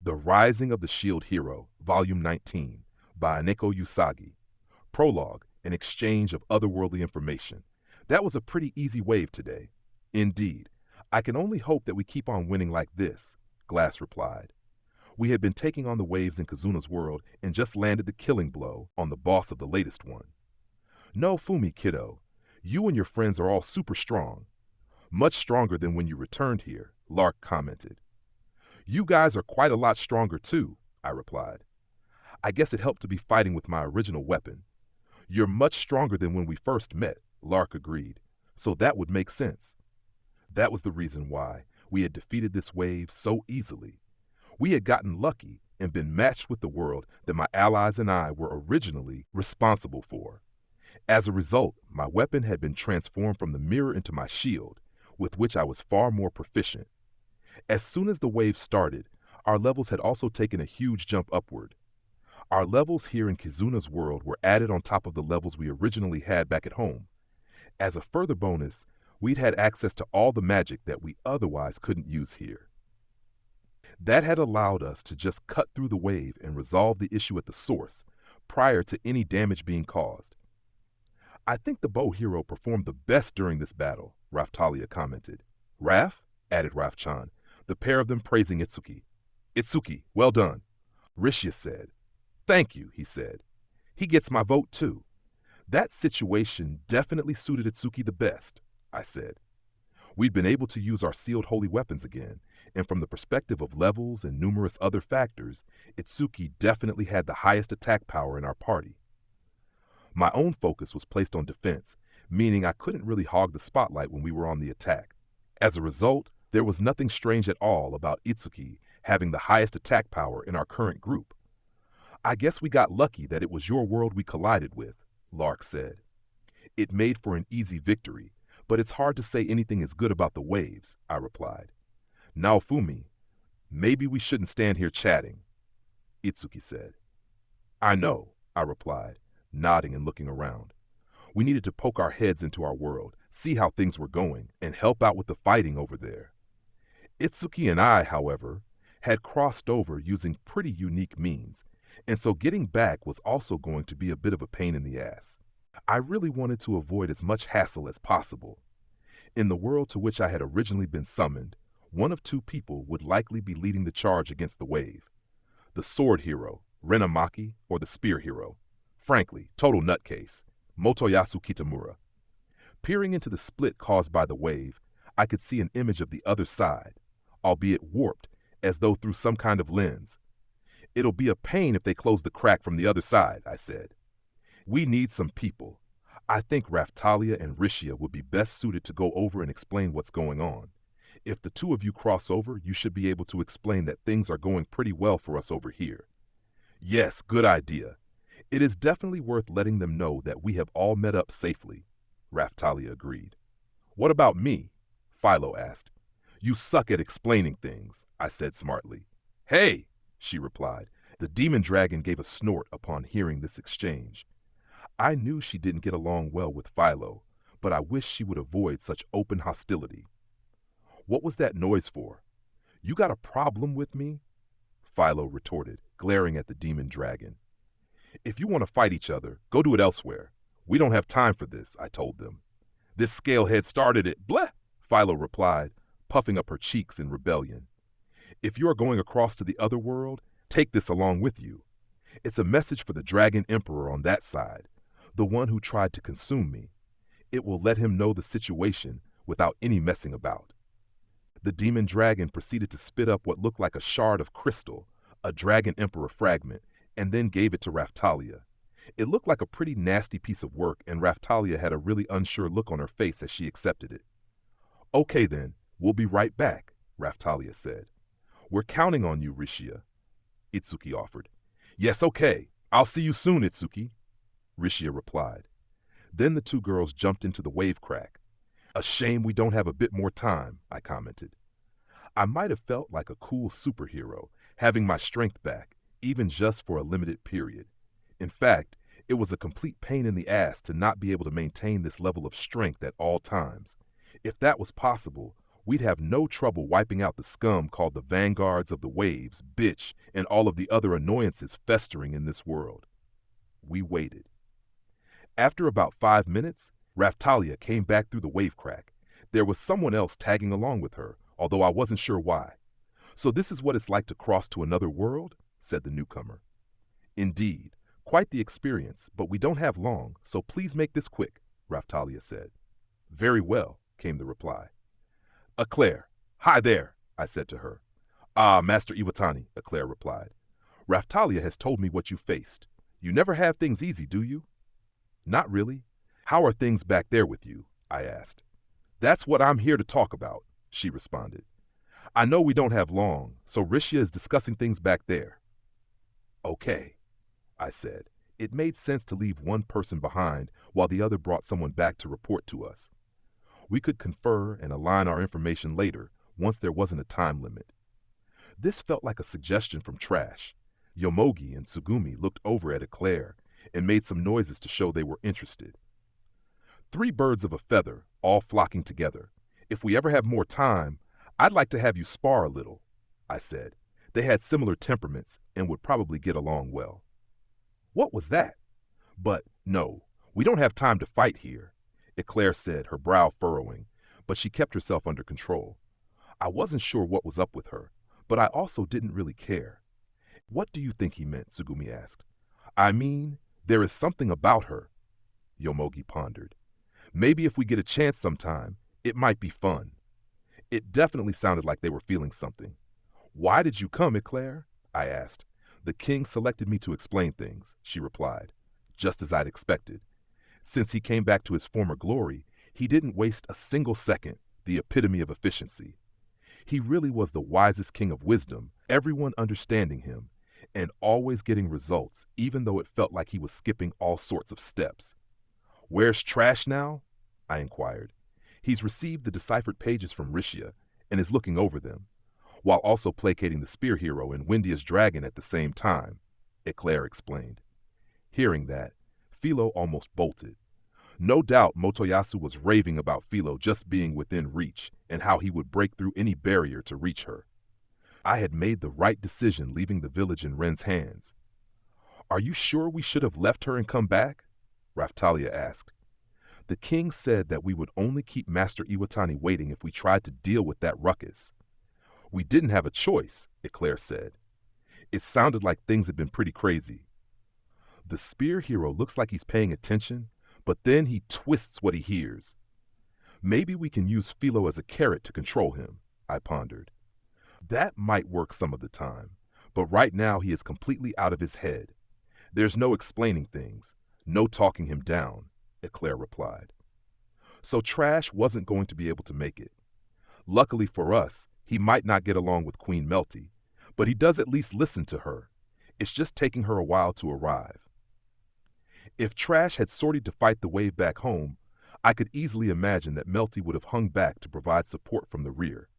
The Rising of the Shield Hero, Volume 19, by Aneko Usagi. Prologue, an exchange of otherworldly information. That was a pretty easy wave today. Indeed. I can only hope that we keep on winning like this, Glass replied. We had been taking on the waves in Kazuna's world and just landed the killing blow on the boss of the latest one. No, Fumi, kiddo. You and your friends are all super strong. Much stronger than when you returned here, Lark commented. You guys are quite a lot stronger too, I replied. I guess it helped to be fighting with my original weapon. You're much stronger than when we first met, Lark agreed, so that would make sense. That was the reason why we had defeated this wave so easily. We had gotten lucky and been matched with the world that my allies and I were originally responsible for. As a result, my weapon had been transformed from the mirror into my shield, with which I was far more proficient. As soon as the wave started, our levels had also taken a huge jump upward. Our levels here in Kizuna's world were added on top of the levels we originally had back at home. As a further bonus, we'd had access to all the magic that we otherwise couldn't use here. That had allowed us to just cut through the wave and resolve the issue at the source, prior to any damage being caused. I think the bow hero performed the best during this battle, Raftalia commented. Raf? Added Raf-chan, the pair of them praising Itsuki. Itsuki, well done. Rishia said. Thank you, he said. He gets my vote too. That situation definitely suited Itsuki the best, I said. We'd been able to use our sealed holy weapons again, and from the perspective of levels and numerous other factors, Itsuki definitely had the highest attack power in our party. My own focus was placed on defense, meaning I couldn't really hog the spotlight when we were on the attack. As a result, there was nothing strange at all about Itsuki having the highest attack power in our current group. I guess we got lucky that it was your world we collided with, Lark said. It made for an easy victory, but it's hard to say anything is good about the waves, I replied. Now, Fumi, maybe we shouldn't stand here chatting, Itsuki said. I know, I replied, nodding and looking around. We needed to poke our heads into our world, see how things were going, and help out with the fighting over there. Itsuki and I, however, had crossed over using pretty unique means, and so getting back was also going to be a bit of a pain in the ass. I really wanted to avoid as much hassle as possible. In the world to which I had originally been summoned, one of two people would likely be leading the charge against the wave. The sword hero, Renamaki, or the spear hero. Frankly, total nutcase, Motoyasu Kitamura. Peering into the split caused by the wave, I could see an image of the other side, albeit warped, as though through some kind of lens. It'll be a pain if they close the crack from the other side, I said. We need some people. I think Raftalia and Rishia would be best suited to go over and explain what's going on. If the two of you cross over, you should be able to explain that things are going pretty well for us over here. Yes, good idea. It is definitely worth letting them know that we have all met up safely, Raftalia agreed. What about me? Philo asked. You suck at explaining things, I said smartly. Hey, she replied. The demon dragon gave a snort upon hearing this exchange. I knew she didn't get along well with Philo, but I wished she would avoid such open hostility. What was that noise for? You got a problem with me? Philo retorted, glaring at the demon dragon. If you want to fight each other, go do it elsewhere. We don't have time for this, I told them. This scalehead started it, bleh, Philo replied, puffing up her cheeks in rebellion. If you are going across to the other world, take this along with you. It's a message for the Dragon Emperor on that side, the one who tried to consume me. It will let him know the situation without any messing about. The demon dragon proceeded to spit up what looked like a shard of crystal, a Dragon Emperor fragment, and then gave it to Raftalia. It looked like a pretty nasty piece of work, and Raftalia had a really unsure look on her face as she accepted it. Okay then, we'll be right back, Raftalia said. We're counting on you, Rishia, Itsuki offered. Yes, okay. I'll see you soon, Itsuki, Rishia replied. Then the two girls jumped into the wave crack. A shame we don't have a bit more time, I commented. I might have felt like a cool superhero, having my strength back, even just for a limited period. In fact, it was a complete pain in the ass to not be able to maintain this level of strength at all times. If that was possible, we'd have no trouble wiping out the scum called the vanguards of the waves, bitch, and all of the other annoyances festering in this world. We waited. After about 5 minutes, Raftalia came back through the wave crack. There was someone else tagging along with her, although I wasn't sure why. "So this is what it's like to cross to another world?" said the newcomer. "Indeed, quite the experience, but we don't have long, so please make this quick," Raftalia said. "Very well," came the reply. "Eclair, hi there," I said to her. "Ah, Master Iwatani," Eclair replied. "Raftalia has told me what you faced. You never have things easy, do you?" "Not really. How are things back there with you?" I asked. "That's what I'm here to talk about," she responded. "I know we don't have long, so Rishia is discussing things back there." "Okay," I said. It made sense to leave one person behind while the other brought someone back to report to us. We could confer and align our information later once there wasn't a time limit. This felt like a suggestion from Trash. Yomogi and Tsugumi looked over at Eclair and made some noises to show they were interested. "Three birds of a feather, all flocking together. If we ever have more time, I'd like to have you spar a little," I said. They had similar temperaments and would probably get along well. What was that? But no, we don't have time to fight here, Eclair said, her brow furrowing, but she kept herself under control. I wasn't sure what was up with her, but I also didn't really care. "What do you think he meant?" Tsugumi asked. "I mean, there is something about her," Yomogi pondered. "Maybe if we get a chance sometime, it might be fun." It definitely sounded like they were feeling something. "Why did you come, Eclair?" I asked. "The king selected me to explain things," she replied, just as I'd expected. Since he came back to his former glory, he didn't waste a single second, the epitome of efficiency. He really was the wisest king of wisdom, everyone understanding him, and always getting results, even though it felt like he was skipping all sorts of steps. "Where's Trash now?" I inquired. "He's received the deciphered pages from Rishia and is looking over them, while also placating the spear hero and Windia's dragon at the same time," Eclair explained. Hearing that, Philo almost bolted. No doubt Motoyasu was raving about Philo just being within reach and how he would break through any barrier to reach her. I had made the right decision leaving the village in Ren's hands. "Are you sure we should have left her and come back?" Raftalia asked. "The king said that we would only keep Master Iwatani waiting if we tried to deal with that ruckus." "We didn't have a choice," Eclair said. It sounded like things had been pretty crazy. "The spear hero looks like he's paying attention, but then he twists what he hears. Maybe we can use Philo as a carrot to control him," I pondered. "That might work some of the time, but right now he is completely out of his head. There's no explaining things, no talking him down," Eclair replied. So Trash wasn't going to be able to make it. Luckily for us, he might not get along with Queen Melty, but he does at least listen to her. It's just taking her a while to arrive. If Trash had sorted to fight the wave back home, I could easily imagine that Melty would have hung back to provide support from the rear.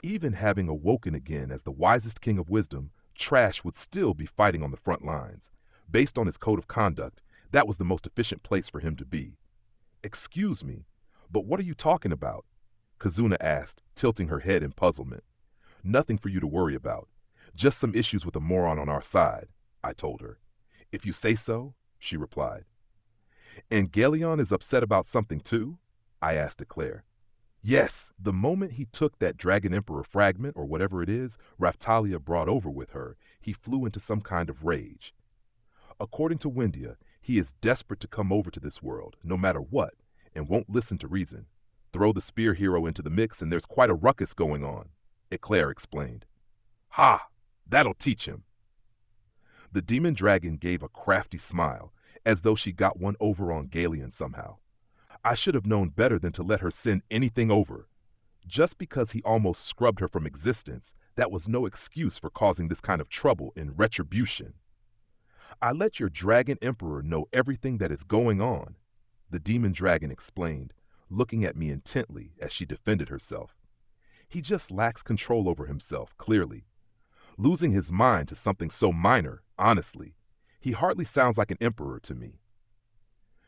Even having awoken again as the wisest king of wisdom, Trash would still be fighting on the front lines. Based on his code of conduct, that was the most efficient place for him to be. "Excuse me, but what are you talking about?" Kazuna asked, tilting her head in puzzlement. "Nothing for you to worry about. Just some issues with a moron on our side," I told her. "If you say so," she replied. "And Galeon is upset about something too?" I asked Eclair. "Yes, the moment he took that Dragon Emperor fragment, or whatever it is, Raftalia brought over with her, he flew into some kind of rage. According to Windia, he is desperate to come over to this world, no matter what, and won't listen to reason. Throw the spear hero into the mix and there's quite a ruckus going on," Eclair explained. "Ha! That'll teach him." The demon dragon gave a crafty smile, as though she got one over on Galeon somehow. I should have known better than to let her send anything over. Just because he almost scrubbed her from existence, that was no excuse for causing this kind of trouble in retribution. "I let your dragon emperor know everything that is going on," the demon dragon explained, looking at me intently as she defended herself. "He just lacks control over himself, clearly. Losing his mind to something so minor, honestly. He hardly sounds like an emperor to me."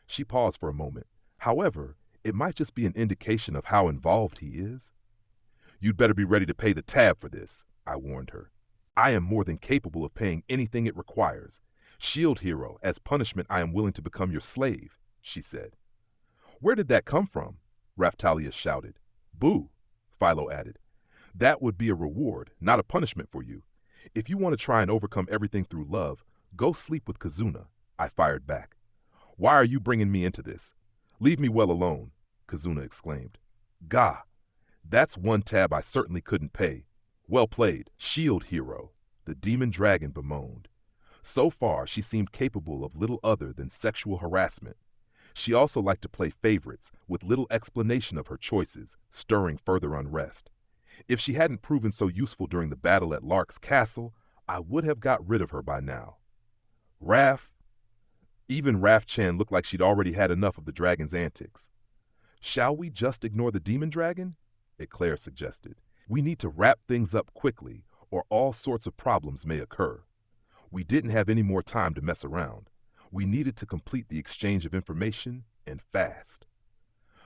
She paused for a moment. "However, it might just be an indication of how involved he is." You'd better be ready to pay the tab for this, I warned her. I am more than capable of paying anything it requires. Shield hero, as punishment I am willing to become your slave, she said. Where did that come from? Raphtalia shouted. Boo, Philo added. That would be a reward, not a punishment for you. If you want to try and overcome everything through love, go sleep with Kazuna, I fired back. Why are you bringing me into this? Leave me well alone, Kazuna exclaimed. Gah, that's one tab I certainly couldn't pay. Well played, shield hero, the demon dragon bemoaned. So far, she seemed capable of little other than sexual harassment. She also liked to play favorites, with little explanation of her choices, stirring further unrest. If she hadn't proven so useful during the battle at Lark's castle, I would have got rid of her by now. Even Raph-chan looked like she'd already had enough of the dragon's antics. Shall we just ignore the demon dragon? Eclair suggested. We need to wrap things up quickly, or all sorts of problems may occur. We didn't have any more time to mess around. We needed to complete the exchange of information, and fast.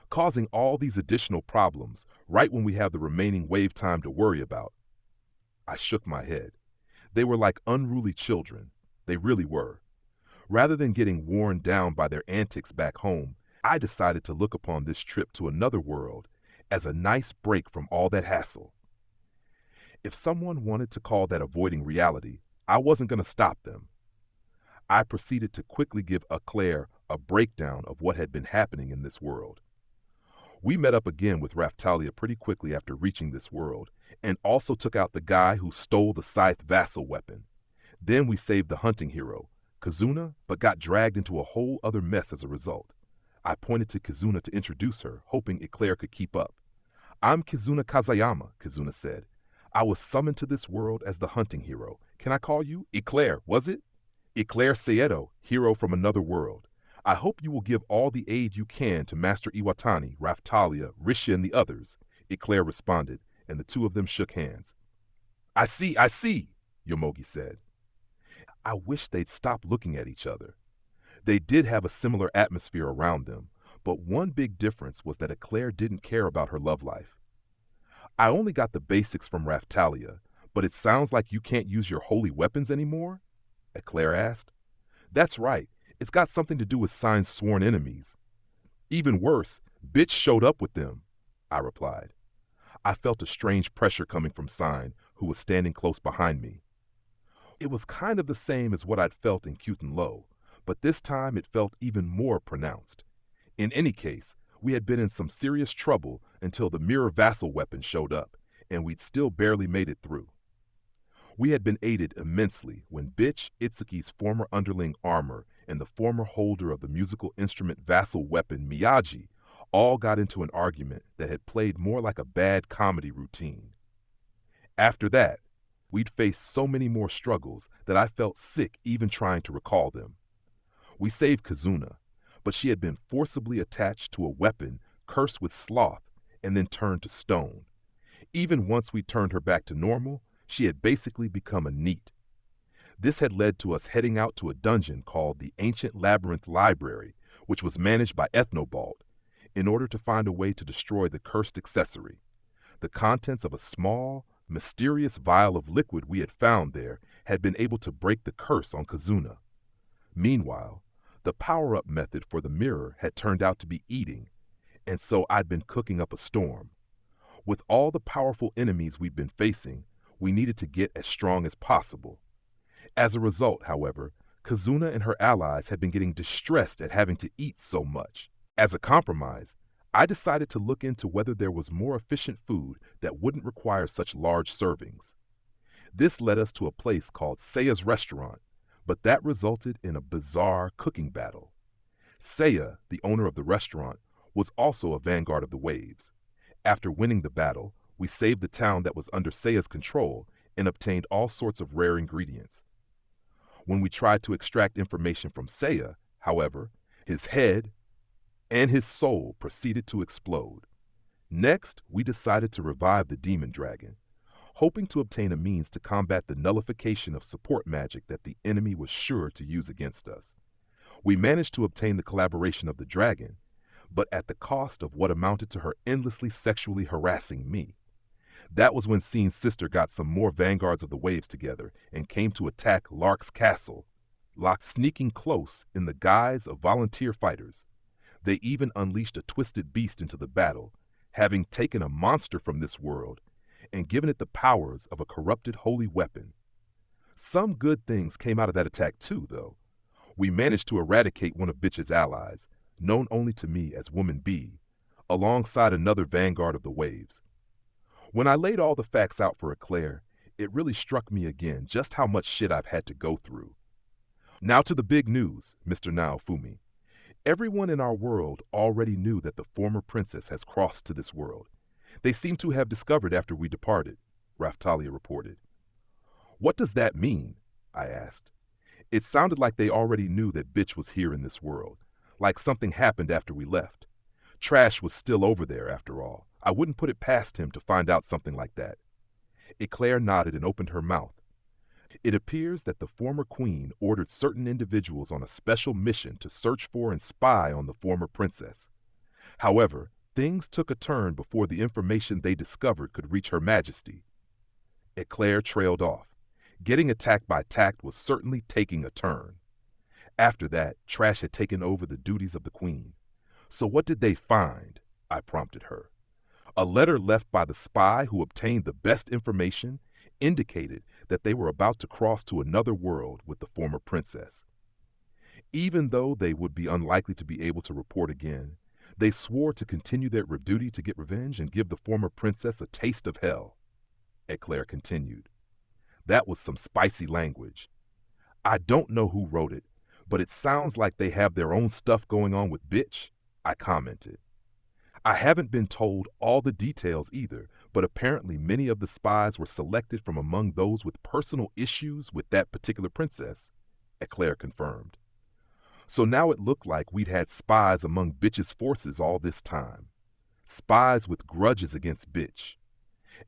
Causing all these additional problems right when we have the remaining wave time to worry about. I shook my head. They were like unruly children. They really were. Rather than getting worn down by their antics back home, I decided to look upon this trip to another world as a nice break from all that hassle. If someone wanted to call that avoiding reality, I wasn't going to stop them. I proceeded to quickly give Eclair a breakdown of what had been happening in this world. We met up again with Raphtalia pretty quickly after reaching this world, and also took out the guy who stole the scythe vassal weapon. Then we saved the hunting hero, Kazuna, but got dragged into a whole other mess as a result. I pointed to Kazuna to introduce her, hoping Eclair could keep up. I'm Kazuna Kazayama, Kazuna said. I was summoned to this world as the hunting hero. Can I call you Eclair, was it? Eclair Saedo, hero from another world. I hope you will give all the aid you can to Master Iwatani, Raphtalia, Risha, and the others, Eclair responded, and the two of them shook hands. I see, Yomogi said. I wish they'd stop looking at each other. They did have a similar atmosphere around them, but one big difference was that Eclair didn't care about her love life. I only got the basics from Raphtalia, but it sounds like you can't use your holy weapons anymore? Eclair asked. That's right. It's got something to do with Sign's sworn enemies. Even worse, Bitch showed up with them, I replied. I felt a strange pressure coming from Sign, who was standing close behind me. It was kind of the same as what I'd felt in Kyuten Low, but this time it felt even more pronounced. In any case, we had been in some serious trouble until the mirror vassal weapon showed up, and we'd still barely made it through. We had been aided immensely when Bitch, Itsuki's former underling Armor, and the former holder of the musical instrument vassal weapon Miyagi all got into an argument that had played more like a bad comedy routine. After that, we'd faced so many more struggles that I felt sick even trying to recall them. We saved Kazuna, but she had been forcibly attached to a weapon cursed with sloth and then turned to stone. Even once we turned her back to normal, she had basically become a neat. This had led to us heading out to a dungeon called the Ancient Labyrinth Library, which was managed by Ethnobald, in order to find a way to destroy the cursed accessory. The contents of a small, mysterious vial of liquid we had found there had been able to break the curse on Kazuna. Meanwhile, the power-up method for the mirror had turned out to be eating, and so I'd been cooking up a storm. With all the powerful enemies we'd been facing, we needed to get as strong as possible. As a result, however, Kazuna and her allies had been getting distressed at having to eat so much. As a compromise, I decided to look into whether there was more efficient food that wouldn't require such large servings. This led us to a place called Seiya's Restaurant, but that resulted in a bizarre cooking battle. Seiya, the owner of the restaurant, was also a vanguard of the waves. After winning the battle, we saved the town that was under Seiya's control and obtained all sorts of rare ingredients. When we tried to extract information from Seiya, however, his head and his soul proceeded to explode. Next, we decided to revive the demon dragon, hoping to obtain a means to combat the nullification of support magic that the enemy was sure to use against us. We managed to obtain the collaboration of the dragon, but at the cost of what amounted to her endlessly sexually harassing me. That was when Seen's sister got some more vanguards of the waves together and came to attack Lark's castle. Locke sneaking close in the guise of volunteer fighters. They even unleashed a twisted beast into the battle, having taken a monster from this world and given it the powers of a corrupted holy weapon. Some good things came out of that attack too, though. We managed to eradicate one of Bitch's allies, known only to me as Woman B, alongside another vanguard of the waves. When I laid all the facts out for Eclair, it really struck me again just how much shit I've had to go through. Now to the big news, Mr. Naofumi. Everyone in our world already knew that the former princess has crossed to this world. They seem to have discovered after we departed, Raftalia reported. What does that mean? I asked. It sounded like they already knew that Bitch was here in this world, like something happened after we left. Trash was still over there, after all. I wouldn't put it past him to find out something like that. Eclair nodded and opened her mouth. It appears that the former queen ordered certain individuals on a special mission to search for and spy on the former princess. However, things took a turn before the information they discovered could reach Her Majesty. Eclair trailed off. Getting attacked by Tact was certainly taking a turn. After that, Trash had taken over the duties of the queen. So what did they find? I prompted her. A letter left by the spy who obtained the best information indicated that they were about to cross to another world with the former princess. Even though they would be unlikely to be able to report again, they swore to continue their duty to get revenge and give the former princess a taste of hell. Eclair continued. That was some spicy language. I don't know who wrote it, but it sounds like they have their own stuff going on with Bitch, I commented. I haven't been told all the details either, but apparently many of the spies were selected from among those with personal issues with that particular princess, Eclair confirmed. So now it looked like we'd had spies among Bitch's forces all this time. Spies with grudges against Bitch.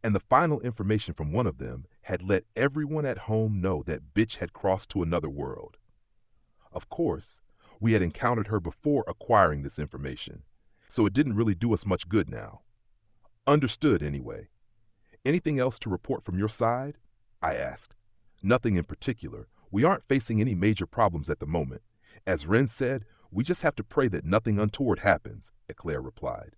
And the final information from one of them had let everyone at home know that Bitch had crossed to another world. Of course, we had encountered her before acquiring this information, so it didn't really do us much good now. Understood, anyway. Anything else to report from your side? I asked. Nothing in particular. We aren't facing any major problems at the moment. As Ren said, we just have to pray that nothing untoward happens, Eclair replied.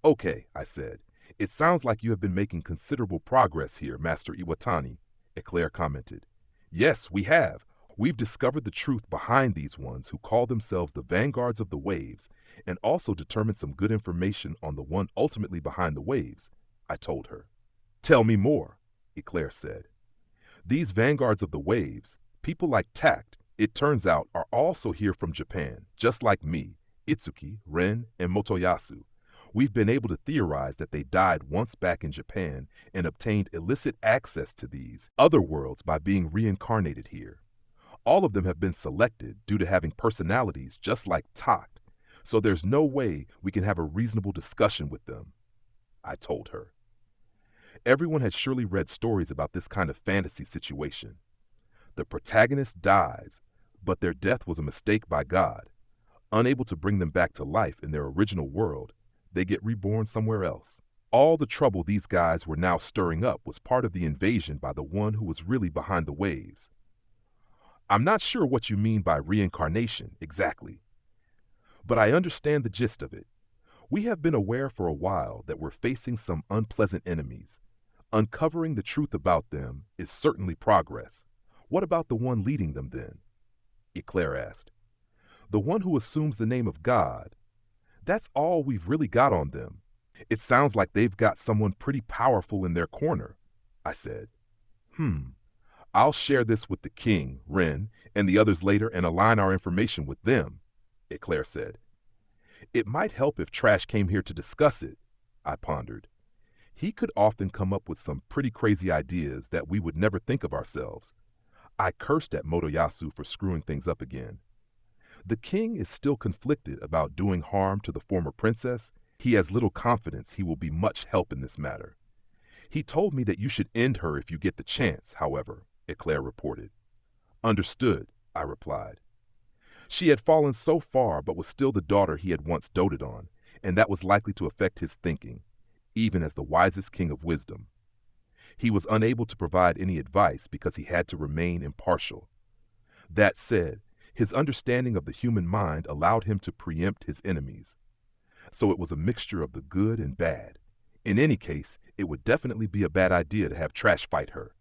Okay, I said. It sounds like you have been making considerable progress here, Master Iwatani, Eclair commented. Yes, we have. We've discovered the truth behind these ones who call themselves the vanguards of the waves, and also determined some good information on the one ultimately behind the waves, I told her. Tell me more, Eclair said. These vanguards of the waves, people like Tact, it turns out, are also here from Japan, just like me, Itsuki, Ren, and Motoyasu. We've been able to theorize that they died once back in Japan and obtained illicit access to these other worlds by being reincarnated here. All of them have been selected due to having personalities just like Tact, so there's no way we can have a reasonable discussion with them, I told her. Everyone had surely read stories about this kind of fantasy situation. The protagonist dies, but their death was a mistake by God. Unable to bring them back to life in their original world, they get reborn somewhere else. All the trouble these guys were now stirring up was part of the invasion by the one who was really behind the waves. I'm not sure what you mean by reincarnation, exactly. But I understand the gist of it. We have been aware for a while that we're facing some unpleasant enemies. Uncovering the truth about them is certainly progress. What about the one leading them then? Eclair asked. The one who assumes the name of God. That's all we've really got on them. It sounds like they've got someone pretty powerful in their corner, I said. I'll share this with the king, Ren, and the others later and align our information with them, Eclair said. It might help if Trash came here to discuss it, I pondered. He could often come up with some pretty crazy ideas that we would never think of ourselves. I cursed at Motoyasu for screwing things up again. The king is still conflicted about doing harm to the former princess. He has little confidence he will be much help in this matter. He told me that you should end her if you get the chance, however, Eclair reported. Understood, I replied. She had fallen so far but was still the daughter he had once doted on, and that was likely to affect his thinking, even as the wisest king of wisdom. He was unable to provide any advice because he had to remain impartial. That said, his understanding of the human mind allowed him to preempt his enemies. So it was a mixture of the good and bad. In any case, it would definitely be a bad idea to have Trash fight her.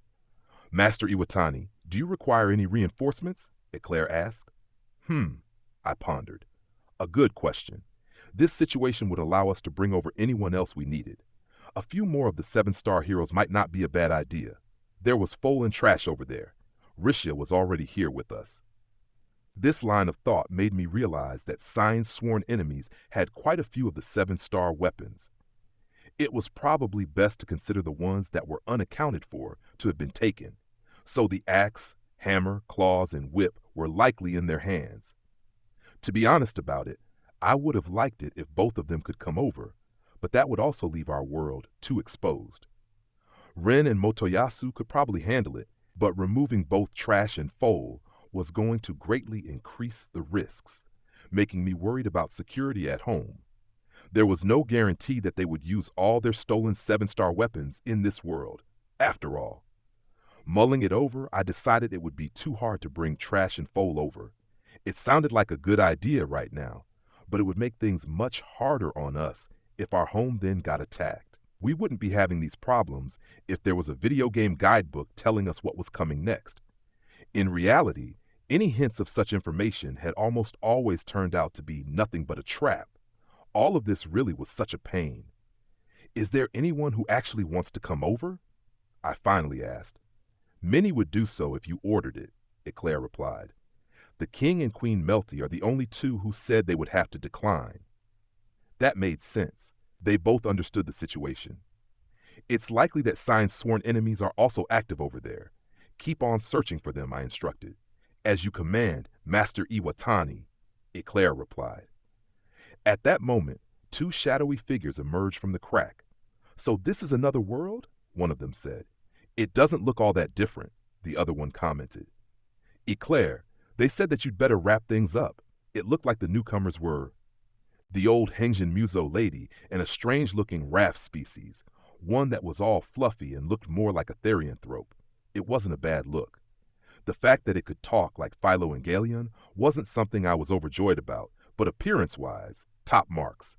Master Iwatani, do you require any reinforcements? Eclair asked. I pondered. A good question. This situation would allow us to bring over anyone else we needed. A few more of the 7-star heroes might not be a bad idea. There was Foal and Trash over there. Rishia was already here with us. This line of thought made me realize that Sign's sworn enemies had quite a few of the 7-star weapons. It was probably best to consider the ones that were unaccounted for to have been taken, so the axe, hammer, claws, and whip were likely in their hands. To be honest about it, I would have liked it if both of them could come over, but that would also leave our world too exposed. Ren and Motoyasu could probably handle it, but removing both Trash and Foal was going to greatly increase the risks, making me worried about security at home. There was no guarantee that they would use all their stolen 7-star weapons in this world, after all. Mulling it over, I decided it would be too hard to bring Trash and Foal over. It sounded like a good idea right now, but it would make things much harder on us if our home then got attacked. We wouldn't be having these problems if there was a video game guidebook telling us what was coming next. In reality, any hints of such information had almost always turned out to be nothing but a trap. All of this really was such a pain. Is there anyone who actually wants to come over? I finally asked. Many would do so if you ordered it, Eclair replied. The King and Queen Melty are the only two who said they would have to decline. That made sense. They both understood the situation. It's likely that Sign's sworn enemies are also active over there. Keep on searching for them, I instructed. As you command, Master Iwatani, Eclair replied. At that moment, 2 shadowy figures emerged from the crack. So this is another world? One of them said. It doesn't look all that different, the other one commented. Eclair, they said that you'd better wrap things up. It looked like the newcomers were the old Henjin Muso lady and a strange-looking raft species, one that was all fluffy and looked more like a therianthrope. It wasn't a bad look. The fact that it could talk like Philo and Galeon wasn't something I was overjoyed about, but appearance-wise, top marks.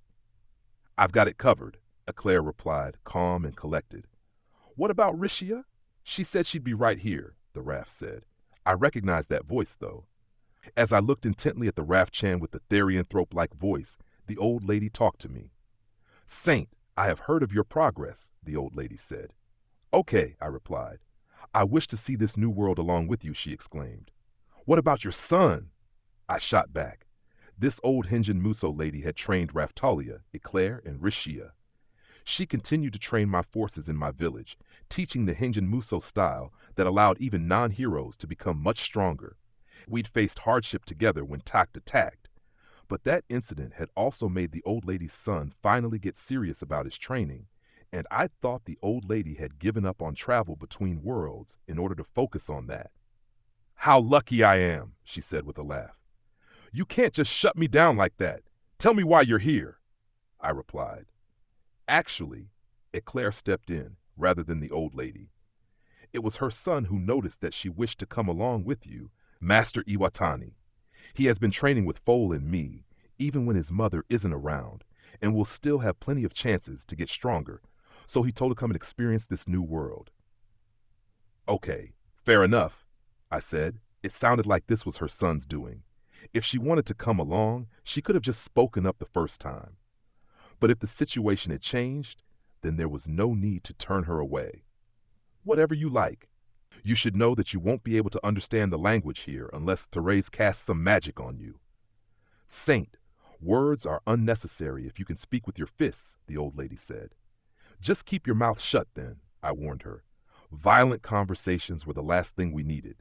I've got it covered, Eclair replied, calm and collected. What about Rishia? She said she'd be right here, the raft said. I recognized that voice, though. As I looked intently at the raft-chan with the therianthrope-like voice, the old lady talked to me. Saint, I have heard of your progress, the old lady said. Okay, I replied. I wish to see this new world along with you, she exclaimed. What about your son? I shot back. This old Henjin Muso lady had trained Raftalia, Eclair, and Rishia. She continued to train my forces in my village, teaching the Henjin Muso style that allowed even non-heroes to become much stronger. We'd faced hardship together when Tact attacked, but that incident had also made the old lady's son finally get serious about his training, and I thought the old lady had given up on travel between worlds in order to focus on that. How lucky I am, she said with a laugh. You can't just shut me down like that. Tell me why you're here, I replied. Actually, Eclair stepped in rather than the old lady. It was her son who noticed that she wished to come along with you, Master Iwatani. He has been training with Foal and me, even when his mother isn't around, and will still have plenty of chances to get stronger, so he told her to come and experience this new world. Okay, fair enough, I said. It sounded like this was her son's doing. If she wanted to come along, she could have just spoken up the first time. But if the situation had changed, then there was no need to turn her away. Whatever you like. You should know that you won't be able to understand the language here unless Therese casts some magic on you. Saint, words are unnecessary if you can speak with your fists, the old lady said. Just keep your mouth shut then, I warned her. Violent conversations were the last thing we needed.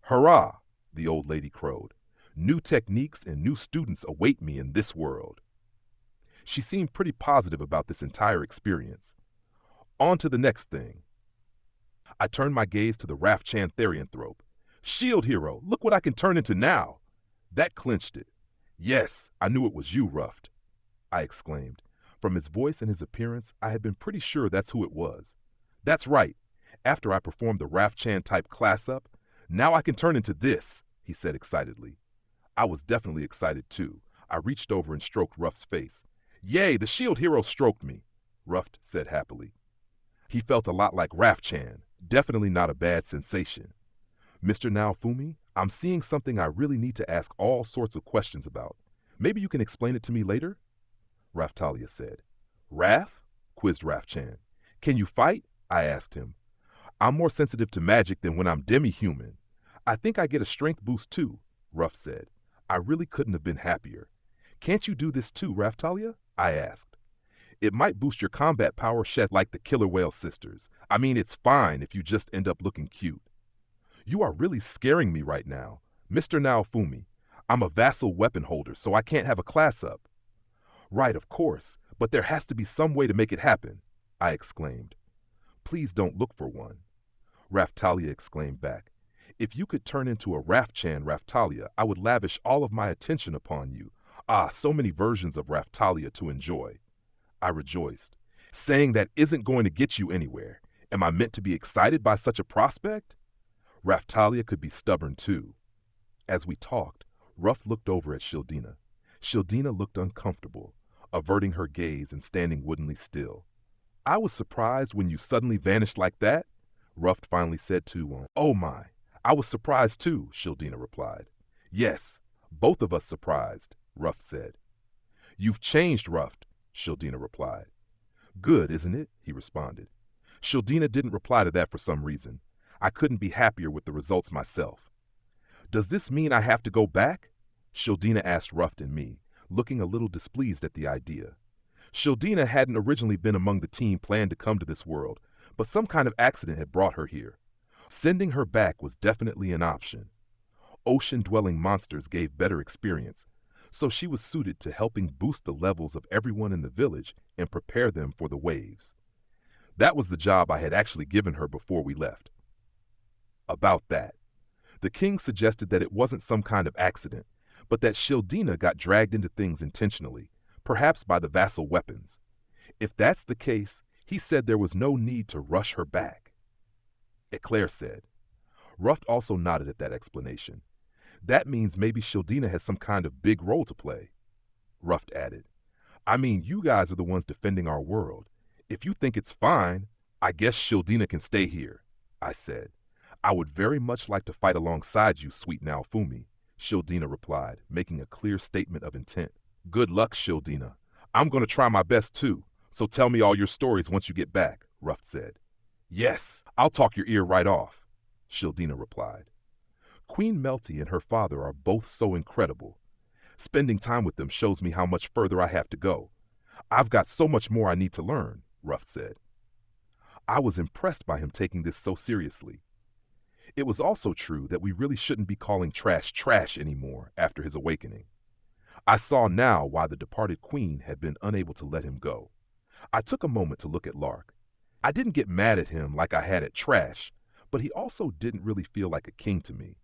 Hurrah, the old lady crowed. New techniques and new students await me in this world. She seemed pretty positive about this entire experience. On to the next thing. I turned my gaze to the Raft-chan therianthrope. Shield hero, look what I can turn into now. That clinched it. Yes, I knew it was you, Ruft, I exclaimed. From his voice and his appearance, I had been pretty sure that's who it was. That's right. After I performed the Raf-Chan type class up, now I can turn into this, he said excitedly. I was definitely excited too. I reached over and stroked Ruff's face. Yay, the shield hero stroked me, Ruff said happily. He felt a lot like Raf-Chan, definitely not a bad sensation. Mr. Naofumi, I'm seeing something I really need to ask all sorts of questions about. Maybe you can explain it to me later? Raftalia said. Raf? Quizzed Raf-Chan. Can you fight? I asked him. I'm more sensitive to magic than when I'm demi-human. I think I get a strength boost too, Ruff said. I really couldn't have been happier. Can't you do this too, Raftalia? I asked. It might boost your combat power shed like the Killer Whale sisters. I mean, it's fine if you just end up looking cute. You are really scaring me right now. Mr. Naofumi, I'm a vassal weapon holder, so I can't have a class up. Right, of course, but there has to be some way to make it happen, I exclaimed. Please don't look for one. Raftalia exclaimed back. If you could turn into a Raf-Chan Raftalia, I would lavish all of my attention upon you. Ah, so many versions of Raftalia to enjoy. I rejoiced. Saying that isn't going to get you anywhere. Am I meant to be excited by such a prospect? Raftalia could be stubborn too. As we talked, Ruff looked over at Shieldina. Shieldina looked uncomfortable, averting her gaze and standing woodenly still. I was surprised when you suddenly vanished like that, Ruff finally said to Oh my, I was surprised too, Shieldina replied. Yes, both of us surprised, Ruff said. You've changed, Ruff, Shieldina replied. Good, isn't it? He responded. Shieldina didn't reply to that for some reason. I couldn't be happier with the results myself. Does this mean I have to go back? Shieldina asked Ruff and me, looking a little displeased at the idea. Shieldina hadn't originally been among the team planned to come to this world, but some kind of accident had brought her here. Sending her back was definitely an option. Ocean-dwelling monsters gave better experience, so she was suited to helping boost the levels of everyone in the village and prepare them for the waves. That was the job I had actually given her before we left. About that, the king suggested that it wasn't some kind of accident, but that Shieldina got dragged into things intentionally, perhaps by the vassal weapons. If that's the case, he said there was no need to rush her back. Eclair said. Ruff also nodded at that explanation. That means maybe Shieldina has some kind of big role to play. Ruff added. I mean, you guys are the ones defending our world. If you think it's fine, I guess Shieldina can stay here, I said. I would very much like to fight alongside you, sweet Naofumi, Shieldina replied, making a clear statement of intent. Good luck, Shieldina. I'm going to try my best too, so tell me all your stories once you get back, Ruff said. Yes, I'll talk your ear right off, Shieldina replied. Queen Melty and her father are both so incredible. Spending time with them shows me how much further I have to go. I've got so much more I need to learn, Ruff said. I was impressed by him taking this so seriously. It was also true that we really shouldn't be calling trash trash anymore after his awakening. I saw now why the departed queen had been unable to let him go. I took a moment to look at Lark. I didn't get mad at him like I had at Trash, but he also didn't really feel like a king to me.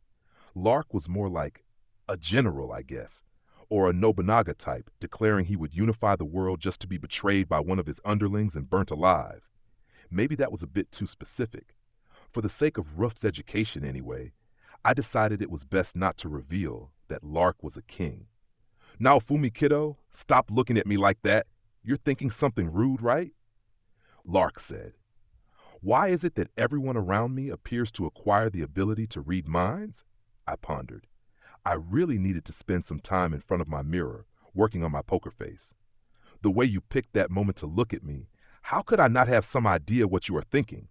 Lark was more like a general, I guess, or a Nobunaga type, declaring he would unify the world just to be betrayed by one of his underlings and burnt alive. Maybe that was a bit too specific. For the sake of Ruff's education anyway, I decided it was best not to reveal that Lark was a king. Naofumi kiddo, stop looking at me like that. You're thinking something rude, right? Lark said. Why is it that everyone around me appears to acquire the ability to read minds? I pondered. I really needed to spend some time in front of my mirror, working on my poker face. The way you picked that moment to look at me, how could I not have some idea what you are thinking?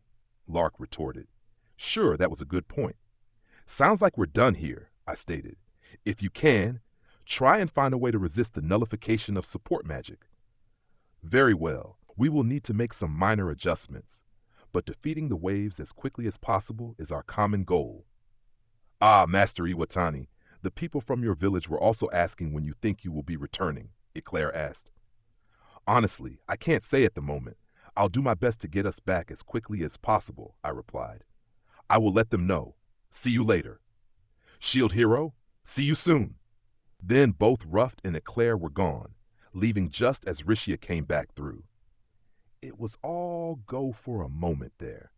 Lark retorted. Sure, that was a good point. Sounds like we're done here, I stated. If you can, try and find a way to resist the nullification of support magic. Very well, we will need to make some minor adjustments, but defeating the waves as quickly as possible is our common goal. Ah, Master Iwatani, the people from your village were also asking when you think you will be returning, Eclair asked. Honestly, I can't say at the moment. I'll do my best to get us back as quickly as possible, I replied. I will let them know. See you later. Shield Hero, see you soon. Then both Ruff and Eclair were gone, leaving just as Rishia came back through. It was all go for a moment there.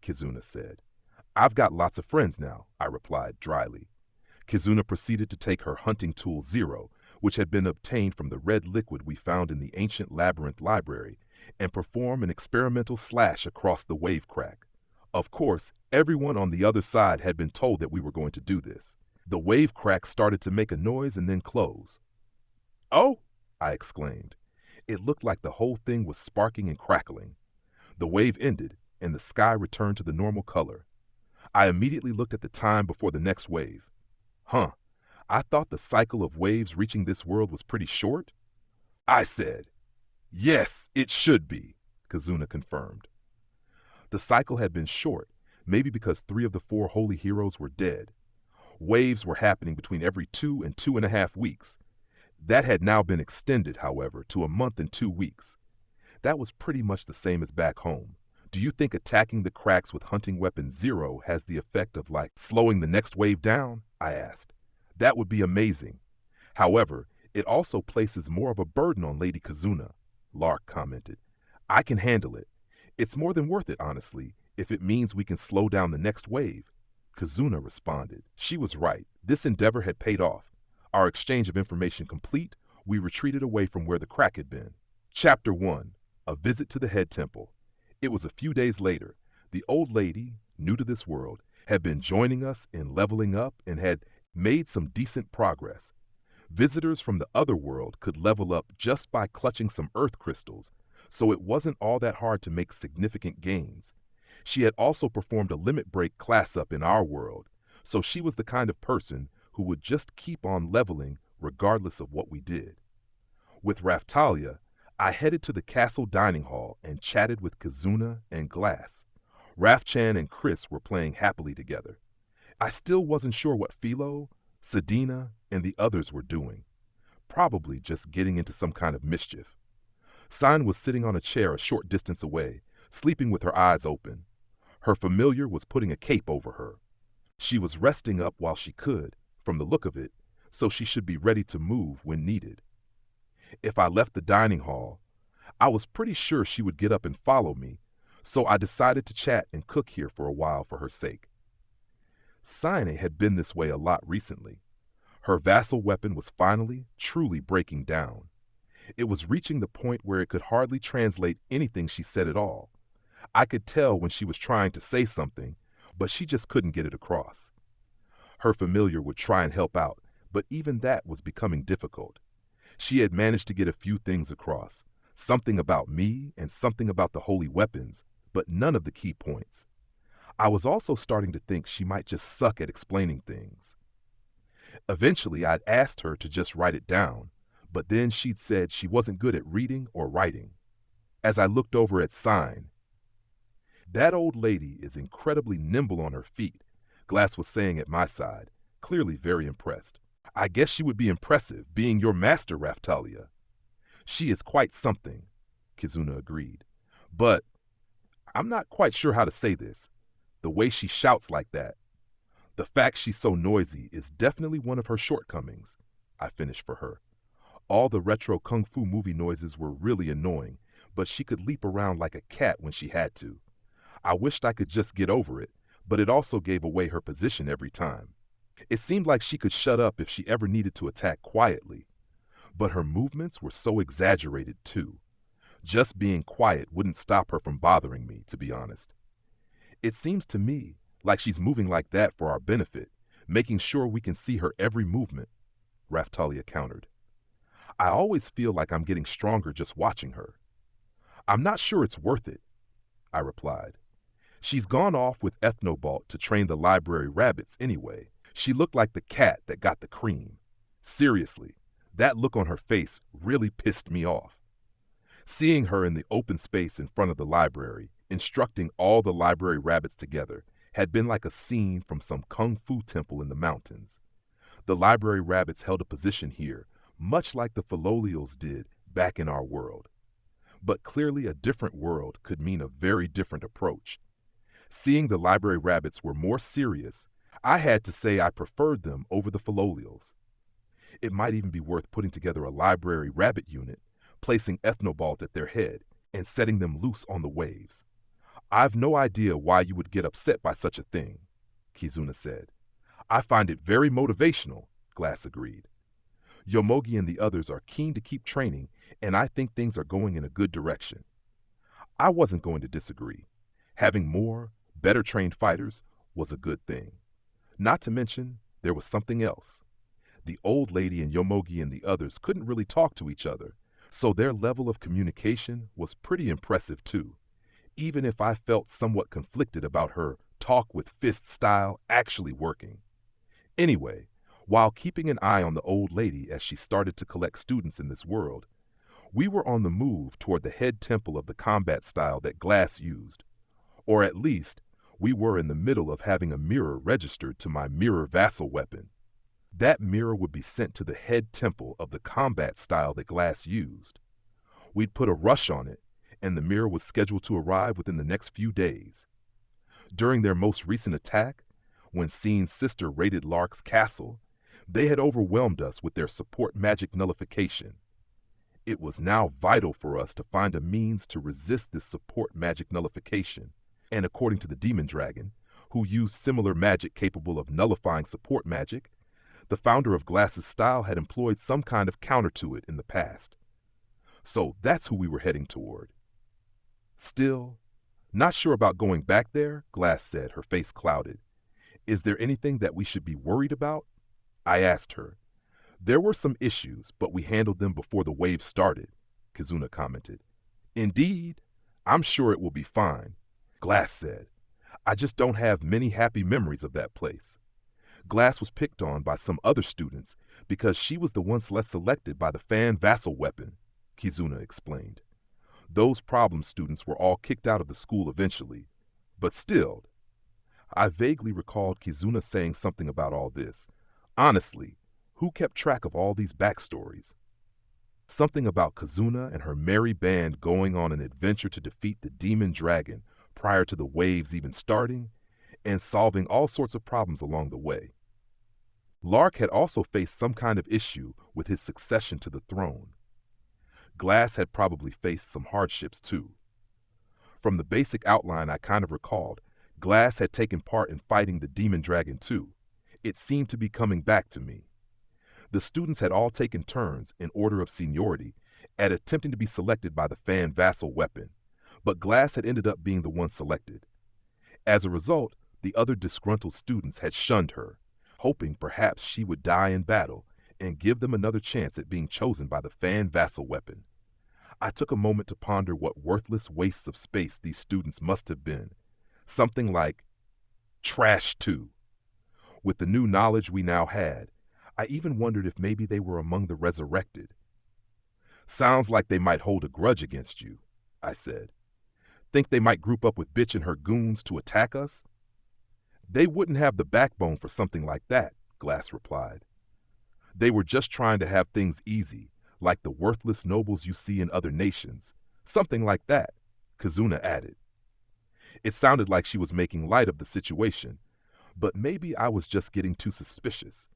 Kizuna said. I've got lots of friends now, I replied dryly. Kizuna proceeded to take her hunting tool Zero, which had been obtained from the red liquid we found in the ancient labyrinth library, and perform an experimental slash across the wave crack. Of course, everyone on the other side had been told that we were going to do this. The wave crack started to make a noise and then close. "Oh!" I exclaimed. It looked like the whole thing was sparking and crackling. The wave ended, and the sky returned to the normal color. I immediately looked at the time before the next wave. Huh, I thought the cycle of waves reaching this world was pretty short? I said. Yes, it should be, Kizuna confirmed. The cycle had been short, maybe because 3 of the 4 holy heroes were dead. Waves were happening between every 2 and 2.5 weeks. That had now been extended, however, to a month and 2 weeks. That was pretty much the same as back home. Do you think attacking the cracks with hunting weapon Zero has the effect of, like, slowing the next wave down? I asked. That would be amazing. However, it also places more of a burden on Lady Kizuna, Lark commented. I can handle it. It's more than worth it, honestly, if it means we can slow down the next wave. Kizuna responded. She was right. This endeavor had paid off. Our exchange of information complete, we retreated away from where the crack had been. Chapter 1. A Visit to the Head Temple. It was a few days later. The old lady, new to this world, had been joining us in leveling up and had made some decent progress. Visitors from the other world could level up just by clutching some earth crystals, so it wasn't all that hard to make significant gains. She had also performed a limit break class up in our world, so she was the kind of person who would just keep on leveling regardless of what we did. With Raftalia, I headed to the castle dining hall and chatted with Kizuna and Glass. Rafchan and Chris were playing happily together. I still wasn't sure what Philo, Sedina, and the others were doing. Probably just getting into some kind of mischief. Sign was sitting on a chair a short distance away, sleeping with her eyes open. Her familiar was putting a cape over her. She was resting up while she could, from the look of it, so she should be ready to move when needed. If I left the dining hall, I was pretty sure she would get up and follow me, so I decided to chat and cook here for a while for her sake. Sine had been this way a lot recently. Her vassal weapon was finally, truly breaking down. It was reaching the point where it could hardly translate anything she said at all. I could tell when she was trying to say something, but she just couldn't get it across. Her familiar would try and help out, but even that was becoming difficult. She had managed to get a few things across, something about me and something about the holy weapons, but none of the key points. I was also starting to think she might just suck at explaining things. Eventually, I'd asked her to just write it down, but then she'd said she wasn't good at reading or writing. As I looked over at Sign, that old lady is incredibly nimble on her feet, Glass was saying at my side, clearly very impressed. I guess she would be impressive, being your master, Raftalia. She is quite something, Kizuna agreed. But I'm not quite sure how to say this. The way she shouts like that. The fact she's so noisy is definitely one of her shortcomings, I finished for her. All the retro kung fu movie noises were really annoying, but she could leap around like a cat when she had to. I wished I could just get over it, but it also gave away her position every time. It seemed like she could shut up if she ever needed to attack quietly. But her movements were so exaggerated, too. Just being quiet wouldn't stop her from bothering me, to be honest. It seems to me like she's moving like that for our benefit, making sure we can see her every movement, Raftalia countered. I always feel like I'm getting stronger just watching her. I'm not sure it's worth it, I replied. She's gone off with Ethnobalt to train the library rabbits anyway. She looked like the cat that got the cream. Seriously, that look on her face really pissed me off. Seeing her in the open space in front of the library, instructing all the library rabbits together, had been like a scene from some kung fu temple in the mountains. The library rabbits held a position here, much like the Philolials did back in our world. But clearly a different world could mean a very different approach. Seeing the library rabbits were more serious, I had to say I preferred them over the Philolials. It might even be worth putting together a library rabbit unit, placing Ethnobalt at their head, and setting them loose on the waves. I've no idea why you would get upset by such a thing, Kizuna said. I find it very motivational, Glass agreed. Yomogi and the others are keen to keep training, and I think things are going in a good direction. I wasn't going to disagree. Having more, better trained fighters was a good thing. Not to mention, there was something else. The old lady and Yomogi and the others couldn't really talk to each other, so their level of communication was pretty impressive too, even if I felt somewhat conflicted about her talk with fist style actually working. Anyway, while keeping an eye on the old lady as she started to collect students in this world, we were on the move toward the head temple of the combat style that Glass used. Or at least, we were in the middle of having a mirror registered to my mirror vassal weapon. That mirror would be sent to the head temple of the combat style that Glass used. We'd put a rush on it, and the mirror was scheduled to arrive within the next few days. During their most recent attack, when Seen's sister raided Lark's castle, they had overwhelmed us with their support magic nullification. It was now vital for us to find a means to resist this support magic nullification, and according to the demon dragon, who used similar magic capable of nullifying support magic, the founder of Glass's style had employed some kind of counter to it in the past. So that's who we were heading toward. Still, not sure about going back there, Glass said, her face clouded. Is there anything that we should be worried about? I asked her. There were some issues, but we handled them before the wave started, Kizuna commented. Indeed, I'm sure it will be fine, Glass said. I just don't have many happy memories of that place. Glass was picked on by some other students because she was the one selected by the fan vassal weapon, Kizuna explained. Those problem students were all kicked out of the school eventually, but still, I vaguely recalled Kizuna saying something about all this. Honestly, who kept track of all these backstories? Something about Kizuna and her merry band going on an adventure to defeat the demon dragon prior to the waves even starting, and solving all sorts of problems along the way. Lark had also faced some kind of issue with his succession to the throne. Glass had probably faced some hardships too. From the basic outline I kind of recalled, Glass had taken part in fighting the demon dragon too. It seemed to be coming back to me. The students had all taken turns, in order of seniority, at attempting to be selected by the fan vassal weapon, but Glass had ended up being the one selected. As a result, the other disgruntled students had shunned her, hoping perhaps she would die in battle and give them another chance at being chosen by the fan vassal weapon. I took a moment to ponder what worthless wastes of space these students must have been. Something like trash too. With the new knowledge we now had, I even wondered if maybe they were among the resurrected. Sounds like they might hold a grudge against you, I said. Think they might group up with Bitch and her goons to attack us? They wouldn't have the backbone for something like that, Glass replied. They were just trying to have things easy, like the worthless nobles you see in other nations. Something like that, Kizuna added. It sounded like she was making light of the situation, but maybe I was just getting too suspicious.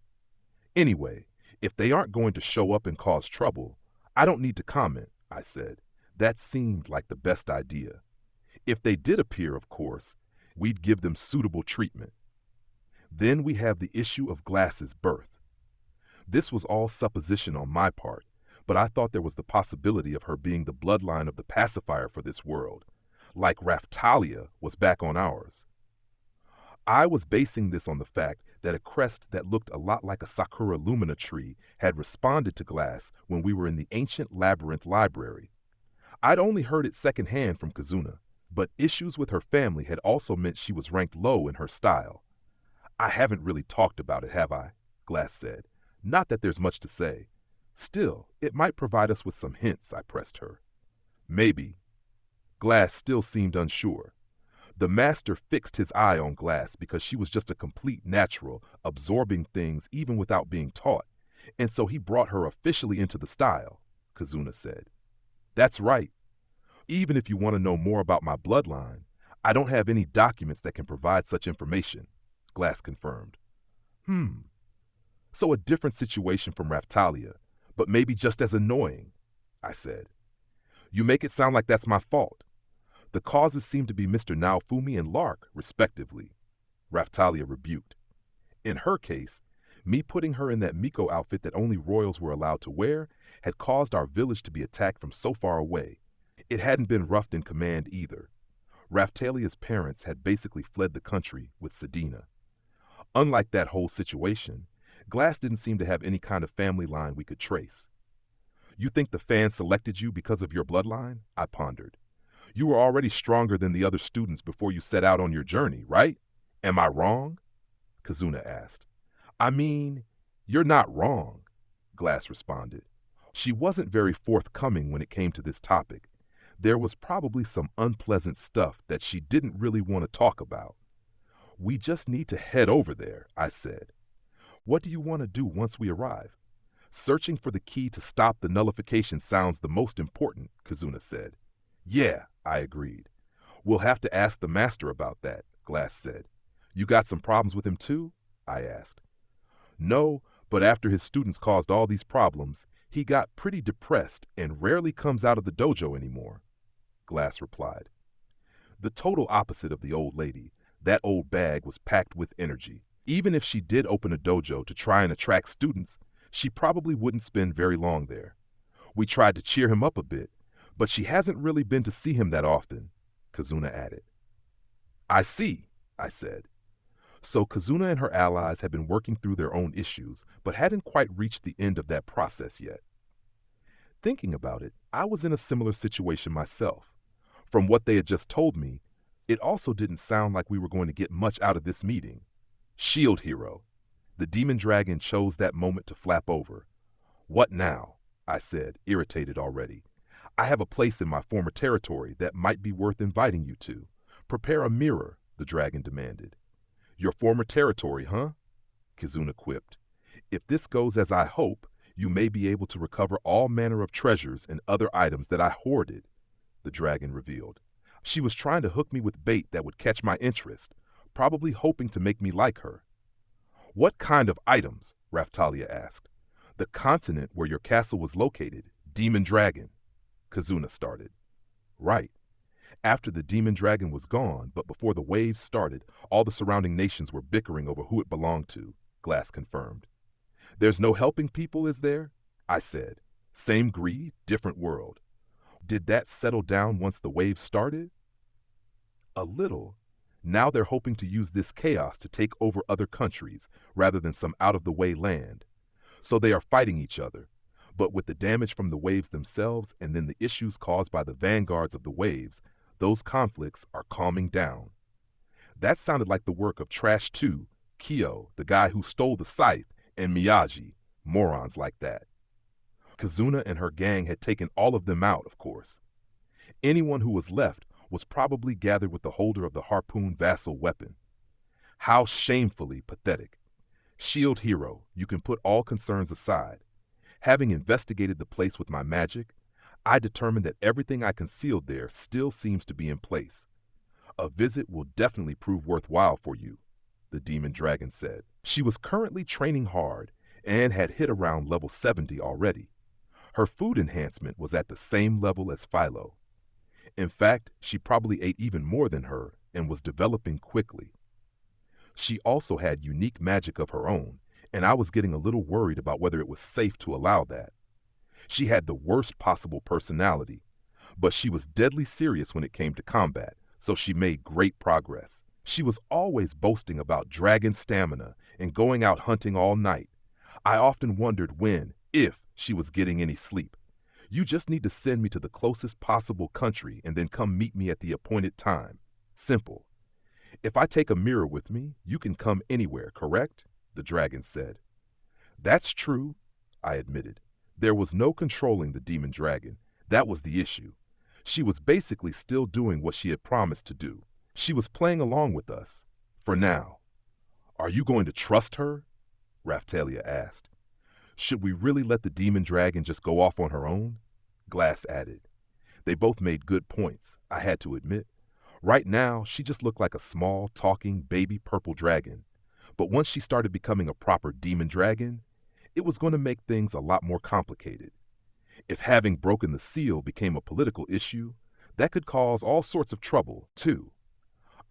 Anyway, if they aren't going to show up and cause trouble, I don't need to comment, I said. That seemed like the best idea. If they did appear, of course, we'd give them suitable treatment. Then we have the issue of Glass's birth. This was all supposition on my part, but I thought there was the possibility of her being the bloodline of the pacifier for this world, like Raftalia was back on ours. I was basing this on the fact that a crest that looked a lot like a Sakura Lumina tree had responded to Glass when we were in the ancient labyrinth library. I'd only heard it secondhand from Kizuna, but issues with her family had also meant she was ranked low in her style. I haven't really talked about it, have I? Glass said. Not that there's much to say. Still, it might provide us with some hints, I pressed her. Maybe. Glass still seemed unsure. The master fixed his eye on Glass because she was just a complete natural, absorbing things even without being taught, and so he brought her officially into the style, Kizuna said. That's right. Even if you want to know more about my bloodline, I don't have any documents that can provide such information, Glass confirmed. So a different situation from Raftalia, but maybe just as annoying, I said. You make it sound like that's my fault. The causes seem to be Mr. Naofumi and Lark, respectively, Raftalia rebuked. In her case, me putting her in that Miko outfit that only royals were allowed to wear had caused our village to be attacked from so far away. It hadn't been roughed in command either. Raftalia's parents had basically fled the country with Sedina. Unlike that whole situation, Glass didn't seem to have any kind of family line we could trace. You think the fans selected you because of your bloodline? I pondered. You were already stronger than the other students before you set out on your journey, right? Am I wrong? Kazuna asked. I mean, you're not wrong, Glass responded. She wasn't very forthcoming when it came to this topic. There was probably some unpleasant stuff that she didn't really want to talk about. We just need to head over there, I said. What do you want to do once we arrive? Searching for the key to stop the nullification sounds the most important, Kazuna said. Yeah, I agreed. We'll have to ask the master about that, Glass said. You got some problems with him too? I asked. No, but after his students caused all these problems, he got pretty depressed and rarely comes out of the dojo anymore, Glass replied. The total opposite of the old lady, that old bag was packed with energy. Even if she did open a dojo to try and attract students, she probably wouldn't spend very long there. We tried to cheer him up a bit, but she hasn't really been to see him that often, Kazuna added. I see, I said. So Kazuna and her allies had been working through their own issues, but hadn't quite reached the end of that process yet. Thinking about it, I was in a similar situation myself. From what they had just told me, it also didn't sound like we were going to get much out of this meeting. Shield hero. The demon dragon chose that moment to flap over. What now? I said, irritated already. I have a place in my former territory that might be worth inviting you to. Prepare a mirror, the dragon demanded. Your former territory, huh? Kazuna quipped. If this goes as I hope, you may be able to recover all manner of treasures and other items that I hoarded, the dragon revealed. She was trying to hook me with bait that would catch my interest, probably hoping to make me like her. What kind of items? Raftalia asked. The continent where your castle was located, Demon Dragon, Kazuna started. Right. After the demon dragon was gone, but before the waves started, all the surrounding nations were bickering over who it belonged to, Glass confirmed. There's no helping people, is there? I said. Same greed, different world. Did that settle down once the waves started? A little. Now they're hoping to use this chaos to take over other countries rather than some out-of-the-way land. So they are fighting each other. But with the damage from the waves themselves and then the issues caused by the vanguards of the waves, those conflicts are calming down. That sounded like the work of Trash 2, Kyo, the guy who stole the scythe, and Miyagi, morons like that. Kazuna and her gang had taken all of them out, of course. Anyone who was left was probably gathered with the holder of the harpoon vassal weapon. How shamefully pathetic. Shield hero, you can put all concerns aside. Having investigated the place with my magic, I determined that everything I concealed there still seems to be in place. A visit will definitely prove worthwhile for you, the demon dragon said. She was currently training hard and had hit around level 70 already. Her food enhancement was at the same level as Philo. In fact, she probably ate even more than her and was developing quickly. She also had unique magic of her own, and I was getting a little worried about whether it was safe to allow that. She had the worst possible personality, but she was deadly serious when it came to combat, so she made great progress. She was always boasting about dragon stamina and going out hunting all night. I often wondered when, if, she was getting any sleep. You just need to send me to the closest possible country and then come meet me at the appointed time. Simple. If I take a mirror with me, you can come anywhere, correct? The dragon said. That's true, I admitted. There was no controlling the demon dragon. That was the issue. She was basically still doing what she had promised to do. She was playing along with us. For now. Are you going to trust her? Raftalia asked. Should we really let the demon dragon just go off on her own? Glass added. They both made good points, I had to admit. Right now, she just looked like a small, talking, baby purple dragon. But once she started becoming a proper demon dragon, it was going to make things a lot more complicated. If having broken the seal became a political issue, That could cause all sorts of trouble, too.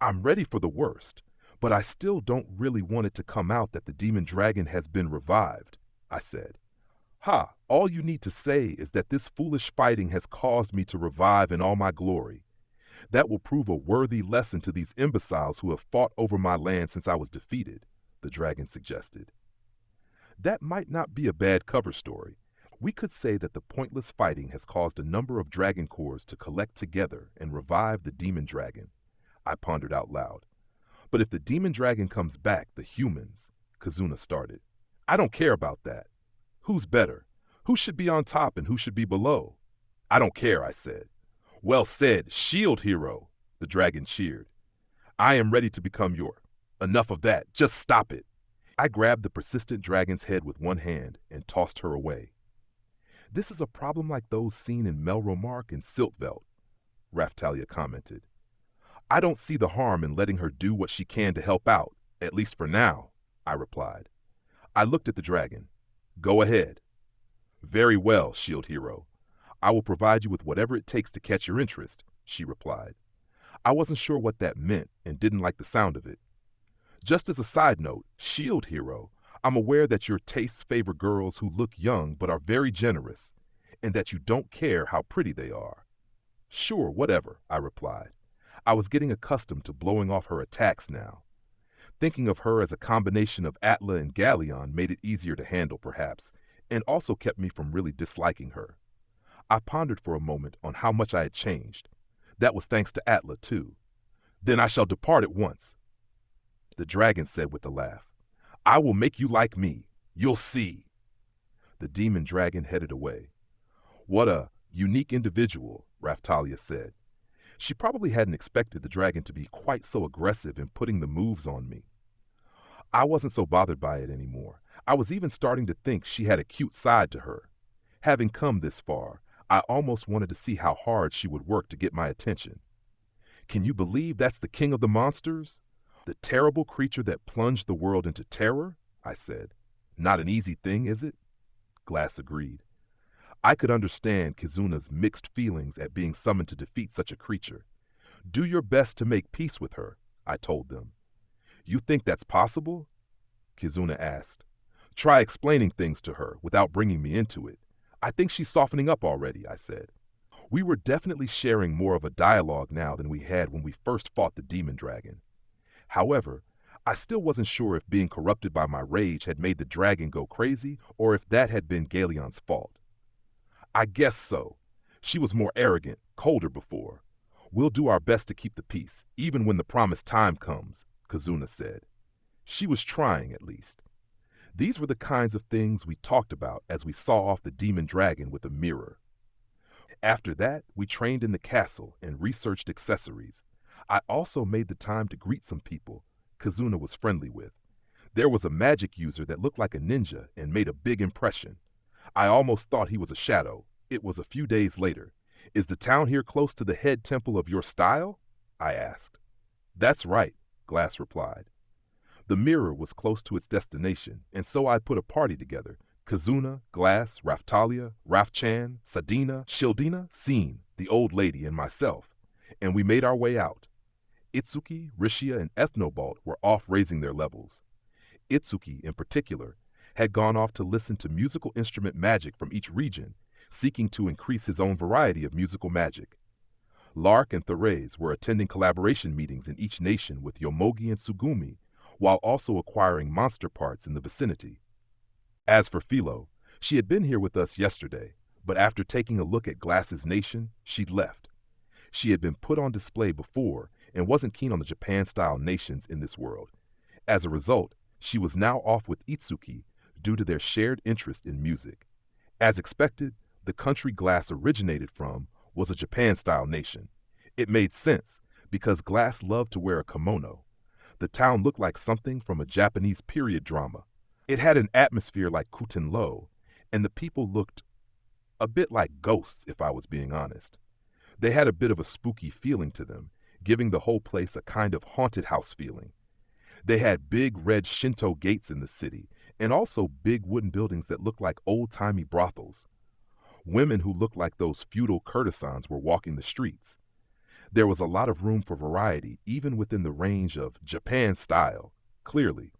I'm ready for the worst, but I still don't really want it to come out that the demon dragon has been revived, I said. Ha, all you need to say is that this foolish fighting has caused me to revive in all my glory. That will prove a worthy lesson to these imbeciles who have fought over my land since I was defeated, the dragon suggested. That might not be a bad cover story. We could say that the pointless fighting has caused a number of dragon cores to collect together and revive the demon dragon, I pondered out loud. But if the demon dragon comes back, the humans, Kazuna started. I don't care about that. Who's better? Who should be on top and who should be below? I don't care, I said. Well said, shield hero, the dragon cheered. I am ready to become your. Enough of that, just stop it. I grabbed the persistent dragon's head with one hand and tossed her away. This is a problem like those seen in Melromark and Siltveld, Raftalia commented. I don't see the harm in letting her do what she can to help out, at least for now, I replied. I looked at the dragon. Go ahead. Very well, shield hero. I will provide you with whatever it takes to catch your interest, she replied. I wasn't sure what that meant and didn't like the sound of it. Just as a side note, shield hero, I'm aware that your tastes favor girls who look young but are very generous, and that you don't care how pretty they are. Sure, whatever, I replied. I was getting accustomed to blowing off her attacks now. Thinking of her as a combination of Atla and Galleon made it easier to handle, perhaps, and also kept me from really disliking her. I pondered for a moment on how much I had changed. That was thanks to Atla, too. Then I shall depart at once, the dragon said with a laugh. I will make you like me. You'll see. The demon dragon headed away. What a unique individual, Raftalia said. She probably hadn't expected the dragon to be quite so aggressive in putting the moves on me. I wasn't so bothered by it anymore. I was even starting to think she had a cute side to her. Having come this far, I almost wanted to see how hard she would work to get my attention. Can you believe that's the king of the monsters? The terrible creature that plunged the world into terror? I said. Not an easy thing, is it? Glass agreed. I could understand Kizuna's mixed feelings at being summoned to defeat such a creature. Do your best to make peace with her, I told them. You think that's possible? Kizuna asked. Try explaining things to her without bringing me into it. I think she's softening up already, I said. We were definitely sharing more of a dialogue now than we had when we first fought the demon dragon. However, I still wasn't sure if being corrupted by my rage had made the dragon go crazy or if that had been Galleon's fault. I guess so. She was more arrogant, colder before. We'll do our best to keep the peace, even when the promised time comes, Kazuna said. She was trying, at least. These were the kinds of things we talked about as we saw off the demon dragon with a mirror. After that, we trained in the castle and researched accessories. I also made the time to greet some people Kazuna was friendly with. There was a magic user that looked like a ninja and made a big impression. I almost thought he was a shadow. It was a few days later. Is the town here close to the head temple of your style? I asked. That's right, Glass replied. The mirror was close to its destination, and so I put a party together. Kazuna, Glass, Raftalia, Rafchan, Sadina, Shildina, Scene, the old lady, and myself, and we made our way out. Itsuki, Rishia, and Ethnobalt were off raising their levels. Itsuki, in particular, had gone off to listen to musical instrument magic from each region, seeking to increase his own variety of musical magic. Lark and Therese were attending collaboration meetings in each nation with Yomogi and Sugumi, while also acquiring monster parts in the vicinity. As for Philo, she had been here with us yesterday, but after taking a look at Glass's nation, she'd left. She had been put on display before and wasn't keen on the Japan-style nations in this world. As a result, she was now off with Itsuki due to their shared interest in music. As expected, the country Glass originated from was a Japan-style nation. It made sense because Glass loved to wear a kimono. The town looked like something from a Japanese period drama. It had an atmosphere like Kutenlo, and the people looked a bit like ghosts, if I was being honest. They had a bit of a spooky feeling to them, giving the whole place a kind of haunted house feeling. They had big red Shinto gates in the city, and also big wooden buildings that looked like old-timey brothels. Women who looked like those feudal courtesans were walking the streets. There was a lot of room for variety, even within the range of Japan style, clearly.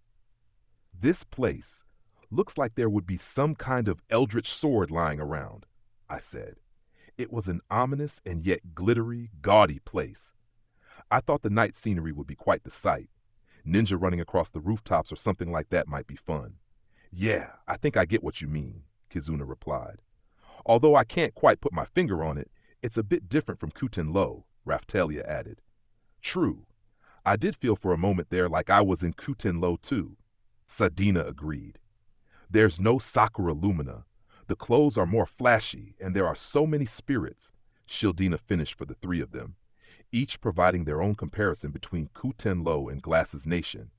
This place looks like there would be some kind of eldritch sword lying around, I said. It was an ominous and yet glittery, gaudy place. I thought the night scenery would be quite the sight. Ninja running across the rooftops or something like that might be fun. Yeah, I think I get what you mean, Kizuna replied. Although I can't quite put my finger on it, it's a bit different from Kuten-Lo, Raphtalia added. True. I did feel for a moment there like I was in Kuten-Lo too. Sadina agreed. There's no Sakura Lumina. The clothes are more flashy, and there are so many spirits, Shildina finished for the three of them, each providing their own comparison between Kuten-Lo and Glass's Nation.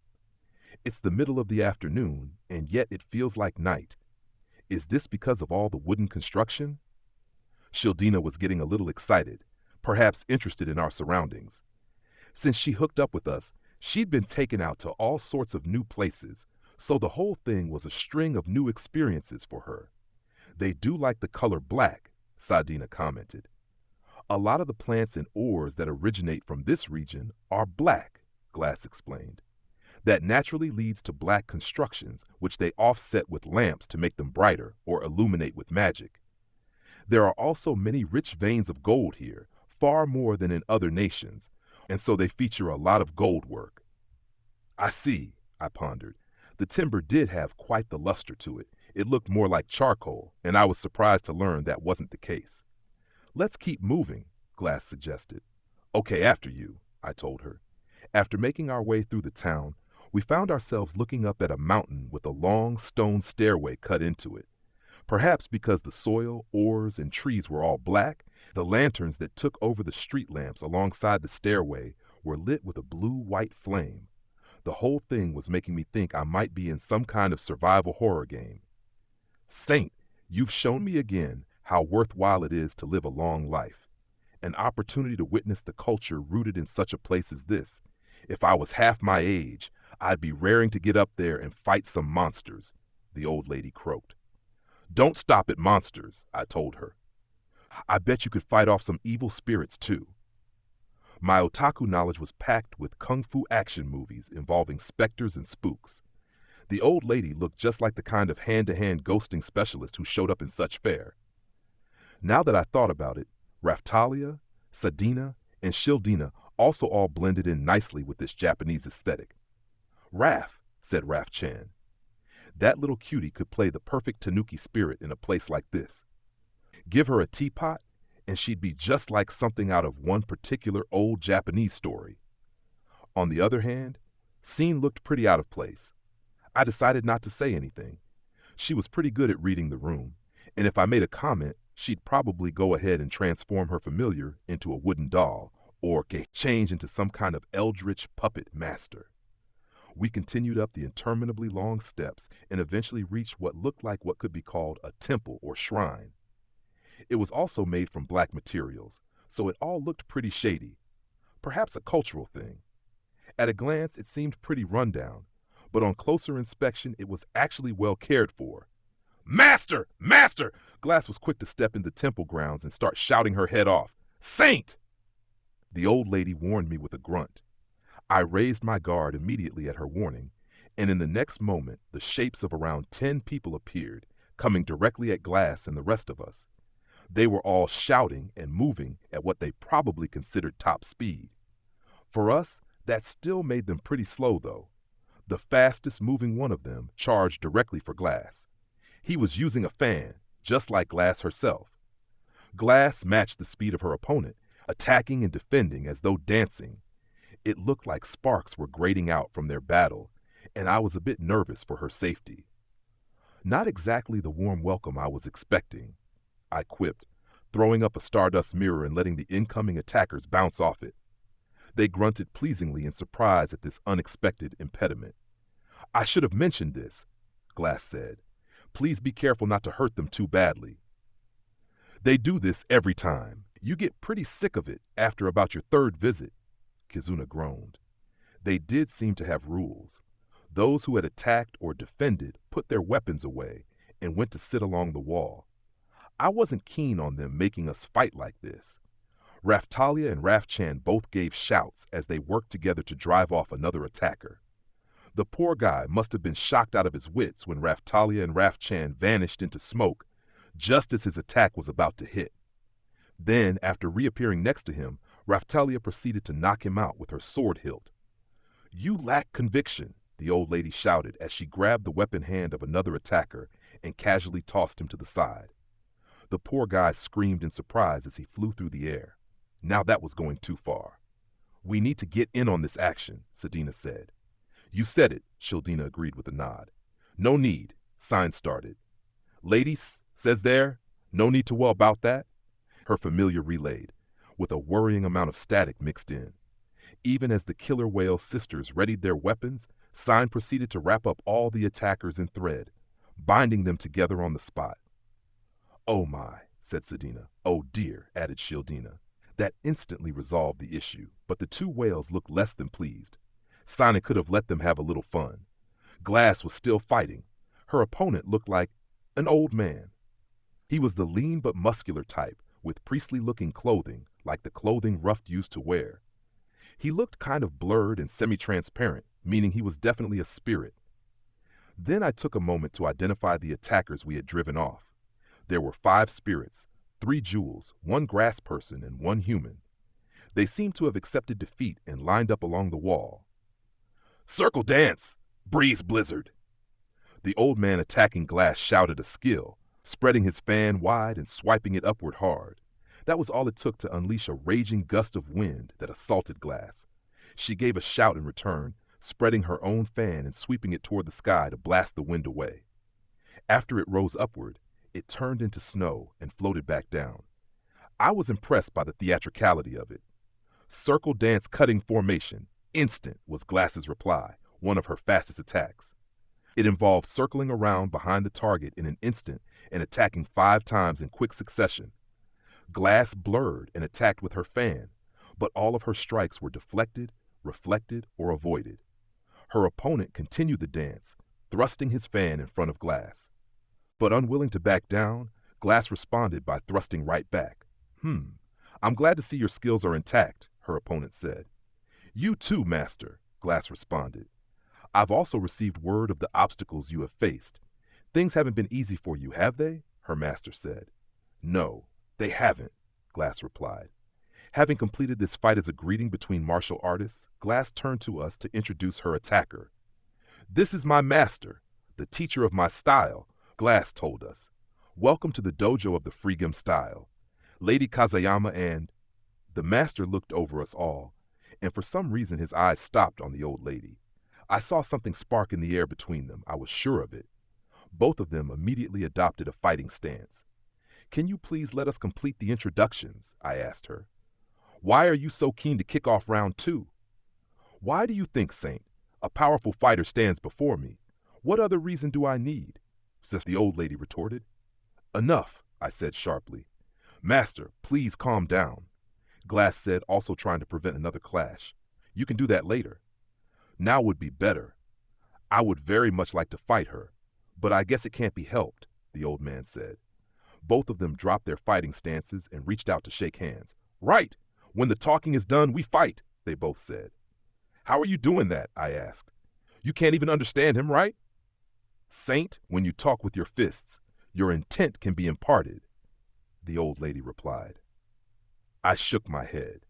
It's the middle of the afternoon, and yet it feels like night. Is this because of all the wooden construction? Shildina was getting a little excited, perhaps interested in our surroundings. Since she hooked up with us, she'd been taken out to all sorts of new places, so the whole thing was a string of new experiences for her. They do like the color black, Sadina commented. A lot of the plants and ores that originate from this region are black, Glass explained. That naturally leads to black constructions, which they offset with lamps to make them brighter or illuminate with magic. There are also many rich veins of gold here, far more than in other nations, and so they feature a lot of gold work. I see, I pondered. The timber did have quite the luster to it. It looked more like charcoal, and I was surprised to learn that wasn't the case. Let's keep moving, Glass suggested. Okay, after you, I told her. After making our way through the town, we found ourselves looking up at a mountain with a long stone stairway cut into it. Perhaps because the soil, ores, and trees were all black, the lanterns that took over the street lamps alongside the stairway were lit with a blue-white flame. The whole thing was making me think I might be in some kind of survival horror game. Saint, you've shown me again how worthwhile it is to live a long life. An opportunity to witness the culture rooted in such a place as this. If I was half my age, I'd be raring to get up there and fight some monsters, the old lady croaked. Don't stop at monsters, I told her. I bet you could fight off some evil spirits too. My otaku knowledge was packed with kung fu action movies involving specters and spooks. The old lady looked just like the kind of hand-to-hand ghosting specialist who showed up in such fare. Now that I thought about it, Raphtalia, Sadina, and Shildina also all blended in nicely with this Japanese aesthetic. Raph, said Raph Chan. That little cutie could play the perfect tanuki spirit in a place like this. Give her a teapot, and she'd be just like something out of one particular old Japanese story. On the other hand, Scene looked pretty out of place. I decided not to say anything. She was pretty good at reading the room, and if I made a comment, she'd probably go ahead and transform her familiar into a wooden doll, or change into some kind of eldritch puppet master. We continued up the interminably long steps and eventually reached what looked like what could be called a temple or shrine. It was also made from black materials, so it all looked pretty shady. Perhaps a cultural thing. At a glance, it seemed pretty rundown, but on closer inspection, it was actually well cared for. Master! Master! Glass was quick to step in the temple grounds and start shouting her head off. Saint! The old lady warned me with a grunt. I raised my guard immediately at her warning, and in the next moment, the shapes of around 10 people appeared, coming directly at Glass and the rest of us. They were all shouting and moving at what they probably considered top speed. For us, that still made them pretty slow, though. The fastest moving one of them charged directly for Glass. He was using a fan, just like Glass herself. Glass matched the speed of her opponent, attacking and defending as though dancing. It looked like sparks were grating out from their battle, and I was a bit nervous for her safety. Not exactly the warm welcome I was expecting, I quipped, throwing up a stardust mirror and letting the incoming attackers bounce off it. They grunted pleasingly in surprise at this unexpected impediment. I should have mentioned this, Glass said. Please be careful not to hurt them too badly. They do this every time. You get pretty sick of it after about your third visit, Kizuna groaned. They did seem to have rules. Those who had attacked or defended put their weapons away and went to sit along the wall. I wasn't keen on them making us fight like this. Raftalia and Rafchan both gave shouts as they worked together to drive off another attacker. The poor guy must have been shocked out of his wits when Raftalia and Rafchan vanished into smoke just as his attack was about to hit. Then, after reappearing next to him, Raftalia proceeded to knock him out with her sword hilt. "You lack conviction," the old lady shouted as she grabbed the weapon hand of another attacker and casually tossed him to the side. The poor guy screamed in surprise as he flew through the air. Now that was going too far. "We need to get in on this action," Sedina said. "You said it," Shildina agreed with a nod. "No need," Sign started. "Ladies, says there, no need to worry about that," her familiar relayed, with a worrying amount of static mixed in. Even as the killer whale sisters readied their weapons, Sign proceeded to wrap up all the attackers in thread, binding them together on the spot. "Oh my," said Sedina. "Oh dear," added Shildina. That instantly resolved the issue, but the two whales looked less than pleased. Sign could have let them have a little fun. Glass was still fighting. Her opponent looked like an old man. He was the lean but muscular type, with priestly-looking clothing, like the clothing Ruff used to wear. He looked kind of blurred and semi-transparent, meaning he was definitely a spirit. Then I took a moment to identify the attackers we had driven off. There were 5 spirits, 3 jewels, 1 grass person, and 1 human. They seemed to have accepted defeat and lined up along the wall. "Circle dance! Breeze blizzard!" The old man attacking Glass shouted a skill, spreading his fan wide and swiping it upward hard. That was all it took to unleash a raging gust of wind that assaulted Glass. She gave a shout in return, spreading her own fan and sweeping it toward the sky to blast the wind away. After it rose upward, it turned into snow and floated back down. I was impressed by the theatricality of it. "Circle dance cutting formation, instant," was Glass's reply, one of her fastest attacks. It involved circling around behind the target in an instant and attacking 5 times in quick succession. Glass blurred and attacked with her fan, but all of her strikes were deflected, reflected, or avoided. Her opponent continued the dance, thrusting his fan in front of Glass. But unwilling to back down, Glass responded by thrusting right back. I'm glad to see your skills are intact," her opponent said. "You too, Master," Glass responded. "I've also received word of the obstacles you have faced. Things haven't been easy for you, have they?" her master said. "No, they haven't," Glass replied. Having completed this fight as a greeting between martial artists, Glass turned to us to introduce her attacker. "This is my master, the teacher of my style," Glass told us. "Welcome to the dojo of the Freegum style. Lady Kazayama and—" The master looked over us all, and for some reason his eyes stopped on the old lady. I saw something spark in the air between them, I was sure of it. Both of them immediately adopted a fighting stance. "Can you please let us complete the introductions?" I asked her. "Why are you so keen to kick off round 2? "Why do you think, Saint? A powerful fighter stands before me. What other reason do I need?" the old lady retorted. "Enough," I said sharply. "Master, please calm down," Glass said, also trying to prevent another clash. "You can do that later." "Now would be better. I would very much like to fight her, but I guess it can't be helped," the old man said. Both of them dropped their fighting stances and reached out to shake hands. "Right! When the talking is done, we fight," they both said. "How are you doing that?" I asked. "You can't even understand him, right?" "Saint, when you talk with your fists, your intent can be imparted," the old lady replied. I shook my head.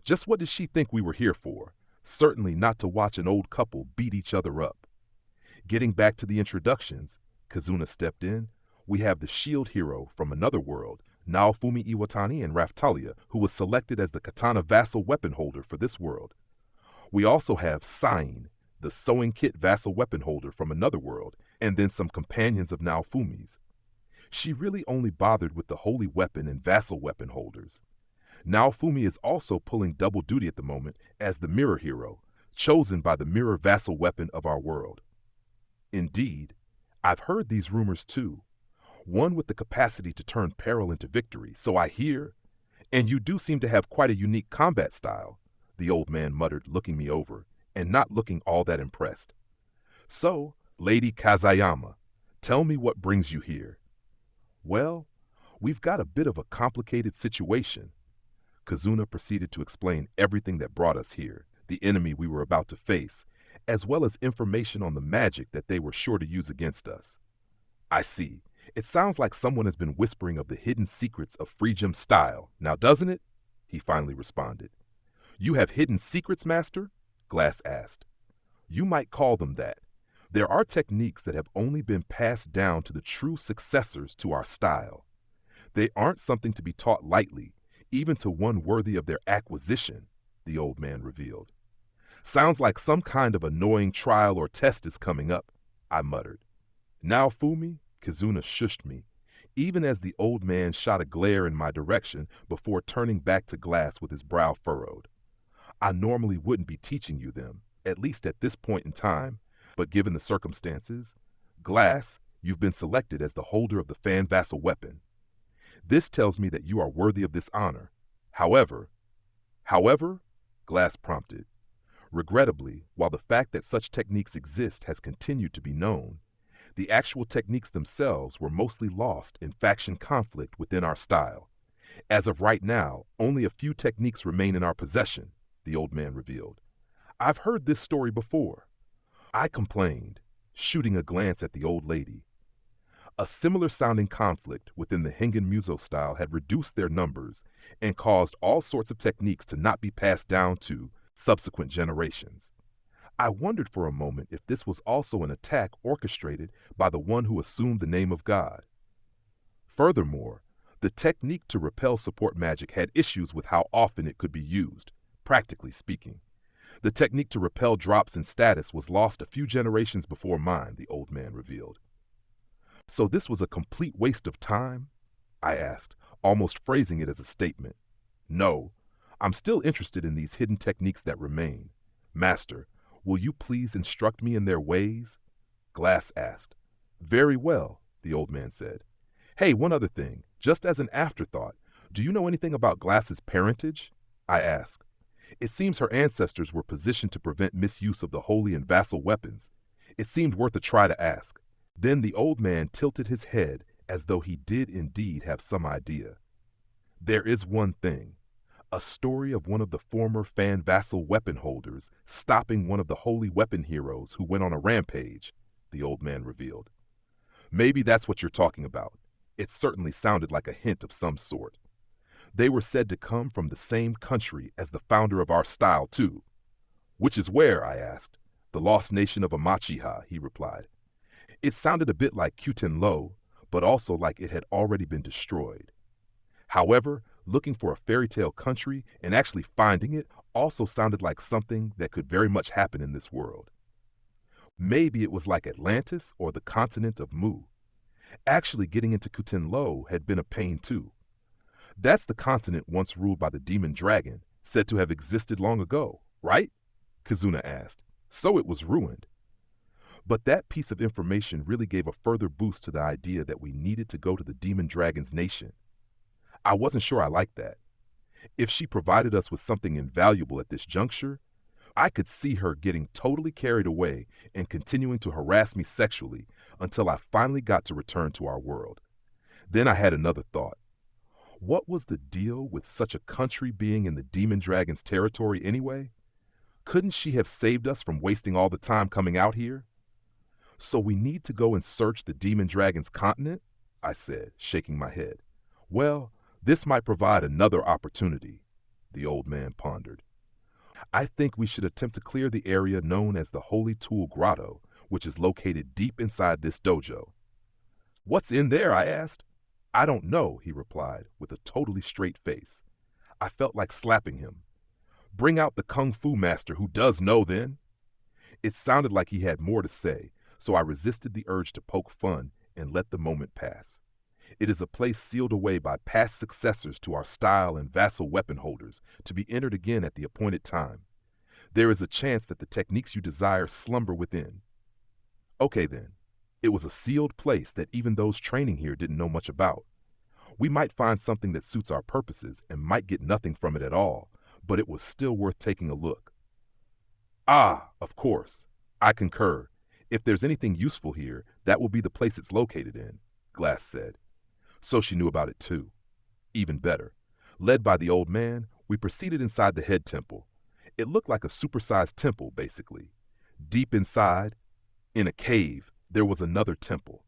Just what did she think we were here for? Certainly not to watch an old couple beat each other up. Getting back to the introductions, Kazuna stepped in. We have the shield hero from another world, Naofumi Iwatani and Raftalia, who was selected as the katana vassal weapon holder for this world. We also have Sain, the sewing kit vassal weapon holder from another world, and then some companions of Naofumi's. She really only bothered with the holy weapon and vassal weapon holders. Naofumi is also pulling double duty at the moment as the mirror hero, chosen by the mirror vassal weapon of our world. Indeed, I've heard these rumors too. One with the capacity to turn peril into victory, so I hear. And you do seem to have quite a unique combat style, the old man muttered, looking me over, and not looking all that impressed. "So, Lady Kazayama, tell me what brings you here." "Well, we've got a bit of a complicated situation." Kazuna proceeded to explain everything that brought us here, the enemy we were about to face, as well as information on the magic that they were sure to use against us. I see. It sounds like someone has been whispering of the hidden secrets of Freegem's style, now doesn't it? He finally responded. You have hidden secrets, Master? Glass asked. You might call them that. There are techniques that have only been passed down to the true successors to our style. They aren't something to be taught lightly, even to one worthy of their acquisition, the old man revealed. Sounds like some kind of annoying trial or test is coming up, I muttered. Now, Fumi, Kazuna shushed me, even as the old man shot a glare in my direction before turning back to Glass with his brow furrowed. I normally wouldn't be teaching you them, at least at this point in time, but given the circumstances, Glass, you've been selected as the holder of the Fan Vassal weapon. This tells me that you are worthy of this honor. However, Glass prompted. Regrettably, while the fact that such techniques exist has continued to be known, the actual techniques themselves were mostly lost in faction conflict within our style. As of right now, only a few techniques remain in our possession, the old man revealed. I've heard this story before. I complained, shooting a glance at the old lady. A similar-sounding conflict within the Hengen Muso style had reduced their numbers and caused all sorts of techniques to not be passed down to subsequent generations. I wondered for a moment if this was also an attack orchestrated by the one who assumed the name of God. Furthermore, the technique to repel support magic had issues with how often it could be used, practically speaking. The technique to repel drops in status was lost a few generations before mine, the old man revealed. So this was a complete waste of time? I asked, almost phrasing it as a statement. No, I'm still interested in these hidden techniques that remain. Master, will you please instruct me in their ways? Glass asked. Very well, the old man said. Hey, one other thing, just as an afterthought, do you know anything about Glass's parentage? I asked. It seems her ancestors were positioned to prevent misuse of the holy and vassal weapons. It seemed worth a try to ask. Then the old man tilted his head as though he did indeed have some idea. There is one thing. A story of one of the former Fan Vassal weapon holders stopping one of the holy weapon heroes who went on a rampage, the old man revealed. Maybe that's what you're talking about. It certainly sounded like a hint of some sort. They were said to come from the same country as the founder of our style, too. Which is where, I asked. The lost nation of Amachiha, he replied. It sounded a bit like Kuten-Lo, but also like it had already been destroyed. However, looking for a fairy tale country and actually finding it also sounded like something that could very much happen in this world. Maybe it was like Atlantis or the continent of Mu. Actually, getting into Kuten-Lo had been a pain too. That's the continent once ruled by the demon dragon, said to have existed long ago, right? Kazuna asked. So it was ruined. But that piece of information really gave a further boost to the idea that we needed to go to the demon dragon's nation. I wasn't sure I liked that. If she provided us with something invaluable at this juncture, I could see her getting totally carried away and continuing to harass me sexually until I finally got to return to our world. Then I had another thought. What was the deal with such a country being in the demon dragon's territory anyway? Couldn't she have saved us from wasting all the time coming out here? So we need to go and search the demon dragon's continent? I said, shaking my head. Well, this might provide another opportunity, the old man pondered. I think we should attempt to clear the area known as the Holy Tool Grotto, which is located deep inside this dojo. What's in there? I asked. I don't know, he replied, with a totally straight face. I felt like slapping him. Bring out the Kung Fu master who does know then. It sounded like he had more to say, so I resisted the urge to poke fun and let the moment pass. It is a place sealed away by past successors to our style and vassal weapon holders to be entered again at the appointed time. There is a chance that the techniques you desire slumber within. Okay then, it was a sealed place that even those training here didn't know much about. We might find something that suits our purposes and might get nothing from it at all, but it was still worth taking a look. Ah, of course. I concur. If there's anything useful here, that will be the place it's located in, Glass said. So she knew about it too. Even better. Led by the old man, We proceeded inside the head temple. It looked like a supersized temple, basically. Deep inside, in a cave, there was another temple.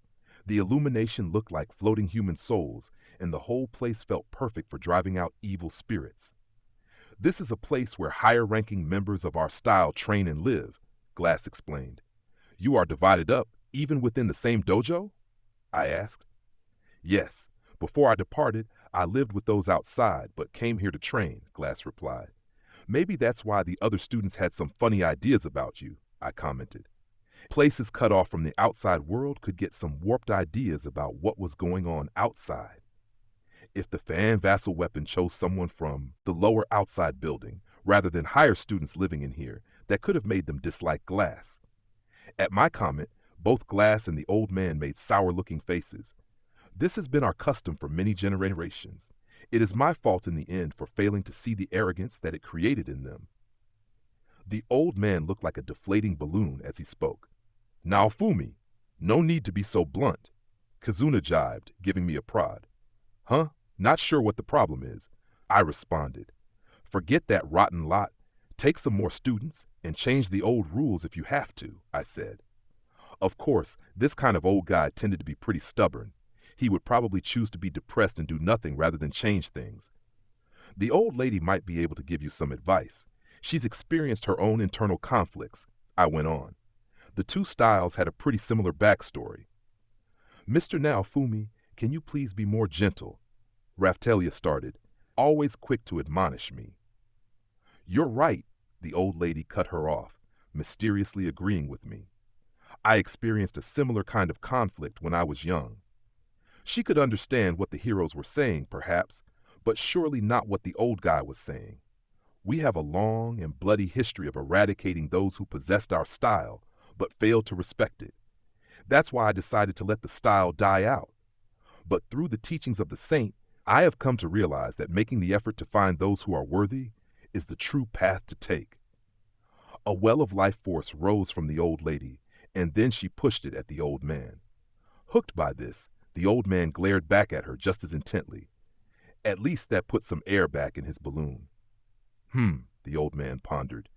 The illumination looked like floating human souls, and the whole place felt perfect for driving out evil spirits. This is a place where higher-ranking members of our style train and live, Glass explained. You are divided up, even within the same dojo? I asked. Yes. Before I departed, I lived with those outside, but came here to train, Glass replied. Maybe that's why the other students had some funny ideas about you, I commented. Places cut off from the outside world could get some warped ideas about what was going on outside. If the fan vassal weapon chose someone from the lower outside building, rather than higher students living in here, that could have made them dislike Glass. At my comment, both Glass and the old man made sour-looking faces. This has been our custom for many generations. It is my fault in the end for failing to see the arrogance that it created in them. The old man looked like a deflating balloon as he spoke. Now, Fumi, no need to be so blunt. Kazuna jibed, giving me a prod. Huh? Not sure what the problem is, I responded. Forget that rotten lot. Take some more students and change the old rules if you have to, I said. Of course, this kind of old guy tended to be pretty stubborn. He would probably choose to be depressed and do nothing rather than change things. The old lady might be able to give you some advice. She's experienced her own internal conflicts, I went on. The two styles had a pretty similar backstory. Mr. Naofumi, can you please be more gentle? Raftalia started, always quick to admonish me. You're right, the old lady cut her off, mysteriously agreeing with me. I experienced a similar kind of conflict when I was young. She could understand what the heroes were saying, perhaps, but surely not what the old guy was saying. We have a long and bloody history of eradicating those who possessed our style, but failed to respect it. That's why I decided to let the style die out. But through the teachings of the saint, I have come to realize that making the effort to find those who are worthy is the true path to take. A well of life force rose from the old lady, and then she pushed it at the old man. Hooked by this, the old man glared back at her just as intently. At least that put some air back in his balloon. The old man pondered.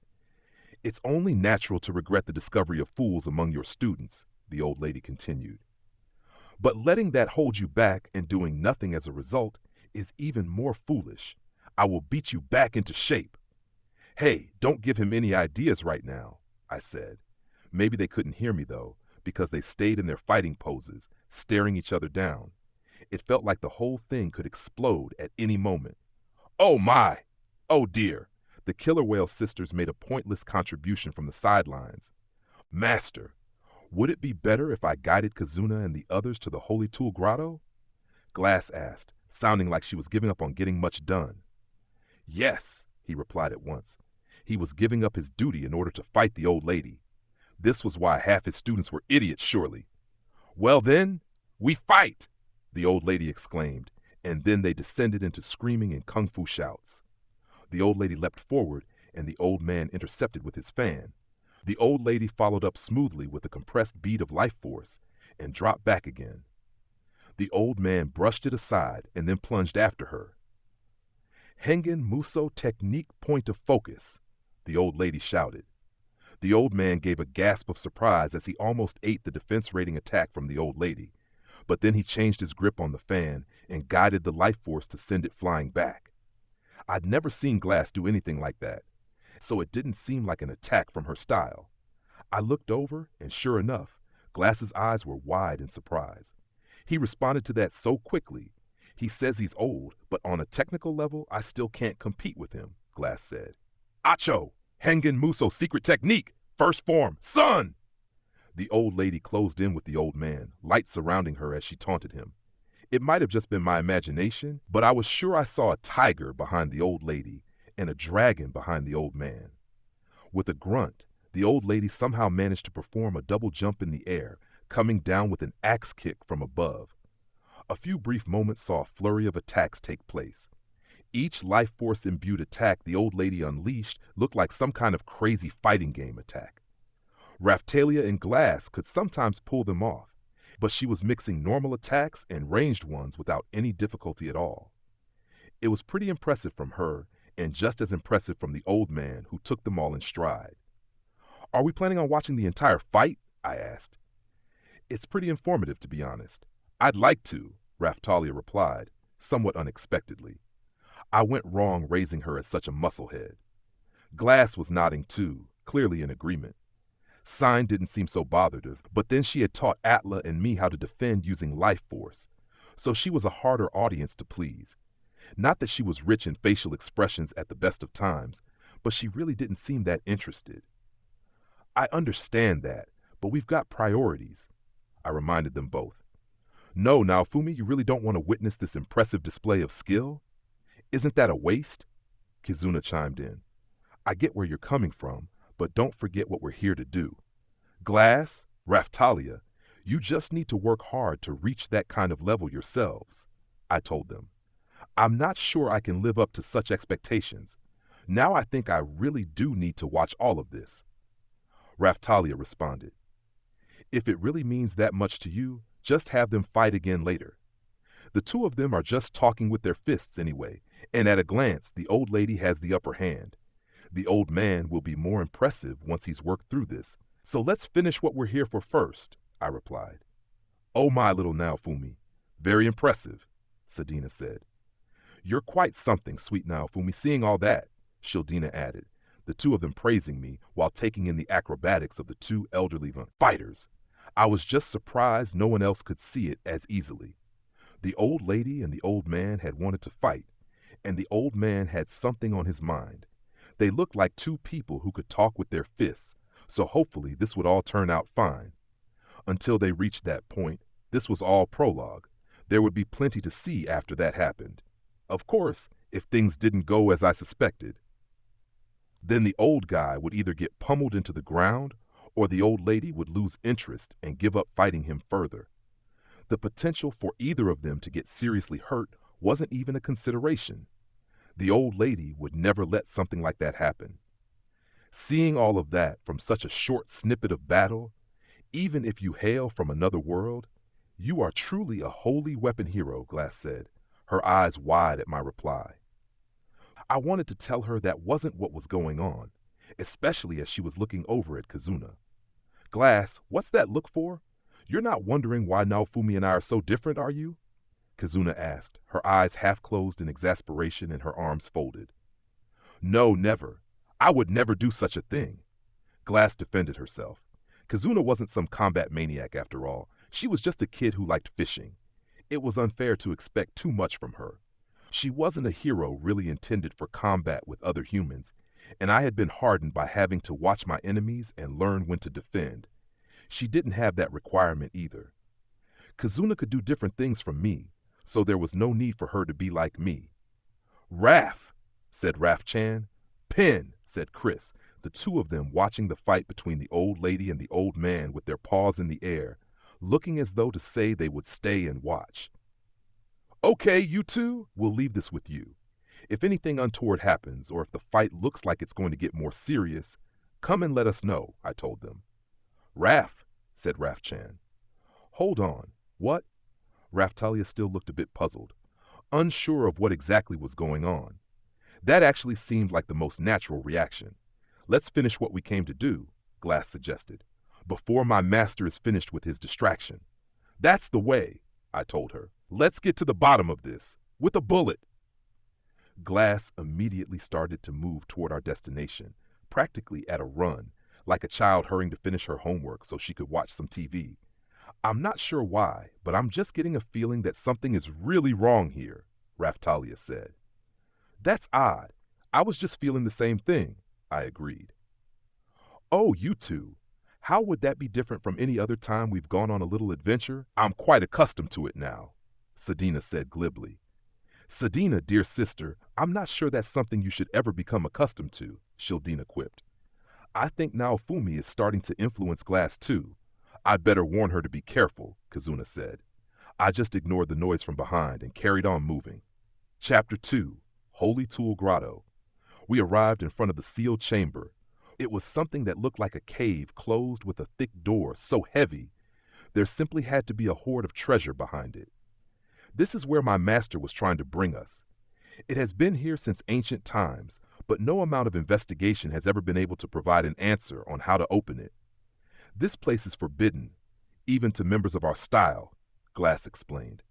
It's only natural to regret the discovery of fools among your students, the old lady continued. But letting that hold you back and doing nothing as a result is even more foolish. I will beat you back into shape. Hey, don't give him any ideas right now, I said. Maybe they couldn't hear me, though, because they stayed in their fighting poses, staring each other down. It felt like the whole thing could explode at any moment. Oh my! Oh dear! The Killer Whale sisters made a pointless contribution from the sidelines. Master, would it be better if I guided Kazuna and the others to the Holy Tool Grotto? Glass asked, sounding like she was giving up on getting much done. Yes, he replied at once. He was giving up his duty in order to fight the old lady. This was why half his students were idiots, surely. Well then, we fight! The old lady exclaimed, and then they descended into screaming and kung fu shouts. The old lady leapt forward, and the old man intercepted with his fan. The old lady followed up smoothly with a compressed bead of life force, and dropped back again. The old man brushed it aside and then plunged after her. Hengen Muso technique point of focus, the old lady shouted. The old man gave a gasp of surprise as he almost ate the defense rating attack from the old lady, but then he changed his grip on the fan and guided the life force to send it flying back. I'd never seen Glass do anything like that, so it didn't seem like an attack from her style. I looked over, and sure enough, Glass's eyes were wide in surprise. He responded to that so quickly. He says he's old, but on a technical level, I still can't compete with him, Glass said. Acho! Hengen Muso secret technique! First form, son! The old lady closed in with the old man, light surrounding her as she taunted him. It might have just been my imagination, but I was sure I saw a tiger behind the old lady and a dragon behind the old man. With a grunt, the old lady somehow managed to perform a double jump in the air, coming down with an axe kick from above. A few brief moments saw a flurry of attacks take place. Each life force imbued attack the old lady unleashed looked like some kind of crazy fighting game attack. Raftalia and Glass could sometimes pull them off, but she was mixing normal attacks and ranged ones without any difficulty at all. It was pretty impressive from her, and just as impressive from the old man who took them all in stride. Are we planning on watching the entire fight? I asked. It's pretty informative, to be honest. I'd like to, Raftalia replied, somewhat unexpectedly. I went wrong raising her as such a musclehead. Glass was nodding too, clearly in agreement. Sign didn't seem so bothered, but then she had taught Atla and me how to defend using life force, so she was a harder audience to please. Not that she was rich in facial expressions at the best of times, but she really didn't seem that interested. I understand that, but we've got priorities, I reminded them both. No, Naofumi, you really don't want to witness this impressive display of skill? Isn't that a waste? Kizuna chimed in. I get where you're coming from, but don't forget what we're here to do. Glass, Raftalia, you just need to work hard to reach that kind of level yourselves, I told them. I'm not sure I can live up to such expectations. Now I think I really do need to watch all of this. Raftalia responded. If it really means that much to you, just have them fight again later. The two of them are just talking with their fists anyway, and at a glance, the old lady has the upper hand. The old man will be more impressive once he's worked through this, so let's finish what we're here for first, I replied. Oh my, little Naofumi, very impressive, Sadina said. You're quite something, sweet Naofumi, seeing all that, Shildina added, the two of them praising me while taking in the acrobatics of the two elderly fighters. I was just surprised no one else could see it as easily. The old lady and the old man had wanted to fight, and the old man had something on his mind. They looked like two people who could talk with their fists, so hopefully this would all turn out fine. Until they reached that point, this was all prologue. There would be plenty to see after that happened. Of course, if things didn't go as I suspected. Then the old guy would either get pummeled into the ground, or the old lady would lose interest and give up fighting him further. The potential for either of them to get seriously hurt wasn't even a consideration. The old lady would never let something like that happen. Seeing all of that from such a short snippet of battle, even if you hail from another world, you are truly a holy weapon hero, Glass said, her eyes wide at my reply. I wanted to tell her that wasn't what was going on, especially as she was looking over at Kizuna. Glass, what's that look for? You're not wondering why Naofumi and I are so different, are you? Kizuna asked, her eyes half closed in exasperation and her arms folded. No, never. I would never do such a thing. Glass defended herself. Kizuna wasn't some combat maniac after all. She was just a kid who liked fishing. It was unfair to expect too much from her. She wasn't a hero really intended for combat with other humans, and I had been hardened by having to watch my enemies and learn when to defend. She didn't have that requirement either. Kizuna could do different things from me, so there was no need for her to be like me. Raph, said Raph Chan. Pin, said Chris, the two of them watching the fight between the old lady and the old man with their paws in the air, looking as though to say they would stay and watch. Okay, you two, we'll leave this with you. If anything untoward happens, or if the fight looks like it's going to get more serious, come and let us know, I told them. Raph, said Raph Chan. Hold on, what? Raftalia still looked a bit puzzled, unsure of what exactly was going on. That actually seemed like the most natural reaction. Let's finish what we came to do, Glass suggested, before my master is finished with his distraction. That's the way, I told her. Let's get to the bottom of this, with a bullet. Glass immediately started to move toward our destination, practically at a run, like a child hurrying to finish her homework so she could watch some TV. I'm not sure why, but I'm just getting a feeling that something is really wrong here, Raftalia said. That's odd. I was just feeling the same thing, I agreed. Oh, you two. How would that be different from any other time we've gone on a little adventure? I'm quite accustomed to it now, Sadina said glibly. Sadina, dear sister, I'm not sure that's something you should ever become accustomed to, Shildina quipped. I think Naofumi is starting to influence Glass too. I'd better warn her to be careful, Kizuna said. I just ignored the noise from behind and carried on moving. Chapter 2, Holy Tool Grotto. We arrived in front of the sealed chamber. It was something that looked like a cave closed with a thick door so heavy, there simply had to be a hoard of treasure behind it. This is where my master was trying to bring us. It has been here since ancient times, but no amount of investigation has ever been able to provide an answer on how to open it. This place is forbidden, even to members of our style, Glass explained.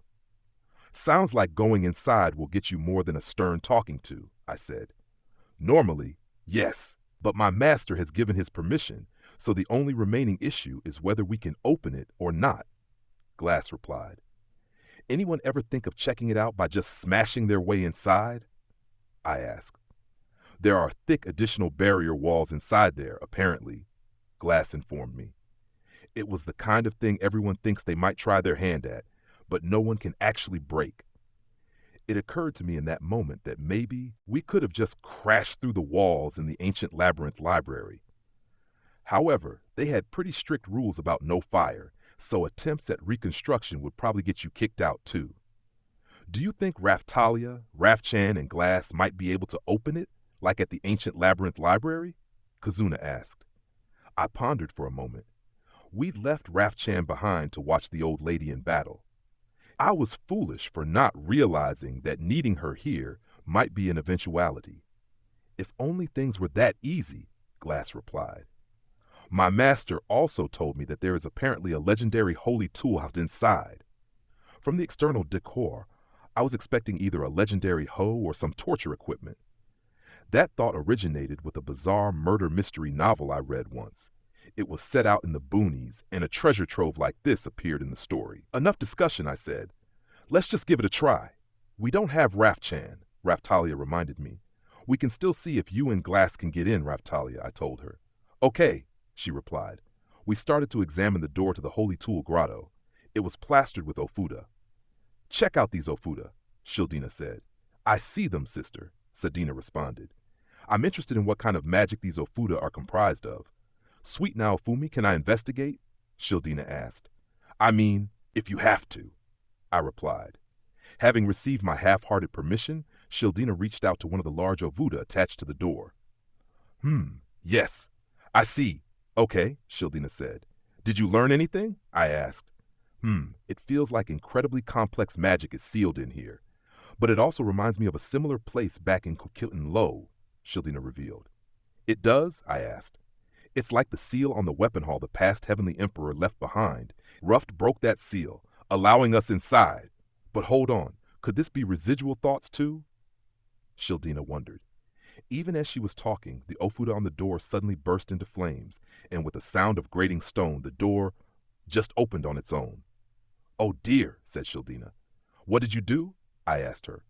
Sounds like going inside will get you more than a stern talking to, I said. Normally, yes, but my master has given his permission, so the only remaining issue is whether we can open it or not, Glass replied. Anyone ever think of checking it out by just smashing their way inside? I asked. There are thick additional barrier walls inside there, apparently, Glass informed me. It was the kind of thing everyone thinks they might try their hand at, but no one can actually break. It occurred to me in that moment that maybe we could have just crashed through the walls in the ancient labyrinth library. However, they had pretty strict rules about no fire, so attempts at reconstruction would probably get you kicked out too. Do you think Raftalia, Rafchan, and Glass might be able to open it, like at the ancient labyrinth library? Kazuna asked. I pondered for a moment. We'd left Rafchan behind to watch the old lady in battle. I was foolish for not realizing that needing her here might be an eventuality. If only things were that easy, Glass replied. My master also told me that there is apparently a legendary holy tool housed inside. From the external decor, I was expecting either a legendary hoe or some torture equipment. That thought originated with a bizarre murder mystery novel I read once. It was set out in the boonies, and a treasure trove like this appeared in the story. Enough discussion, I said. Let's just give it a try. We don't have Rafchan, Raftalia reminded me. We can still see if you and Glass can get in, Raftalia, I told her. Okay, she replied. We started to examine the door to the Holy Tool Grotto. It was plastered with ofuda. Check out these ofuda, Shildina said. I see them, sister, Sadina responded. I'm interested in what kind of magic these ofuda are comprised of. Sweet Naofumi, can I investigate? Shildina asked. I mean, if you have to, I replied. Having received my half-hearted permission, Shildina reached out to one of the large ofuda attached to the door. Yes, I see. Okay, Shildina said. Did you learn anything? I asked. It feels like incredibly complex magic is sealed in here. But it also reminds me of a similar place back in Kukilan Lo, Shildina revealed. It does? I asked. It's like the seal on the weapon hall the past Heavenly Emperor left behind. Ruft broke that seal, allowing us inside. But hold on, could this be residual thoughts too? Shildina wondered. Even as she was talking, the ofuda on the door suddenly burst into flames, and with a sound of grating stone, the door just opened on its own. Oh dear, said Shildina. What did you do? I asked her.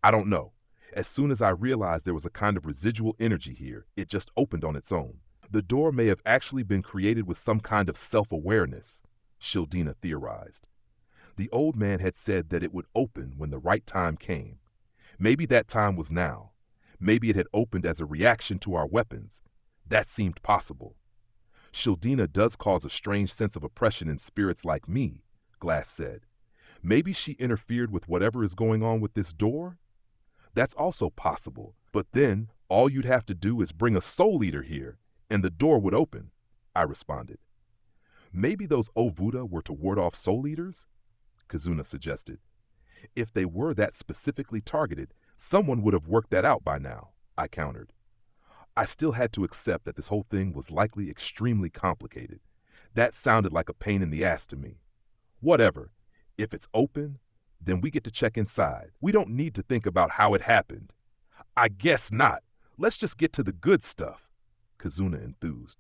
I don't know. As soon as I realized there was a kind of residual energy here, it just opened on its own. The door may have actually been created with some kind of self-awareness, Shildina theorized. The old man had said that it would open when the right time came. Maybe that time was now. Maybe it had opened as a reaction to our weapons. That seemed possible. Shildina does cause a strange sense of oppression in spirits like me, Glass said. Maybe she interfered with whatever is going on with this door? That's also possible, but then all you'd have to do is bring a soul eater here, and the door would open, I responded. Maybe those ofuda were to ward off soul eaters? Kazuna suggested. If they were that specifically targeted, someone would have worked that out by now, I countered. I still had to accept that this whole thing was likely extremely complicated. That sounded like a pain in the ass to me. Whatever. If it's open, then we get to check inside. We don't need to think about how it happened. I guess not. Let's just get to the good stuff, Kazuna enthused.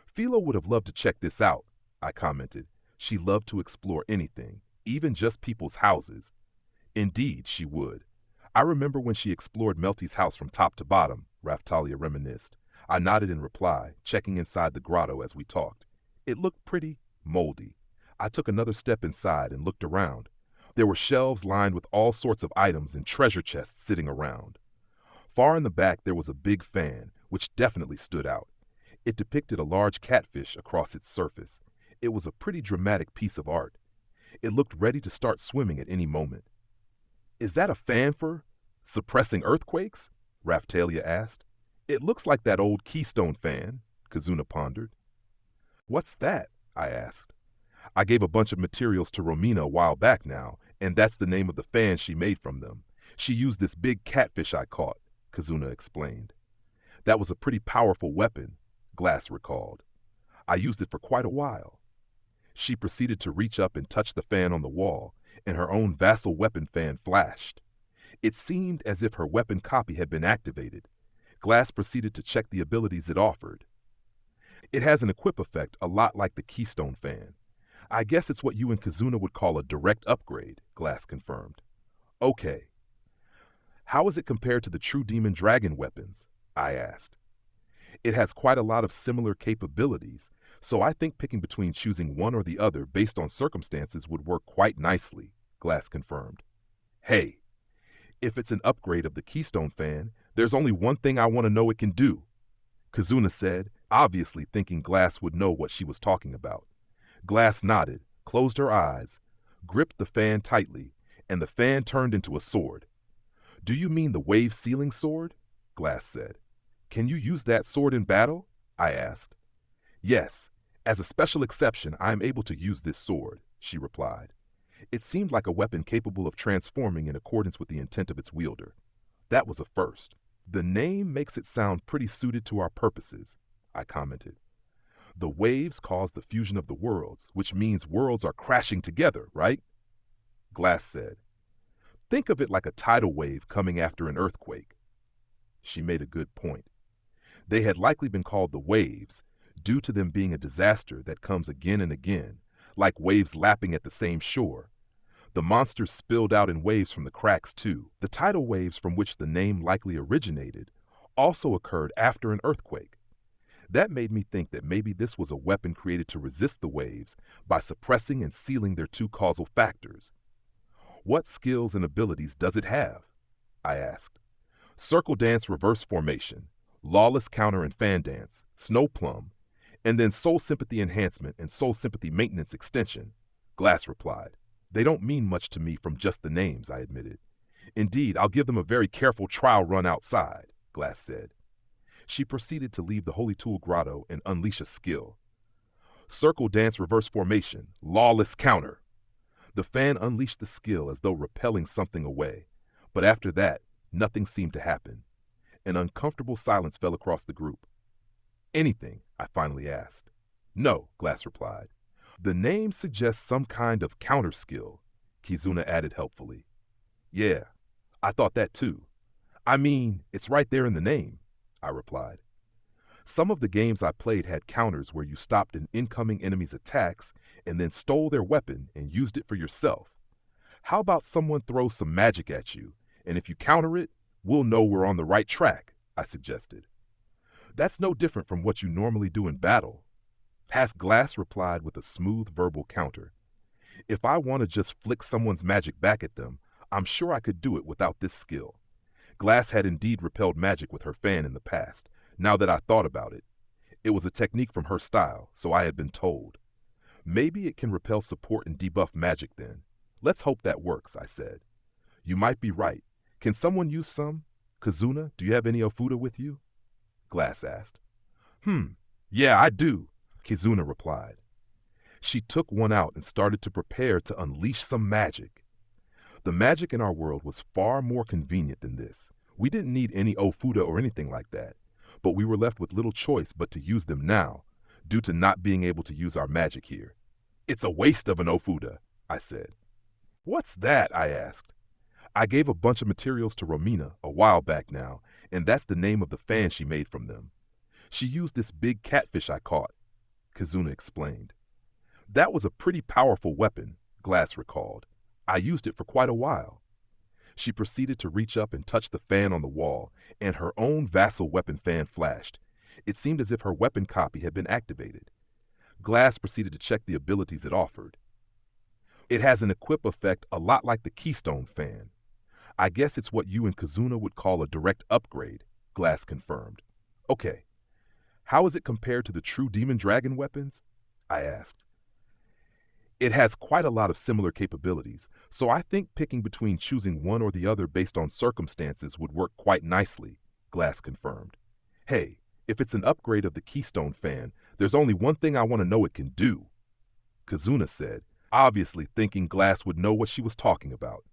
Philo would have loved to check this out, I commented. She loved to explore anything, even just people's houses. Indeed, she would. I remember when she explored Melty's house from top to bottom, Raftalia reminisced. I nodded in reply, checking inside the grotto as we talked. It looked pretty moldy. I took another step inside and looked around. There were shelves lined with all sorts of items and treasure chests sitting around. Far in the back there was a big fan, which definitely stood out. It depicted a large catfish across its surface. It was a pretty dramatic piece of art. It looked ready to start swimming at any moment. Is that a fan for suppressing earthquakes? Raftalia asked. It looks like that old Keystone fan, Kazuna pondered. What's that? I asked. I gave a bunch of materials to Romina a while back now, and that's the name of the fan she made from them. She used this big catfish I caught, Kazuna explained. That was a pretty powerful weapon, Glass recalled. I used it for quite a while. She proceeded to reach up and touch the fan on the wall, and her own vassal weapon fan flashed. It seemed as if her weapon copy had been activated. Glass proceeded to check the abilities it offered. It has an equip effect a lot like the Keystone fan. I guess it's what you and Kazuna would call a direct upgrade, Glass confirmed. Okay. How is it compared to the True Demon Dragon weapons? I asked. It has quite a lot of similar capabilities, so I think picking between choosing one or the other based on circumstances would work quite nicely, Glass confirmed. Hey, if it's an upgrade of the Keystone fan, there's only one thing I want to know it can do, Kazuna said, obviously thinking Glass would know what she was talking about. Glass nodded, closed her eyes, gripped the fan tightly, and the fan turned into a sword. Do you mean the wave-sealing sword? Glass said. Can you use that sword in battle? I asked. Yes, as a special exception, I am able to use this sword, she replied. It seemed like a weapon capable of transforming in accordance with the intent of its wielder. That was a first. The name makes it sound pretty suited to our purposes, I commented. The waves cause the fusion of the worlds, which means worlds are crashing together, right? Glass said. Think of it like a tidal wave coming after an earthquake. She made a good point. They had likely been called the waves, due to them being a disaster that comes again and again, like waves lapping at the same shore. The monsters spilled out in waves from the cracks, too. The tidal waves from which the name likely originated also occurred after an earthquake. That made me think that maybe this was a weapon created to resist the waves by suppressing and sealing their two causal factors. What skills and abilities does it have? I asked. Circle dance reverse formation, lawless counter and fan dance, snow plum, and then soul sympathy enhancement and soul sympathy maintenance extension, Glass replied. They don't mean much to me from just the names, I admitted. Indeed, I'll give them a very careful trial run outside, Glass said. She proceeded to leave the Holy Tool Grotto and unleash a skill. Circle dance reverse formation, lawless counter. The fan unleashed the skill as though repelling something away, but after that, nothing seemed to happen. An uncomfortable silence fell across the group. Anything? I finally asked. No, Glass replied. The name suggests some kind of counter skill, Kizuna added helpfully. Yeah, I thought that too. I mean, it's right there in the name, I replied. Some of the games I played had counters where you stopped an incoming enemy's attacks and then stole their weapon and used it for yourself. How about someone throws some magic at you, and if you counter it, we'll know we're on the right track, I suggested. That's no different from what you normally do in battle. Glass replied with a smooth verbal counter. If I want to just flick someone's magic back at them, I'm sure I could do it without this skill. Glass had indeed repelled magic with her fan in the past, now that I thought about it. It was a technique from her style, so I had been told. Maybe it can repel support and debuff magic then. Let's hope that works, I said. You might be right. Can someone use some? Kazuna, do you have any Ofuda with you? Glass asked. Yeah, I do, Kizuna replied. She took one out and started to prepare to unleash some magic. The magic in our world was far more convenient than this. We didn't need any Ofuda or anything like that, but we were left with little choice but to use them now, due to not being able to use our magic here. It's a waste of an Ofuda, I said. What's that? I asked. I gave a bunch of materials to Romina a while back now, and that's the name of the fan she made from them. She used this big catfish I caught, Kazuna explained. That was a pretty powerful weapon, Glass recalled. I used it for quite a while. She proceeded to reach up and touch the fan on the wall, and her own vassal weapon fan flashed. It seemed as if her weapon copy had been activated. Glass proceeded to check the abilities it offered. It has an equip effect a lot like the Keystone fan. I guess it's what you and Kazuna would call a direct upgrade, Glass confirmed. Okay. How is it compared to the True Demon Dragon weapons? I asked. It has quite a lot of similar capabilities, so I think picking between choosing one or the other based on circumstances would work quite nicely, Glass confirmed. Hey, if it's an upgrade of the Keystone fan, there's only one thing I want to know it can do, Kazuna said, obviously thinking Glass would know what she was talking about.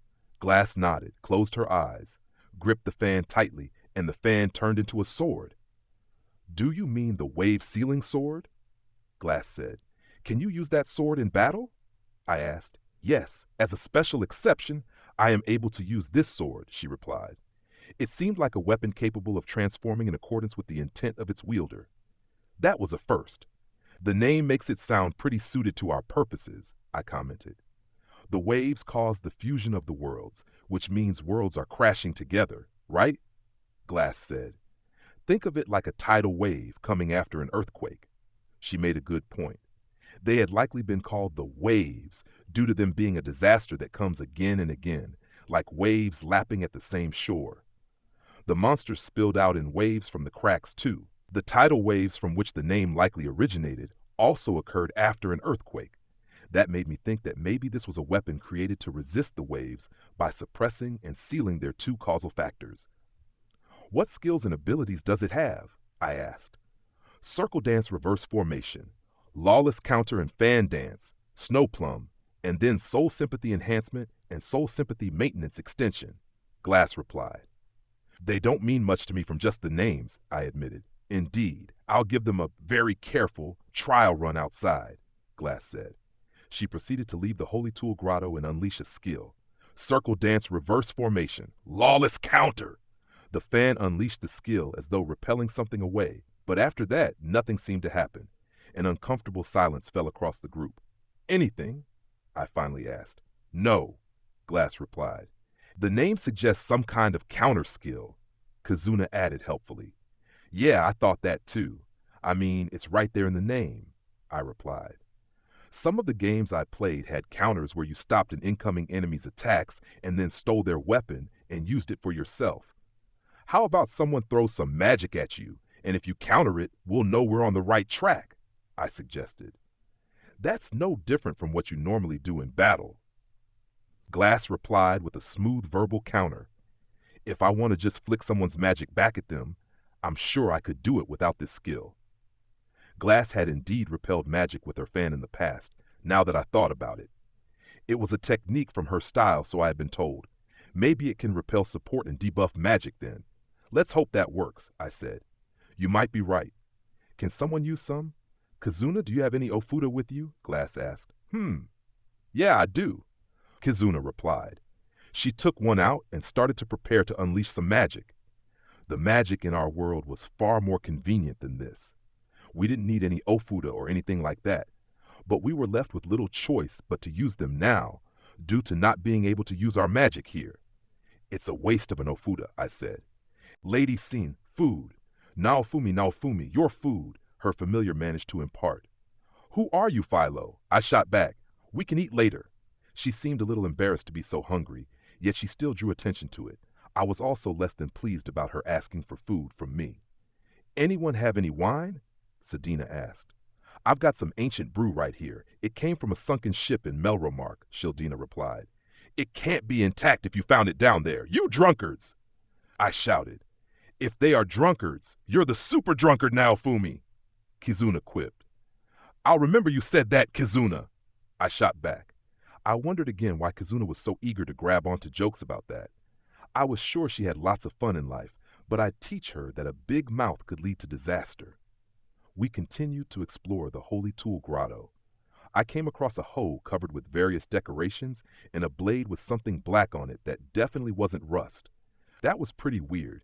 Glass nodded, closed her eyes, gripped the fan tightly, and the fan turned into a sword. Do you mean the wave-sealing sword? Glass said. Can you use that sword in battle? I asked. Yes, as a special exception, I am able to use this sword, she replied. It seemed like a weapon capable of transforming in accordance with the intent of its wielder. That was a first. The name makes it sound pretty suited to our purposes, I commented. The waves cause the fusion of the worlds, which means worlds are crashing together, right? Glass said. Think of it like a tidal wave coming after an earthquake. She made a good point. They had likely been called the waves due to them being a disaster that comes again and again, like waves lapping at the same shore. The monsters spilled out in waves from the cracks too. The tidal waves from which the name likely originated also occurred after an earthquake. That made me think that maybe this was a weapon created to resist the waves by suppressing and sealing their two causal factors. What skills and abilities does it have? I asked. Circle dance reverse formation, lawless counter and fan dance, snow plum, and then soul sympathy enhancement and soul sympathy maintenance extension, Glass replied. They don't mean much to me from just the names, I admitted. Indeed, I'll give them a very careful trial run outside, Glass said. She proceeded to leave the Holy Tool Grotto and unleash a skill. Circle dance reverse formation, lawless counter. The fan unleashed the skill as though repelling something away, but after that, nothing seemed to happen. An uncomfortable silence fell across the group. Anything? I finally asked. No, Glass replied. The name suggests some kind of counter skill, Kizuna added helpfully. Yeah, I thought that too. I mean, it's right there in the name, I replied. Some of the games I played had counters where you stopped an incoming enemy's attacks and then stole their weapon and used it for yourself. How about someone throws some magic at you, and if you counter it, we'll know we're on the right track, I suggested. That's no different from what you normally do in battle. Glass replied with a smooth verbal counter. If I want to just flick someone's magic back at them, I'm sure I could do it without this skill. Glass had indeed repelled magic with her fan in the past, now that I thought about it. It was a technique from her style, so I had been told. Maybe it can repel support and debuff magic then. Let's hope that works, I said. You might be right. Can someone use some? Kizuna, do you have any Ofuda with you? Glass asked. Yeah, I do, Kizuna replied. She took one out and started to prepare to unleash some magic. The magic in our world was far more convenient than this. We didn't need any Ofuda or anything like that, but we were left with little choice but to use them now, due to not being able to use our magic here. It's a waste of an Ofuda, I said. Lady Sin, food. Naofumi, your food, her familiar managed to impart. Who are you, Philo? I shot back. We can eat later. She seemed a little embarrassed to be so hungry, yet she still drew attention to it. I was also less than pleased about her asking for food from me. Anyone have any wine? Sedina asked. I've got some ancient brew right here. It came from a sunken ship in Melromark, Shildina replied. It can't be intact if you found it down there. You drunkards! I shouted. If they are drunkards, you're the super drunkard now, Fumi, Kizuna quipped. I'll remember you said that, Kizuna, I shot back. I wondered again why Kizuna was so eager to grab onto jokes about that. I was sure she had lots of fun in life, but I'd teach her that a big mouth could lead to disaster. We continued to explore the Holy Tool Grotto. I came across a hoe covered with various decorations and a blade with something black on it that definitely wasn't rust. That was pretty weird.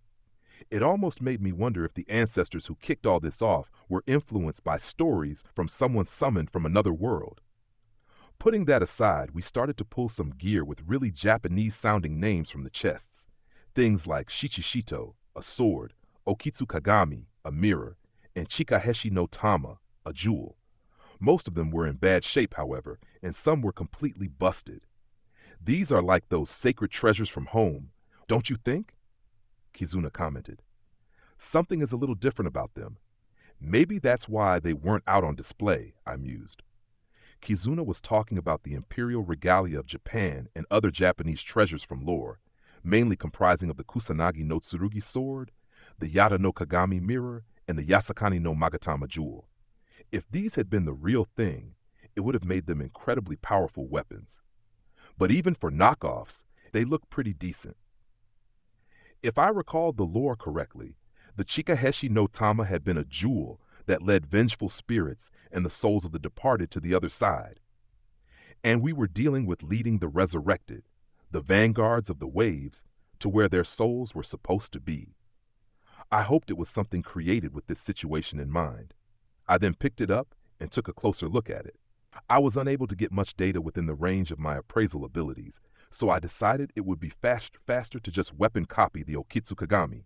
It almost made me wonder if the ancestors who kicked all this off were influenced by stories from someone summoned from another world. Putting that aside, we started to pull some gear with really Japanese-sounding names from the chests. Things like Shichishito, a sword, Okitsu Kagami, a mirror, and Chikaheshi no Tama, a jewel. Most of them were in bad shape, however, and some were completely busted. These are like those sacred treasures from home, don't you think? Kizuna commented. Something is a little different about them. Maybe that's why they weren't out on display, I mused. Kizuna was talking about the imperial regalia of Japan and other Japanese treasures from lore, mainly comprising of the Kusanagi no Tsurugi sword, the Yada no Kagami mirror, and the Yasakani no Magatama jewel. If these had been the real thing, it would have made them incredibly powerful weapons. But even for knockoffs, They look pretty decent. If I recalled the lore correctly, the Chikaheshi no Tama had been a jewel that led vengeful spirits and the souls of the departed to the other side. And we were dealing with leading the resurrected, the vanguards of the waves, to where their souls were supposed to be. I hoped it was something created with this situation in mind. I then picked it up and took a closer look at it. I was unable to get much data within the range of my appraisal abilities, so I decided it would be faster to just weapon copy the Okitsukagami.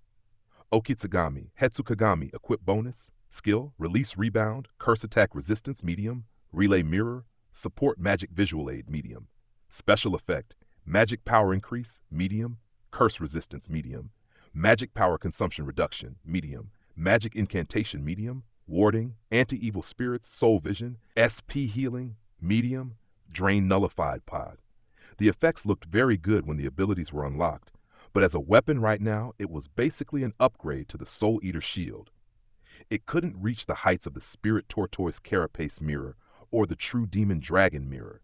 Okitsugami, Hetsukagami, equip bonus, skill, release rebound, curse attack resistance medium, relay mirror, support magic visual aid medium, special effect, magic power increase medium, curse resistance medium, magic power consumption reduction medium, magic incantation medium, warding, anti-evil spirits, soul vision, SP healing, medium, drain nullified pod. The effects looked very good when the abilities were unlocked, but as a weapon right now, it was basically an upgrade to the Soul Eater shield. It couldn't reach the heights of the Spirit Tortoise Carapace mirror or the True Demon Dragon mirror.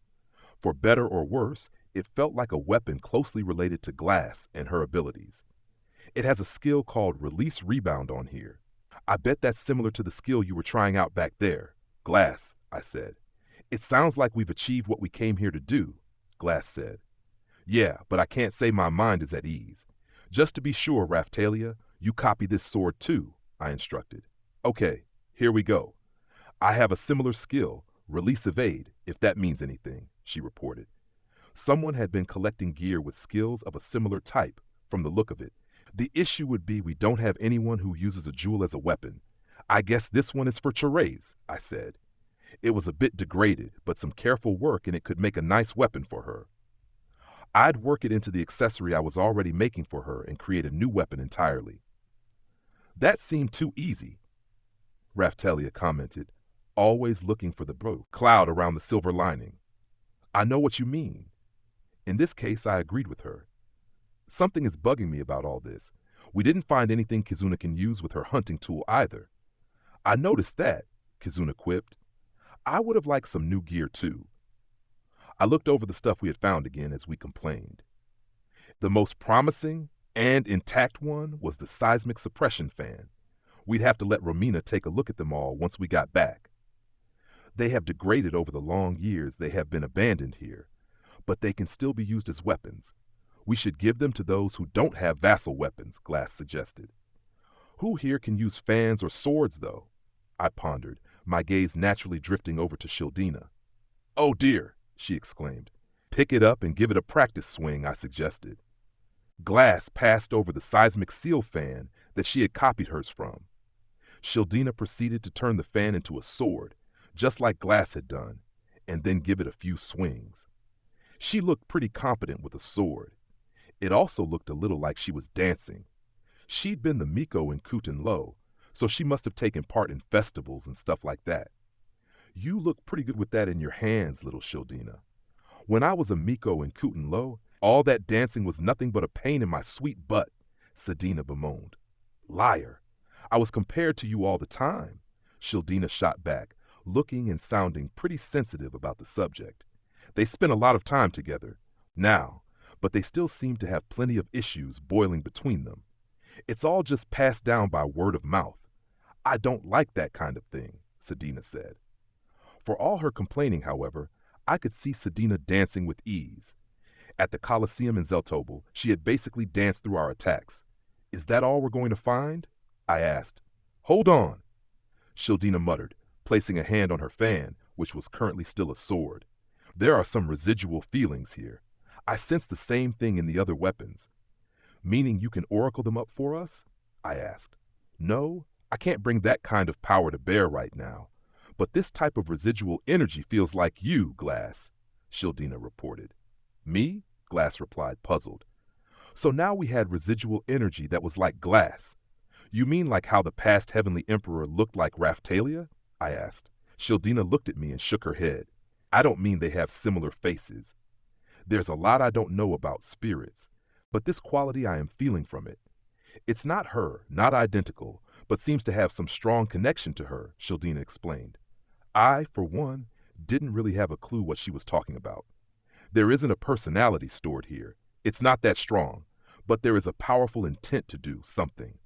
For better or worse, it felt like a weapon closely related to Glass and her abilities. It has a skill called Release Rebound on here. I bet that's similar to the skill you were trying out back there. Glass, I said. It sounds like we've achieved what we came here to do, Glass said. Yeah, but I can't say my mind is at ease. Just to be sure, Raphtalia, you copy this sword too, I instructed. Okay, here we go. I have a similar skill, Release Evade, if that means anything, she reported. Someone had been collecting gear with skills of a similar type, from the look of it. The issue would be we don't have anyone who uses a jewel as a weapon. I guess this one is for Therese, I said. It was a bit degraded, but some careful work and it could make a nice weapon for her. I'd work it into the accessory I was already making for her and create a new weapon entirely. That seemed too easy, Raphtalia commented, always looking for the cloud around the silver lining. I know what you mean. In this case, I agreed with her. Something is bugging me about all this. We didn't find anything Kizuna can use with her hunting tool either. I noticed that, Kizuna quipped. I would have liked some new gear too. I looked over the stuff we had found again as we complained. The most promising and intact one was the seismic suppression fan. We'd have to let Romina take a look at them all once we got back. They have degraded over the long years they have been abandoned here, but they can still be used as weapons. We should give them to those who don't have vassal weapons, Glass suggested. Who here can use fans or swords, though? I pondered, my gaze naturally drifting over to Shildina. Oh dear, she exclaimed. Pick it up and give it a practice swing, I suggested. Glass passed over the seismic seal fan that she had copied hers from. Shildina proceeded to turn the fan into a sword, just like Glass had done, and then give it a few swings. She looked pretty competent with a sword. It also looked a little like she was dancing. She'd been the Miko in Kuten Lo, so she must have taken part in festivals and stuff like that. You look pretty good with that in your hands, little Shildina. When I was a Miko in Kuten Lo, all that dancing was nothing but a pain in my sweet butt, Sedina bemoaned. Liar. I was compared to you all the time, Shildina shot back, looking and sounding pretty sensitive about the subject. They spent a lot of time together. Now, but they still seem to have plenty of issues boiling between them. It's all just passed down by word of mouth. I don't like that kind of thing, Sedina said. For all her complaining, however, I could see Sedina dancing with ease. At the Colosseum in Zeltobel, she had basically danced through our attacks. Is that all we're going to find? I asked. Hold on, Shildina muttered, placing a hand on her fan, which was currently still a sword. There are some residual feelings here. I sense the same thing in the other weapons. Meaning you can oracle them up for us? I asked. No, I can't bring that kind of power to bear right now. But this type of residual energy feels like you, Glass, Shildina reported. Me? Glass replied, puzzled. So now we had residual energy that was like Glass. You mean like how the past Heavenly Emperor looked like Raphtalia? I asked. Shildina looked at me and shook her head. I don't mean they have similar faces. There's a lot I don't know about spirits, but this quality I am feeling from it. It's not her, not identical, but seems to have some strong connection to her, Shildina explained. I, for one, didn't really have a clue what she was talking about. There isn't a personality stored here. It's not that strong, but there is a powerful intent to do something.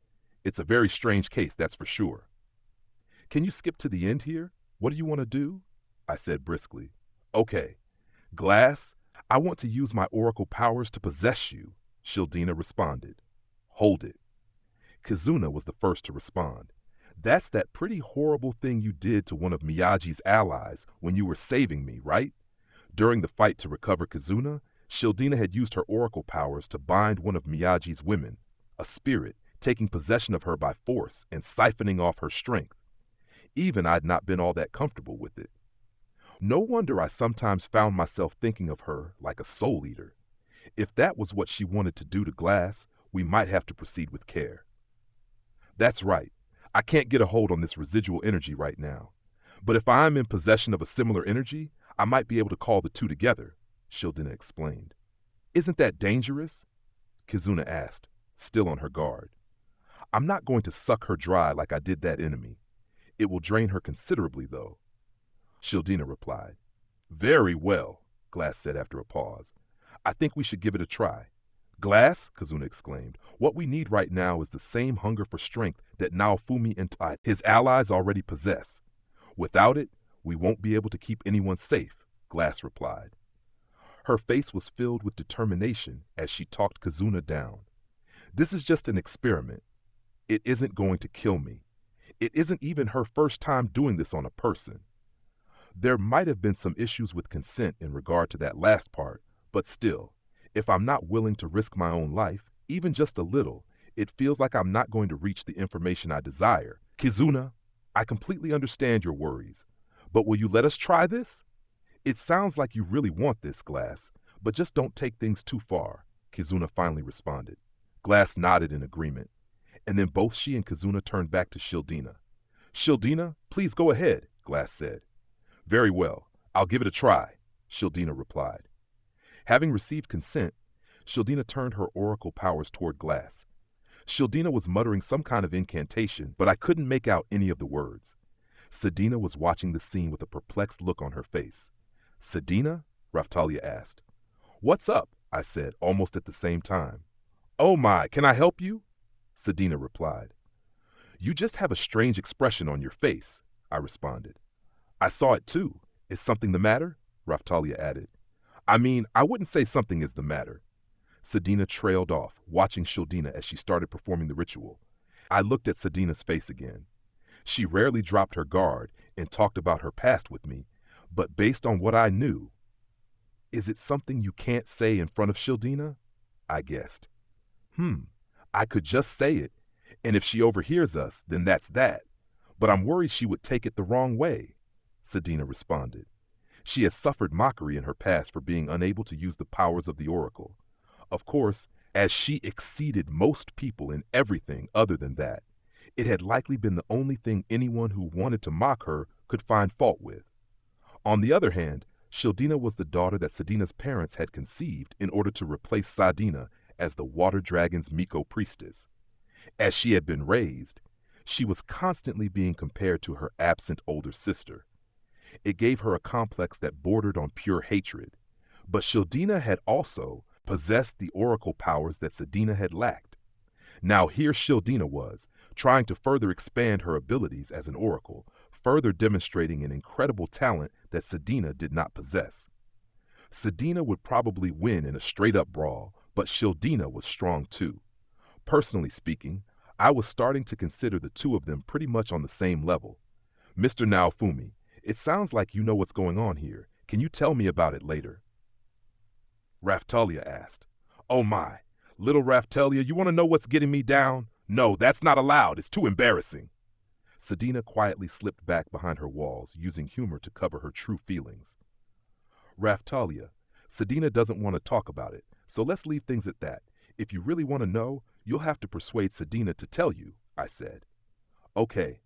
It's a very strange case, that's for sure. Can you skip to the end here? What do you want to do? I said briskly. Okay, Glass, I want to use my oracle powers to possess you, Shildina responded. Hold it. Kizuna was the first to respond. That's that pretty horrible thing you did to one of Miyagi's allies when you were saving me, right? During the fight to recover Kizuna, Shildina had used her oracle powers to bind one of Miyagi's women, a spirit, taking possession of her by force and siphoning off her strength. Even I'd not been all that comfortable with it. No wonder I sometimes found myself thinking of her like a soul eater. If that was what she wanted to do to Glass, we might have to proceed with care. That's right. I can't get a hold on this residual energy right now. But if I'm in possession of a similar energy, I might be able to call the two together, Shildina explained. Isn't that dangerous? Kizuna asked, still on her guard. I'm not going to suck her dry like I did that enemy. It will drain her considerably, though. Shildina replied. Very well, Glass said after a pause. I think we should give it a try. Glass, Kizuna exclaimed, what we need right now is the same hunger for strength that Naofumi and his allies already possess. Without it, we won't be able to keep anyone safe, Glass replied. Her face was filled with determination as she talked Kizuna down. This is just an experiment. It isn't going to kill me. It isn't even her first time doing this on a person. There might have been some issues with consent in regard to that last part, but still, if I'm not willing to risk my own life, even just a little, it feels like I'm not going to reach the information I desire. Kizuna, I completely understand your worries, but will you let us try this? It sounds like you really want this, Glass, but just don't take things too far, Kizuna finally responded. Glass nodded in agreement, and then both she and Kizuna turned back to Shildina. Shildina, please go ahead, Glass said. Very well, I'll give it a try, Shildina replied. Having received consent, Shildina turned her oracle powers toward Glass. Shildina was muttering some kind of incantation, but I couldn't make out any of the words. Sedina was watching the scene with a perplexed look on her face. Sedina? Raftalia asked. What's up? I said, almost at the same time. Oh my, can I help you? Sedina replied. You just have a strange expression on your face, I responded. I saw it too. Is something the matter? Raftalia added. I mean, I wouldn't say something is the matter. Sedina trailed off, watching Shildina as she started performing the ritual. I looked at Sedina's face again. She rarely dropped her guard and talked about her past with me, but based on what I knew, is it something you can't say in front of Shildina? I guessed. I could just say it, and if she overhears us, then that's that. But I'm worried she would take it the wrong way, Sedina responded. She has suffered mockery in her past for being unable to use the powers of the oracle. Of course, as she exceeded most people in everything other than that, it had likely been the only thing anyone who wanted to mock her could find fault with. On the other hand, Shildina was the daughter that Sedina's parents had conceived in order to replace Sadina as the water dragon's Miko priestess. As she had been raised, she was constantly being compared to her absent older sister. It gave her a complex that bordered on pure hatred. But Shildina had also possessed the oracle powers that Sedina had lacked. Now here Shildina was, trying to further expand her abilities as an oracle, further demonstrating an incredible talent that Sedina did not possess. Sedina would probably win in a straight-up brawl, but Shildina was strong too. Personally speaking, I was starting to consider the two of them pretty much on the same level. Mr. Naofumi, it sounds like you know what's going on here. Can you tell me about it later? Raftalia asked. Oh my, little Raftalia, you want to know what's getting me down? No, that's not allowed. It's too embarrassing. Sedina quietly slipped back behind her walls, using humor to cover her true feelings. Raftalia, Sedina doesn't want to talk about it, so let's leave things at that. If you really want to know, you'll have to persuade Sedina to tell you, I said. Okay,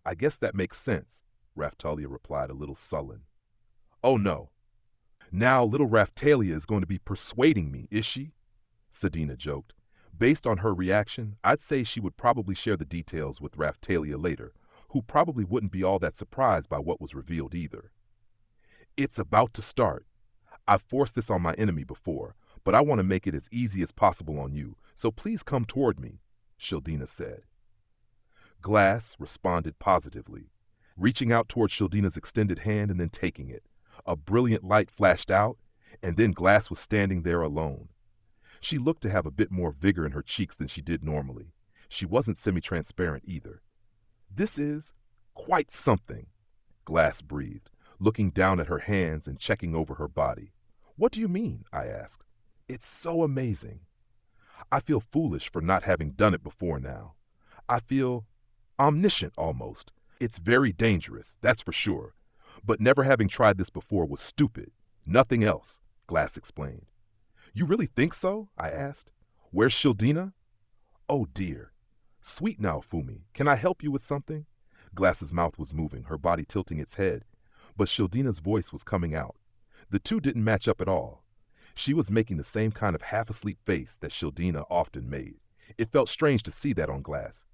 I guess that makes sense, Raftalia replied, a little sullen. Oh no. Now little Raftalia is going to be persuading me, is she? Sedina joked. Based on her reaction, I'd say she would probably share the details with Raftalia later, who probably wouldn't be all that surprised by what was revealed either. It's about to start. I've forced this on my enemy before, but I want to make it as easy as possible on you, so please come toward me, Shildina said. Glass responded positively, reaching out toward Shildina's extended hand and then taking it. A brilliant light flashed out, and then Glass was standing there alone. She looked to have a bit more vigor in her cheeks than she did normally. She wasn't semi-transparent either. This is quite something, Glass breathed, looking down at her hands and checking over her body. What do you mean? I asked. It's so amazing. I feel foolish for not having done it before now. I feel omniscient almost. It's very dangerous, that's for sure. But never having tried this before was stupid. Nothing else, Glass explained. You really think so? I asked. Where's Shildina? Oh dear. Sweet now, Fumi. Can I help you with something? Glass's mouth was moving, her body tilting its head, but Shildina's voice was coming out. The two didn't match up at all. She was making the same kind of half-asleep face that Shildina often made. It felt strange to see that on Glass.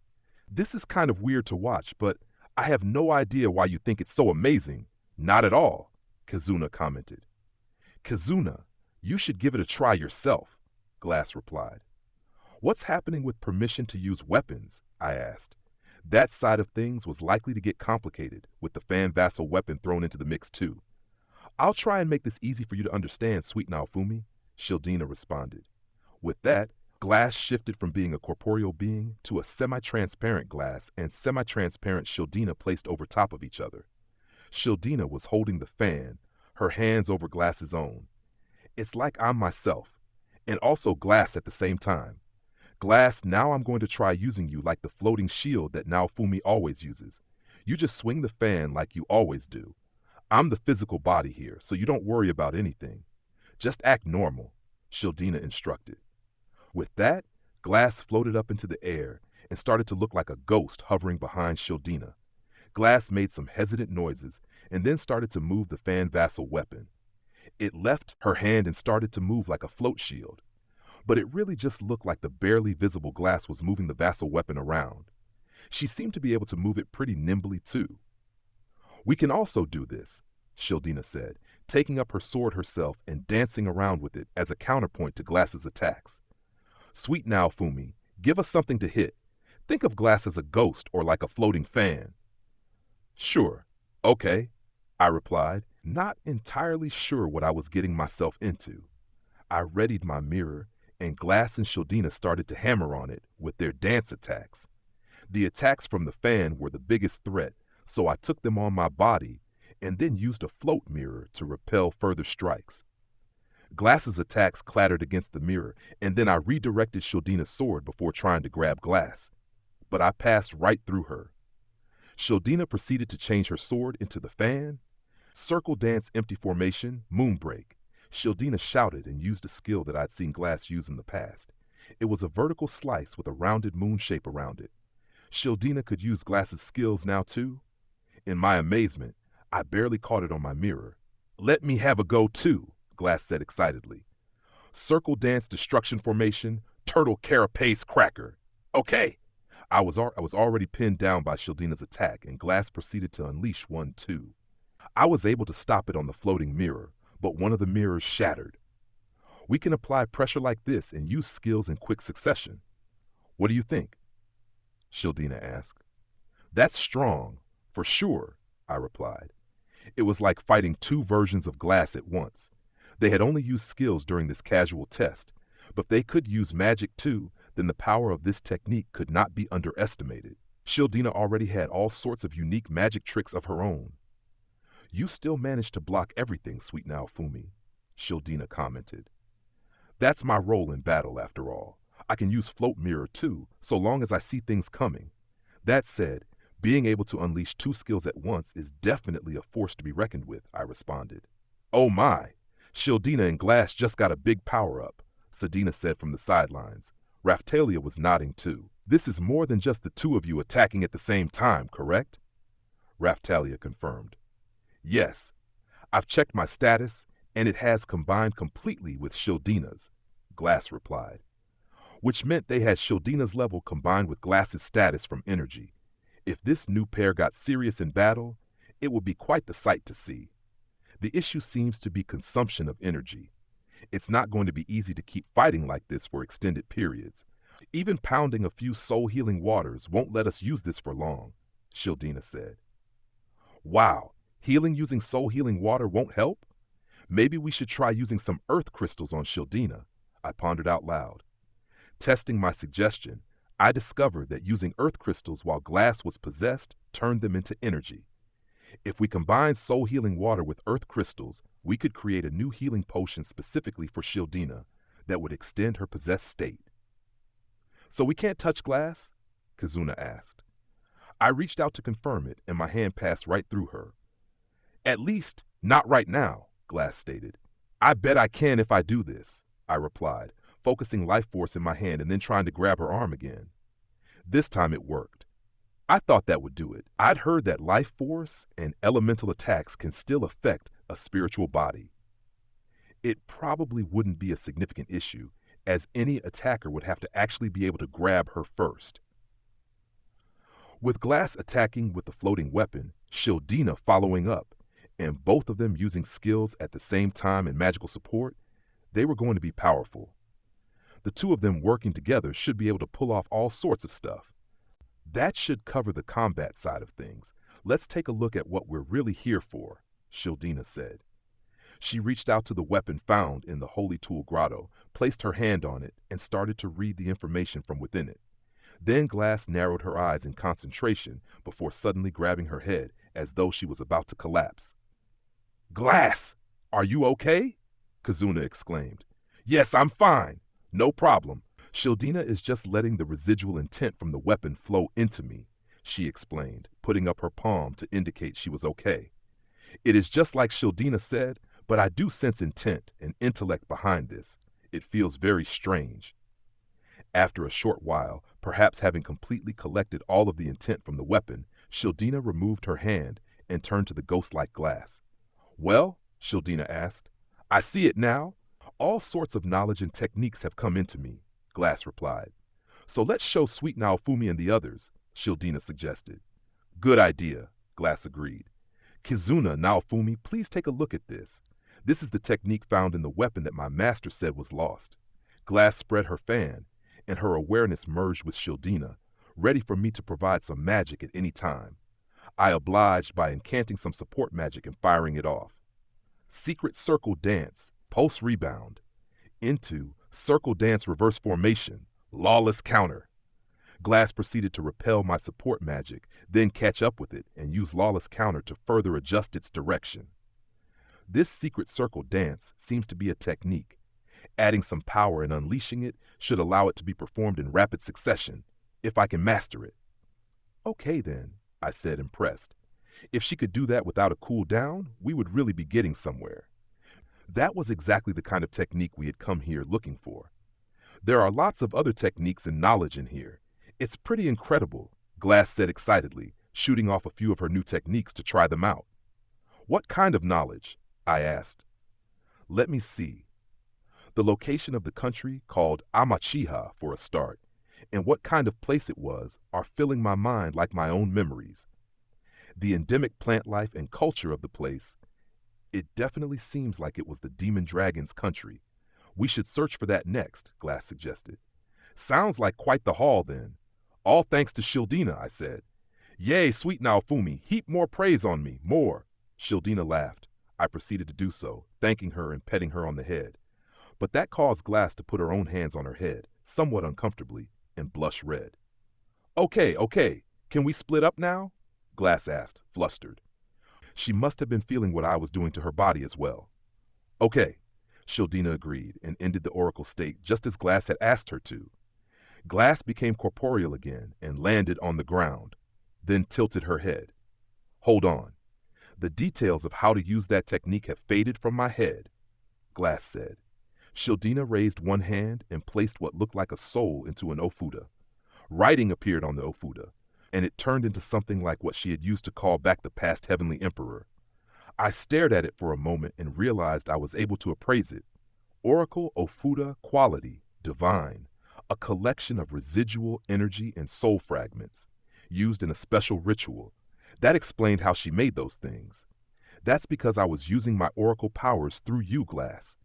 This is kind of weird to watch, but I have no idea why you think it's so amazing. Not at all, Kazuna commented. Kazuna, you should give it a try yourself, Glass replied. What's happening with permission to use weapons? I asked. That side of things was likely to get complicated with the fan vassal weapon thrown into the mix too. I'll try and make this easy for you to understand, Sweet Naofumi, Shildina responded. With that, Glass shifted from being a corporeal being to a semi-transparent Glass and semi-transparent Shildina placed over top of each other. Shildina was holding the fan, her hands over Glass's own. It's like I'm myself, and also Glass at the same time. Glass, now I'm going to try using you like the floating shield that Naofumi always uses. You just swing the fan like you always do. I'm the physical body here, so you don't worry about anything. Just act normal, Shildina instructed. With that, Glass floated up into the air and started to look like a ghost hovering behind Shildina. Glass made some hesitant noises and then started to move the fan vassal weapon. It left her hand and started to move like a float shield. But it really just looked like the barely visible Glass was moving the vassal weapon around. She seemed to be able to move it pretty nimbly too. We can also do this, Shildina said, taking up her sword herself and dancing around with it as a counterpoint to Glass's attacks. Sweet Naofumi, give us something to hit. Think of Glass as a ghost or like a floating fan. Sure, okay, I replied, not entirely sure what I was getting myself into. I readied my mirror, and Glass and Shildina started to hammer on it with their dance attacks. The attacks from the fan were the biggest threat, so I took them on my body and then used a float mirror to repel further strikes. Glass's attacks clattered against the mirror, and then I redirected Shildina's sword before trying to grab Glass. But I passed right through her. Shildina proceeded to change her sword into the fan. Circle dance, empty formation, moonbreak. Shildina shouted and used a skill that I'd seen Glass use in the past. It was a vertical slice with a rounded moon shape around it. Shildina could use Glass's skills now too. In my amazement, I barely caught it on my mirror. Let me have a go too, Glass said excitedly. Circle dance, destruction formation, turtle carapace cracker. Okay. I was already pinned down by Shildina's attack, and Glass proceeded to unleash one too. I was able to stop it on the floating mirror, but one of the mirrors shattered. We can apply pressure like this and use skills in quick succession. What do you think? Shildina asked. That's strong, for sure, I replied. It was like fighting two versions of Glass at once. They had only used skills during this casual test, but if they could use magic too, then the power of this technique could not be underestimated. Shildina already had all sorts of unique magic tricks of her own. You still managed to block everything, Sweet Naofumi, Shildina commented. That's my role in battle, after all. I can use float mirror too, so long as I see things coming. That said, being able to unleash two skills at once is definitely a force to be reckoned with, I responded. Oh my! Shildina and Glass just got a big power-up, Sedina said from the sidelines. Raphtalia was nodding too. This is more than just the two of you attacking at the same time, correct? Raphtalia confirmed. Yes, I've checked my status, and it has combined completely with Shildina's, Glass replied. Which meant they had Shildina's level combined with Glass's status from energy. If this new pair got serious in battle, it would be quite the sight to see. The issue seems to be consumption of energy. It's not going to be easy to keep fighting like this for extended periods. Even pounding a few soul-healing waters won't let us use this for long, Shildina said. Wow, healing using soul-healing water won't help? Maybe we should try using some earth crystals on Shildina, I pondered out loud. Testing my suggestion, I discovered that using earth crystals while Glass was possessed turned them into energy. If we combine soul-healing water with earth crystals, we could create a new healing potion specifically for Shildina that would extend her possessed state. So we can't touch Glass? Kazuna asked. I reached out to confirm it, and my hand passed right through her. At least, not right now, Glass stated. I bet I can if I do this, I replied, focusing life force in my hand and then trying to grab her arm again. This time it worked. I thought that would do it. I'd heard that life force and elemental attacks can still affect a spiritual body. It probably wouldn't be a significant issue, as any attacker would have to actually be able to grab her first. With Glass attacking with the floating weapon, Shildina following up, and both of them using skills at the same time and magical support, they were going to be powerful. The two of them working together should be able to pull off all sorts of stuff. That should cover the combat side of things. Let's take a look at what we're really here for, Shildina said. She reached out to the weapon found in the Holy Tool Grotto, placed her hand on it, and started to read the information from within it. Then Glass narrowed her eyes in concentration before suddenly grabbing her head as though she was about to collapse. Glass! Are you okay? Kazuna exclaimed. Yes, I'm fine. No problem. Shildina is just letting the residual intent from the weapon flow into me, she explained, putting up her palm to indicate she was okay. It is just like Shildina said, but I do sense intent and intellect behind this. It feels very strange. After a short while, perhaps having completely collected all of the intent from the weapon, Shildina removed her hand and turned to the ghost-like Glass. Well, Shildina asked, I see it now. All sorts of knowledge and techniques have come into me, Glass replied. So let's show Sweet Naofumi and the others, Shildina suggested. Good idea, Glass agreed. Kizuna, Naofumi, please take a look at this. This is the technique found in the weapon that my master said was lost. Glass spread her fan, and her awareness merged with Shildina, ready for me to provide some magic at any time. I obliged by incanting some support magic and firing it off. Secret Circle Dance, Pulse Rebound. Into Circle Dance Reverse Formation, Lawless Counter. Glass proceeded to repel my support magic, then catch up with it and use Lawless Counter to further adjust its direction. This Secret Circle Dance seems to be a technique. Adding some power and unleashing it should allow it to be performed in rapid succession, if I can master it. Okay then, I said, impressed. If she could do that without a cool down, we would really be getting somewhere. That was exactly the kind of technique we had come here looking for. There are lots of other techniques and knowledge in here. It's pretty incredible, Glass said excitedly, shooting off a few of her new techniques to try them out. What kind of knowledge? I asked. Let me see. The location of the country called Amachiha for a start, and what kind of place it was are filling my mind like my own memories. The endemic plant life and culture of the place, it definitely seems like it was the demon dragon's country. We should search for that next, Glass suggested. Sounds like quite the haul then. All thanks to Shildina, I said. Yay, Sweet Naofumi, heap more praise on me, more. Shildina laughed. I proceeded to do so, thanking her and petting her on the head. But that caused Glass to put her own hands on her head, somewhat uncomfortably, and blush red. Okay, can we split up now? Glass asked, flustered. She must have been feeling what I was doing to her body as well. Okay, Shildina agreed and ended the oracle state just as Glass had asked her to. Glass became corporeal again and landed on the ground, then tilted her head. Hold on. The details of how to use that technique have faded from my head, Glass said. Shildina raised one hand and placed what looked like a soul into an ofuda. Writing appeared on the ofuda, and it turned into something like what she had used to call back the past heavenly emperor. I stared at it for a moment and realized I was able to appraise it. Oracle Ofuda Quality, Divine, a collection of residual energy and soul fragments, used in a special ritual. That explained how she made those things. That's because I was using my oracle powers through you, Glass.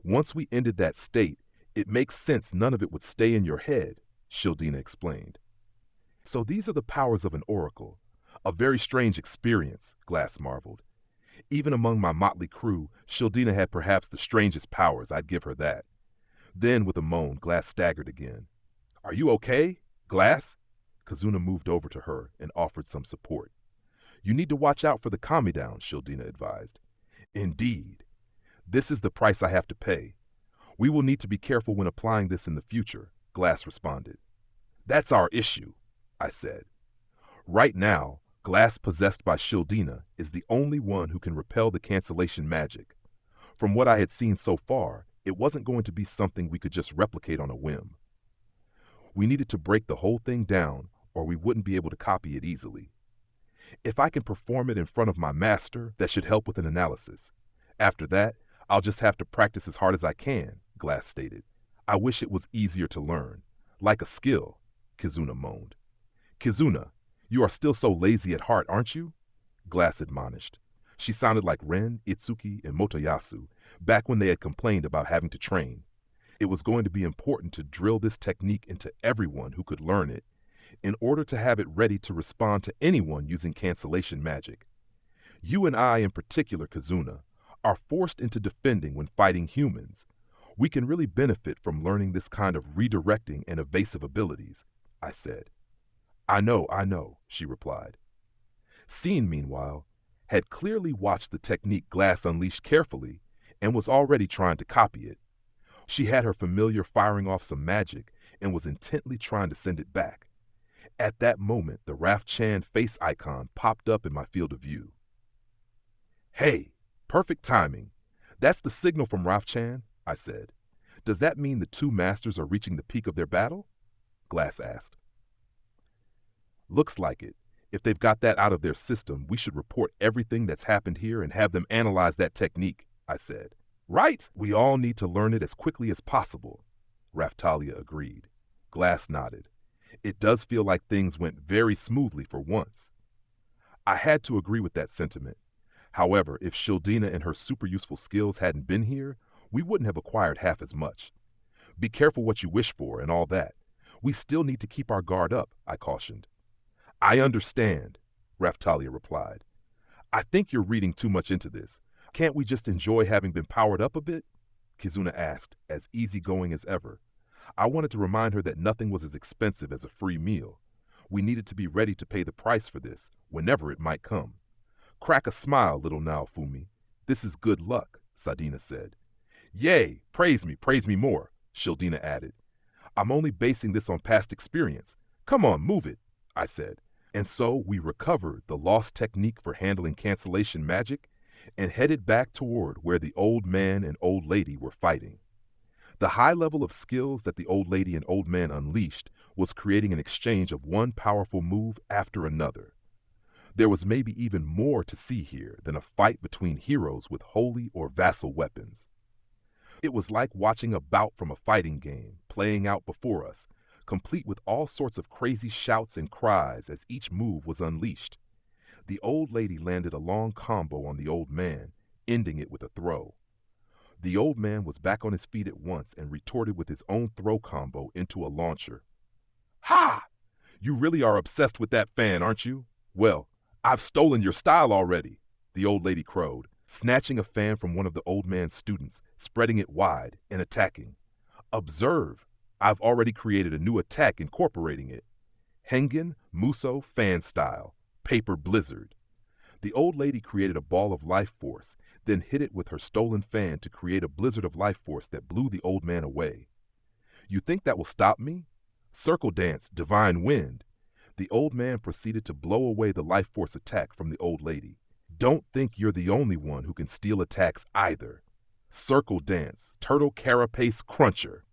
Once we ended that state, it makes sense none of it would stay in your head, Shildina explained. So these are the powers of an oracle. A very strange experience, Glass marveled. Even among my motley crew, Shildina had perhaps the strangest powers, I'd give her that. Then, with a moan, Glass staggered again. Are you okay, Glass? Kazuna moved over to her and offered some support. You need to watch out for the Kamidown, Shildina advised. Indeed. This is the price I have to pay. We will need to be careful when applying this in the future, Glass responded. That's our issue, I said. Right now, Glass possessed by Shildina is the only one who can repel the cancellation magic. From what I had seen so far, it wasn't going to be something we could just replicate on a whim. We needed to break the whole thing down, or we wouldn't be able to copy it easily. If I can perform it in front of my master, that should help with an analysis. After that, I'll just have to practice as hard as I can, Glass stated. I wish it was easier to learn. Like a skill, Kizuna moaned. Kizuna, you are still so lazy at heart, aren't you? Glass admonished. She sounded like Ren, Itsuki, and Motoyasu, back when they had complained about having to train. It was going to be important to drill this technique into everyone who could learn it, in order to have it ready to respond to anyone using cancellation magic. You and I in particular, Kazuna, are forced into defending when fighting humans. We can really benefit from learning this kind of redirecting and evasive abilities, I said. I know, she replied. Scene, meanwhile, had clearly watched the technique Glass unleashed carefully and was already trying to copy it. She had her familiar firing off some magic and was intently trying to send it back. At that moment, the Raf-chan face icon popped up in my field of view. Hey, perfect timing. That's the signal from Raf-chan, I said. Does that mean the two masters are reaching the peak of their battle? Glass asked. Looks like it. If they've got that out of their system, we should report everything that's happened here and have them analyze that technique, I said. Right? We all need to learn it as quickly as possible, Raftalia agreed. Glass nodded. It does feel like things went very smoothly for once. I had to agree with that sentiment. However, if Shildina and her super useful skills hadn't been here, we wouldn't have acquired half as much. Be careful what you wish for and all that. We still need to keep our guard up, I cautioned. I understand, Raftalia replied. I think you're reading too much into this. Can't we just enjoy having been powered up a bit? Kizuna asked, as easygoing as ever. I wanted to remind her that nothing was as expensive as a free meal. We needed to be ready to pay the price for this, whenever it might come. Crack a smile, little Naofumi. This is good luck, Sadina said. Yay, praise me more, Shildina added. I'm only basing this on past experience. Come on, move it, I said. And so we recovered the lost technique for handling cancellation magic and headed back toward where the old man and old lady were fighting. The high level of skills that the old lady and old man unleashed was creating an exchange of one powerful move after another. There was maybe even more to see here than a fight between heroes with holy or vassal weapons. It was like watching a bout from a fighting game playing out before us, complete with all sorts of crazy shouts and cries as each move was unleashed. The old lady landed a long combo on the old man, ending it with a throw. The old man was back on his feet at once and retorted with his own throw combo into a launcher. Ha! You really are obsessed with that fan, aren't you? Well, I've stolen your style already, the old lady crowed, snatching a fan from one of the old man's students, spreading it wide, and attacking. Observe, I've already created a new attack incorporating it. Hengen Muso fan style, paper blizzard. The old lady created a ball of life force, then hit it with her stolen fan to create a blizzard of life force that blew the old man away. You think that will stop me? Circle dance, divine wind. The old man proceeded to blow away the life force attack from the old lady. Don't think you're the only one who can steal attacks either. Circle dance, turtle carapace cruncher.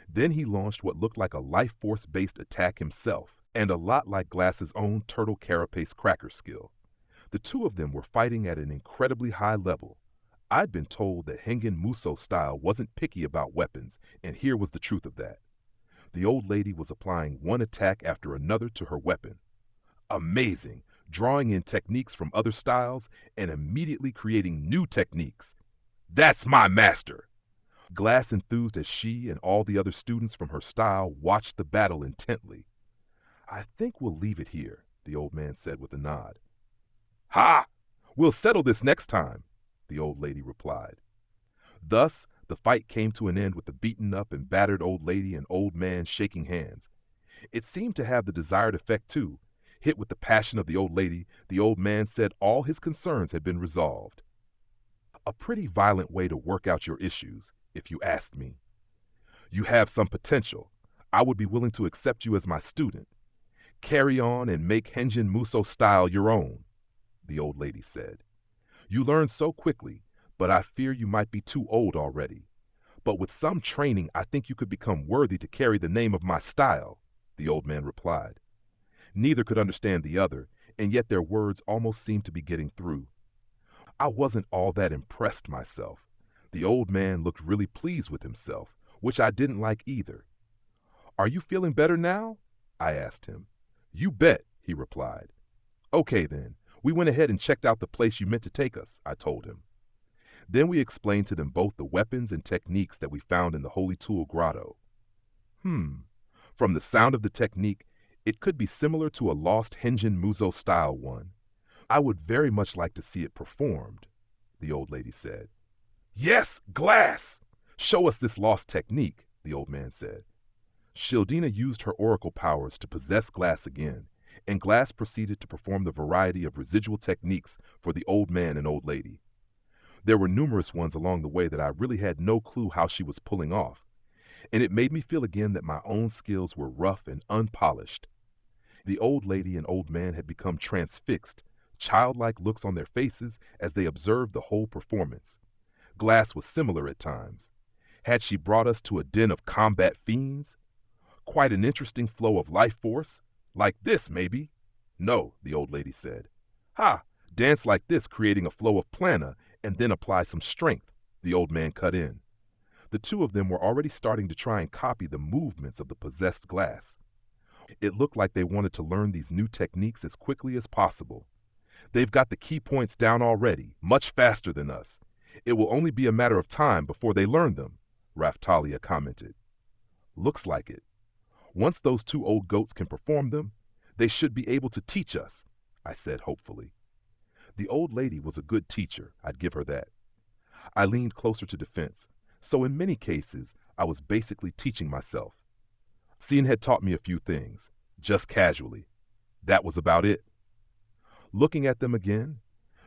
Then he launched what looked like a life force-based attack himself, and a lot like Glass's own turtle carapace cracker skill. The two of them were fighting at an incredibly high level. I'd been told that Hengen Muso style wasn't picky about weapons, and here was the truth of that. The old lady was applying one attack after another to her weapon. Amazing, drawing in techniques from other styles and immediately creating new techniques. That's my master! Glass enthused as she and all the other students from her style watched the battle intently. I think we'll leave it here, the old man said with a nod. Ha! We'll settle this next time, the old lady replied. Thus, the fight came to an end with the beaten up and battered old lady and old man shaking hands. It seemed to have the desired effect, too. Hit with the passion of the old lady, the old man said all his concerns had been resolved. A pretty violent way to work out your issues, if you asked me. You have some potential. I would be willing to accept you as my student. Carry on and make Henjin Muso style your own, the old lady said. You learn so quickly, but I fear you might be too old already. But with some training, I think you could become worthy to carry the name of my style, the old man replied. Neither could understand the other, and yet their words almost seemed to be getting through. I wasn't all that impressed myself. The old man looked really pleased with himself, which I didn't like either. Are you feeling better now? I asked him. You bet, he replied. Okay then, we went ahead and checked out the place you meant to take us, I told him. Then we explained to them both the weapons and techniques that we found in the Holy Tool Grotto. From the sound of the technique, it could be similar to a lost Henjin Muso style one. I would very much like to see it performed, the old lady said. Yes, Glass! Show us this lost technique, the old man said. Shildina used her oracle powers to possess Glass again, and Glass proceeded to perform the variety of residual techniques for the old man and old lady. There were numerous ones along the way that I really had no clue how she was pulling off, and it made me feel again that my own skills were rough and unpolished. The old lady and old man had become transfixed, childlike looks on their faces as they observed the whole performance. Glass was similar at times. Had she brought us to a den of combat fiends? Quite an interesting flow of life force? Like this, maybe? No, the old lady said. Ha! Dance like this, creating a flow of prana, and then apply some strength, the old man cut in. The two of them were already starting to try and copy the movements of the possessed Glass. It looked like they wanted to learn these new techniques as quickly as possible. They've got the key points down already, much faster than us. It will only be a matter of time before they learn them, Raftalia commented. Looks like it. Once those two old goats can perform them, they should be able to teach us, I said hopefully. The old lady was a good teacher, I'd give her that. I leaned closer to defense, so in many cases, I was basically teaching myself. Cien had taught me a few things, just casually. That was about it. Looking at them again,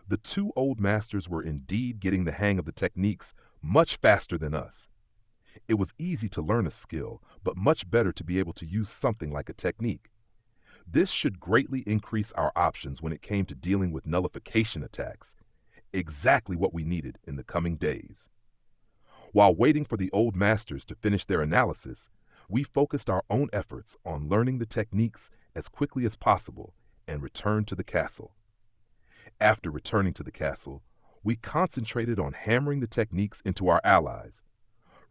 the two old masters were indeed getting the hang of the techniques much faster than us. It was easy to learn a skill, but much better to be able to use something like a technique. This should greatly increase our options when it came to dealing with nullification attacks, exactly what we needed in the coming days. While waiting for the old masters to finish their analysis, we focused our own efforts on learning the techniques as quickly as possible and returned to the castle. After returning to the castle, we concentrated on hammering the techniques into our allies.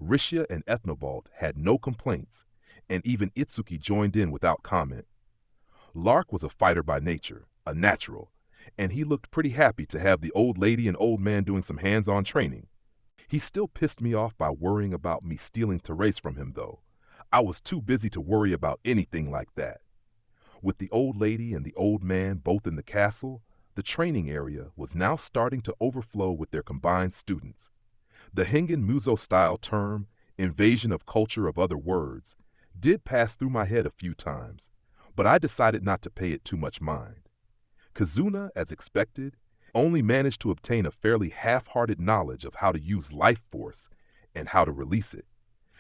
Rishia and Ethnobalt had no complaints, and even Itsuki joined in without comment. Lark was a fighter by nature, a natural, and he looked pretty happy to have the old lady and old man doing some hands-on training. He still pissed me off by worrying about me stealing Therese from him, though. I was too busy to worry about anything like that. With the old lady and the old man both in the castle, the training area was now starting to overflow with their combined students. The Hengen Muso-style term, invasion of culture of other words, did pass through my head a few times, but I decided not to pay it too much mind. Kazuna, as expected, only managed to obtain a fairly half-hearted knowledge of how to use life force and how to release it.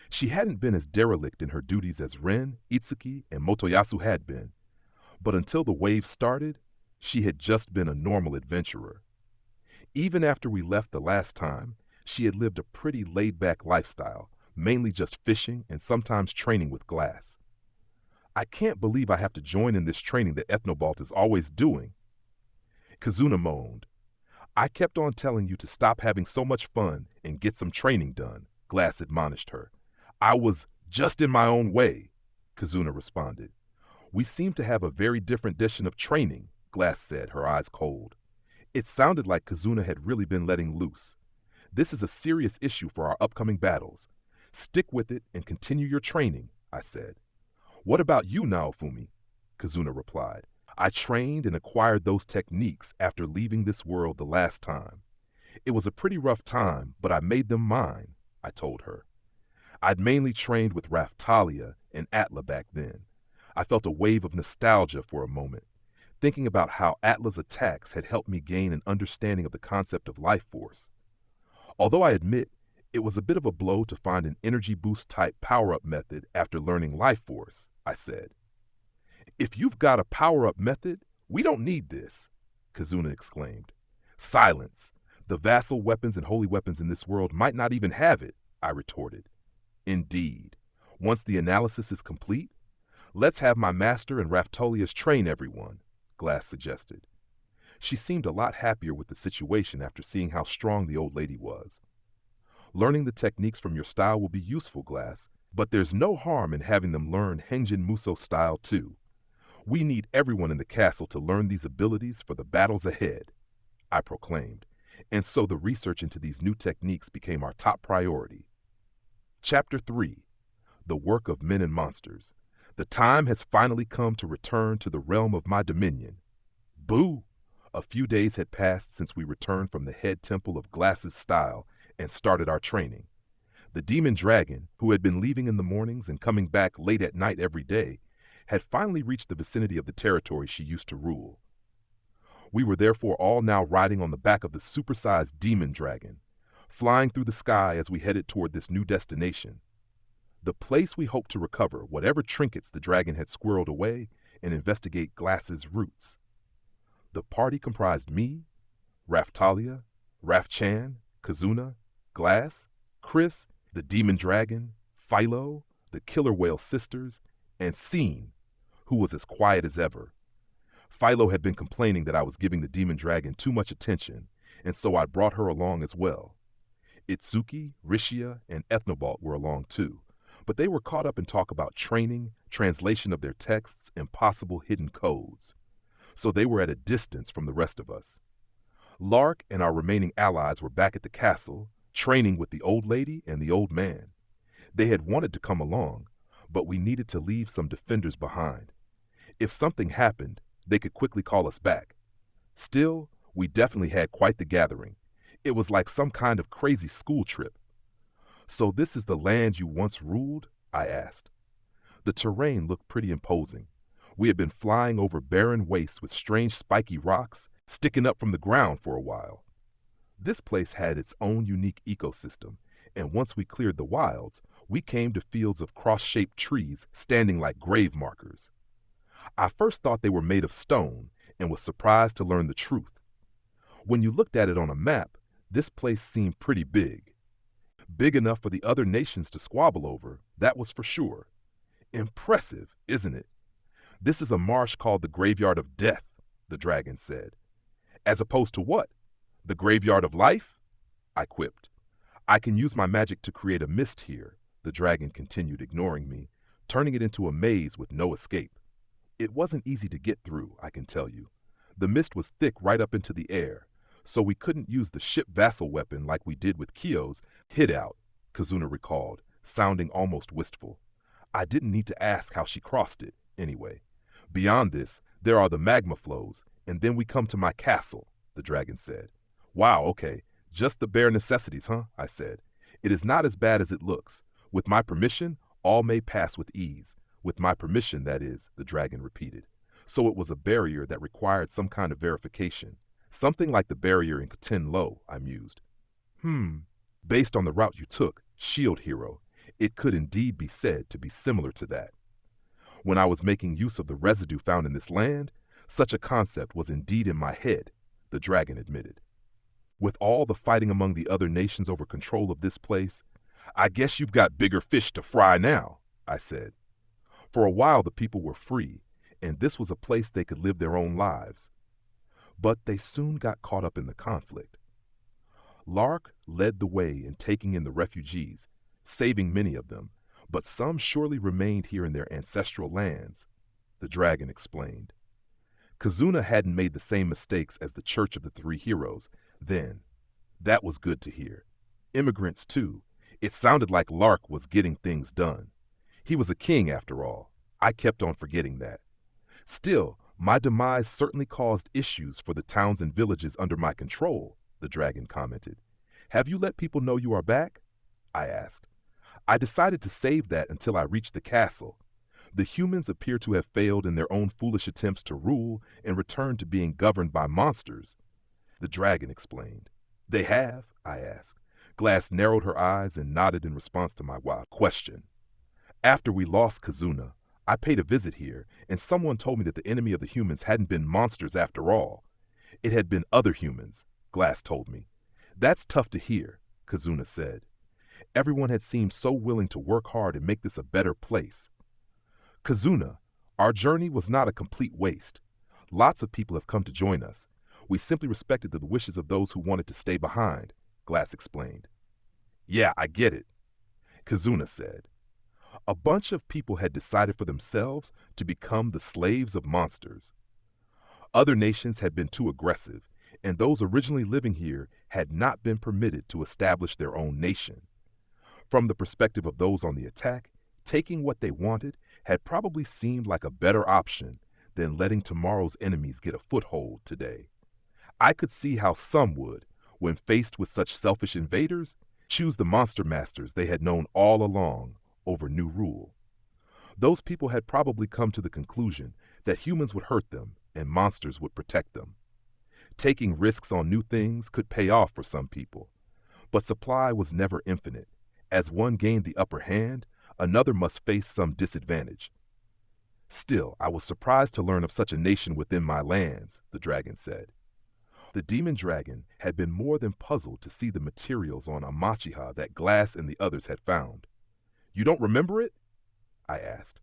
She hadn't been as derelict in her duties as Ren, Itsuki, and Motoyasu had been, but until the wave started, she had just been a normal adventurer. Even after we left the last time, she had lived a pretty laid-back lifestyle, mainly just fishing and sometimes training with Glass. I can't believe I have to join in this training that Ethnobalt is always doing. Kazuna moaned. I kept on telling you to stop having so much fun and get some training done, Glass admonished her. I was just in my own way, Kazuna responded. We seem to have a very different edition of training, Glass said, her eyes cold. It sounded like Kazuna had really been letting loose. This is a serious issue for our upcoming battles. Stick with it and continue your training, I said. What about you, Naofumi? Kazuna replied. I trained and acquired those techniques after leaving this world the last time. It was a pretty rough time, but I made them mine, I told her. I'd mainly trained with Raftalia and Atla back then. I felt a wave of nostalgia for a moment, thinking about how Atla's attacks had helped me gain an understanding of the concept of life force. Although I admit it was a bit of a blow to find an energy boost type power-up method after learning life force, I said. If you've got a power-up method, we don't need this, Kazuna exclaimed. Silence! The vassal weapons and holy weapons in this world might not even have it, I retorted. Indeed. Once the analysis is complete, let's have my master and Raftolius train everyone, Glass suggested. She seemed a lot happier with the situation after seeing how strong the old lady was. Learning the techniques from your style will be useful, Glass, but there's no harm in having them learn Henjin Muso style too. We need everyone in the castle to learn these abilities for the battles ahead, I proclaimed, and so the research into these new techniques became our top priority. Chapter 3. The Work of Men and Monsters. The time has finally come to return to the realm of my dominion. Boo! A few days had passed since we returned from the head temple of Glass's style and started our training. The demon dragon, who had been leaving in the mornings and coming back late at night every day, had finally reached the vicinity of the territory she used to rule. We were therefore all now riding on the back of the supersized demon dragon, flying through the sky as we headed toward this new destination. The place we hoped to recover whatever trinkets the dragon had squirreled away and investigate Glass's roots. The party comprised me, Raftalia, Rafchan, Kazuna, Glass, Chris, the demon dragon, Philo, the killer whale sisters, and Scene, who was as quiet as ever. Philo had been complaining that I was giving the demon dragon too much attention, and so I brought her along as well. Itsuki, Rishia, and Ethnobalt were along too, but they were caught up in talk about training, translation of their texts, and possible hidden codes. So they were at a distance from the rest of us. Lark and our remaining allies were back at the castle, training with the old lady and the old man. They had wanted to come along, but we needed to leave some defenders behind. If something happened, they could quickly call us back. Still, we definitely had quite the gathering. It was like some kind of crazy school trip. So this is the land you once ruled? I asked. The terrain looked pretty imposing. We had been flying over barren wastes with strange spiky rocks sticking up from the ground for a while. This place had its own unique ecosystem, and once we cleared the wilds, we came to fields of cross-shaped trees standing like grave markers. I first thought they were made of stone and was surprised to learn the truth. When you looked at it on a map, this place seemed pretty big. Big enough for the other nations to squabble over, that was for sure. Impressive, isn't it? This is a marsh called the Graveyard of Death, the dragon said. As opposed to what? The Graveyard of Life? I quipped. I can use my magic to create a mist here, the dragon continued, ignoring me, turning it into a maze with no escape. It wasn't easy to get through, I can tell you. The mist was thick right up into the air, so we couldn't use the ship vassal weapon like we did with Kyo's hideout, Kazuna recalled, sounding almost wistful. I didn't need to ask how she crossed it, anyway. Beyond this, there are the magma flows, and then we come to my castle, the dragon said. Wow, okay, just the bare necessities, huh? I said. It is not as bad as it looks. With my permission, all may pass with ease. With my permission, that is, the dragon repeated. So it was a barrier that required some kind of verification. Something like the barrier in Tenlo, I mused. Based on the route you took, Shield Hero, it could indeed be said to be similar to that. When I was making use of the residue found in this land, such a concept was indeed in my head, the dragon admitted. With all the fighting among the other nations over control of this place, I guess you've got bigger fish to fry now, I said. For a while the people were free, and this was a place they could live their own lives. But they soon got caught up in the conflict. Lark led the way in taking in the refugees, saving many of them, but some surely remained here in their ancestral lands, the dragon explained. Kazuna hadn't made the same mistakes as the Church of the Three Heroes then. That was good to hear. Immigrants, too. It sounded like Lark was getting things done. He was a king, after all. I kept on forgetting that. Still, my demise certainly caused issues for the towns and villages under my control, the dragon commented. Have you let people know you are back? I asked. I decided to save that until I reached the castle. The humans appear to have failed in their own foolish attempts to rule and returned to being governed by monsters, the dragon explained. They have? I asked. Glass narrowed her eyes and nodded in response to my wild question. After we lost Kazuna, I paid a visit here, and someone told me that the enemy of the humans hadn't been monsters after all. It had been other humans, Glass told me. That's tough to hear, Kazuna said. Everyone had seemed so willing to work hard and make this a better place. Kazuna, our journey was not a complete waste. Lots of people have come to join us. We simply respected the wishes of those who wanted to stay behind, Glass explained. Yeah, I get it, Kazuna said. A bunch of people had decided for themselves to become the slaves of monsters. Other nations had been too aggressive, and those originally living here had not been permitted to establish their own nation. From the perspective of those on the attack, taking what they wanted had probably seemed like a better option than letting tomorrow's enemies get a foothold today. I could see how some would, when faced with such selfish invaders, choose the monster masters they had known all along over new rule. Those people had probably come to the conclusion that humans would hurt them and monsters would protect them. Taking risks on new things could pay off for some people, but supply was never infinite. As one gained the upper hand, another must face some disadvantage. Still, I was surprised to learn of such a nation within my lands, the dragon said. The demon dragon had been more than puzzled to see the materials on Amachiha that Glass and the others had found. You don't remember it? I asked.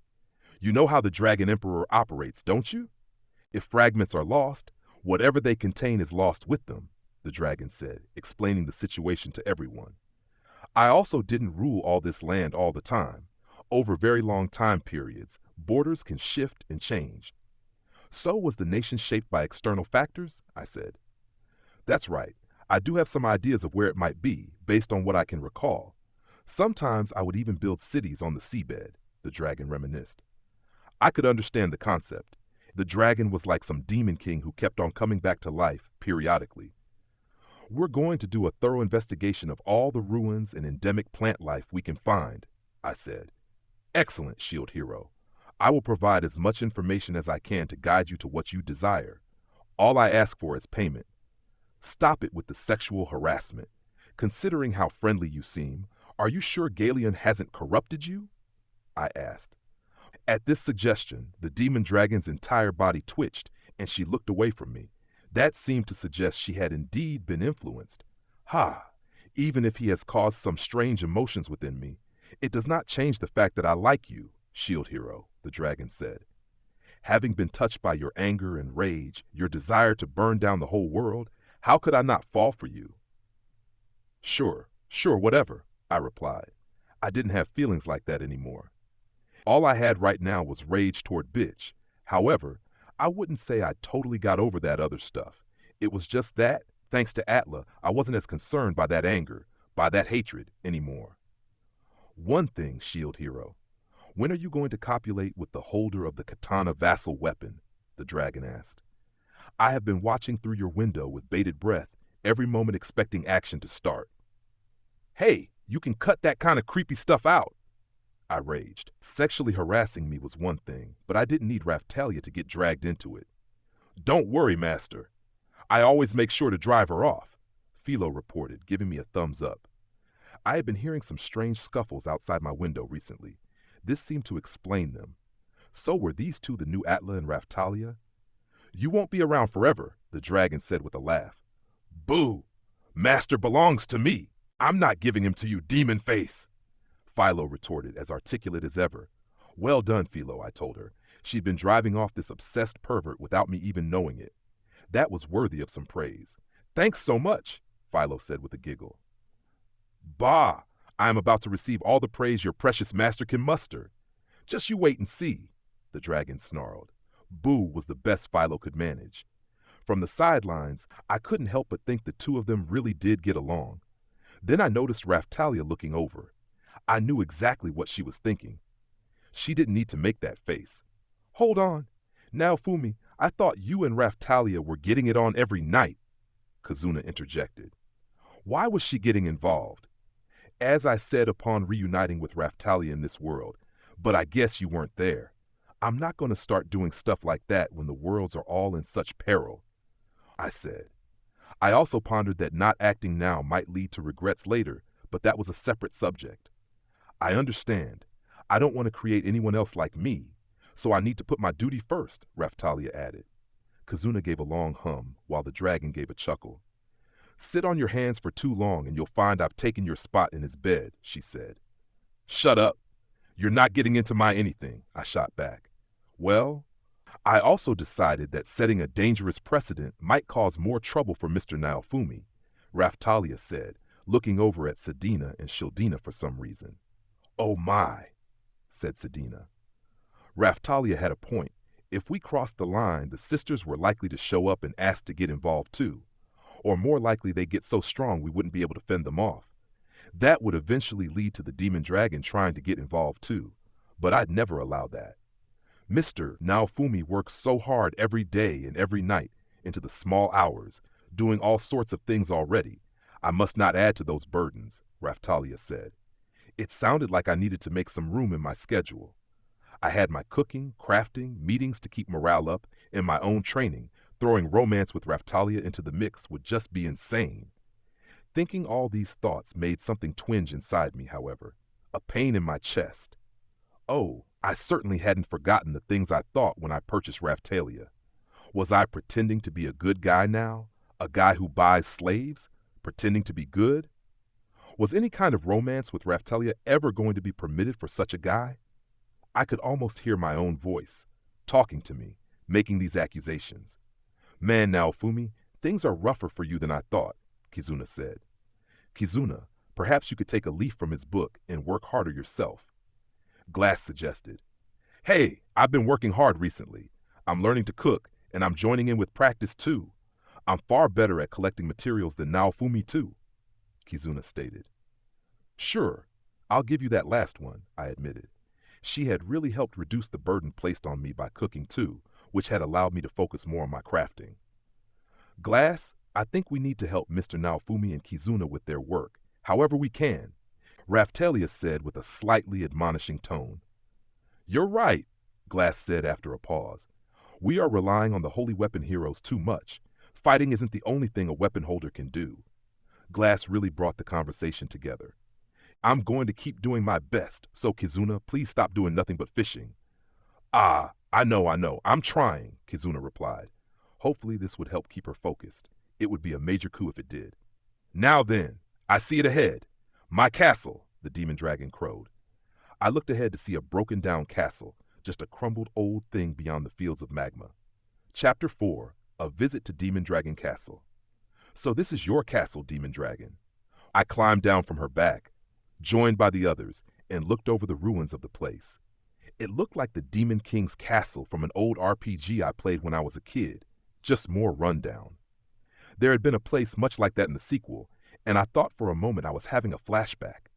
You know how the Dragon Emperor operates, don't you? If fragments are lost, whatever they contain is lost with them, the dragon said, explaining the situation to everyone. I also didn't rule all this land all the time. Over very long time periods, borders can shift and change. So was the nation shaped by external factors? I said. That's right. I do have some ideas of where it might be, based on what I can recall. Sometimes I would even build cities on the seabed, the dragon reminisced. I could understand the concept. The dragon was like some demon king who kept on coming back to life periodically. We're going to do a thorough investigation of all the ruins and endemic plant life we can find, I said. Excellent, Shield Hero. I will provide as much information as I can to guide you to what you desire. All I ask for is payment. Stop it with the sexual harassment. Considering how friendly you seem, are you sure Galeon hasn't corrupted you? I asked. At this suggestion, the demon dragon's entire body twitched, and she looked away from me. That seemed to suggest she had indeed been influenced. Ha! Even if he has caused some strange emotions within me, it does not change the fact that I like you, Shield Hero, the dragon said. Having been touched by your anger and rage, your desire to burn down the whole world, how could I not fall for you? Sure, whatever, I replied. I didn't have feelings like that anymore. All I had right now was rage toward Bitch. However, I wouldn't say I totally got over that other stuff. It was just that, thanks to Atla, I wasn't as concerned by that anger, by that hatred, anymore. One thing, Shield Hero. When are you going to copulate with the holder of the katana vassal weapon? The dragon asked. I have been watching through your window with bated breath, every moment expecting action to start. Hey, you can cut that kind of creepy stuff out, I raged. Sexually harassing me was one thing, but I didn't need Raftalia to get dragged into it. Don't worry, Master. I always make sure to drive her off, Philo reported, giving me a thumbs up. I had been hearing some strange scuffles outside my window recently. This seemed to explain them. So were these two the new Atla and Raftalia? You won't be around forever, the dragon said with a laugh. Boo! Master belongs to me. I'm not giving him to you, demon face, Philo retorted, as articulate as ever. Well done, Philo, I told her. She'd been driving off this obsessed pervert without me even knowing it. That was worthy of some praise. Thanks so much, Philo said with a giggle. Bah! I am about to receive all the praise your precious master can muster. Just you wait and see, the dragon snarled. Boo was the best Philo could manage. From the sidelines, I couldn't help but think the two of them really did get along. Then I noticed Raftalia looking over. I knew exactly what she was thinking. She didn't need to make that face. Hold on. Now, Fumi, I thought you and Raftalia were getting it on every night, Kazuna interjected. Why was she getting involved? As I said upon reuniting with Raftalia in this world, but I guess you weren't there. I'm not going to start doing stuff like that when the worlds are all in such peril, I said. I also pondered that not acting now might lead to regrets later, but that was a separate subject. I understand. I don't want to create anyone else like me, so I need to put my duty first, Raftalia added. Kazuna gave a long hum, while the dragon gave a chuckle. Sit on your hands for too long and you'll find I've taken your spot in his bed, she said. Shut up. You're not getting into my anything, I shot back. Well, I also decided that setting a dangerous precedent might cause more trouble for Mr. Naofumi, Raftalia said, looking over at Sedina and Shildina for some reason. Oh my, said Sedina. Raftalia had a point. If we crossed the line, the sisters were likely to show up and ask to get involved too. Or more likely they'd get so strong we wouldn't be able to fend them off. That would eventually lead to the demon dragon trying to get involved too. But I'd never allow that. Mr. Naofumi works so hard every day and every night into the small hours, doing all sorts of things already. I must not add to those burdens, Raftalia said. It sounded like I needed to make some room in my schedule. I had my cooking, crafting, meetings to keep morale up, and my own training. Throwing romance with Raftalia into the mix would just be insane. Thinking all these thoughts made something twinge inside me, however, a pain in my chest. Oh, I certainly hadn't forgotten the things I thought when I purchased Raftalia. Was I pretending to be a good guy now? A guy who buys slaves? Pretending to be good? Was any kind of romance with Raftalia ever going to be permitted for such a guy? I could almost hear my own voice, talking to me, making these accusations. Man, Naofumi, things are rougher for you than I thought, Kizuna said. Kizuna, perhaps you could take a leaf from his book and work harder yourself. Glass suggested. Hey, I've been working hard recently. I'm learning to cook, and I'm joining in with practice too. I'm far better at collecting materials than Naofumi too, Kizuna stated. Sure, I'll give you that last one, I admitted. She had really helped reduce the burden placed on me by cooking too, which had allowed me to focus more on my crafting. Glass, I think we need to help Mr. Naofumi and Kizuna with their work, however we can, Raftalia said with a slightly admonishing tone. You're right, Glass said after a pause. We are relying on the holy weapon heroes too much. Fighting isn't the only thing a weapon holder can do. Glass really brought the conversation together. I'm going to keep doing my best, so Kizuna, please stop doing nothing but fishing. Ah, I know, I'm trying, Kizuna replied. Hopefully this would help keep her focused. It would be a major coup if it did. Now then, I see it ahead. My castle, the demon dragon crowed. I looked ahead to see a broken down castle, just a crumbled old thing beyond the fields of magma. Chapter 4, A Visit to Demon Dragon Castle. So this is your castle, Demon Dragon. I climbed down from her back, joined by the others, and looked over the ruins of the place. It looked like the Demon King's castle from an old RPG I played when I was a kid, just more rundown. There had been a place much like that in the sequel, and I thought for a moment I was having a flashback.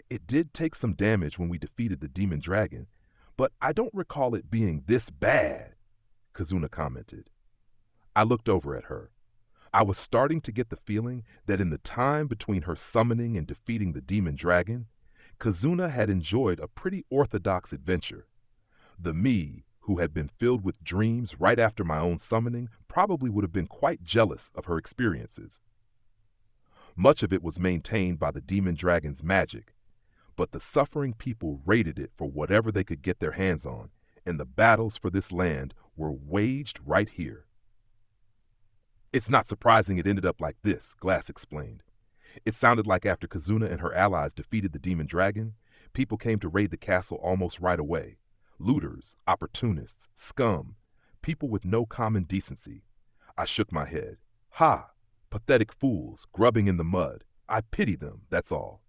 It did take some damage when we defeated the demon dragon, but I don't recall it being this bad, Kazuna commented. I looked over at her. I was starting to get the feeling that in the time between her summoning and defeating the demon dragon, Kazuna had enjoyed a pretty orthodox adventure. The me, who had been filled with dreams right after my own summoning, probably would have been quite jealous of her experiences. Much of it was maintained by the demon dragon's magic, but the suffering people raided it for whatever they could get their hands on, and the battles for this land were waged right here. It's not surprising it ended up like this, Glass explained. It sounded like after Kazuna and her allies defeated the demon dragon, people came to raid the castle almost right away. Looters, opportunists, scum, people with no common decency. I shook my head. Ha! Pathetic fools, grubbing in the mud. I pity them, that's all.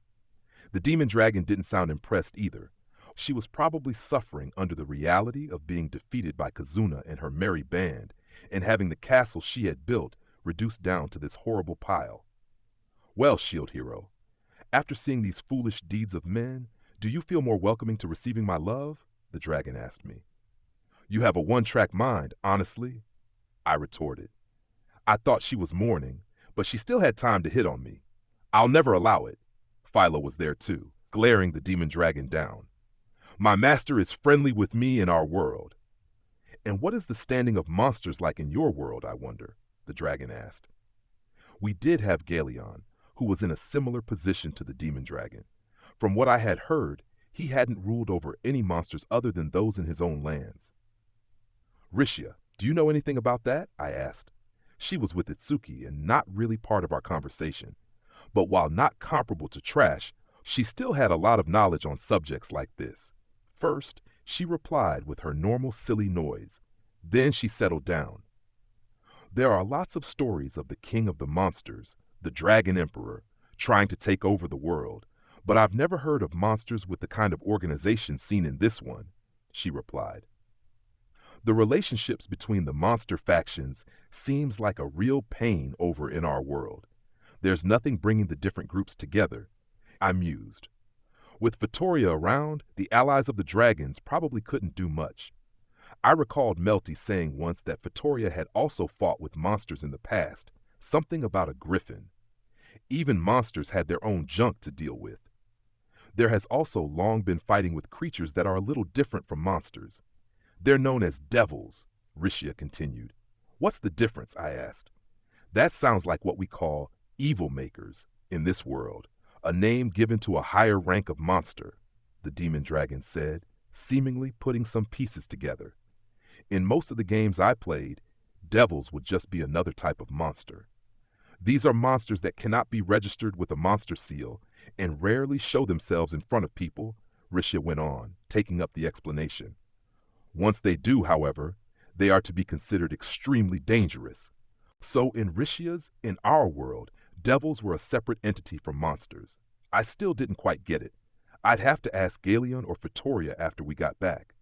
The demon dragon didn't sound impressed either. She was probably suffering under the reality of being defeated by Kazuna and her merry band, and having the castle she had built reduced down to this horrible pile. Well, shield hero, After seeing these foolish deeds of men, do you feel more welcoming to receiving my love? The dragon asked me. You have a one-track mind, honestly, I retorted. I thought she was mourning, but she still had time to hit on me. I'll never allow it. Philo was there too, glaring the demon dragon down. My master is friendly with me in our world. And what is the standing of monsters like in your world, I wonder? The dragon asked. We did have Galeon, who was in a similar position to the demon dragon. From what I had heard, he hadn't ruled over any monsters other than those in his own lands. Rishia, do you know anything about that? I asked. She was with Itsuki and not really part of our conversation. But while not comparable to Trash, she still had a lot of knowledge on subjects like this. First, she replied with her normal silly noise. Then she settled down. There are lots of stories of the king of the monsters, the dragon emperor, trying to take over the world, but I've never heard of monsters with the kind of organization seen in this one, she replied. The relationships between the monster factions seems like a real pain over in our world. There's nothing bringing the different groups together, I mused. With Vittoria around, the allies of the dragons probably couldn't do much. I recalled Melty saying once that Vittoria had also fought with monsters in the past, something about a griffin. Even monsters had their own junk to deal with. There has also long been fighting with creatures that are a little different from monsters. They're known as devils, Rishia continued. What's the difference? I asked. That sounds like what we call evil makers in this world, a name given to a higher rank of monster, the demon dragon said, seemingly putting some pieces together. In most of the games I played, devils would just be another type of monster. These are monsters that cannot be registered with a monster seal and rarely show themselves in front of people, Rishia went on, taking up the explanation. Once they do, however, they are to be considered extremely dangerous. So in Rishia's, in our world, devils were a separate entity from monsters. I still didn't quite get it. I'd have to ask Galeon or Vittoria after we got back.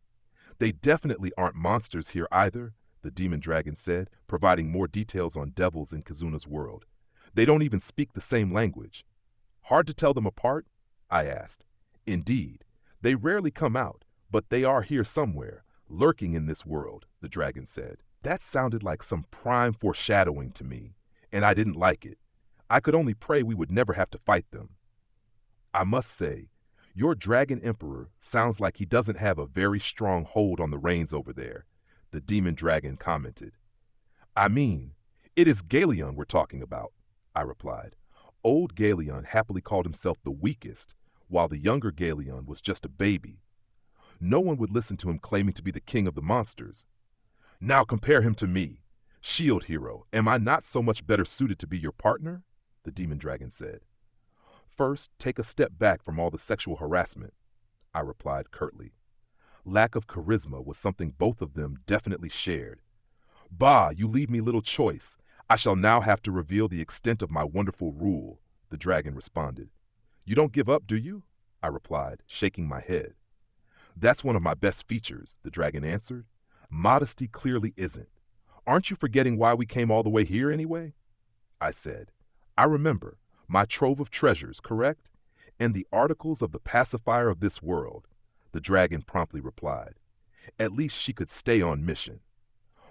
They definitely aren't monsters here either, the demon dragon said, providing more details on devils in Kazuna's world. They don't even speak the same language. Hard to tell them apart? I asked. Indeed, they rarely come out, but they are here somewhere, lurking in this world, the dragon said. That sounded like some prime foreshadowing to me, and I didn't like it. I could only pray we would never have to fight them. I must say, your dragon emperor sounds like he doesn't have a very strong hold on the reins over there, the demon dragon commented. I mean, it is Galeon we're talking about, I replied. Old Galeon happily called himself the weakest, while the younger Galeon was just a baby. No one would listen to him claiming to be the king of the monsters. Now compare him to me. Shield hero, am I not so much better suited to be your partner? The demon dragon said. First, take a step back from all the sexual harassment, I replied curtly. Lack of charisma was something both of them definitely shared. Bah, you leave me little choice. I shall now have to reveal the extent of my wonderful rule, the dragon responded. You don't give up, do you? I replied, shaking my head. That's one of my best features, the dragon answered. Modesty clearly isn't. Aren't you forgetting why we came all the way here anyway? I said. I remember. My trove of treasures, correct? And the articles of the pacifier of this world, the dragon promptly replied. At least she could stay on mission.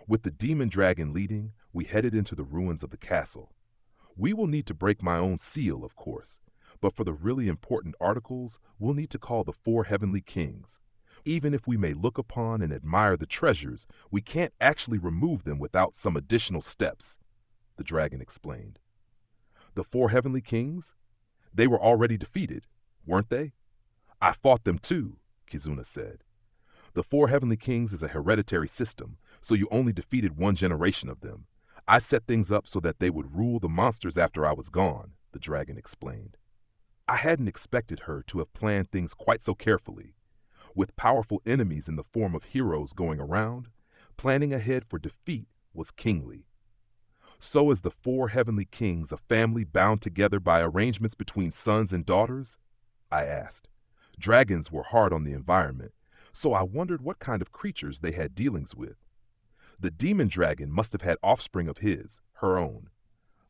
With the demon dragon leading, we headed into the ruins of the castle. We will need to break my own seal, of course, but for the really important articles, we'll need to call the 4 heavenly kings. Even if we may look upon and admire the treasures, we can't actually remove them without some additional steps, the dragon explained. The 4 heavenly kings? They were already defeated, weren't they? I fought them too, Kizuna said. The 4 heavenly kings is a hereditary system, so you only defeated one generation of them. I set things up so that they would rule the monsters after I was gone, the dragon explained. I hadn't expected her to have planned things quite so carefully. With powerful enemies in the form of heroes going around, planning ahead for defeat was kingly. So is the 4 heavenly kings a family bound together by arrangements between sons and daughters? I asked. Dragons were hard on the environment, so I wondered what kind of creatures they had dealings with. The demon dragon must have had offspring of his, her own.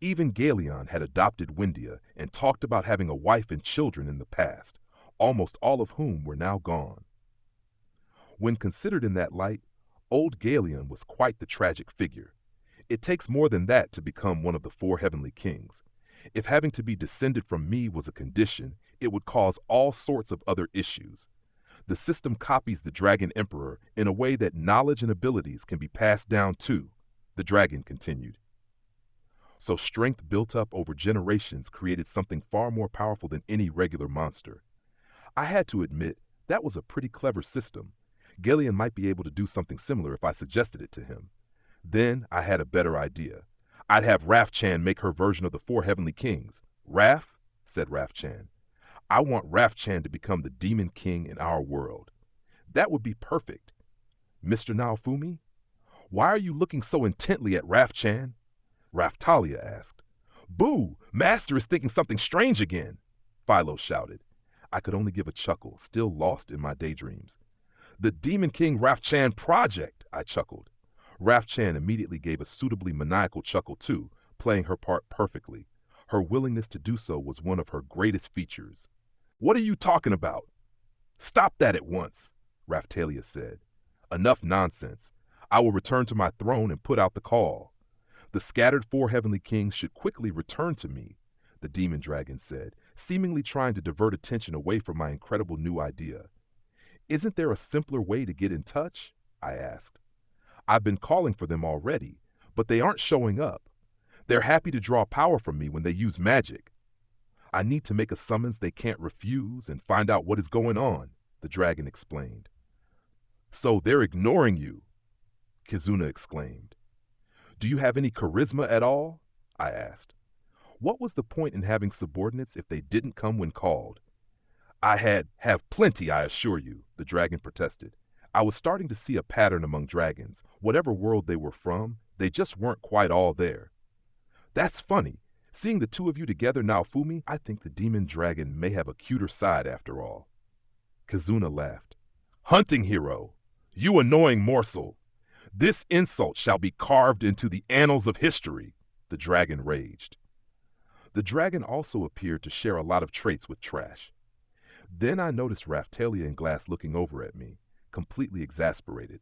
Even Galeon had adopted Windia and talked about having a wife and children in the past, almost all of whom were now gone. When considered in that light, old Galeon was quite the tragic figure. It takes more than that to become one of the four heavenly kings. If having to be descended from me was a condition, it would cause all sorts of other issues. The system copies the Dragon Emperor in a way that knowledge and abilities can be passed down too, the dragon continued. So strength built up over generations created something far more powerful than any regular monster. I had to admit, that was a pretty clever system. Gillian might be able to do something similar if I suggested it to him. Then I had a better idea. I'd have Raf-Chan make her version of the four heavenly kings. Raf, said Raf-Chan, I want Raf-Chan to become the demon king in our world. That would be perfect. Mr. Naofumi, why are you looking so intently at Raf-Chan? Raftalia asked. Boo! Master is thinking something strange again, Philo shouted. I could only give a chuckle, still lost in my daydreams. The Demon King Raf-Chan project, I chuckled. Raf-Chan immediately gave a suitably maniacal chuckle too, playing her part perfectly. Her willingness to do so was one of her greatest features. What are you talking about? Stop that at once, Raftalia said. Enough nonsense. I will return to my throne and put out the call. The scattered four heavenly kings should quickly return to me, the demon dragon said, seemingly trying to divert attention away from my incredible new idea. Isn't there a simpler way to get in touch? I asked. I've been calling for them already, but they aren't showing up. They're happy to draw power from me when they use magic. I need to make a summons they can't refuse and find out what is going on, the dragon explained. So they're ignoring you, Kizuna exclaimed. Do you have any charisma at all? I asked. What was the point in having subordinates if they didn't come when called? I have plenty, I assure you, the dragon protested. I was starting to see a pattern among dragons. Whatever world they were from, they just weren't quite all there. That's funny. Seeing the two of you together now, Fumi, I think the demon dragon may have a cuter side after all. Kizuna laughed. Hunting hero! You annoying morsel! This insult shall be carved into the annals of history, the dragon raged. The dragon also appeared to share a lot of traits with Trash. Then I noticed Raftalia and Glass looking over at me, completely exasperated.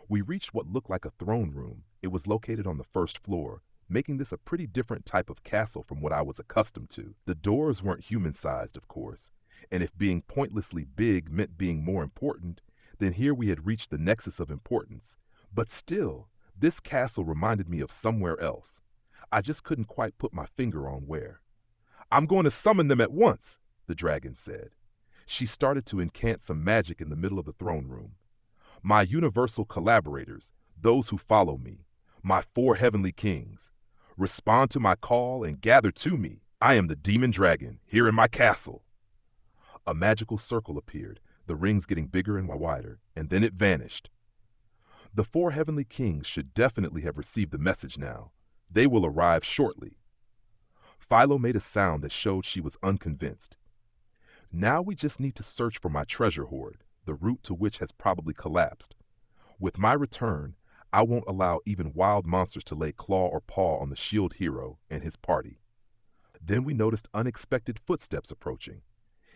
We reached what looked like a throne room. It was located on the first floor, making this a pretty different type of castle from what I was accustomed to. The doors weren't human-sized, of course, and if being pointlessly big meant being more important, then here we had reached the nexus of importance. But still, this castle reminded me of somewhere else. I just couldn't quite put my finger on where. I'm going to summon them at once, the dragon said. She started to incant some magic in the middle of the throne room. My universal collaborators, those who follow me, my four heavenly kings, respond to my call and gather to me. I am the demon dragon, here in my castle. A magical circle appeared, the rings getting bigger and wider, and then it vanished. The four heavenly kings should definitely have received the message now. They will arrive shortly. Philo made a sound that showed she was unconvinced. Now we just need to search for my treasure hoard, the route to which has probably collapsed. With my return, I won't allow even wild monsters to lay claw or paw on the shield hero and his party. Then we noticed unexpected footsteps approaching.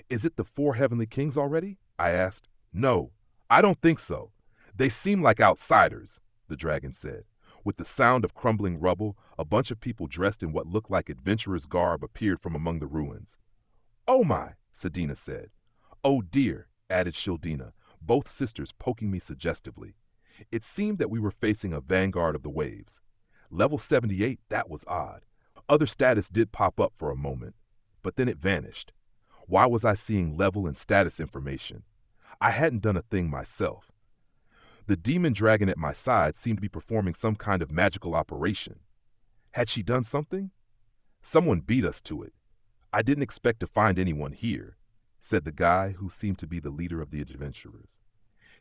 Is it the four heavenly kings already? I asked. No, I don't think so. They seem like outsiders, the dragon said. With the sound of crumbling rubble, a bunch of people dressed in what looked like adventurers' garb appeared from among the ruins. Oh my, Sedina said. Oh dear, added Shildina, both sisters poking me suggestively. It seemed that we were facing a vanguard of the waves. Level 78, that was odd. Other status did pop up for a moment, but then it vanished. Why was I seeing level and status information? I hadn't done a thing myself. The demon dragon at my side seemed to be performing some kind of magical operation. Had she done something? Someone beat us to it. I didn't expect to find anyone here, said the guy who seemed to be the leader of the adventurers.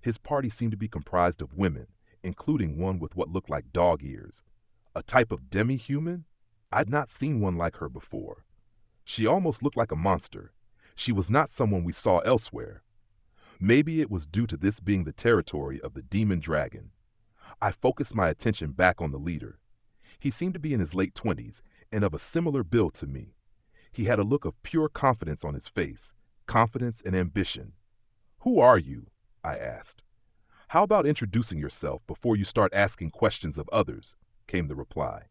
His party seemed to be comprised of women, including one with what looked like dog ears. A type of demi-human? I'd not seen one like her before. She almost looked like a monster. She was not someone we saw elsewhere. Maybe it was due to this being the territory of the demon dragon. I focused my attention back on the leader. He seemed to be in his late 20s, and of a similar build to me. He had a look of pure confidence on his face, confidence and ambition. "Who are you?" I asked. "How about introducing yourself before you start asking questions of others?" came the reply.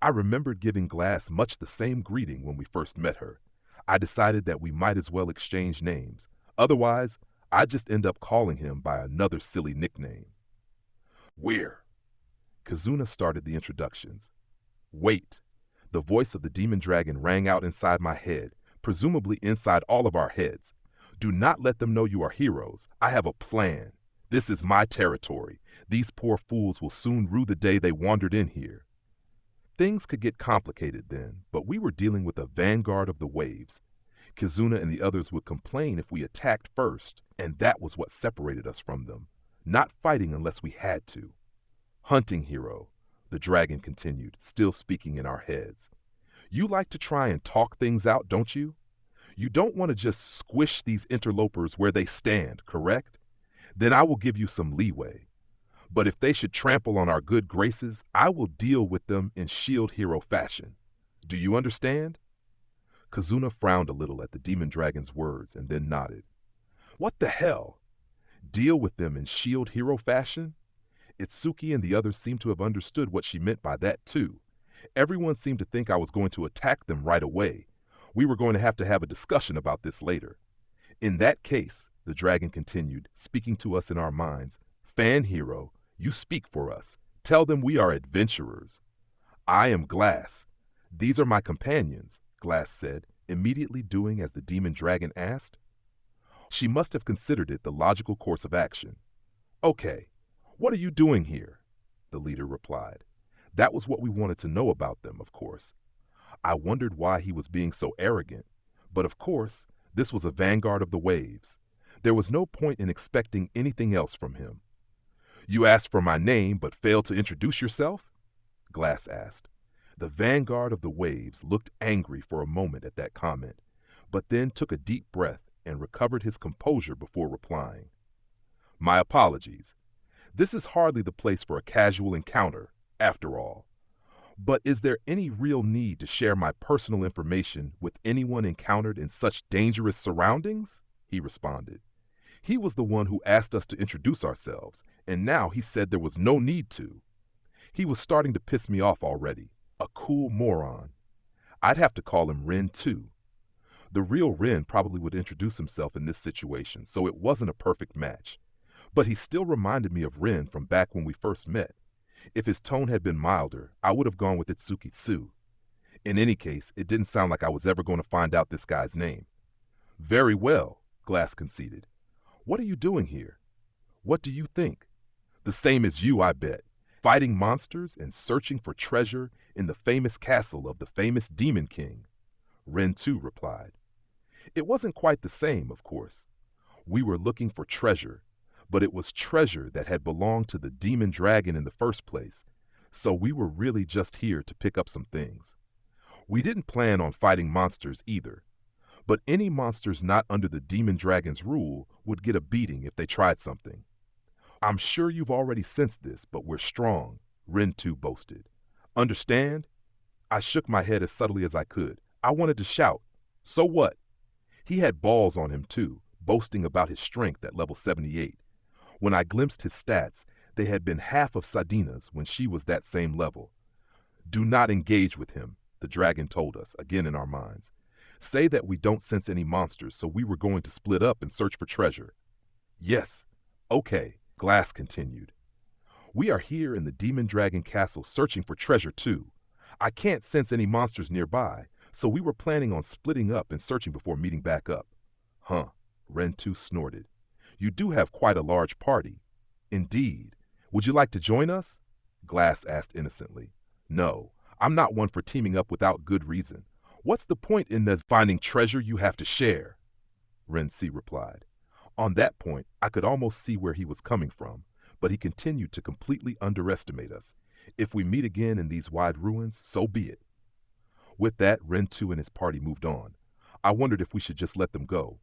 I remembered giving Glass much the same greeting when we first met her. I decided that we might as well exchange names. Otherwise, I'd just end up calling him by another silly nickname. "We're." Kazuna started the introductions. "Wait." The voice of the demon dragon rang out inside my head, presumably inside all of our heads. "Do not let them know you are heroes. I have a plan. This is my territory. These poor fools will soon rue the day they wandered in here." Things could get complicated then, but we were dealing with a vanguard of the waves. Kizuna and the others would complain if we attacked first, and that was what separated us from them, not fighting unless we had to. "Hunting hero," the dragon continued, still speaking in our heads. "You like to try and talk things out, don't you? You don't want to just squish these interlopers where they stand, correct? Then I will give you some leeway. But if they should trample on our good graces, I will deal with them in shield hero fashion. Do you understand?" Kazuna frowned a little at the demon dragon's words and then nodded. "What the hell? Deal with them in shield hero fashion?" Itsuki and the others seemed to have understood what she meant by that too. Everyone seemed to think I was going to attack them right away. We were going to have a discussion about this later. "In that case," the dragon continued, speaking to us in our minds, "Fan hero, you speak for us. Tell them we are adventurers." "I am Glass. These are my companions," Glass said, immediately doing as the demon dragon asked. She must have considered it the logical course of action. "Okay, what are you doing here?" the leader replied. That was what we wanted to know about them, of course. I wondered why he was being so arrogant, but of course, this was a vanguard of the waves. There was no point in expecting anything else from him. "You asked for my name but failed to introduce yourself?" Glass asked. The vanguard of the waves looked angry for a moment at that comment, but then took a deep breath and recovered his composure before replying. "My apologies. This is hardly the place for a casual encounter, after all. But is there any real need to share my personal information with anyone encountered in such dangerous surroundings?" he responded. He was the one who asked us to introduce ourselves, and now he said there was no need to. He was starting to piss me off already. A cool moron. I'd have to call him Ren too. The real Ren probably would introduce himself in this situation, so it wasn't a perfect match. But he still reminded me of Ren from back when we first met. If his tone had been milder, I would have gone with Itsuki Tsu. In any case, it didn't sound like I was ever going to find out this guy's name. "Very well," Glass conceded. "What are you doing here? What do you think?" "The same as you, I bet. Fighting monsters and searching for treasure in the famous castle of the famous Demon King," Ren too replied. It wasn't quite the same, of course. We were looking for treasure, but it was treasure that had belonged to the demon dragon in the first place, so we were really just here to pick up some things. We didn't plan on fighting monsters either, but any monsters not under the demon dragon's rule would get a beating if they tried something. "I'm sure you've already sensed this, but we're strong," Ren too boasted. "Understand?" I shook my head as subtly as I could. I wanted to shout, "So what?" He had balls on him too, boasting about his strength at level 78. When I glimpsed his stats, they had been half of Sadina's when she was that same level. "Do not engage with him," the dragon told us, again in our minds. "Say that we don't sense any monsters, so we were going to split up and search for treasure." "Yes. Okay," Glass continued. "We are here in the Demon Dragon Castle searching for treasure too. I can't sense any monsters nearby, so we were planning on splitting up and searching before meeting back up." "Huh," Ren too snorted. "You do have quite a large party." "Indeed. Would you like to join us?" Glass asked innocently. "No, I'm not one for teaming up without good reason. What's the point in this finding treasure you have to share?" Ren C replied. On that point, I could almost see where he was coming from, but he continued to completely underestimate us. If we meet again in these wide ruins, so be it. With that, Ren 2 and his party moved on. I wondered if we should just let them go.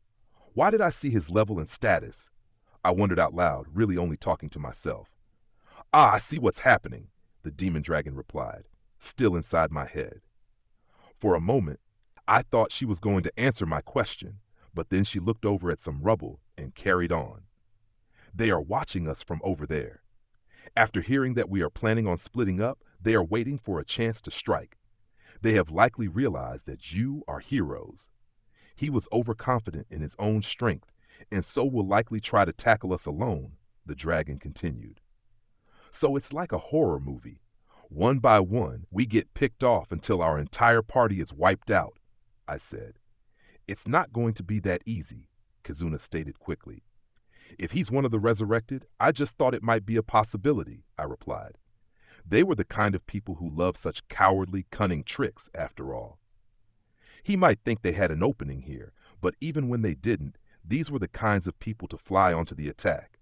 Why did I see his level and status? I wondered out loud, really only talking to myself. "Ah, I see what's happening," the demon dragon replied, still inside my head. For a moment, I thought she was going to answer my question, but then she looked over at some rubble and carried on. They are watching us from over there. After hearing that we are planning on splitting up, they are waiting for a chance to strike. They have likely realized that you are heroes. He was overconfident in his own strength, and so will likely try to tackle us alone, the dragon continued. So it's like a horror movie. One by one, we get picked off until our entire party is wiped out, I said. It's not going to be that easy, Kazuna stated quickly. If he's one of the resurrected, I just thought it might be a possibility, I replied. They were the kind of people who love such cowardly, cunning tricks, after all. He might think they had an opening here, but even when they didn't, these were the kinds of people to fly onto the attack.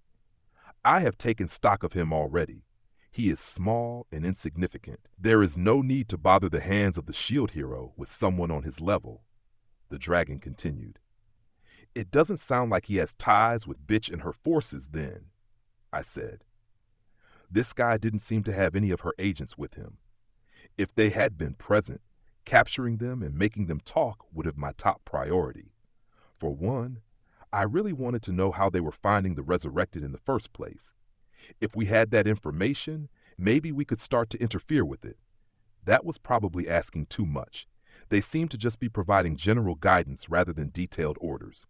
I have taken stock of him already. He is small and insignificant. There is no need to bother the hands of the shield hero with someone on his level, the dragon continued. It doesn't sound like he has ties with Bitch and her forces then, I said. This guy didn't seem to have any of her agents with him. If they had been present, capturing them and making them talk would have been my top priority. For one, I really wanted to know how they were finding the resurrected in the first place. If we had that information, maybe we could start to interfere with it. That was probably asking too much. They seemed to just be providing general guidance rather than detailed orders.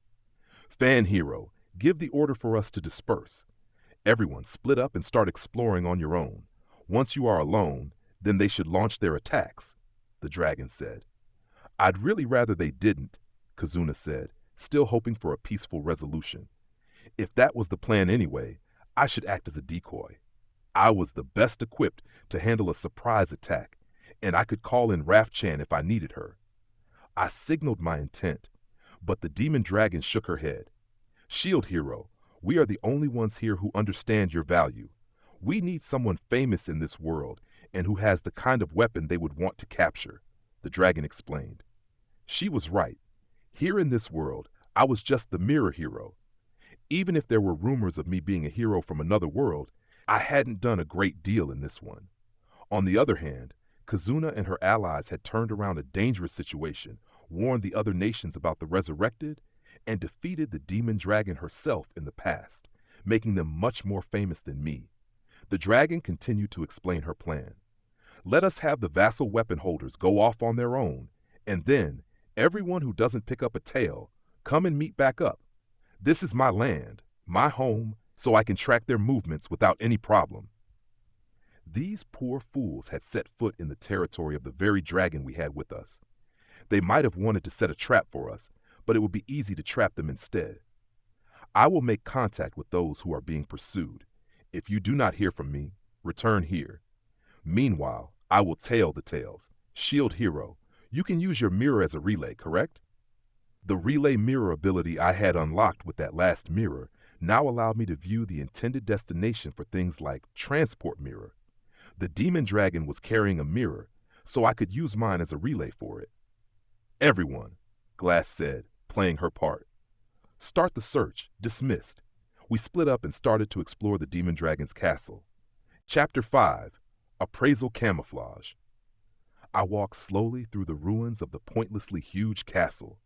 Fan hero, give the order for us to disperse. Everyone split up and start exploring on your own. Once you are alone, then they should launch their attacks, the dragon said. I'd really rather they didn't, Kazuna said, still hoping for a peaceful resolution. If that was the plan anyway, I should act as a decoy. I was the best equipped to handle a surprise attack, and I could call in Raf-chan if I needed her. I signaled my intent, but the demon dragon shook her head. Shield hero, we are the only ones here who understand your value. We need someone famous in this world and who has the kind of weapon they would want to capture, the dragon explained. She was right. Here in this world, I was just the mirror hero. Even if there were rumors of me being a hero from another world, I hadn't done a great deal in this one. On the other hand, Kazuna and her allies had turned around a dangerous situation, warned the other nations about the resurrected, and defeated the demon dragon herself in the past, making them much more famous than me. The dragon continued to explain her plan. Let us have the vassal weapon holders go off on their own, and then, everyone who doesn't pick up a tail, come and meet back up. This is my land, my home, so I can track their movements without any problem. These poor fools had set foot in the territory of the very dragon we had with us. They might have wanted to set a trap for us, but it would be easy to trap them instead. I will make contact with those who are being pursued. If you do not hear from me, return here. Meanwhile, I will tail the tails. Shield hero, you can use your mirror as a relay, correct? The relay mirror ability I had unlocked with that last mirror now allowed me to view the intended destination for things like transport mirror. The demon dragon was carrying a mirror, so I could use mine as a relay for it. Everyone, Glass said, playing her part. Start the search. Dismissed. We split up and started to explore the demon dragon's castle. Chapter 5. Appraisal Camouflage. I walked slowly through the ruins of the pointlessly huge castle.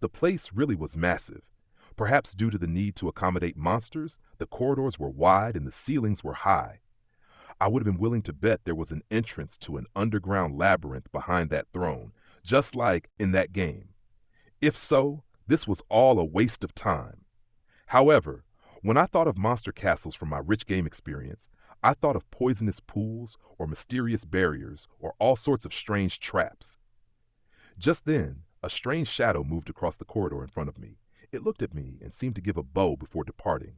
The place really was massive. Perhaps due to the need to accommodate monsters, the corridors were wide and the ceilings were high. I would have been willing to bet there was an entrance to an underground labyrinth behind that throne, just like in that game. If so, this was all a waste of time. However, when I thought of monster castles from my rich game experience, I thought of poisonous pools or mysterious barriers or all sorts of strange traps. Just then, a strange shadow moved across the corridor in front of me. It looked at me and seemed to give a bow before departing.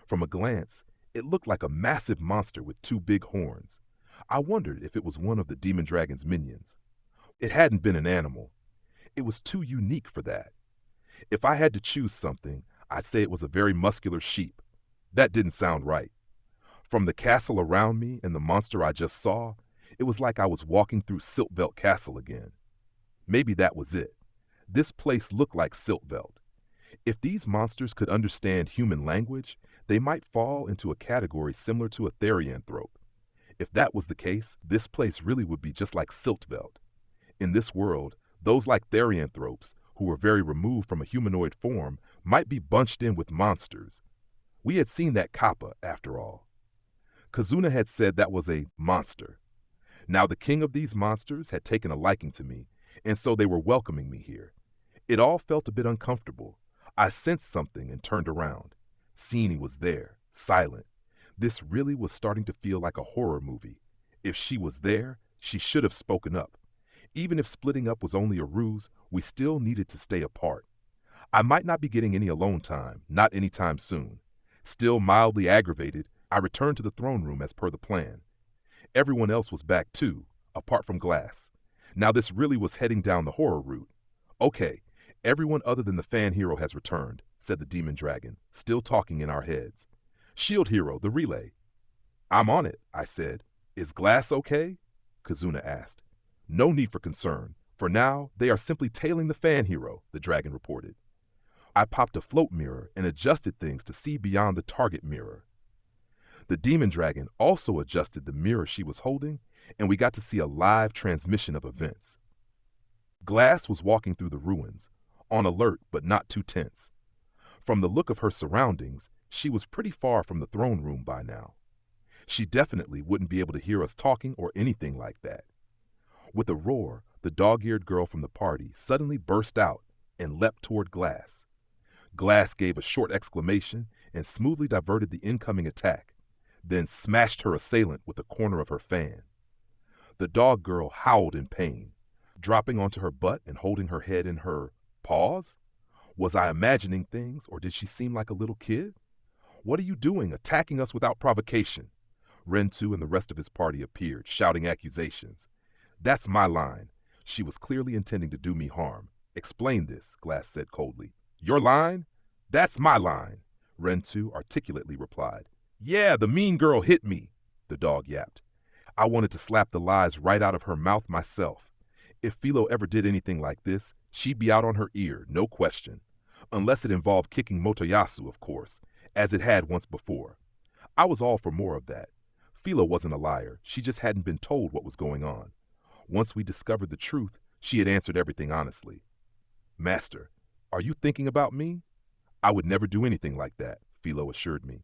From a glance, it looked like a massive monster with two big horns. I wondered if it was one of the demon dragon's minions. It hadn't been an animal. It was too unique for that. If I had to choose something, I'd say it was a very muscular sheep. That didn't sound right. From the castle around me and the monster I just saw, it was like I was walking through Siltveld Castle again. Maybe that was it. This place looked like Siltveld. If these monsters could understand human language, they might fall into a category similar to a therianthrope. If that was the case, this place really would be just like Siltveld. In this world, those like therianthropes, who were very removed from a humanoid form, might be bunched in with monsters. We had seen that kappa, after all. Kazuna had said that was a monster. Now the king of these monsters had taken a liking to me, and so they were welcoming me here. It all felt a bit uncomfortable. I sensed something and turned around. Seanie was there, silent. This really was starting to feel like a horror movie. If she was there, she should have spoken up. Even if splitting up was only a ruse, we still needed to stay apart. I might not be getting any alone time, not anytime soon. Still mildly aggravated, I returned to the throne room as per the plan. Everyone else was back too, apart from Glass. Now this really was heading down the horror route. Okay, everyone other than the fan hero has returned, said the demon dragon, still talking in our heads. Shield hero, the relay. I'm on it, I said. Is Glass okay? Kazuna asked. No need for concern. For now, they are simply tailing the fan hero, the dragon reported. I popped a float mirror and adjusted things to see beyond the target mirror. The demon dragon also adjusted the mirror she was holding, and we got to see a live transmission of events. Glass was walking through the ruins, on alert but not too tense. From the look of her surroundings, she was pretty far from the throne room by now. She definitely wouldn't be able to hear us talking or anything like that. With a roar, the dog-eared girl from the party suddenly burst out and leapt toward Glass. Glass gave a short exclamation and smoothly diverted the incoming attack, then smashed her assailant with the corner of her fan. The dog girl howled in pain, dropping onto her butt and holding her head in her paws. Was I imagining things, or did she seem like a little kid? What are you doing, attacking us without provocation? Rentu and the rest of his party appeared, shouting accusations. That's my line. She was clearly intending to do me harm. Explain this, Glass said coldly. Your line? That's my line, Rentu articulately replied. Yeah, the mean girl hit me, the dog yapped. I wanted to slap the lies right out of her mouth myself. If Philo ever did anything like this, she'd be out on her ear, no question. Unless it involved kicking Motoyasu, of course, as it had once before. I was all for more of that. Philo wasn't a liar, she just hadn't been told what was going on. Once we discovered the truth, she had answered everything honestly. Master, are you thinking about me? I would never do anything like that, Philo assured me.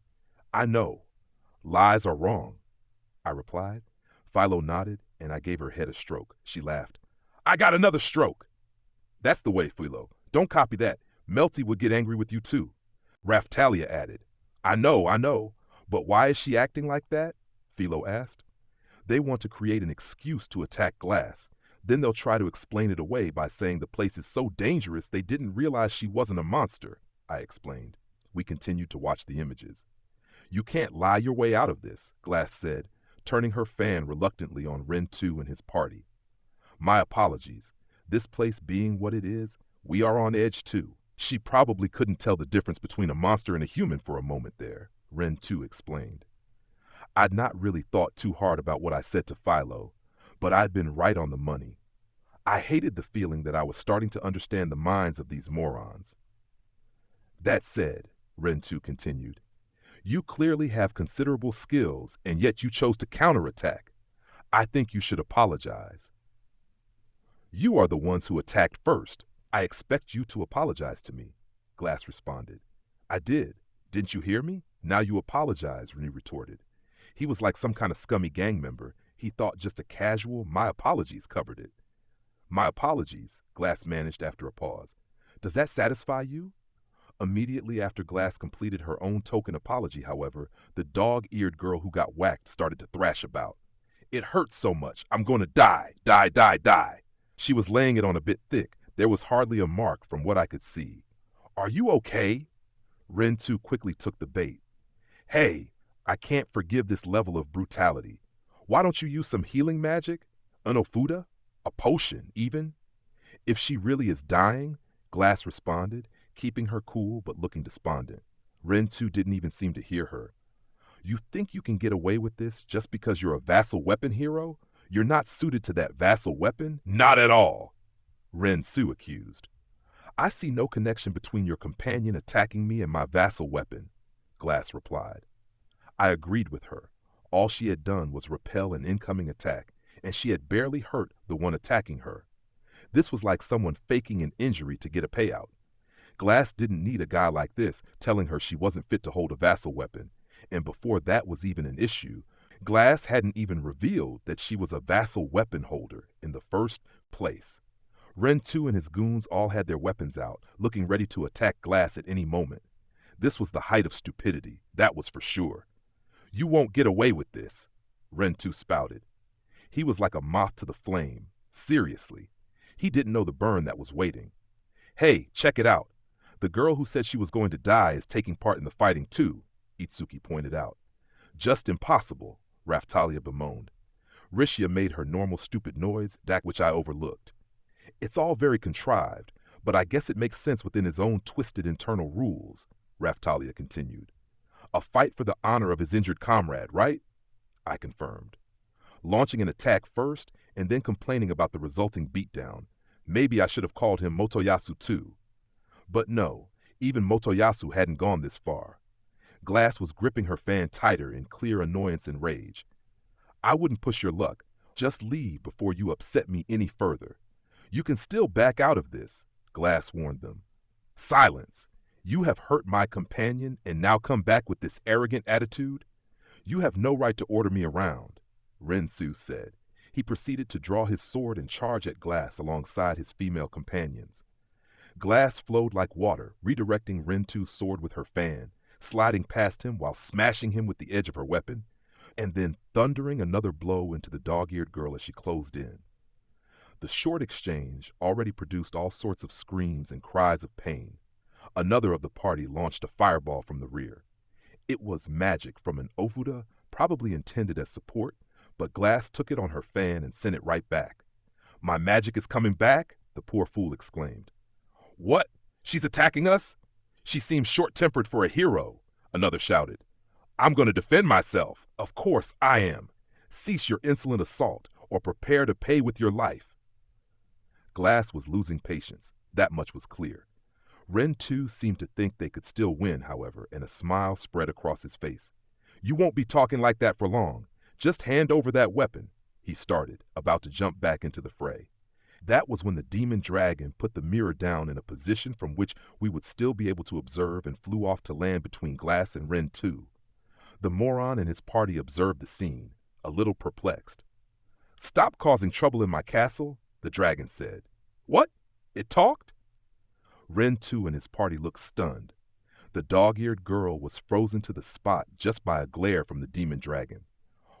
I know. Lies are wrong, I replied. Philo nodded, and I gave her head a stroke. She laughed. I got another stroke. That's the way, Philo. Don't copy that. Melty would get angry with you too. Raftalia added. I know. But why is she acting like that? Philo asked. They want to create an excuse to attack Glass. Then they'll try to explain it away by saying the place is so dangerous they didn't realize she wasn't a monster, I explained. We continued to watch the images. You can't lie your way out of this, Glass said, turning her fan reluctantly on Rentu and his party. My apologies. This place being what it is, we are on edge too. She probably couldn't tell the difference between a monster and a human for a moment there, Rentu explained. I'd not really thought too hard about what I said to Philo, but I'd been right on the money. I hated the feeling that I was starting to understand the minds of these morons. That said, Rentu continued, you clearly have considerable skills, and yet you chose to counterattack. I think you should apologize. You are the ones who attacked first. I expect you to apologize to me, Glass responded. I did. Didn't you hear me? Now you apologize, Renee retorted. He was like some kind of scummy gang member. He thought just a casual, my apologies covered it. My apologies, Glass managed after a pause. Does that satisfy you? Immediately after Glass completed her own token apology, however, the dog-eared girl who got whacked started to thrash about. It hurts so much. I'm going to die. Die. She was laying it on a bit thick. There was hardly a mark from what I could see. Are you okay? Rentu quickly took the bait. Hey, I can't forgive this level of brutality. Why don't you use some healing magic? An ofuda? A potion, even? If she really is dying, Glass responded, keeping her cool but looking despondent. Rentu didn't even seem to hear her. You think you can get away with this just because you're a vassal weapon hero? You're not suited to that vassal weapon? Not at all, Rensu accused. I see no connection between your companion attacking me and my vassal weapon, Glass replied. I agreed with her. All she had done was repel an incoming attack, and she had barely hurt the one attacking her. This was like someone faking an injury to get a payout. Glass didn't need a guy like this telling her she wasn't fit to hold a vassal weapon. And before that was even an issue, Glass hadn't even revealed that she was a vassal weapon holder in the first place. Ren 2 and his goons all had their weapons out, looking ready to attack Glass at any moment. This was the height of stupidity, that was for sure. "You won't get away with this," Ren 2 spouted. He was like a moth to the flame. Seriously. He didn't know the burn that was waiting. "Hey, check it out. The girl who said she was going to die is taking part in the fighting too," Itsuki pointed out. "Just impossible," Raftalia bemoaned. Rishia made her normal stupid noise, that which I overlooked. "It's all very contrived, but I guess it makes sense within his own twisted internal rules," Raftalia continued. "A fight for the honor of his injured comrade, right?" I confirmed. Launching an attack first and then complaining about the resulting beatdown. Maybe I should have called him Motoyasu too. But no, even Motoyasu hadn't gone this far. Glass was gripping her fan tighter in clear annoyance and rage. "I wouldn't push your luck. Just leave before you upset me any further. You can still back out of this," Glass warned them. "Silence! You have hurt my companion and now come back with this arrogant attitude? You have no right to order me around," Rensu said. He proceeded to draw his sword and charge at Glass alongside his female companions. Glass flowed like water, redirecting Rentu's sword with her fan, sliding past him while smashing him with the edge of her weapon, and then thundering another blow into the dog-eared girl as she closed in. The short exchange already produced all sorts of screams and cries of pain. Another of the party launched a fireball from the rear. It was magic from an Ofuda, probably intended as support, but Glass took it on her fan and sent it right back. "My magic is coming back?" the poor fool exclaimed. "What? She's attacking us? She seems short-tempered for a hero," another shouted. "I'm going to defend myself. Of course I am. Cease your insolent assault, or prepare to pay with your life." Glass was losing patience. That much was clear. Ren 2 seemed to think they could still win, however, and a smile spread across his face. "You won't be talking like that for long. Just hand over that weapon," he started, about to jump back into the fray. That was when the demon dragon put the mirror down in a position from which we would still be able to observe and flew off to land between Glass and Ren 2. The moron and his party observed the scene, a little perplexed. "Stop causing trouble in my castle," the dragon said. "What? It talked?" Ren 2 and his party looked stunned. The dog-eared girl was frozen to the spot just by a glare from the demon dragon.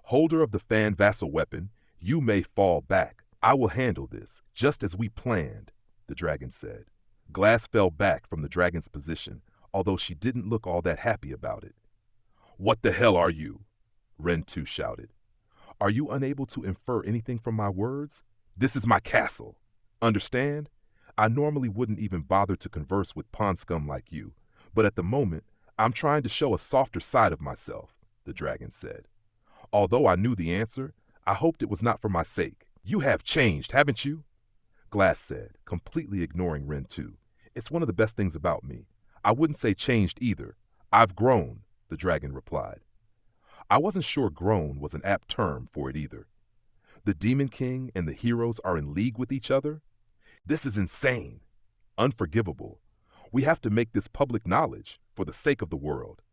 "Holder of the fan vassal weapon, you may fall back. I will handle this, just as we planned," the dragon said. Glass fell back from the dragon's position, although she didn't look all that happy about it. "What the hell are you?" Ren 2 shouted. "Are you unable to infer anything from my words? This is my castle. Understand? I normally wouldn't even bother to converse with pond scum like you, but at the moment, I'm trying to show a softer side of myself," the dragon said. Although I knew the answer, I hoped it was not for my sake. "You have changed, haven't you?" Glass said, completely ignoring Ren 2. "It's one of the best things about me. I wouldn't say changed either. I've grown," the dragon replied. I wasn't sure grown was an apt term for it either. The Demon King and the heroes are in league with each other? This is insane. Unforgivable. We have to make this public knowledge for the sake of the world.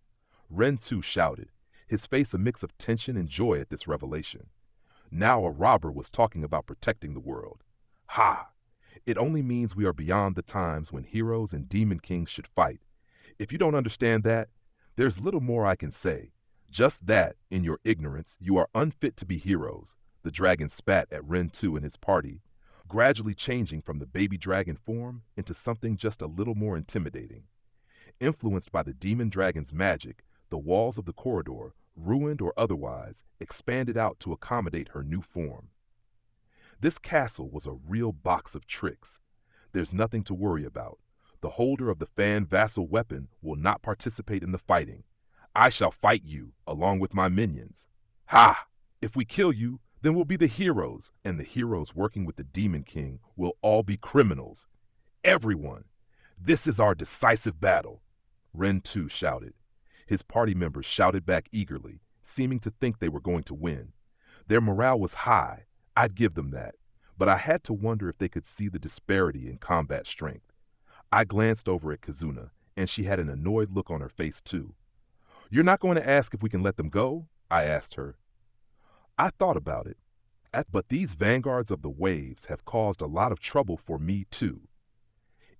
Ren 2 shouted, his face a mix of tension and joy at this revelation. Now a robber was talking about protecting the world. Ha! It only means we are beyond the times when heroes and demon kings should fight. If you don't understand that, there's little more I can say. Just that, in your ignorance, you are unfit to be heroes, the dragon spat at Ren 2 and his party, gradually changing from the baby dragon form into something just a little more intimidating. Influenced by the demon dragon's magic, the walls of the corridor, ruined or otherwise, expanded out to accommodate her new form. This castle was a real box of tricks. There's nothing to worry about. The holder of the fan vassal weapon will not participate in the fighting. I shall fight you, along with my minions. Ha! If we kill you, then we'll be the heroes, and the heroes working with the Demon King will all be criminals. Everyone! This is our decisive battle, Ren 2 shouted. His party members shouted back eagerly, seeming to think they were going to win. Their morale was high, I'd give them that. but I had to wonder if they could see the disparity in combat strength. I glanced over at Kazuna, and she had an annoyed look on her face, too. "You're not going to ask if we can let them go?" I asked her. I thought about it, but these vanguards of the waves have caused a lot of trouble for me, too.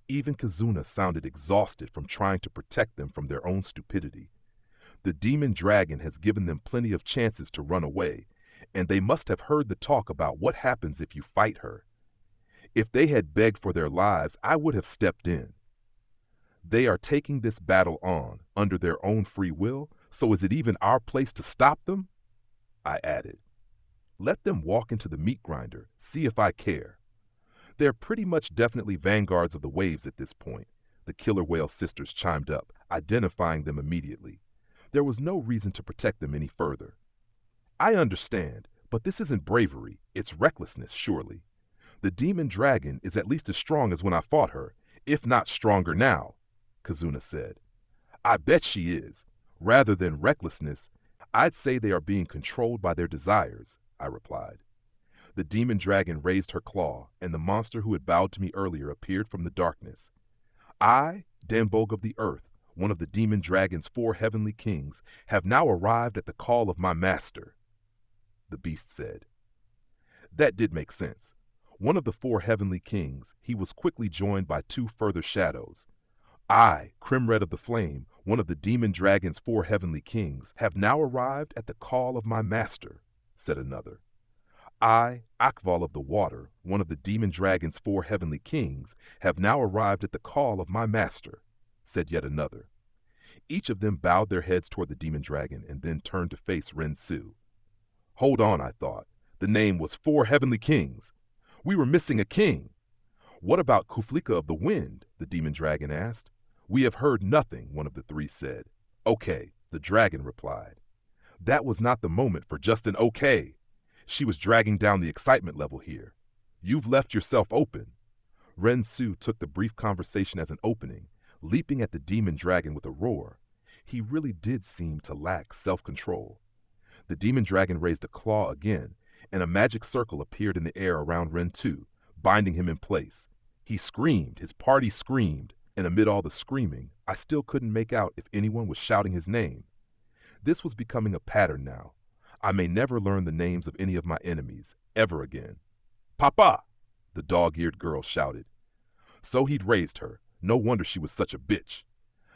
Even Kazuna sounded exhausted from trying to protect them from their own stupidity. The demon dragon has given them plenty of chances to run away, and they must have heard the talk about what happens if you fight her. If they had begged for their lives, I would have stepped in. They are taking this battle on under their own free will, so is it even our place to stop them? I added. Let them walk into the meat grinder, see if I care. They're pretty much definitely vanguards of the waves at this point, the killer whale sisters chimed up, identifying them immediately. There was no reason to protect them any further. I understand, but this isn't bravery, it's recklessness, surely. The demon dragon is at least as strong as when I fought her, if not stronger now, Kazuna said. I bet she is. Rather than recklessness, I'd say they are being controlled by their desires, I replied. The demon dragon raised her claw, and the monster who had bowed to me earlier appeared from the darkness. I, Dambog of the earth, one of the demon dragon's 4 heavenly kings, have now arrived at the call of my master, the beast said. That did make sense. One of the 4 heavenly kings, he was quickly joined by 2 further shadows. I, Crimred of the Flame, one of the demon dragon's 4 heavenly kings, have now arrived at the call of my master, said another. I, Akval of the Water, one of the demon dragon's 4 heavenly kings, have now arrived at the call of my master, said yet another. Each of them bowed their heads toward the demon dragon and then turned to face Ren-Su. Hold on, I thought. The name was 4 heavenly kings. We were missing a king. What about Kuflika of the Wind? The demon dragon asked. We have heard nothing, one of the 3 said. Okay, the dragon replied. That was not the moment for just an okay. She was dragging down the excitement level here. You've left yourself open. Ren-Su took the brief conversation as an opening, leaping at the demon dragon with a roar. He really did seem to lack self-control. The demon dragon raised a claw again, and a magic circle appeared in the air around Ren-Tu, binding him in place. He screamed, his party screamed, and amid all the screaming, I still couldn't make out if anyone was shouting his name. This was becoming a pattern now. I may never learn the names of any of my enemies, ever again. Papa! The dog-eared girl shouted. So he'd raised her. No wonder she was such a bitch.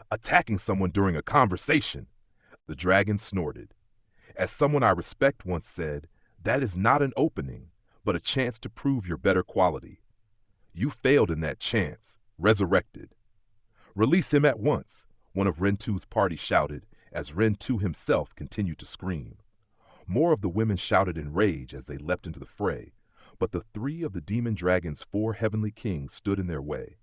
Attacking someone during a conversation. The dragon snorted. As someone I respect once said, that is not an opening, but a chance to prove your better quality. You failed in that chance, resurrected. Release him at once, one of Ren-Tu's party shouted, as Ren-Tu himself continued to scream. More of the women shouted in rage as they leapt into the fray, but the 3 of the demon dragon's 4 heavenly kings stood in their way.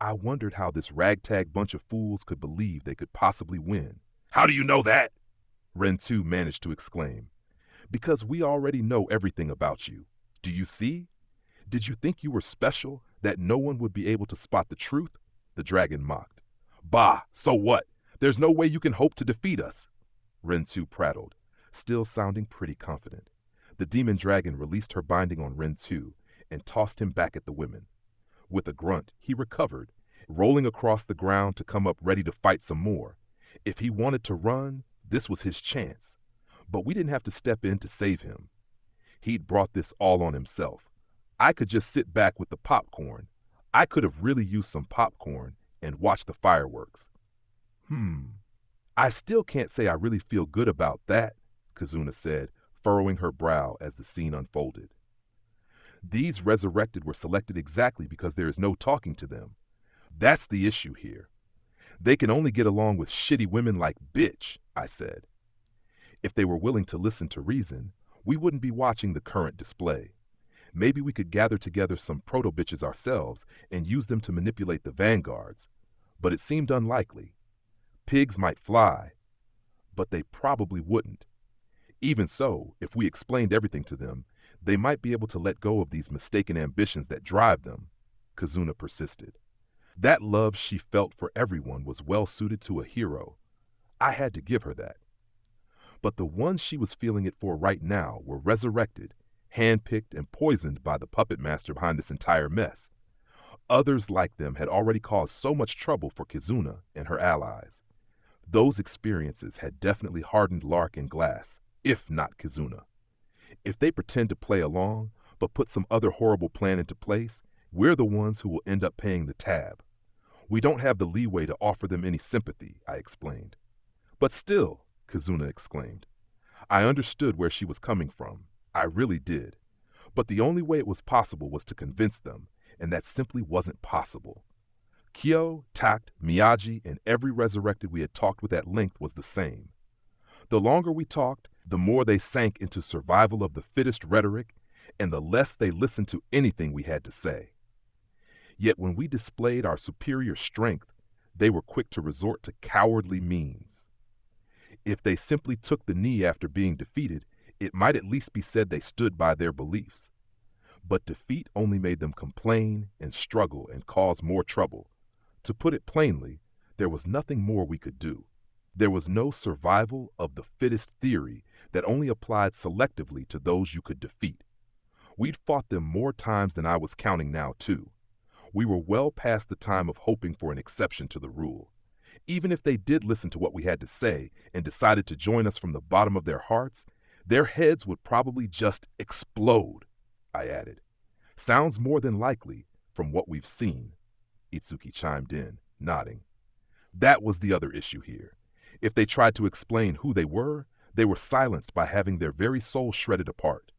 I wondered how this ragtag bunch of fools could believe they could possibly win. How do you know that? Ren-Tu managed to exclaim. Because we already know everything about you. Do you see? Did you think you were special, that no one would be able to spot the truth? The dragon mocked. Bah, so what? There's no way you can hope to defeat us. Ren-Tu prattled, still sounding pretty confident. The demon dragon released her binding on Ren-Tu and tossed him back at the women. With a grunt, he recovered, rolling across the ground to come up ready to fight some more. If he wanted to run, this was his chance. But we didn't have to step in to save him. He'd brought this all on himself. I could just sit back with the popcorn. I could have really used some popcorn and watched the fireworks. I still can't say I really feel good about that, Kazuna said, furrowing her brow as the scene unfolded. These resurrected were selected exactly because there is no talking to them. That's the issue here. They can only get along with shitty women like bitch, I said. If they were willing to listen to reason, we wouldn't be watching the current display. Maybe we could gather together some proto-bitches ourselves and use them to manipulate the vanguards. But it seemed unlikely. Pigs might fly, but they probably wouldn't. Even so, if we explained everything to them, they might be able to let go of these mistaken ambitions that drive them, Kazuna persisted. That love she felt for everyone was well suited to a hero. I had to give her that. But the ones she was feeling it for right now were resurrected, handpicked and poisoned by the puppet master behind this entire mess. Others like them had already caused so much trouble for Kizuna and her allies. Those experiences had definitely hardened Lark and Glass, if not Kizuna. If they pretend to play along, but put some other horrible plan into place, we're the ones who will end up paying the tab. We don't have the leeway to offer them any sympathy, I explained. But still, Kizuna exclaimed. I understood where she was coming from. I really did. But the only way it was possible was to convince them, and that simply wasn't possible. Kyo, Tact, Miyagi, and every resurrected we had talked with at length was the same. The longer we talked, the more they sank into survival of the fittest rhetoric, and the less they listened to anything we had to say. Yet when we displayed our superior strength, they were quick to resort to cowardly means. If they simply took the knee after being defeated, it might at least be said they stood by their beliefs. But defeat only made them complain and struggle and cause more trouble. To put it plainly, there was nothing more we could do. There was no survival of the fittest theory that only applied selectively to those you could defeat. We'd fought them more times than I was counting now, too. We were well past the time of hoping for an exception to the rule. Even if they did listen to what we had to say and decided to join us from the bottom of their hearts, their heads would probably just explode, I added. Sounds more than likely from what we've seen, Itsuki chimed in, nodding. That was the other issue here. If they tried to explain who they were silenced by having their very souls shredded apart.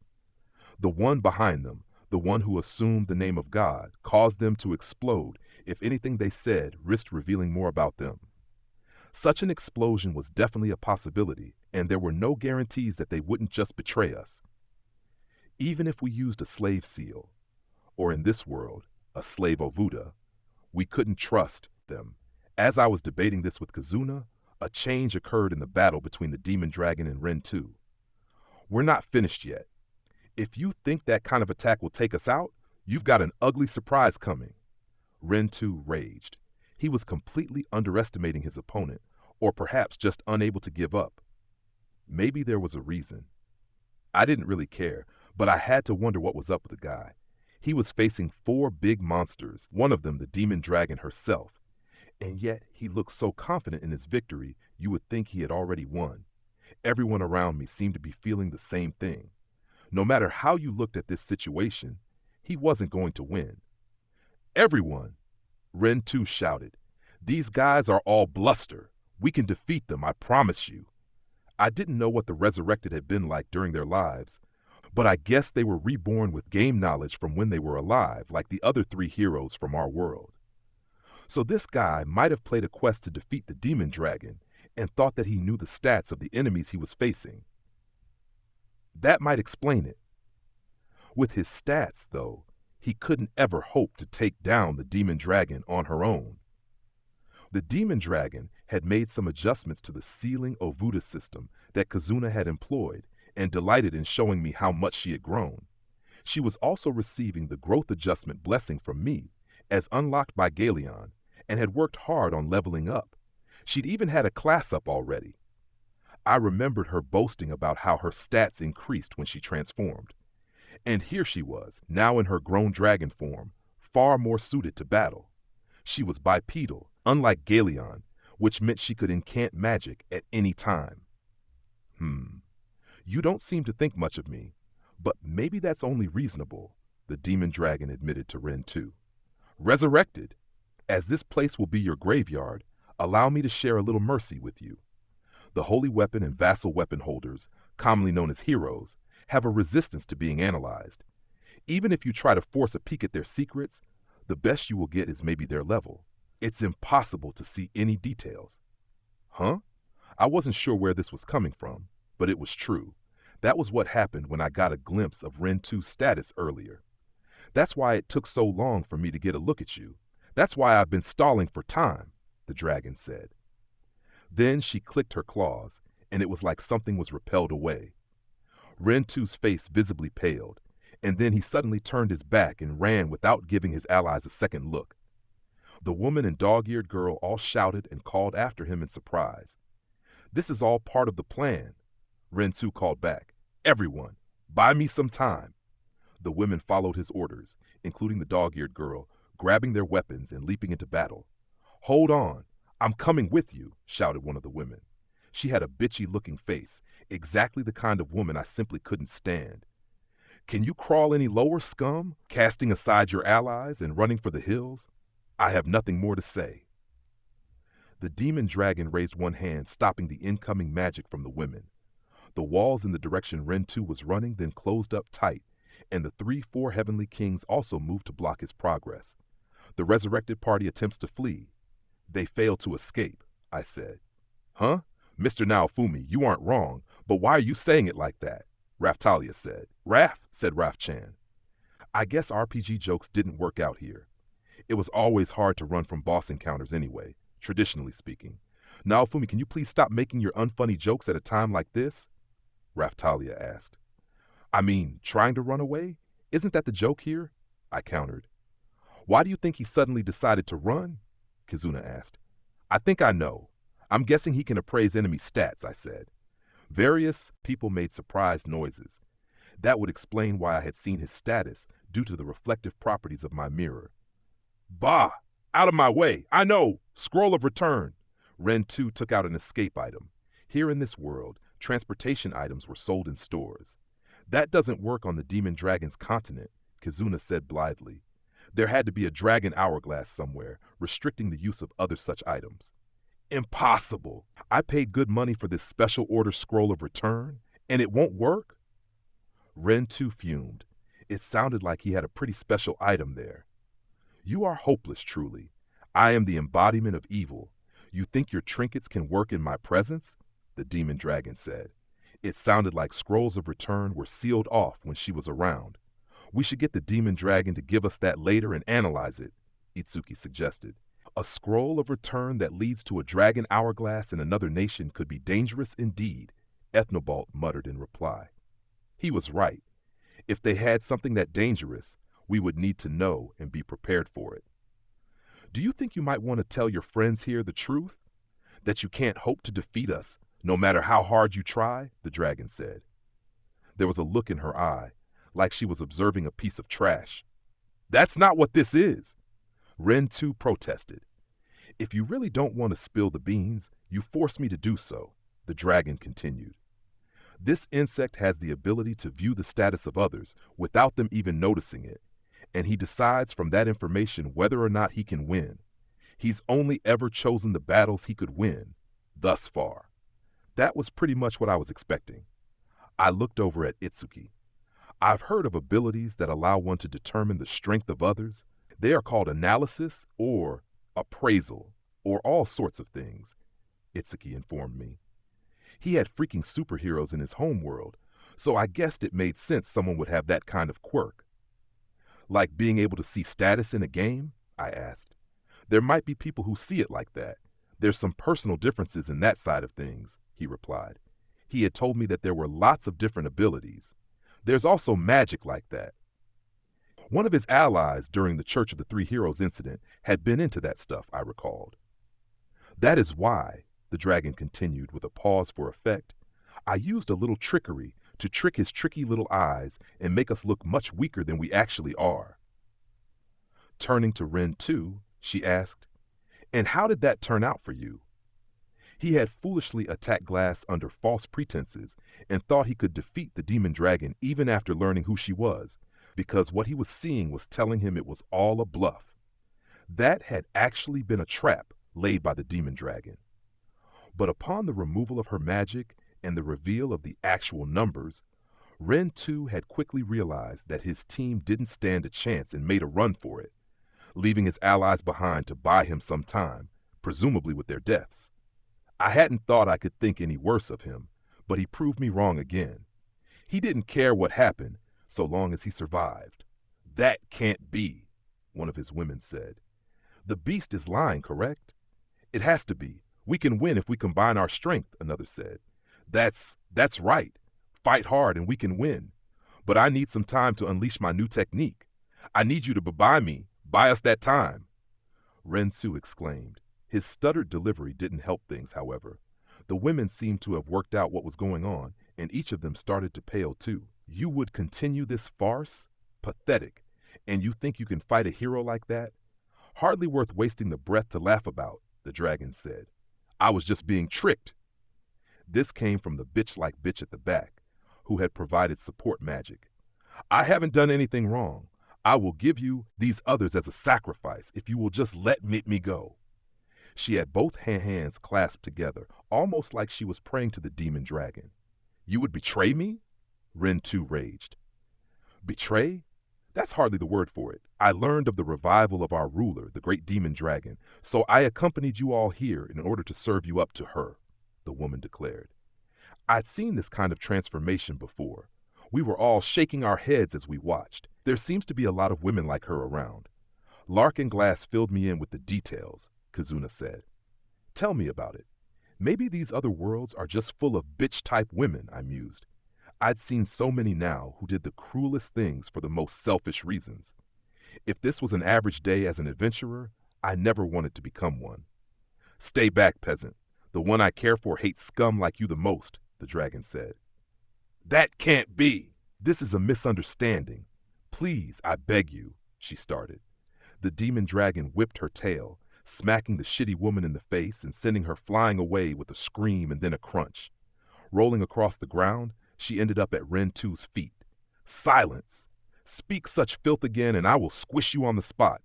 The one behind them, the one who assumed the name of God, caused them to explode if anything they said risked revealing more about them. Such an explosion was definitely a possibility, and there were no guarantees that they wouldn't just betray us. Even if we used a slave seal, or in this world, a slave ovuda, we couldn't trust them. As I was debating this with Kizuna, a change occurred in the battle between the demon dragon and Ren-2. We're not finished yet. If you think that kind of attack will take us out, you've got an ugly surprise coming. Ren-2 raged. He was completely underestimating his opponent, or perhaps just unable to give up. Maybe there was a reason. I didn't really care, but I had to wonder what was up with the guy. He was facing 4 big monsters, one of them the demon dragon herself. And yet he looked so confident in his victory, you would think he had already won. Everyone around me seemed to be feeling the same thing. No matter how you looked at this situation, he wasn't going to win. Everyone, Ren-2 shouted. These guys are all bluster. We can defeat them, I promise you. I didn't know what the resurrected had been like during their lives, but I guess they were reborn with game knowledge from when they were alive, like the other 3 heroes from our world. So this guy might have played a quest to defeat the demon dragon and thought that he knew the stats of the enemies he was facing. That might explain it. With his stats, though, he couldn't ever hope to take down the demon dragon on her own. The demon dragon had made some adjustments to the ceiling ovuda system that Kizuna had employed and delighted in showing me how much she had grown. She was also receiving the growth adjustment blessing from me, as unlocked by Galeon, and had worked hard on leveling up. She'd even had a class up already. I remembered her boasting about how her stats increased when she transformed. And here she was, now in her grown dragon form, far more suited to battle. She was bipedal, unlike Galeon, which meant she could incant magic at any time. You don't seem to think much of me, but maybe that's only reasonable, the demon dragon admitted to Ren-2. Resurrected, as this place will be your graveyard, allow me to share a little mercy with you. The holy weapon and vassal weapon holders, commonly known as heroes, have a resistance to being analyzed. Even if you try to force a peek at their secrets, the best you will get is maybe their level. It's impossible to see any details. Huh? I wasn't sure where this was coming from, but it was true. That was what happened when I got a glimpse of Ren-2's status earlier. That's why it took so long for me to get a look at you. That's why I've been stalling for time, the dragon said. Then she clicked her claws, and it was like something was repelled away. Ren-2's face visibly paled, and then he suddenly turned his back and ran without giving his allies a second look. The woman and dog-eared girl all shouted and called after him in surprise. This is all part of the plan, Ren-2 called back. Everyone, buy me some time. The women followed his orders, including the dog-eared girl, grabbing their weapons and leaping into battle. "Hold on, I'm coming with you," shouted one of the women. She had a bitchy-looking face, exactly the kind of woman I simply couldn't stand. "Can you crawl any lower, scum? Casting aside your allies and running for the hills? I have nothing more to say." The demon dragon raised one hand, stopping the incoming magic from the women. The walls in the direction Ren-Tu was running then closed up tight, and the 3-4 heavenly kings also moved to block his progress. The resurrected party attempts to flee. "They fail to escape," I said. "Huh? Mr. Naofumi, you aren't wrong, but why are you saying it like that?" Raftalia said. "Raf," said Raf-chan. "I guess RPG jokes didn't work out here. It was always hard to run from boss encounters anyway, traditionally speaking. Naofumi, can you please stop making your unfunny jokes at a time like this?" Raftalia asked. "I mean, trying to run away? Isn't that the joke here?" I countered. "Why do you think he suddenly decided to run?" Kizuna asked. "I think I know. I'm guessing he can appraise enemy stats," I said. Various people made surprised noises. That would explain why I had seen his status due to the reflective properties of my mirror. "Bah! Out of my way! I know! Scroll of Return!" Ren-Tu took out an escape item. Here in this world, transportation items were sold in stores. "That doesn't work on the Demon Dragon's continent," Kizuna said blithely. "There had to be a dragon hourglass somewhere, restricting the use of other such items." "Impossible! I paid good money for this special order Scroll of Return, and it won't work?" Ren-Tu fumed. It sounded like he had a pretty special item there. "You are hopeless, truly. I am the embodiment of evil. You think your trinkets can work in my presence?" the demon dragon said. It sounded like Scrolls of Return were sealed off when she was around. "We should get the demon dragon to give us that later and analyze it," Itsuki suggested. "A scroll of return that leads to a dragon hourglass in another nation could be dangerous indeed," Ethnobalt muttered in reply. He was right. If they had something that dangerous, we would need to know and be prepared for it. "Do you think you might want to tell your friends here the truth? That you can't hope to defeat us, no matter how hard you try?" the dragon said. There was a look in her eye, like she was observing a piece of trash. "That's not what this is!" Ren-Tu protested. "If you really don't want to spill the beans, you force me to do so," the dragon continued. "This insect has the ability to view the status of others without them even noticing it, and he decides from that information whether or not he can win. He's only ever chosen the battles he could win, thus far." That was pretty much what I was expecting. I looked over at Itsuki. "I've heard of abilities that allow one to determine the strength of others. They are called analysis or appraisal or all sorts of things," Itsuki informed me. He had freaking superheroes in his home world, so I guessed it made sense someone would have that kind of quirk. "Like being able to see status in a game?" I asked. "There might be people who see it like that. There's some personal differences in that side of things," he replied. He had told me that there were lots of different abilities. "There's also magic like that." One of his allies during the Church of the Three Heroes incident had been into that stuff, I recalled. "That is why," the dragon continued with a pause for effect, "I used a little trickery to trick his tricky little eyes and make us look much weaker than we actually are." Turning to Ren-Tu, she asked, "And how did that turn out for you?" He had foolishly attacked Glass under false pretenses and thought he could defeat the demon dragon even after learning who she was, because what he was seeing was telling him it was all a bluff. That had actually been a trap laid by the demon dragon. But upon the removal of her magic and the reveal of the actual numbers, Ren-Tu had quickly realized that his team didn't stand a chance and made a run for it, leaving his allies behind to buy him some time, presumably with their deaths. I hadn't thought I could think any worse of him, but he proved me wrong again. He didn't care what happened, so long as he survived. "That can't be," one of his women said. "The beast is lying, correct?" "It has to be. We can win if we combine our strength," another said. That's right. Fight hard and we can win. But I need some time to unleash my new technique. I need you to buy me. Buy us that time." Ren-Tu exclaimed. His stuttered delivery didn't help things, however. The women seemed to have worked out what was going on, and each of them started to pale too. "You would continue this farce?" Pathetic. And you think you can fight a hero like that? Hardly worth wasting the breath to laugh about, the dragon said. I was just being tricked. This came from the bitch-like bitch at the back, who had provided support magic. I haven't done anything wrong. I will give you these others as a sacrifice if you will just let me go. She had both hands clasped together, almost like she was praying to the demon dragon. You would betray me? Ren Tu raged. Betray? That's hardly the word for it. I learned of the revival of our ruler, the great demon dragon, so I accompanied you all here in order to serve you up to her, the woman declared. I'd seen this kind of transformation before. We were all shaking our heads as we watched. There seems to be a lot of women like her around. Lark and Glass filled me in with the details, Kazuna said. Tell me about it. Maybe these other worlds are just full of bitch-type women, I mused. I'd seen so many now who did the cruelest things for the most selfish reasons. If this was an average day as an adventurer, I never wanted to become one. Stay back, peasant. The one I care for hates scum like you the most, the dragon said. That can't be. This is a misunderstanding. Please, I beg you, she started. The demon dragon whipped her tail, smacking the shitty woman in the face and sending her flying away with a scream and then a crunch. Rolling across the ground, she ended up at Ren Tu's feet. Silence! Speak such filth again and I will squish you on the spot.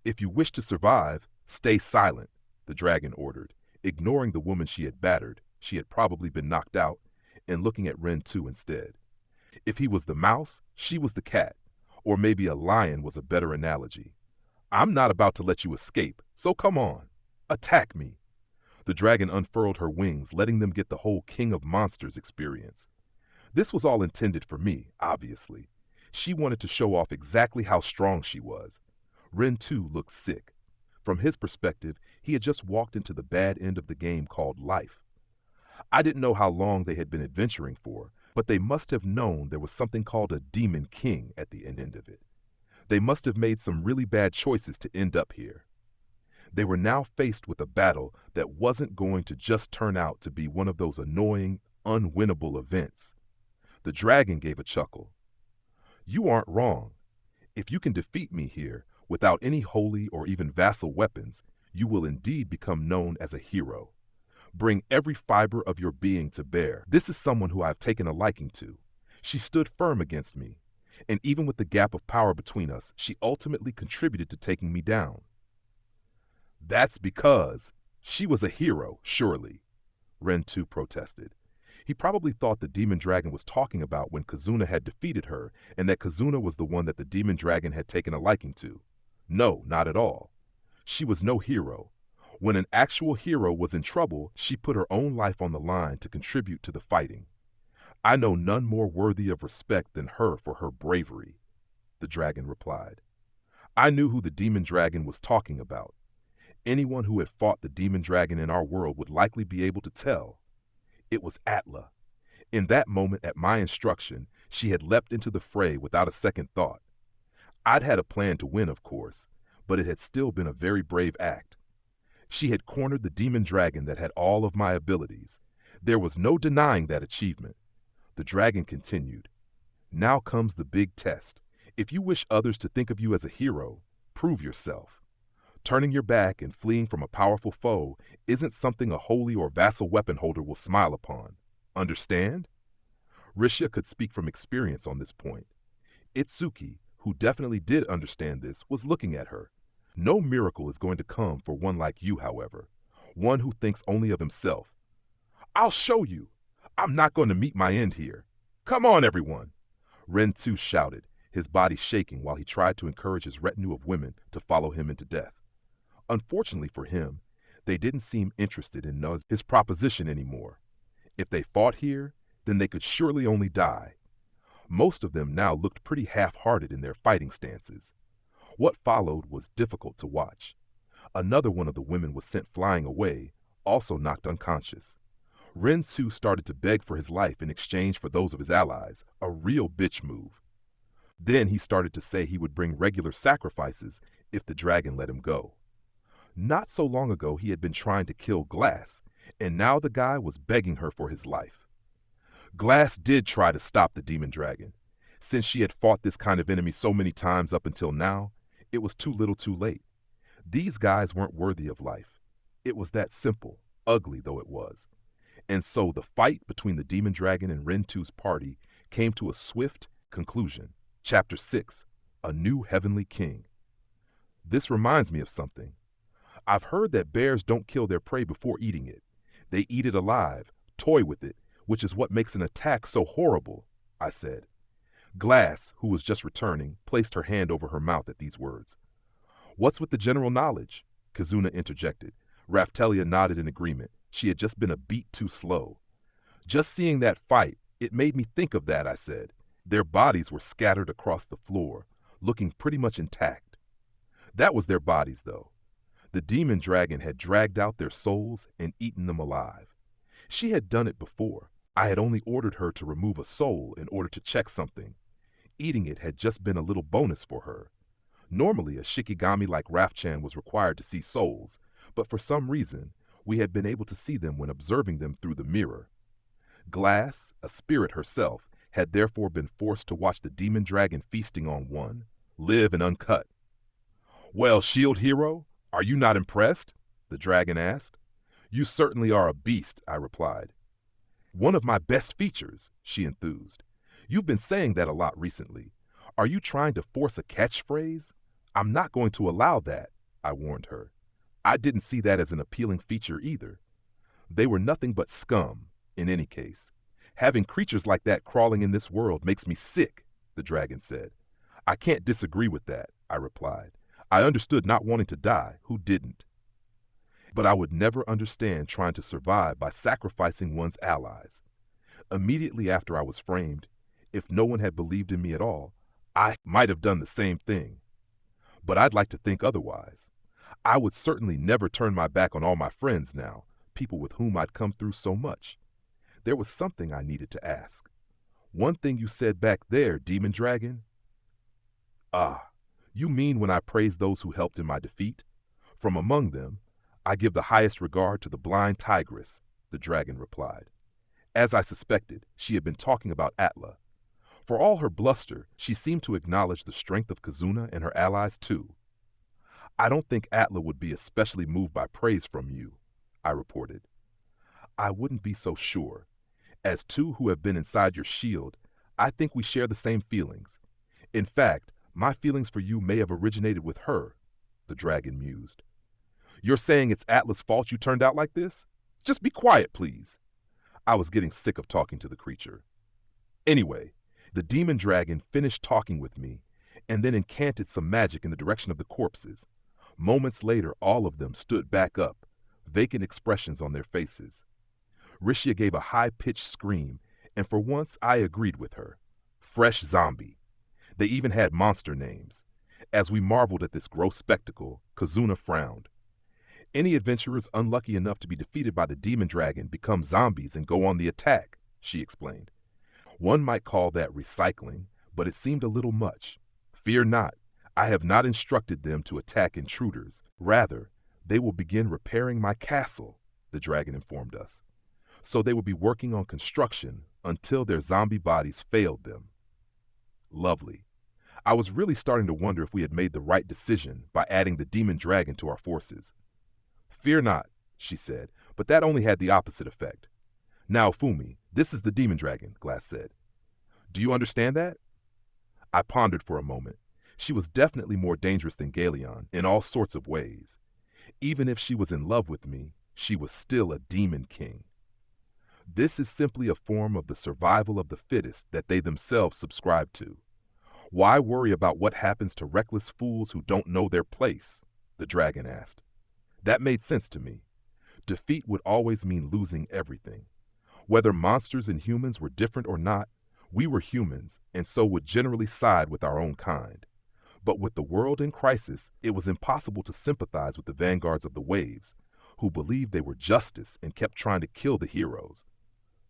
If you wish to survive, stay silent, the dragon ordered, ignoring the woman she had battered. She had probably been knocked out, and looking at Ren Tu instead. If he was the mouse, she was the cat, or maybe a lion was a better analogy. I'm not about to let you escape, so come on. Attack me. The dragon unfurled her wings, letting them get the whole King of Monsters experience. This was all intended for me, obviously. She wanted to show off exactly how strong she was. Ren Tu looked sick. From his perspective, he had just walked into the bad end of the game called life. I didn't know how long they had been adventuring for, but they must have known there was something called a demon king at the end of it. They must have made some really bad choices to end up here. They were now faced with a battle that wasn't going to just turn out to be one of those annoying, unwinnable events. The dragon gave a chuckle. You aren't wrong. If you can defeat me here, without any holy or even vassal weapons, you will indeed become known as a hero. Bring every fiber of your being to bear. This is someone who I've taken a liking to. She stood firm against me, and even with the gap of power between us, she ultimately contributed to taking me down. That's because she was a hero, surely, Ren Tu protested. He probably thought the demon dragon was talking about when Kazuna had defeated her, and that Kazuna was the one that the demon dragon had taken a liking to. No, not at all. She was no hero. When an actual hero was in trouble, she put her own life on the line to contribute to the fighting. I know none more worthy of respect than her for her bravery, the dragon replied. I knew who the demon dragon was talking about. Anyone who had fought the demon dragon in our world would likely be able to tell. It was Atla. In that moment, at my instruction, she had leapt into the fray without a second thought. I'd had a plan to win, of course, but it had still been a very brave act. She had cornered the demon dragon that had all of my abilities. There was no denying that achievement. The dragon continued. Now comes the big test. If you wish others to think of you as a hero, prove yourself. Turning your back and fleeing from a powerful foe isn't something a holy or vassal weapon holder will smile upon. Understand? Rishya could speak from experience on this point. Itsuki, who definitely did understand this, was looking at her. No miracle is going to come for one like you, however, one who thinks only of himself. I'll show you. I'm not going to meet my end here. Come on, everyone. Ren Tu shouted, his body shaking while he tried to encourage his retinue of women to follow him into death. Unfortunately for him, they didn't seem interested in his proposition anymore. If they fought here, then they could surely only die. Most of them now looked pretty half-hearted in their fighting stances. What followed was difficult to watch. Another one of the women was sent flying away, also knocked unconscious. Ren Tu started to beg for his life in exchange for those of his allies, a real bitch move. Then he started to say he would bring regular sacrifices if the dragon let him go. Not so long ago he had been trying to kill Glass, and now the guy was begging her for his life. Glass did try to stop the demon dragon. Since she had fought this kind of enemy so many times up until now, it was too little too late. These guys weren't worthy of life. It was that simple, ugly though it was. And so the fight between the demon dragon and Rentu's party came to a swift conclusion. Chapter 6, A New Heavenly King. This reminds me of something. I've heard that bears don't kill their prey before eating it. They eat it alive, toy with it, which is what makes an attack so horrible, I said. Glass, who was just returning, placed her hand over her mouth at these words. What's with the general knowledge? Kazuna interjected. Raftelia nodded in agreement. She had just been a beat too slow. Just seeing that fight, it made me think of that, I said. Their bodies were scattered across the floor, looking pretty much intact. That was their bodies, though. The demon dragon had dragged out their souls and eaten them alive. She had done it before. I had only ordered her to remove a soul in order to check something. Eating it had just been a little bonus for her. Normally, a Shikigami like Rafchan was required to see souls, but for some reason, we had been able to see them when observing them through the mirror. Glass, a spirit herself, had therefore been forced to watch the demon dragon feasting on one, live and uncut. Well, Shield Hero, are you not impressed? The dragon asked. You certainly are a beast, I replied. One of my best features, she enthused. You've been saying that a lot recently. Are you trying to force a catchphrase? I'm not going to allow that, I warned her. I didn't see that as an appealing feature either. They were nothing but scum, in any case. Having creatures like that crawling in this world makes me sick, the dragon said. I can't disagree with that, I replied. I understood not wanting to die, who didn't? But I would never understand trying to survive by sacrificing one's allies. Immediately after I was framed, if no one had believed in me at all, I might have done the same thing. But I'd like to think otherwise. I would certainly never turn my back on all my friends now, people with whom I'd come through so much. There was something I needed to ask. One thing you said back there, Demon Dragon? Ah, you mean when I praise those who helped in my defeat? From among them, I give the highest regard to the blind tigress, the dragon replied. As I suspected, she had been talking about Atla. For all her bluster, she seemed to acknowledge the strength of Kazuna and her allies too. I don't think Atla would be especially moved by praise from you, I reported. I wouldn't be so sure. As two who have been inside your shield, I think we share the same feelings. In fact, my feelings for you may have originated with her, the dragon mused. You're saying it's Atla's fault you turned out like this? Just be quiet, please. I was getting sick of talking to the creature. Anyway, the demon dragon finished talking with me and then incanted some magic in the direction of the corpses. Moments later, all of them stood back up, vacant expressions on their faces. Rishia gave a high-pitched scream, and for once I agreed with her. Fresh zombie. They even had monster names. As we marveled at this gross spectacle, Kazuna frowned. Any adventurers unlucky enough to be defeated by the demon dragon become zombies and go on the attack, she explained. One might call that recycling, but it seemed a little much. Fear not, I have not instructed them to attack intruders. Rather, they will begin repairing my castle, the dragon informed us. So they will be working on construction until their zombie bodies failed them. Lovely. I was really starting to wonder if we had made the right decision by adding the demon dragon to our forces. Fear not, she said, but that only had the opposite effect. Now, Fumi, this is the demon dragon, Glass said. Do you understand that? I pondered for a moment. She was definitely more dangerous than Galeon in all sorts of ways. Even if she was in love with me, she was still a demon king. This is simply a form of the survival of the fittest that they themselves subscribe to. Why worry about what happens to reckless fools who don't know their place? The dragon asked. That made sense to me. Defeat would always mean losing everything. Whether monsters and humans were different or not, we were humans and so would generally side with our own kind. But with the world in crisis, it was impossible to sympathize with the vanguards of the waves, who believed they were justice and kept trying to kill the heroes.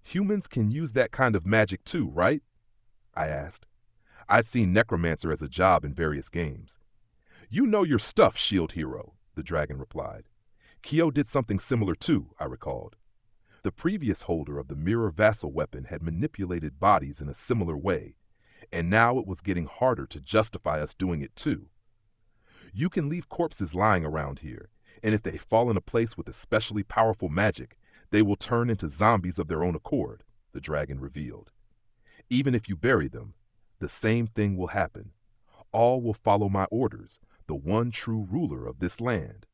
Humans can use that kind of magic too, right? I asked. I'd seen necromancer as a job in various games. You know your stuff, Shield Hero, the dragon replied. Kyo did something similar too, I recalled. The previous holder of the mirror vassal weapon had manipulated bodies in a similar way, and now it was getting harder to justify us doing it too. You can leave corpses lying around here, and if they fall in a place with especially powerful magic, they will turn into zombies of their own accord, the dragon revealed. Even if you bury them, the same thing will happen. All will follow my orders, the one true ruler of this land.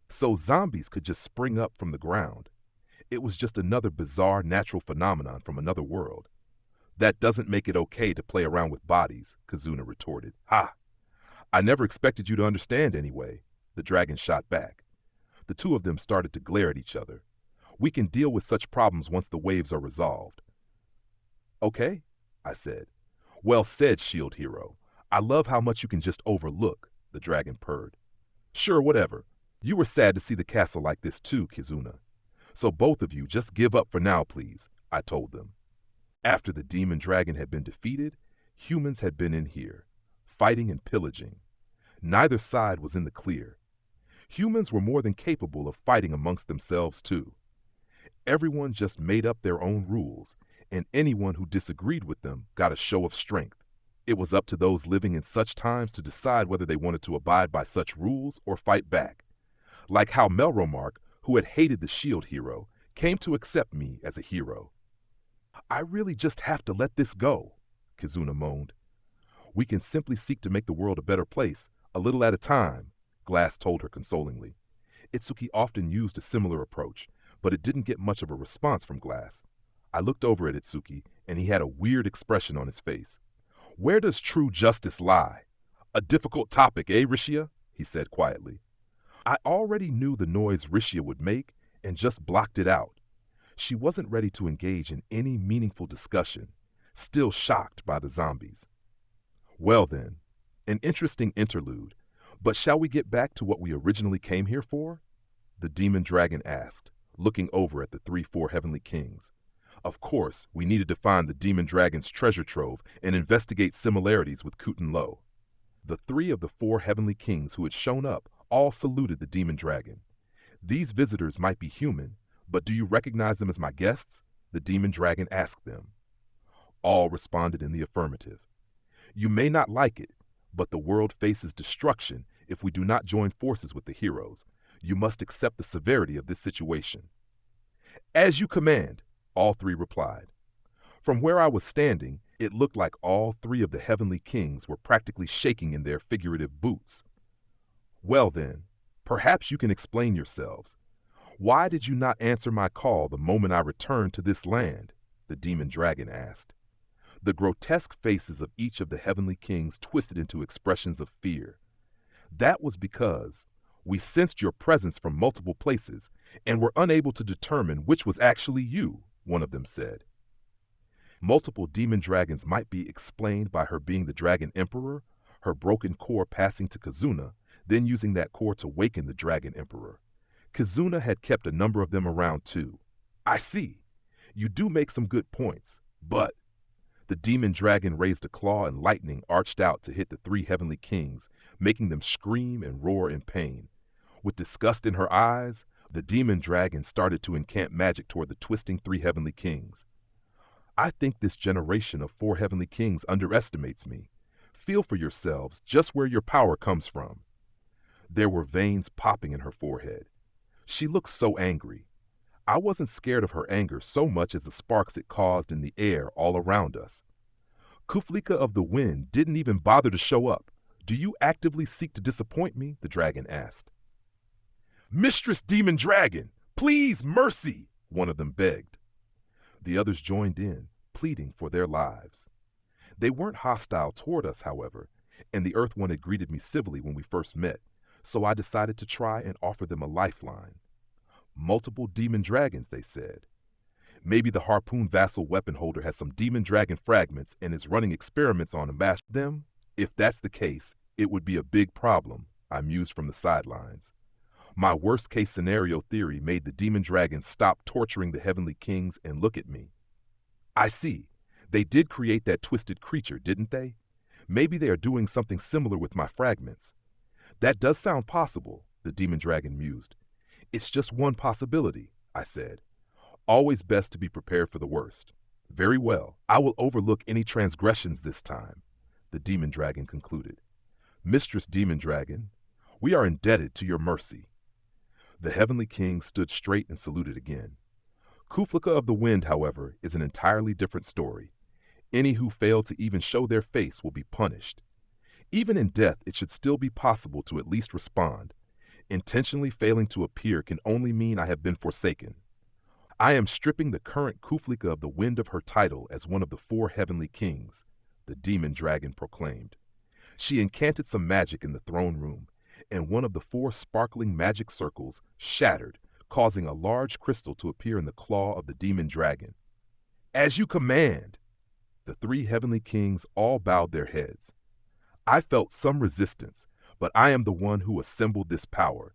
So zombies could just spring up from the ground. It was just another bizarre natural phenomenon from another world. That doesn't make it okay to play around with bodies, Kazuna retorted. Ha! I never expected you to understand anyway, the dragon shot back. The two of them started to glare at each other. We can deal with such problems once the waves are resolved. Okay, I said. Well said, Shield Hero. I love how much you can just overlook, the dragon purred. Sure, whatever. You were sad to see the castle like this too, Kizuna. So both of you just give up for now, please, I told them. After the demon dragon had been defeated, humans had been in here, fighting and pillaging. Neither side was in the clear. Humans were more than capable of fighting amongst themselves too. Everyone just made up their own rules, and anyone who disagreed with them got a show of strength. It was up to those living in such times to decide whether they wanted to abide by such rules or fight back. Like how Melromark, who had hated the Shield Hero, came to accept me as a hero. I really just have to let this go, Kizuna moaned. We can simply seek to make the world a better place, a little at a time, Glass told her consolingly. Itsuki often used a similar approach, but it didn't get much of a response from Glass. I looked over at Itsuki, and he had a weird expression on his face. Where does true justice lie? A difficult topic, eh, Rishia? He said quietly. I already knew the noise Rishia would make and just blocked it out. She wasn't ready to engage in any meaningful discussion, still shocked by the zombies. Well then, an interesting interlude, but shall we get back to what we originally came here for? The demon dragon asked, looking over at the 3-4 heavenly kings. Of course, we needed to find the demon dragon's treasure trove and investigate similarities with Kuten Lo. The 3 of the 4 heavenly kings who had shown up all saluted the demon dragon. These visitors might be human, but do you recognize them as my guests? The demon dragon asked them. All responded in the affirmative. You may not like it, but the world faces destruction if we do not join forces with the heroes. You must accept the severity of this situation. As you command, all 3 replied. From where I was standing, it looked like all 3 of the heavenly kings were practically shaking in their figurative boots. Well then, perhaps you can explain yourselves. Why did you not answer my call the moment I returned to this land? The demon dragon asked. The grotesque faces of each of the heavenly kings twisted into expressions of fear. That was because we sensed your presence from multiple places and were unable to determine which was actually you, one of them said. Multiple demon dragons might be explained by her being the dragon emperor, her broken core passing to Kazuna, then using that core to waken the dragon emperor. Kazuna had kept a number of them around too. I see. You do make some good points, but... The demon dragon raised a claw and lightning arched out to hit the 3 heavenly kings, making them scream and roar in pain. With disgust in her eyes, the demon dragon started to incant magic toward the twisting 3 heavenly kings. I think this generation of 4 heavenly kings underestimates me. Feel for yourselves just where your power comes from. There were veins popping in her forehead. She looked so angry. I wasn't scared of her anger so much as the sparks it caused in the air all around us. Kuflika of the Wind didn't even bother to show up. Do you actively seek to disappoint me? The dragon asked. Mistress Demon Dragon, please mercy, one of them begged. The others joined in, pleading for their lives. They weren't hostile toward us, however, and the Earth One had greeted me civilly when we first met, so I decided to try and offer them a lifeline. Multiple demon dragons, they said. Maybe the harpoon vassal weapon holder has some demon dragon fragments and is running experiments on them. If that's the case, it would be a big problem, I mused from the sidelines. My worst-case scenario theory made the demon dragons stop torturing the heavenly kings and look at me. I see. They did create that twisted creature, didn't they? Maybe they are doing something similar with my fragments. That does sound possible, the demon dragon mused. It's just one possibility, I said. Always best to be prepared for the worst. Very well, I will overlook any transgressions this time, the demon dragon concluded. Mistress Demon Dragon, we are indebted to your mercy. The heavenly king stood straight and saluted again. Kuflika of the Wind, however, is an entirely different story. Any who fail to even show their face will be punished. Even in death, it should still be possible to at least respond. Intentionally failing to appear can only mean I have been forsaken. I am stripping the current Kuflika of the Wind of her title as one of the 4 heavenly kings, the demon dragon proclaimed. She incanted some magic in the throne room, and one of the 4 sparkling magic circles shattered, causing a large crystal to appear in the claw of the demon dragon. As you command! The 3 heavenly kings all bowed their heads. I felt some resistance, but I am the one who assembled this power.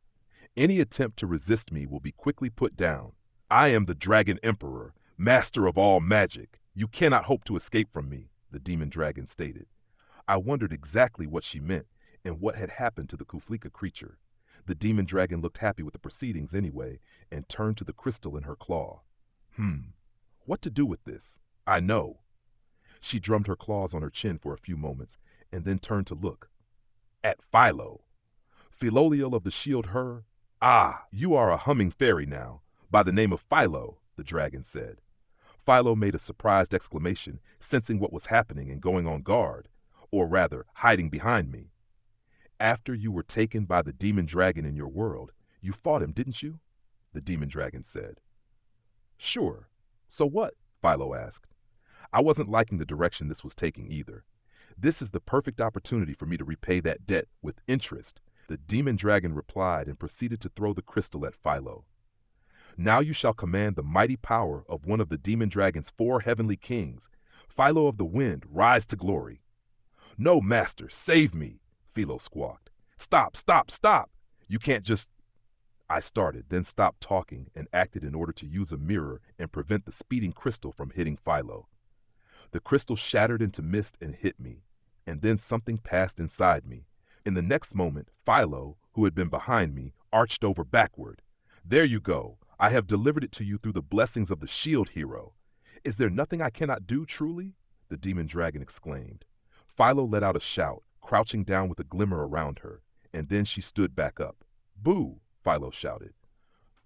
Any attempt to resist me will be quickly put down. I am the Dragon Emperor, master of all magic. You cannot hope to escape from me, the demon dragon stated. I wondered exactly what she meant and what had happened to the Kuflika creature. The demon dragon looked happy with the proceedings anyway and turned to the crystal in her claw. What to do with this? I know. She drummed her claws on her chin for a few moments and then turned to look. At Philo. Philolial of the shield her. Ah, you are a humming fairy now, by the name of Philo, the dragon said. Philo made a surprised exclamation, sensing what was happening and going on guard, or rather, hiding behind me. After you were taken by the demon dragon in your world, you fought him, didn't you? The demon dragon said. Sure. So what? Philo asked. I wasn't liking the direction this was taking either. This is the perfect opportunity for me to repay that debt with interest, the demon dragon replied and proceeded to throw the crystal at Philo. Now you shall command the mighty power of one of the demon dragon's 4 heavenly kings. Philo of the Wind, rise to glory. No, master, save me, Philo squawked. Stop, stop, stop! You can't just... I started, then stopped talking and acted in order to use a mirror and prevent the speeding crystal from hitting Philo. The crystal shattered into mist and hit me, and then something passed inside me. In the next moment, Philo, who had been behind me, arched over backward. There you go. I have delivered it to you through the blessings of the shield hero. Is there nothing I cannot do, truly? The demon dragon exclaimed. Philo let out a shout, crouching down with a glimmer around her, and then she stood back up. Boo, Philo shouted.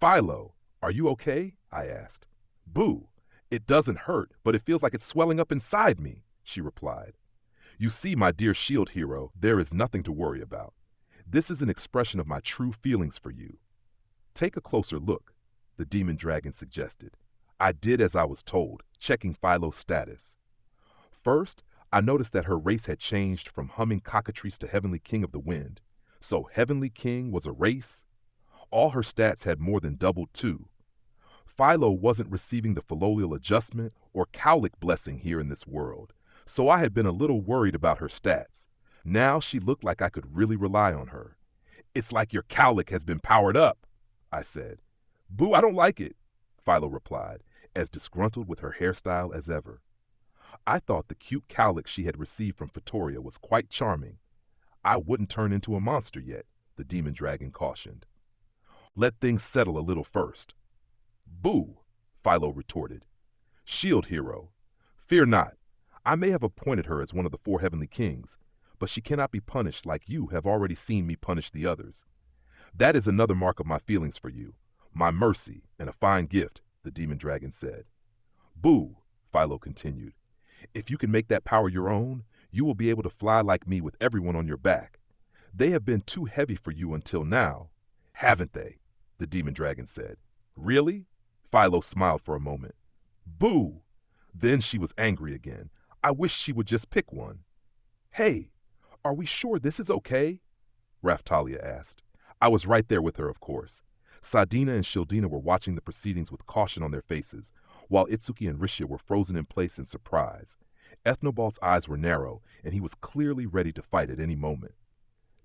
Philo, are you okay? I asked. Boo, it doesn't hurt, but it feels like it's swelling up inside me, she replied. You see, my dear shield hero, there is nothing to worry about. This is an expression of my true feelings for you. Take a closer look, the demon dragon suggested. I did as I was told, checking Philo's status. First, I noticed that her race had changed from humming cockatrice to heavenly king of the wind. So heavenly king was a race? All her stats had more than doubled too. Philo wasn't receiving the philolial adjustment or cowlick blessing here in this world, so I had been a little worried about her stats. Now she looked like I could really rely on her. It's like your cowlick has been powered up, I said. Boo, I don't like it, Philo replied, as disgruntled with her hairstyle as ever. I thought the cute cowlick she had received from Vittoria was quite charming. I wouldn't turn into a monster yet, the demon dragon cautioned. Let things settle a little first. Boo, Philo retorted. Shield hero, fear not. I may have appointed her as one of the 4 heavenly kings, but she cannot be punished like you have already seen me punish the others. That is another mark of my feelings for you, my mercy, and a fine gift, the demon dragon said. Boo, Philo continued. If you can make that power your own, you will be able to fly like me with everyone on your back. They have been too heavy for you until now, haven't they? The demon dragon said. Really? Philo smiled for a moment. Boo! Then she was angry again. I wish she would just pick one. Hey, are we sure this is okay? Raftalia asked. I was right there with her, of course. Sadina and Shildina were watching the proceedings with caution on their faces, while Itsuki and Rishia were frozen in place in surprise. Ethnobalt's eyes were narrow, and he was clearly ready to fight at any moment.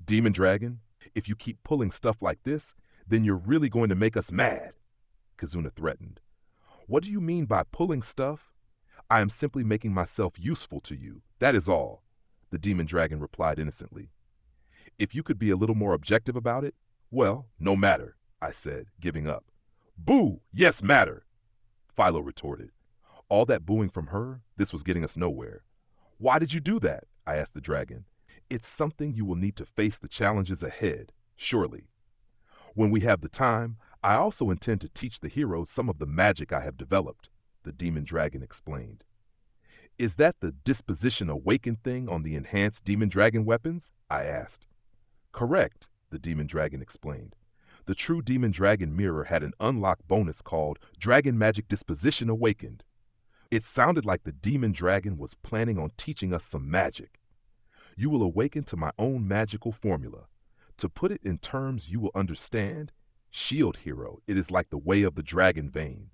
Demon Dragon, if you keep pulling stuff like this, then you're really going to make us mad, Kazuna threatened. What do you mean by pulling stuff? I am simply making myself useful to you, that is all, the demon dragon replied innocently. If you could be a little more objective about it, well, no matter, I said, giving up. Boo! Yes, matter, Philo retorted. All that booing from her, this was getting us nowhere. Why did you do that? I asked the dragon. It's something you will need to face the challenges ahead, surely. When we have the time, I also intend to teach the heroes some of the magic I have developed, the demon dragon explained. Is that the disposition awakened thing on the enhanced demon dragon weapons? I asked. Correct, the demon dragon explained. The true demon dragon mirror had an unlock bonus called Dragon Magic Disposition Awakened. It sounded like the demon dragon was planning on teaching us some magic. You will awaken to my own magical formula. To put it in terms you will understand, Shield Hero, it is like the way of the dragon vein.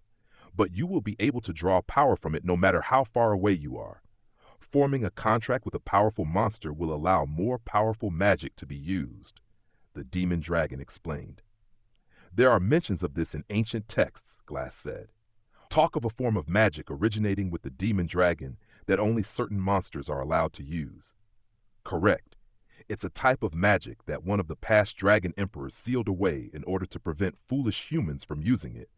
But you will be able to draw power from it no matter how far away you are. Forming a contract with a powerful monster will allow more powerful magic to be used, the demon dragon explained. There are mentions of this in ancient texts, Glass said. Talk of a form of magic originating with the demon dragon that only certain monsters are allowed to use. Correct. It's a type of magic that one of the past dragon emperors sealed away in order to prevent foolish humans from using it.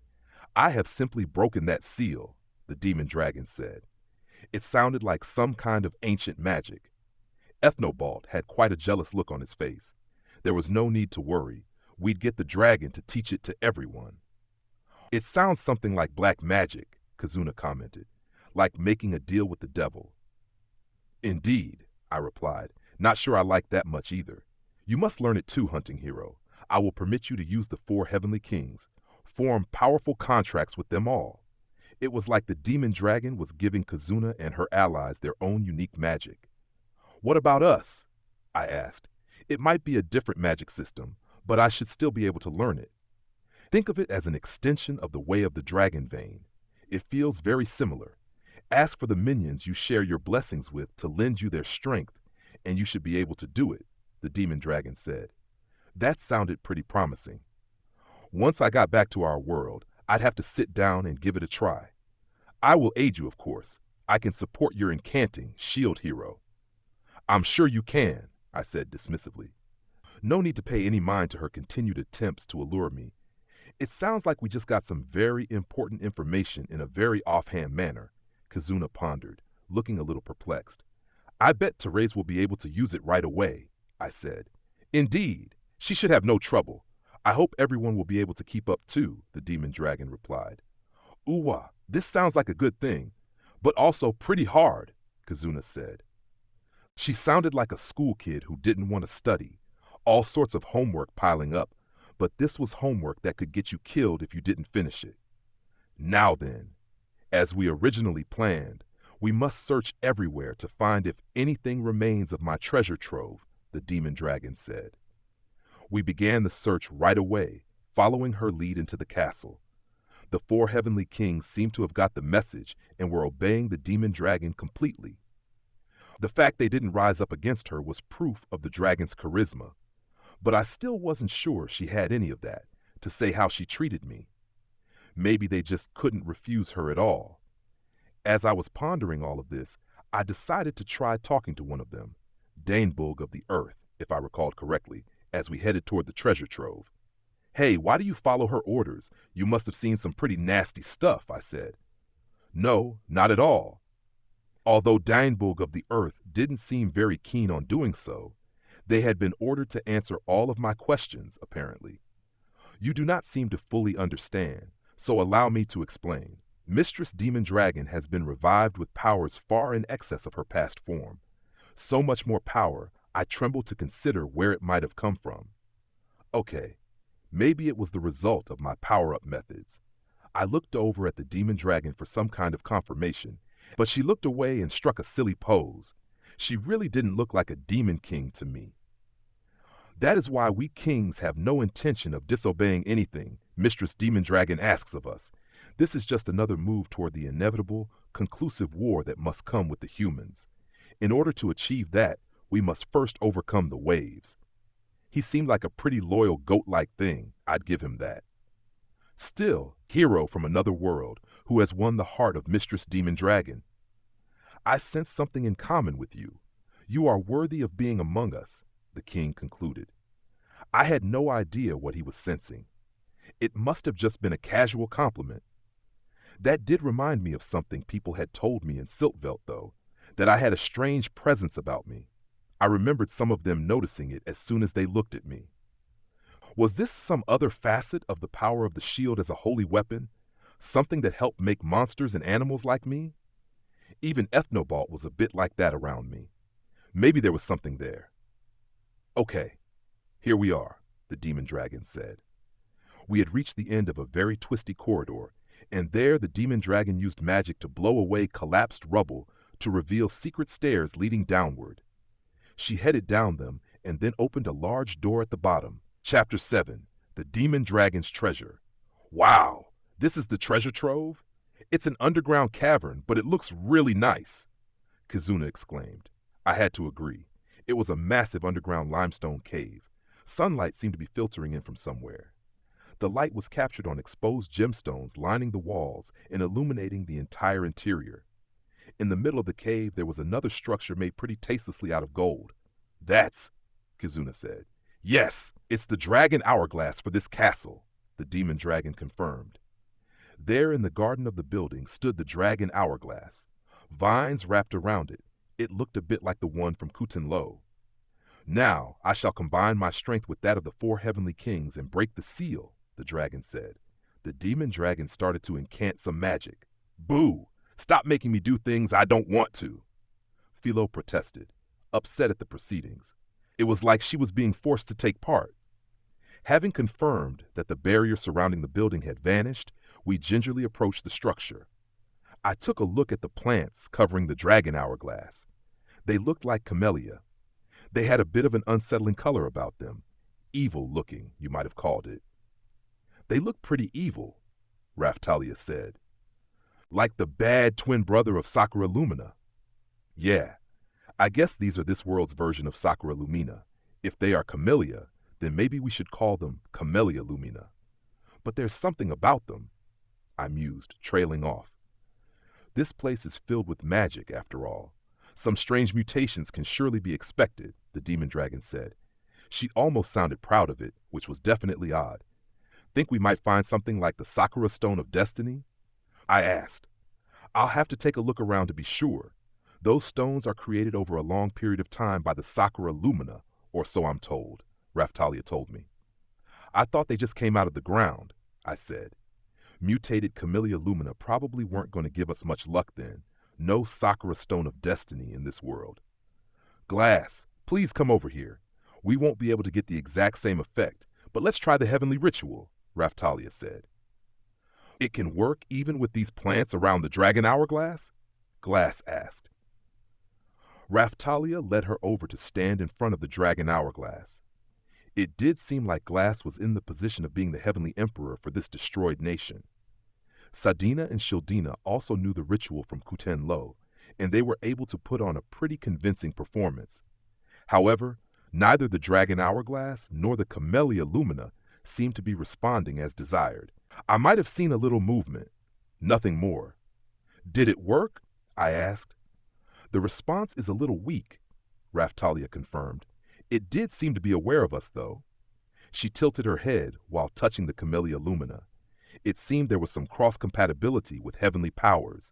I have simply broken that seal, the demon dragon said. It sounded like some kind of ancient magic. Ethnobalt had quite a jealous look on his face. There was no need to worry. We'd get the dragon to teach it to everyone. It sounds something like black magic, Kazuna commented, like making a deal with the devil. Indeed, I replied, not sure I like that much either. You must learn it too, hunting hero. I will permit you to use the 4 heavenly kings, form powerful contracts with them all. It was like the demon dragon was giving Kazuna and her allies their own unique magic. What about us? I asked. It might be a different magic system, but I should still be able to learn it. Think of it as an extension of the way of the dragon vein. It feels very similar. Ask for the minions you share your blessings with to lend you their strength, and you should be able to do it, the demon dragon said. That sounded pretty promising. Once I got back to our world, I'd have to sit down and give it a try. I will aid you, of course. I can support your incanting, Shield Hero. I'm sure you can, I said dismissively. No need to pay any mind to her continued attempts to allure me. It sounds like we just got some very important information in a very offhand manner, Kazuna pondered, looking a little perplexed. I bet Therese will be able to use it right away, I said. Indeed, she should have no trouble. I hope everyone will be able to keep up too, the demon dragon replied. Uwa, this sounds like a good thing, but also pretty hard, Kazuna said. She sounded like a school kid who didn't want to study, all sorts of homework piling up, but this was homework that could get you killed if you didn't finish it. Now then, as we originally planned, we must search everywhere to find if anything remains of my treasure trove, the demon dragon said. We began the search right away, following her lead into the castle. The 4 heavenly kings seemed to have got the message and were obeying the demon dragon completely. The fact they didn't rise up against her was proof of the dragon's charisma, but I still wasn't sure she had any of that, to say how she treated me. Maybe they just couldn't refuse her at all. As I was pondering all of this, I decided to try talking to one of them, Danebulg of the Earth, if I recalled correctly, as we headed toward the treasure trove. Hey, why do you follow her orders? You must have seen some pretty nasty stuff, I said. No, not at all. Although Danebulg of the Earth didn't seem very keen on doing so, they had been ordered to answer all of my questions, apparently. You do not seem to fully understand, so allow me to explain. Mistress Demon Dragon has been revived with powers far in excess of her past form. So much more power, I tremble to consider where it might have come from. Okay, maybe it was the result of my power-up methods. I looked over at the Demon Dragon for some kind of confirmation, but she looked away and struck a silly pose. She really didn't look like a demon king to me. That is why we kings have no intention of disobeying anything Mistress Demon Dragon asks of us. This is just another move toward the inevitable, conclusive war that must come with the humans. In order to achieve that, we must first overcome the waves. He seemed like a pretty loyal goat-like thing, I'd give him that. Still, hero from another world, who has won the heart of Mistress Demon Dragon. I sense something in common with you. You are worthy of being among us, the king concluded. I had no idea what he was sensing. It must have just been a casual compliment. That did remind me of something people had told me in Siltvelt, though, that I had a strange presence about me. I remembered some of them noticing it as soon as they looked at me. Was this some other facet of the power of the shield as a holy weapon? Something that helped make monsters and animals like me? Even Ethnobalt was a bit like that around me. Maybe there was something there. Okay, here we are, the demon dragon said. We had reached the end of a very twisty corridor, and there the demon dragon used magic to blow away collapsed rubble to reveal secret stairs leading downward. She headed down them and then opened a large door at the bottom. Chapter 7, The Demon Dragon's Treasure. Wow, this is the treasure trove? It's an underground cavern, but it looks really nice, Kizuna exclaimed. I had to agree. It was a massive underground limestone cave. Sunlight seemed to be filtering in from somewhere. The light was captured on exposed gemstones lining the walls and illuminating the entire interior. In the middle of the cave, there was another structure made pretty tastelessly out of gold. That's, Kizuna said. Yes, it's the dragon hourglass for this castle, the demon dragon confirmed. There in the garden of the building stood the dragon hourglass. Vines wrapped around it. It looked a bit like the one from Kutenlo. Now I shall combine my strength with that of the 4 heavenly kings and break the seal, the dragon said. The demon dragon started to incant some magic. Boo! Stop making me do things I don't want to, Philo protested, upset at the proceedings. It was like she was being forced to take part. Having confirmed that the barrier surrounding the building had vanished, we gingerly approached the structure. I took a look at the plants covering the dragon hourglass. They looked like camellia. They had a bit of an unsettling color about them. Evil looking, you might have called it. They look pretty evil, Raftalia said. Like the bad twin brother of Sakura Lumina. Yeah, I guess these are this world's version of Sakura Lumina. If they are camellia, then maybe we should call them Camellia Lumina. But there's something about them, I mused, trailing off. This place is filled with magic, after all. Some strange mutations can surely be expected, the demon dragon said. She almost sounded proud of it, which was definitely odd. Think we might find something like the Sakura Stone of Destiny? I asked. I'll have to take a look around to be sure. Those stones are created over a long period of time by the Sakura Lumina, or so I'm told, Raftalia told me. I thought they just came out of the ground, I said. Mutated Camellia Lumina probably weren't going to give us much luck then. No Sakura Stone of Destiny in this world. Glass, please come over here. We won't be able to get the exact same effect, but let's try the heavenly ritual, Raftalia said. It can work even with these plants around the dragon hourglass? Glass asked. Raftalia led her over to stand in front of the dragon hourglass. It did seem like Glass was in the position of being the heavenly emperor for this destroyed nation. Sadina and Shildina also knew the ritual from Kutenlo, and they were able to put on a pretty convincing performance. However, neither the dragon hourglass nor the Camellia Lumina seemed to be responding as desired. I might have seen a little movement, nothing more. Did it work? I asked. The response is a little weak, Raftalia confirmed. It did seem to be aware of us, though. She tilted her head while touching the Camellia Lumina. It seemed there was some cross-compatibility with heavenly powers.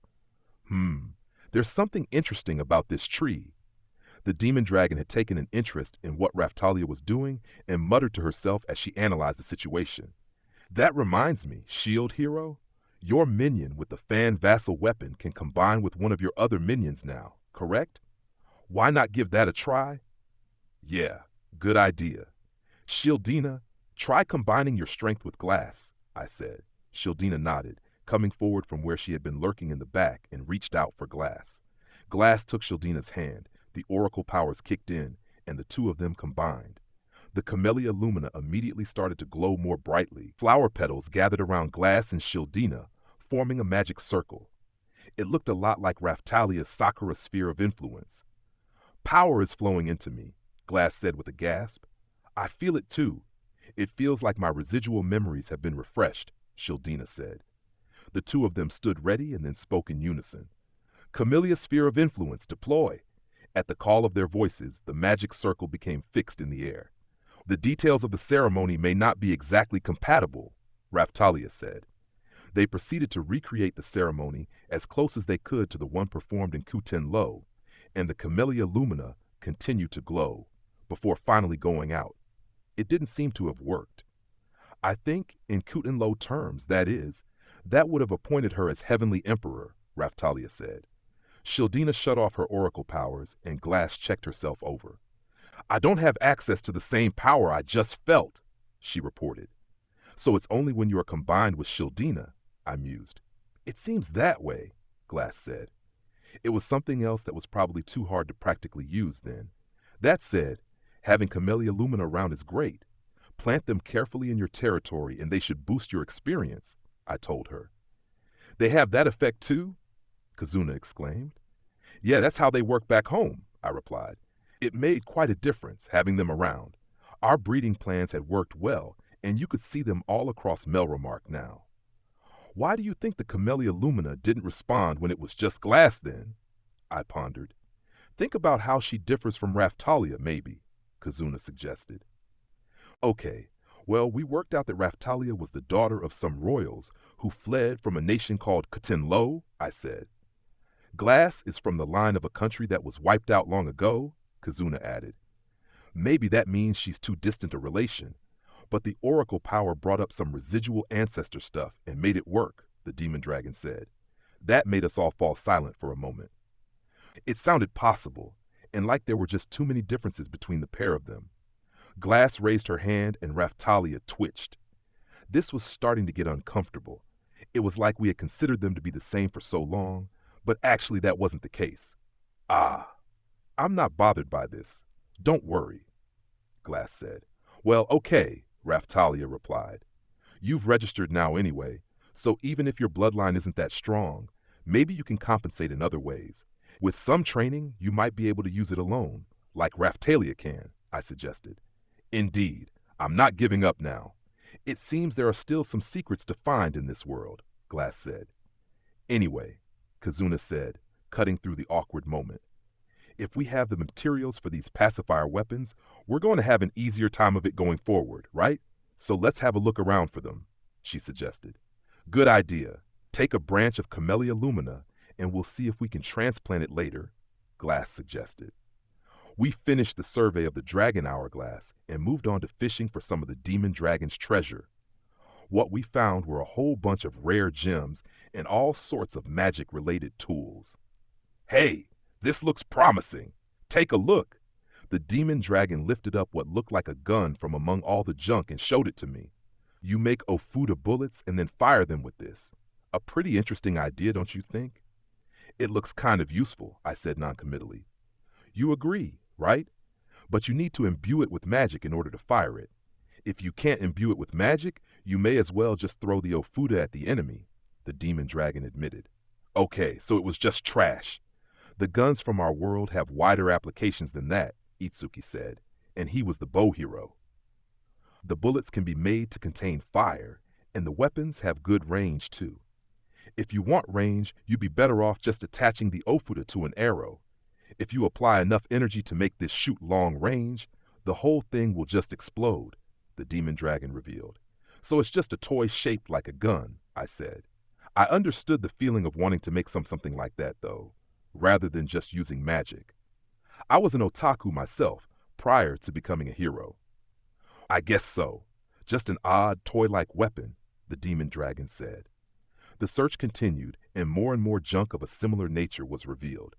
There's something interesting about this tree. The demon dragon had taken an interest in what Raftalia was doing and muttered to herself as she analyzed the situation. That reminds me, shield hero, your minion with the fan vassal weapon can combine with one of your other minions now, correct? Why not give that a try? Yeah, good idea. Shildina, try combining your strength with Glass, I said. Shildina nodded, coming forward from where she had been lurking in the back and reached out for Glass. Glass took Shildina's hand, the oracle powers kicked in, and the two of them combined. The Camellia Lumina immediately started to glow more brightly. Flower petals gathered around Glass and Shildina, forming a magic circle. It looked a lot like Raftalia's Sakura sphere of influence. Power is flowing into me, Glass said with a gasp. I feel it too. It feels like my residual memories have been refreshed, Shildina said. The two of them stood ready and then spoke in unison. Camellia sphere of influence, deploy. At the call of their voices, the magic circle became fixed in the air. The details of the ceremony may not be exactly compatible, Raftalia said. They proceeded to recreate the ceremony as close as they could to the one performed in Kuten Lo, and the Camellia lumina continued to glow, before finally going out. It didn't seem to have worked. I think, in Kuten Lo terms, that is, that would have appointed her as Heavenly Emperor, Raftalia said. Shildina shut off her oracle powers, and Glass checked herself over. I don't have access to the same power I just felt, she reported. So it's only when you are combined with Shildina, I mused. It seems that way, Glass said. It was something else that was probably too hard to practically use then. That said, having Camellia Lumina around is great. Plant them carefully in your territory and they should boost your experience, I told her. They have that effect too? Kazuna exclaimed. Yeah, that's how they work back home, I replied. It made quite a difference having them around. Our breeding plans had worked well, and you could see them all across Melremark now. Why do you think the Camellia Lumina didn't respond when it was just Glass then? I pondered. Think about how she differs from Raftalia, maybe, Kazuna suggested. Okay, well, we worked out that Raftalia was the daughter of some royals who fled from a nation called Kuten Lo, I said. Glass is from the line of a country that was wiped out long ago, Kazuna added. Maybe that means she's too distant a relation, but the oracle power brought up some residual ancestor stuff and made it work, the demon dragon said. That made us all fall silent for a moment. It sounded possible, and like there were just too many differences between the pair of them. Glass raised her hand and Raftalia twitched. This was starting to get uncomfortable. It was like we had considered them to be the same for so long, but actually that wasn't the case. Ah, I'm not bothered by this. Don't worry, Glass said. Well, okay, Raftalia replied. You've registered now anyway, so even if your bloodline isn't that strong, maybe you can compensate in other ways. With some training, you might be able to use it alone, like Raftalia can, I suggested. Indeed, I'm not giving up now. It seems there are still some secrets to find in this world, Glass said. Anyway, Kazuna said, cutting through the awkward moment. If we have the materials for these pacifier weapons, we're going to have an easier time of it going forward, right? So let's have a look around for them, she suggested. Good idea. Take a branch of Camellia Lumina, and we'll see if we can transplant it later, Glass suggested. We finished the survey of the Dragon Hourglass and moved on to fishing for some of the Demon Dragon's treasure. What we found were a whole bunch of rare gems and all sorts of magic-related tools. Hey, this looks promising. Take a look. The Demon Dragon lifted up what looked like a gun from among all the junk and showed it to me. You make Ofuda bullets and then fire them with this. A pretty interesting idea, don't you think? It looks kind of useful, I said noncommittally. You agree, right? But you need to imbue it with magic in order to fire it. If you can't imbue it with magic, you may as well just throw the Ofuda at the enemy, the Demon Dragon admitted. Okay, so it was just trash. The guns from our world have wider applications than that, Itsuki said, and he was the bow hero. The bullets can be made to contain fire, and the weapons have good range too. If you want range, you'd be better off just attaching the Ofuda to an arrow. If you apply enough energy to make this shoot long range, the whole thing will just explode, the Demon Dragon revealed. So it's just a toy shaped like a gun, I said. I understood the feeling of wanting to make something like that, though, rather than just using magic. I was an otaku myself, prior to becoming a hero. I guess so. Just an odd, toy-like weapon, the Demon Dragon said. The search continued, and more junk of a similar nature was revealed.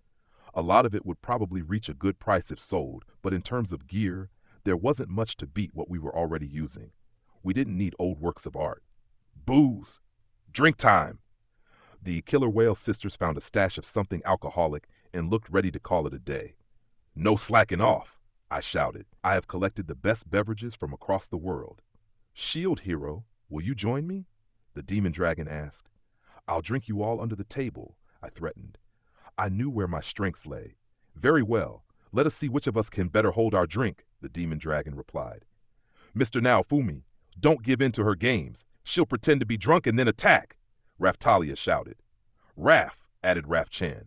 A lot of it would probably reach a good price if sold, but in terms of gear, there wasn't much to beat what we were already using. We didn't need old works of art. Booze! Drink time! The Killer Whale sisters found a stash of something alcoholic and looked ready to call it a day. No slacking off, I shouted. I have collected the best beverages from across the world. Shield hero, will you join me? The Demon Dragon asked. I'll drink you all under the table, I threatened. I knew where my strengths lay. Very well. Let us see which of us can better hold our drink, the Demon Dragon replied. Mr. Naofumi, don't give in to her games. She'll pretend to be drunk and then attack, Raftalia shouted. Raf, added Raf Chan.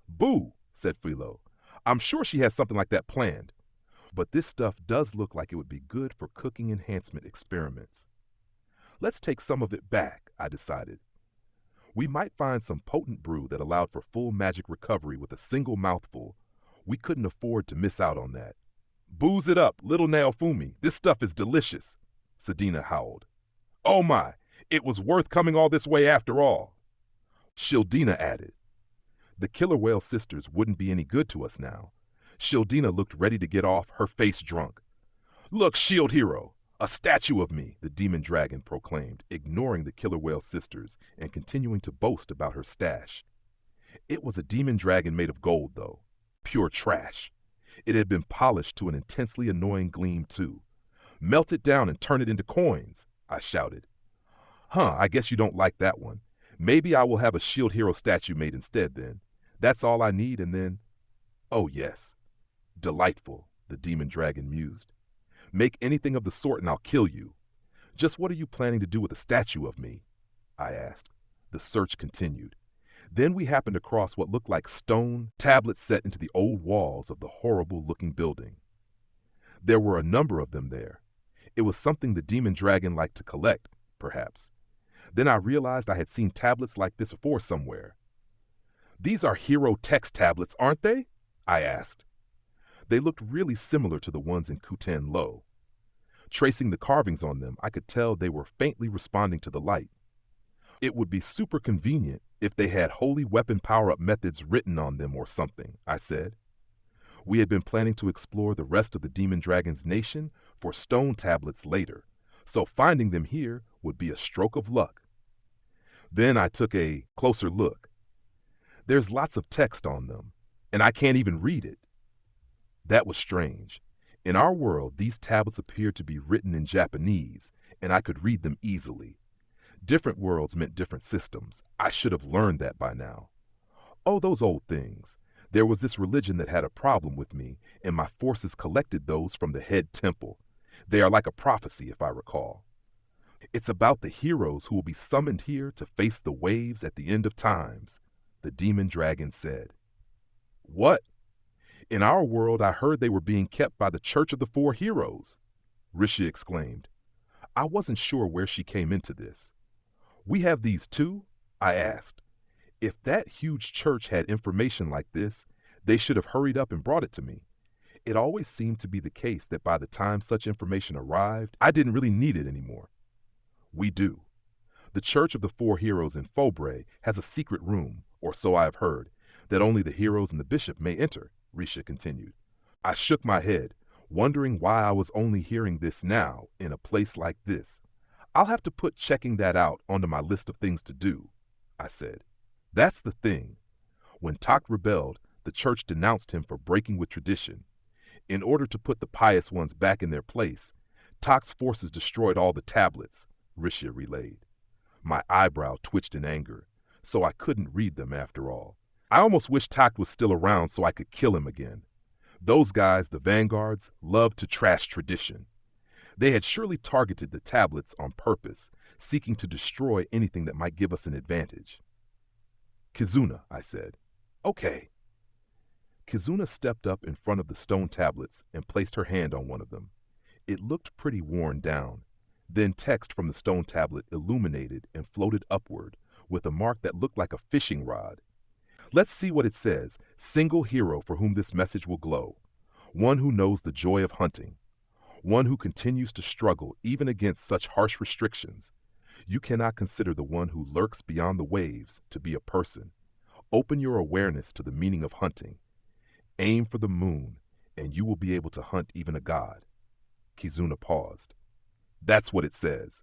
Boo, said Philo. I'm sure she has something like that planned. But this stuff does look like it would be good for cooking enhancement experiments. Let's take some of it back, I decided. We might find some potent brew that allowed for full magic recovery with a single mouthful. We couldn't afford to miss out on that. Booze it up, little Naofumi. This stuff is delicious, Sadina howled. Oh my, it was worth coming all this way after all, Shildina added. The killer whale sisters wouldn't be any good to us now. Shildina looked ready to get off, her face drunk. Look, shield hero, a statue of me, the demon dragon proclaimed, ignoring the killer whale sisters and continuing to boast about her stash. It was a demon dragon made of gold, though. Pure trash. It had been polished to an intensely annoying gleam, too. Melt it down and turn it into coins, I shouted. Huh, I guess you don't like that one. Maybe I will have a shield hero statue made instead then. That's all I need and then... Oh yes. Delightful, the demon dragon mused. Make anything of the sort and I'll kill you. Just what are you planning to do with a statue of me? I asked. The search continued. Then we happened across what looked like stone tablets set into the old walls of the horrible-looking building. There were a number of them there. It was something the demon dragon liked to collect, perhaps. Then I realized I had seen tablets like this before somewhere. These are hero text tablets, aren't they? I asked. They looked really similar to the ones in Kutan Lo. Tracing the carvings on them, I could tell they were faintly responding to the light. It would be super convenient if they had holy weapon power-up methods written on them or something, I said. We had been planning to explore the rest of the demon dragon's nation for stone tablets later, so finding them here would be a stroke of luck. Then I took a closer look. There's lots of text on them, and I can't even read it. That was strange. In our world, these tablets appeared to be written in Japanese, and I could read them easily. Different worlds meant different systems. I should have learned that by now. Oh, those old things. There was this religion that had a problem with me, and my forces collected those from the head temple. They are like a prophecy, if I recall. It's about the heroes who will be summoned here to face the waves at the end of times, the demon dragon said. What? In our world, I heard they were being kept by the Church of the Four Heroes, Rishi exclaimed. I wasn't sure where she came into this. We have these too? I asked. If that huge church had information like this, they should have hurried up and brought it to me. It always seemed to be the case that by the time such information arrived, I didn't really need it anymore. We do. The Church of the Four Heroes in Faubourg has a secret room, or so I have heard, that only the heroes and the bishop may enter, Risha continued. I shook my head, wondering why I was only hearing this now in a place like this. I'll have to put checking that out onto my list of things to do, I said. That's the thing. When Tak rebelled, the church denounced him for breaking with tradition. In order to put the pious ones back in their place, Tak's forces destroyed all the tablets, Risha relayed. My eyebrow twitched in anger, so I couldn't read them after all. I almost wish Tak was still around so I could kill him again. Those guys, the vanguards, loved to trash tradition. They had surely targeted the tablets on purpose, seeking to destroy anything that might give us an advantage. Kizuna, I said. Okay. Kizuna stepped up in front of the stone tablets and placed her hand on one of them. It looked pretty worn down. Then text from the stone tablet illuminated and floated upward with a mark that looked like a fishing rod. Let's see what it says. Single hero for whom this message will glow. One who knows the joy of hunting. One who continues to struggle even against such harsh restrictions. You cannot consider the one who lurks beyond the waves to be a person. Open your awareness to the meaning of hunting. Aim for the moon, and you will be able to hunt even a god. Kizuna paused. That's what it says.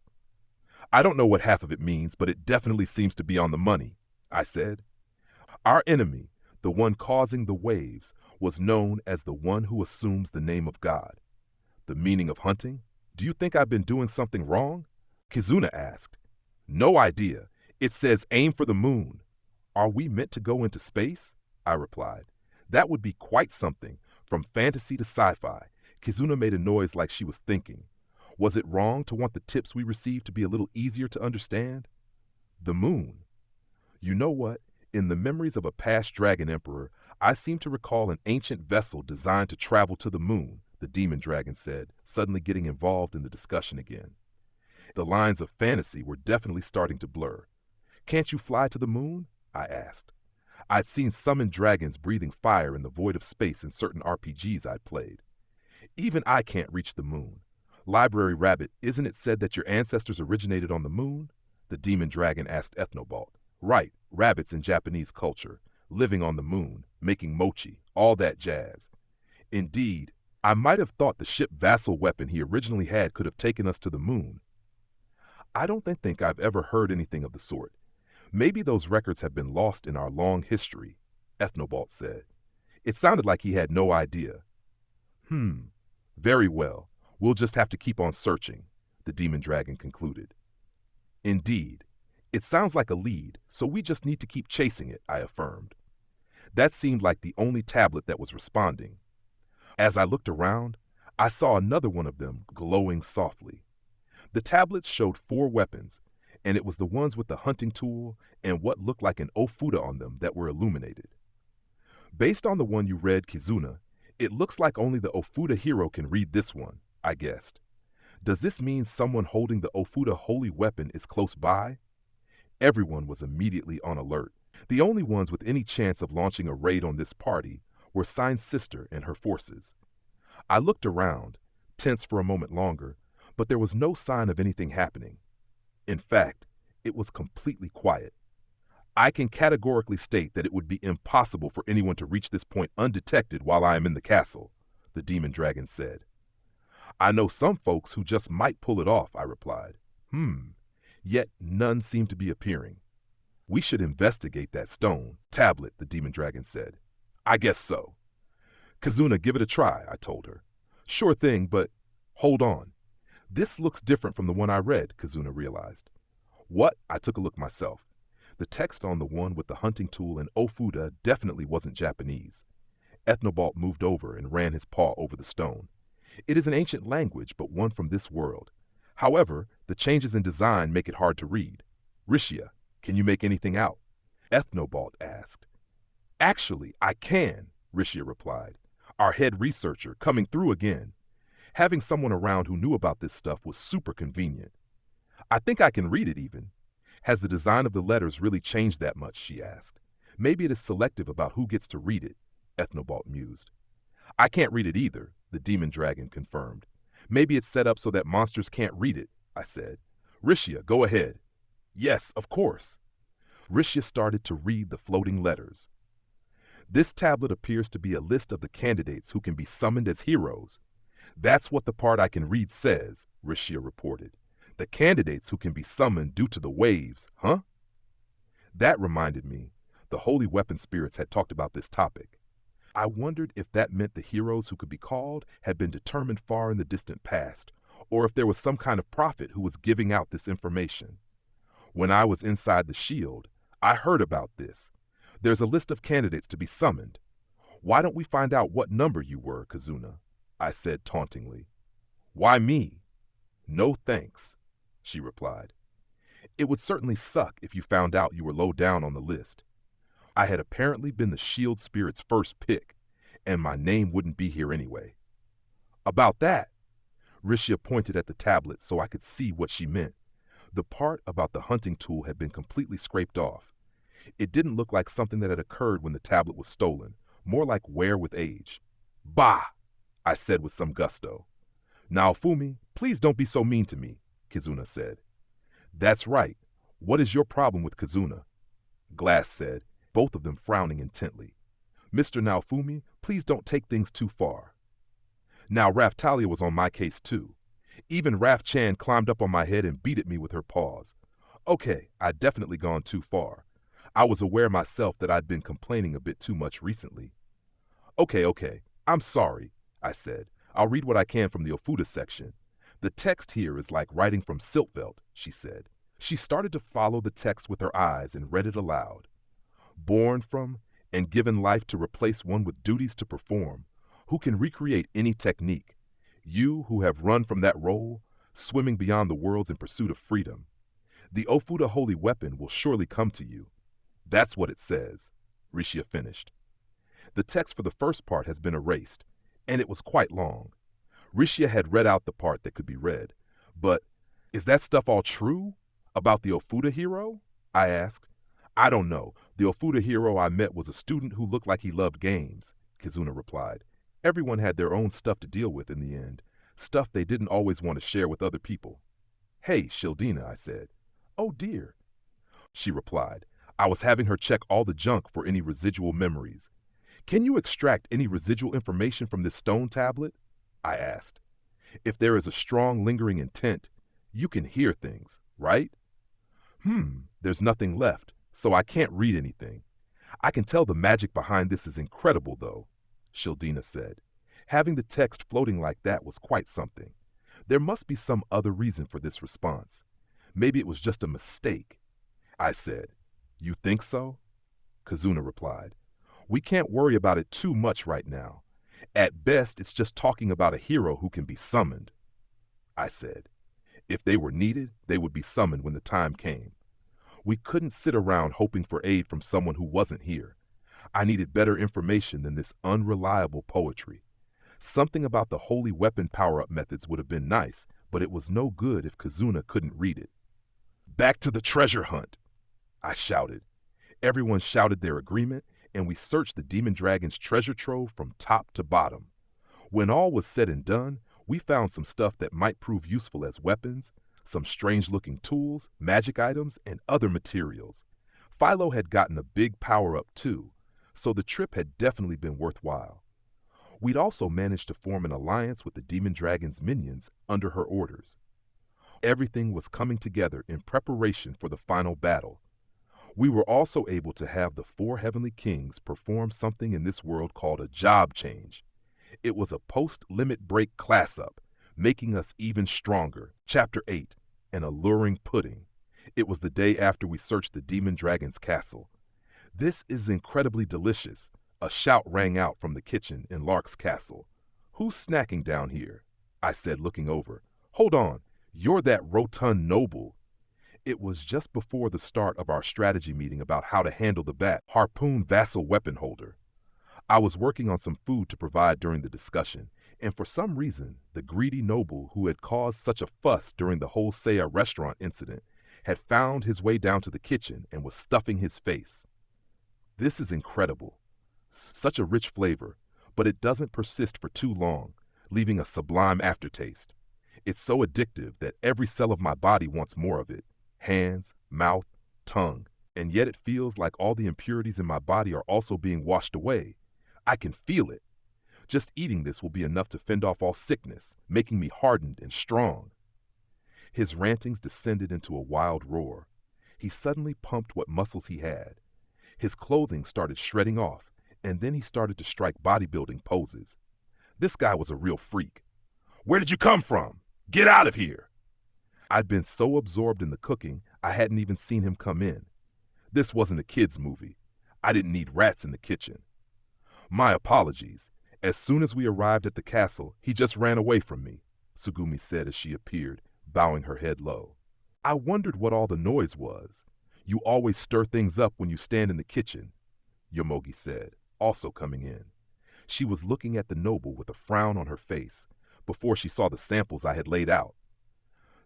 I don't know what half of it means, but it definitely seems to be on the money, I said. Our enemy, the one causing the waves, was known as the one who assumes the name of God. The meaning of hunting? Do you think I've been doing something wrong? Kizuna asked. No idea. It says aim for the moon. Are we meant to go into space? I replied. That would be quite something. From fantasy to sci-fi. Kizuna made a noise like she was thinking. Was it wrong to want the tips we received to be a little easier to understand? The moon. You know what? In the memories of a past dragon emperor, I seem to recall an ancient vessel designed to travel to the moon, the demon dragon said, suddenly getting involved in the discussion again. The lines of fantasy were definitely starting to blur. Can't you fly to the moon? I asked. I'd seen summoned dragons breathing fire in the void of space in certain RPGs I'd played. Even I can't reach the moon. Library Rabbit, isn't it said that your ancestors originated on the moon? The demon dragon asked Ethnobalt. Right, rabbits in Japanese culture, living on the moon, making mochi, all that jazz. Indeed, I might have thought the ship vassal weapon he originally had could have taken us to the moon. I don't think I've ever heard anything of the sort. Maybe those records have been lost in our long history, Ethnobalt said. It sounded like he had no idea. Very well. We'll just have to keep on searching, the demon dragon concluded. Indeed. It sounds like a lead, so we just need to keep chasing it, I affirmed. That seemed like the only tablet that was responding. As I looked around, I saw another one of them glowing softly. The tablets showed 4 weapons, and it was the ones with the hunting tool and what looked like an ofuda on them that were illuminated. Based on the one you read, Kizuna, it looks like only the ofuda hero can read this one, I guessed. Does this mean someone holding the ofuda holy weapon is close by? Everyone was immediately on alert. The only ones with any chance of launching a raid on this party were Sign's sister and her forces. I looked around, tense for a moment longer, but there was no sign of anything happening. In fact, it was completely quiet. I can categorically state that it would be impossible for anyone to reach this point undetected while I am in the castle, the demon dragon said. I know some folks who just might pull it off, I replied. Yet none seem to be appearing. We should investigate that stone, tablet, the demon dragon said. I guess so. Kizuna, give it a try, I told her. Sure thing, but hold on. This looks different from the one I read, Kizuna realized. What? I took a look myself. The text on the one with the hunting tool and ofuda definitely wasn't Japanese. Ethnobalt moved over and ran his paw over the stone. It is an ancient language, but one from this world. However, the changes in design make it hard to read. Rishia, can you make anything out? Ethnobalt asked. Actually, I can, Rishia replied. Our head researcher coming through again. Having someone around who knew about this stuff was super convenient. I think I can read it even. Has the design of the letters really changed that much, she asked. Maybe it is selective about who gets to read it, Ethnobalt mused. I can't read it either, the demon dragon confirmed. Maybe it's set up so that monsters can't read it, I said. Rishia, go ahead. Yes, of course. Rishia started to read the floating letters. This tablet appears to be a list of the candidates who can be summoned as heroes. That's what the part I can read says, Rishia reported. The candidates who can be summoned due to the waves, huh? That reminded me. The holy weapon spirits had talked about this topic. I wondered if that meant the heroes who could be called had been determined far in the distant past, or if there was some kind of prophet who was giving out this information. When I was inside the shield, I heard about this. There's a list of candidates to be summoned. Why don't we find out what number you were, Kizuna? I said tauntingly. Why me? No thanks, she replied. It would certainly suck if you found out you were low down on the list. I had apparently been the shield spirit's first pick, and my name wouldn't be here anyway. About that, Rishia pointed at the tablet so I could see what she meant. The part about the hunting tool had been completely scraped off. It didn't look like something that had occurred when the tablet was stolen, more like wear with age. Bah! I said with some gusto. Now, Fumi, please don't be so mean to me, Kizuna said. That's right. What is your problem with Kizuna? Glass said, both of them frowning intently. Mr. Naofumi, please don't take things too far. Now, Raftalia was on my case too. Even Raf Chan climbed up on my head and beat at me with her paws. Okay, I'd definitely gone too far. I was aware myself that I'd been complaining a bit too much recently. Okay, I'm sorry, I said. I'll read what I can from the Ofuda section. The text here is like writing from Siltveld, she said. She started to follow the text with her eyes and read it aloud. Born from and given life to replace one with duties to perform, who can recreate any technique. You who have run from that role, swimming beyond the worlds in pursuit of freedom. The Ofuda holy weapon will surely come to you. That's what it says, Rishia finished. The text for the first part has been erased, and it was quite long. Rishia had read out the part that could be read, but is that stuff all true about the Ofuda hero? I asked. I don't know. The Ofuda hero I met was a student who looked like he loved games, Kizuna replied. Everyone had their own stuff to deal with in the end, stuff they didn't always want to share with other people. Hey, Shildina, I said. Oh dear, she replied. I was having her check all the junk for any residual memories. Can you extract any residual information from this stone tablet? I asked. If there is a strong lingering intent, you can hear things, right? There's nothing left, so I can't read anything. I can tell the magic behind this is incredible, though, Shildina said. Having the text floating like that was quite something. There must be some other reason for this response. Maybe it was just a mistake. I said. You think so? Kazuna replied. We can't worry about it too much right now. At best, it's just talking about a hero who can be summoned. I said. If they were needed, they would be summoned when the time came. We couldn't sit around hoping for aid from someone who wasn't here. I needed better information than this unreliable poetry. Something about the holy weapon power-up methods would have been nice, but it was no good if Kazuna couldn't read it. Back to the treasure hunt, I shouted. Everyone shouted their agreement, and we searched the demon dragon's treasure trove from top to bottom. When all was said and done, we found some stuff that might prove useful as weapons, some strange-looking tools, magic items, and other materials. Philo had gotten a big power-up too, so the trip had definitely been worthwhile. We'd also managed to form an alliance with the demon dragon's minions under her orders. Everything was coming together in preparation for the final battle. We were also able to have the 4 heavenly kings perform something in this world called a job change. It was a post-limit break class-up, making us even stronger. Chapter 8, An Alluring Pudding. It was the day after we searched the demon dragon's castle. This is incredibly delicious, a shout rang out from the kitchen in Lark's castle. Who's snacking down here? I said, looking over. Hold on, you're that rotund noble. It was just before the start of our strategy meeting about how to handle the bat harpoon vassal weapon holder. I was working on some food to provide during the discussion, and for some reason, the greedy noble who had caused such a fuss during the whole Seiya restaurant incident had found his way down to the kitchen and was stuffing his face. This is incredible. Such a rich flavor, but it doesn't persist for too long, leaving a sublime aftertaste. It's so addictive that every cell of my body wants more of it. Hands, mouth, tongue, and yet it feels like all the impurities in my body are also being washed away. I can feel it. Just eating this will be enough to fend off all sickness, making me hardened and strong. His rantings descended into a wild roar. He suddenly pumped what muscles he had. His clothing started shredding off, and then he started to strike bodybuilding poses. This guy was a real freak. Where did you come from? Get out of here! I'd been so absorbed in the cooking, I hadn't even seen him come in. This wasn't a kid's movie. I didn't need rats in the kitchen. My apologies. As soon as we arrived at the castle, he just ran away from me, Sugumi said as she appeared, bowing her head low. I wondered what all the noise was. You always stir things up when you stand in the kitchen, Yomogi said, also coming in. She was looking at the noble with a frown on her face before she saw the samples I had laid out.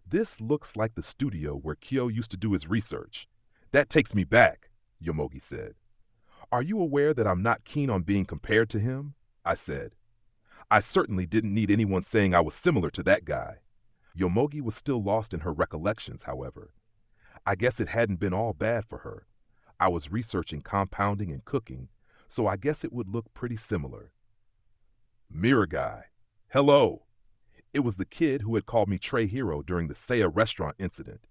This looks like the studio where Kyo used to do his research. That takes me back, Yomogi said. Are you aware that I'm not keen on being compared to him? I said. I certainly didn't need anyone saying I was similar to that guy. Yomogi was still lost in her recollections, however. I guess it hadn't been all bad for her. I was researching compounding and cooking, so I guess it would look pretty similar. Mirror guy. Hello. It was the kid who had called me Trey Hero during the Seiya restaurant incident.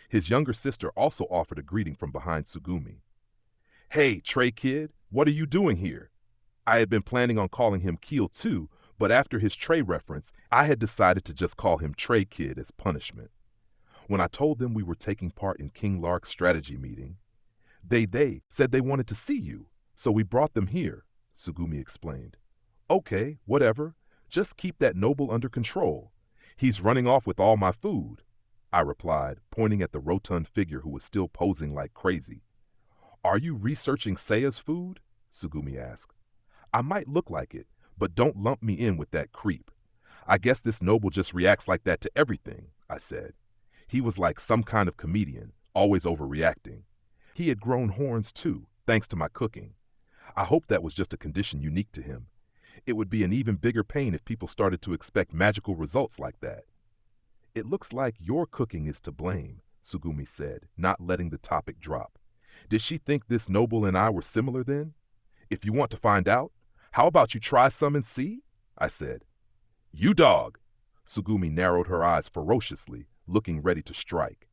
His younger sister also offered a greeting from behind Sugumi. Hey, Trey kid, what are you doing here? I had been planning on calling him Keel too, but after his Trey reference, I had decided to just call him Trey Kid as punishment. When I told them we were taking part in King Lark's strategy meeting, they said they wanted to see you, so we brought them here, Sugumi explained. Okay, whatever. Just keep that noble under control. He's running off with all my food, I replied, pointing at the rotund figure who was still posing like crazy. Are you researching Seiya's food? Sugumi asked. I might look like it, but don't lump me in with that creep. I guess this noble just reacts like that to everything, I said. He was like some kind of comedian, always overreacting. He had grown horns too, thanks to my cooking. I hoped that was just a condition unique to him. It would be an even bigger pain if people started to expect magical results like that. It looks like your cooking is to blame, Sugumi said, not letting the topic drop. Did she think this noble and I were similar then? If you want to find out, how about you try some and see? I said. You dog! Sugumi narrowed her eyes ferociously, looking ready to strike.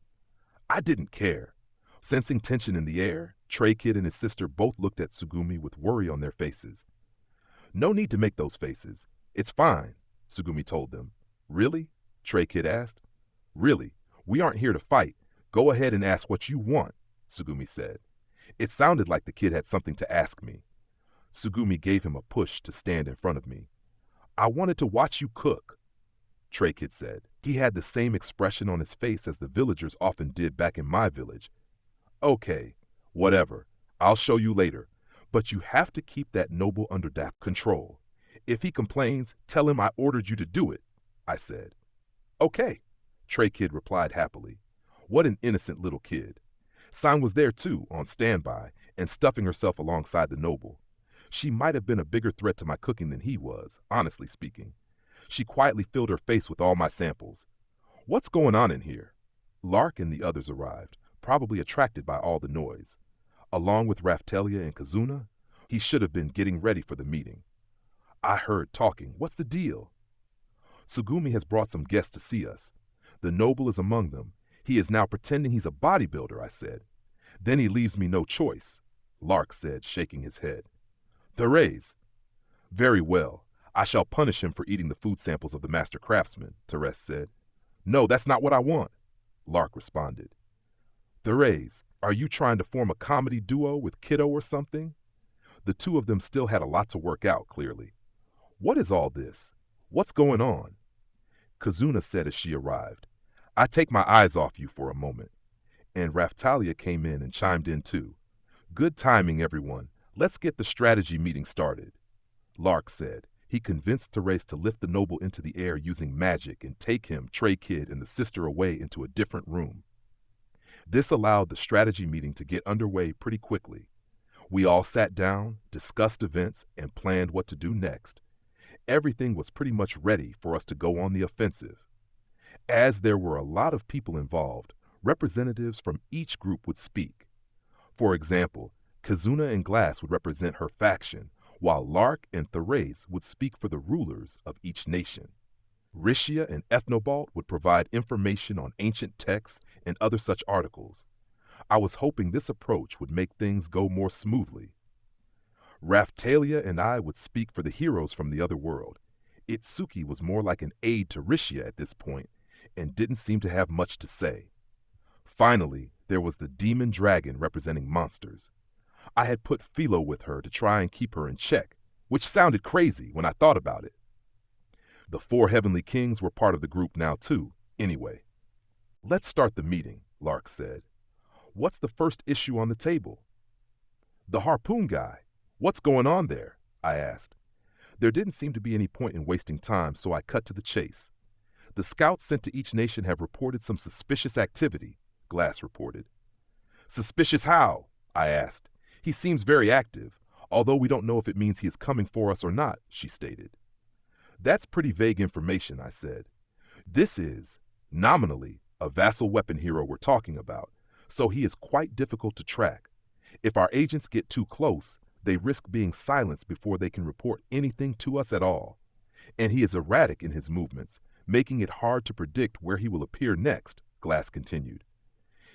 I didn't care. Sensing tension in the air, Trey Kid and his sister both looked at Sugumi with worry on their faces. No need to make those faces. It's fine, Sugumi told them. Really? Trey Kid asked. Really, we aren't here to fight. Go ahead and ask what you want, Sugumi said. It sounded like the kid had something to ask me. Sugumi gave him a push to stand in front of me. I wanted to watch you cook, Trey Kid said. He had the same expression on his face as the villagers often did back in my village. Okay, whatever. I'll show you later. But you have to keep that noble under control. If he complains, tell him I ordered you to do it, I said. Okay, Trey Kid replied happily. What an innocent little kid. San was there too, on standby, and stuffing herself alongside the noble. She might have been a bigger threat to my cooking than he was, honestly speaking. She quietly filled her face with all my samples. What's going on in here? Lark and the others arrived, probably attracted by all the noise. Along with Raftelia and Kazuna, he should have been getting ready for the meeting. I heard talking. What's the deal? Sugumi has brought some guests to see us. The noble is among them. He is now pretending he's a bodybuilder, I said. Then he leaves me no choice, Lark said, shaking his head. Therese. Very well. I shall punish him for eating the food samples of the master craftsman, Therese said. No, that's not what I want, Lark responded. Therese, are you trying to form a comedy duo with Kiddo or something? The two of them still had a lot to work out, clearly. What is all this? What's going on? Kazuna said as she arrived. I take my eyes off you for a moment. And Raftalia came in and chimed in too. Good timing, everyone. Let's get the strategy meeting started, Lark said. He convinced Therese to lift the noble into the air using magic and take him, Trey Kid, and the sister away into a different room. This allowed the strategy meeting to get underway pretty quickly. We all sat down, discussed events, and planned what to do next. Everything was pretty much ready for us to go on the offensive. As there were a lot of people involved, representatives from each group would speak. For example, Kazuna and Glass would represent her faction, while Lark and Therese would speak for the rulers of each nation. Rishia and Ethnobalt would provide information on ancient texts and other such articles. I was hoping this approach would make things go more smoothly. Raftalia and I would speak for the heroes from the other world. Itsuki was more like an aide to Rishia at this point and didn't seem to have much to say. Finally, there was the demon dragon representing monsters. I had put Philo with her to try and keep her in check, which sounded crazy when I thought about it. The 4 heavenly kings were part of the group now too, anyway. Let's start the meeting, Lark said. What's the first issue on the table? The harpoon guy. What's going on there? I asked. There didn't seem to be any point in wasting time, so I cut to the chase. The scouts sent to each nation have reported some suspicious activity, Glass reported. Suspicious how? I asked. He seems very active, although we don't know if it means he is coming for us or not, she stated. That's pretty vague information, I said. This is, nominally, a vassal weapon hero we're talking about, so he is quite difficult to track. If our agents get too close, they risk being silenced before they can report anything to us at all. And he is erratic in his movements, making it hard to predict where he will appear next, Glass continued.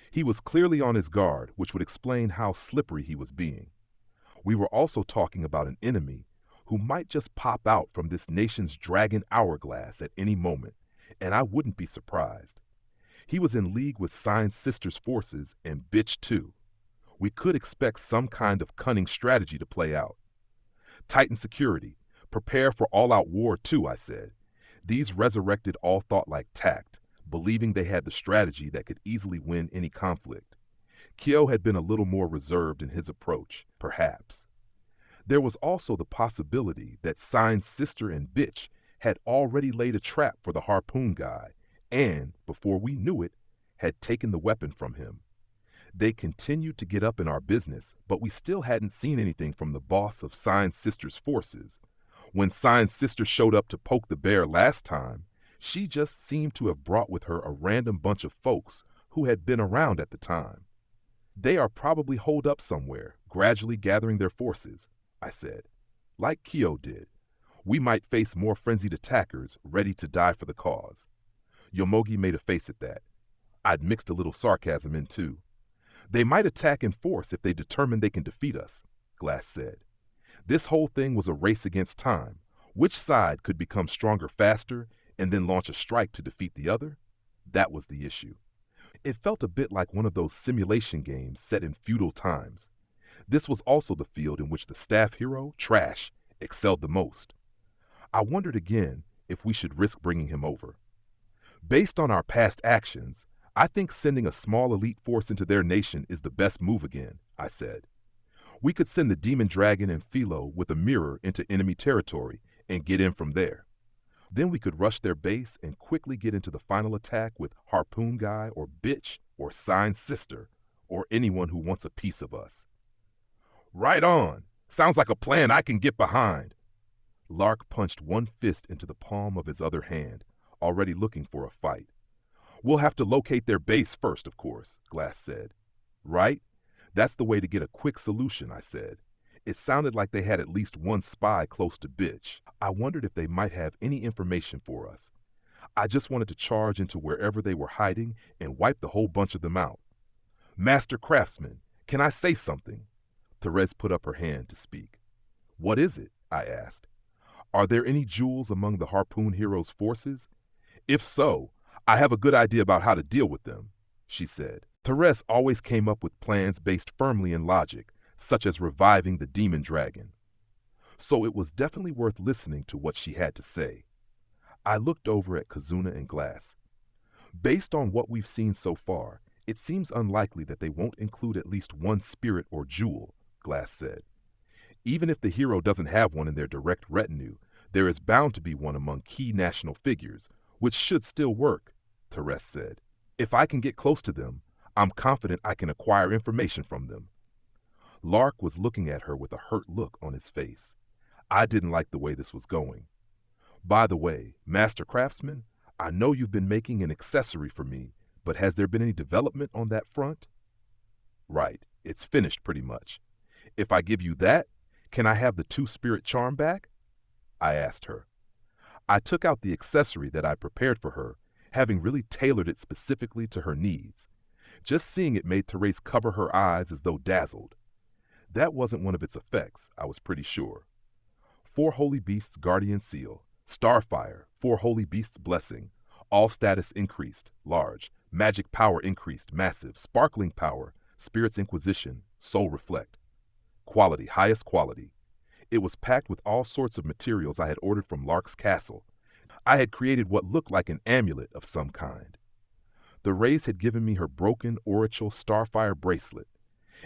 He was clearly on his guard, which would explain how slippery he was being. We were also talking about an enemy who might just pop out from this nation's dragon hourglass at any moment, and I wouldn't be surprised. He was in league with Sign's sister's forces and bitch too. We could expect some kind of cunning strategy to play out. Tighten security. Prepare for all-out war too, I said. These resurrected all thought like tact, believing they had the strategy that could easily win any conflict. Kyo had been a little more reserved in his approach, perhaps. There was also the possibility that Sign's sister and bitch had already laid a trap for the harpoon guy and, before we knew it, had taken the weapon from him. They continued to get up in our business, but we still hadn't seen anything from the boss of Sign's sister's forces. When Sign's sister showed up to poke the bear last time, she just seemed to have brought with her a random bunch of folks who had been around at the time. They are probably holed up somewhere, gradually gathering their forces, I said. Like Kyo did. We might face more frenzied attackers ready to die for the cause. Yomogi made a face at that. I'd mixed a little sarcasm in too. They might attack in force if they determine they can defeat us, Glass said. This whole thing was a race against time. Which side could become stronger faster and then launch a strike to defeat the other? That was the issue. It felt a bit like one of those simulation games set in feudal times. This was also the field in which the staff hero, Trash, excelled the most. I wondered again if we should risk bringing him over. Based on our past actions, I think sending a small elite force into their nation is the best move again, I said. We could send the Demon Dragon and Philo with a mirror into enemy territory and get in from there. Then we could rush their base and quickly get into the final attack with Harpoon Guy or Bitch or Sign's sister or anyone who wants a piece of us. Right on! Sounds like a plan I can get behind. Lark punched one fist into the palm of his other hand, already looking for a fight. We'll have to locate their base first, of course, Glass said. Right? That's the way to get a quick solution, I said. It sounded like they had at least one spy close to Bitch. I wondered if they might have any information for us. I just wanted to charge into wherever they were hiding and wipe the whole bunch of them out. Master Craftsman, can I say something? Therese put up her hand to speak. What is it? I asked. Are there any jewels among the Harpoon Hero's forces? If so, I have a good idea about how to deal with them, she said. Therese always came up with plans based firmly in logic, such as reviving the Demon Dragon. So it was definitely worth listening to what she had to say. I looked over at Kazuna and Glass. Based on what we've seen so far, it seems unlikely that they won't include at least one spirit or jewel, Glass said. Even if the hero doesn't have one in their direct retinue, there is bound to be one among key national figures, which should still work, Therese said. If I can get close to them, I'm confident I can acquire information from them. Lark was looking at her with a hurt look on his face. I didn't like the way this was going. By the way, Master Craftsman, I know you've been making an accessory for me, but has there been any development on that front? Right, it's finished pretty much. If I give you that, can I have the two-spirit charm back? I asked her. I took out the accessory that I prepared for her, having really tailored it specifically to her needs. Just seeing it made Therese cover her eyes as though dazzled. That wasn't one of its effects, I was pretty sure. 4 Holy Beasts Guardian Seal, Starfire, 4 Holy Beasts Blessing, all status increased, large, magic power increased, massive, sparkling power, Spirit's Inquisition, Soul Reflect. Quality, highest quality. It was packed with all sorts of materials I had ordered from Lark's castle. I had created what looked like an amulet of some kind. The Rays had given me her broken Orichal Starfire bracelet,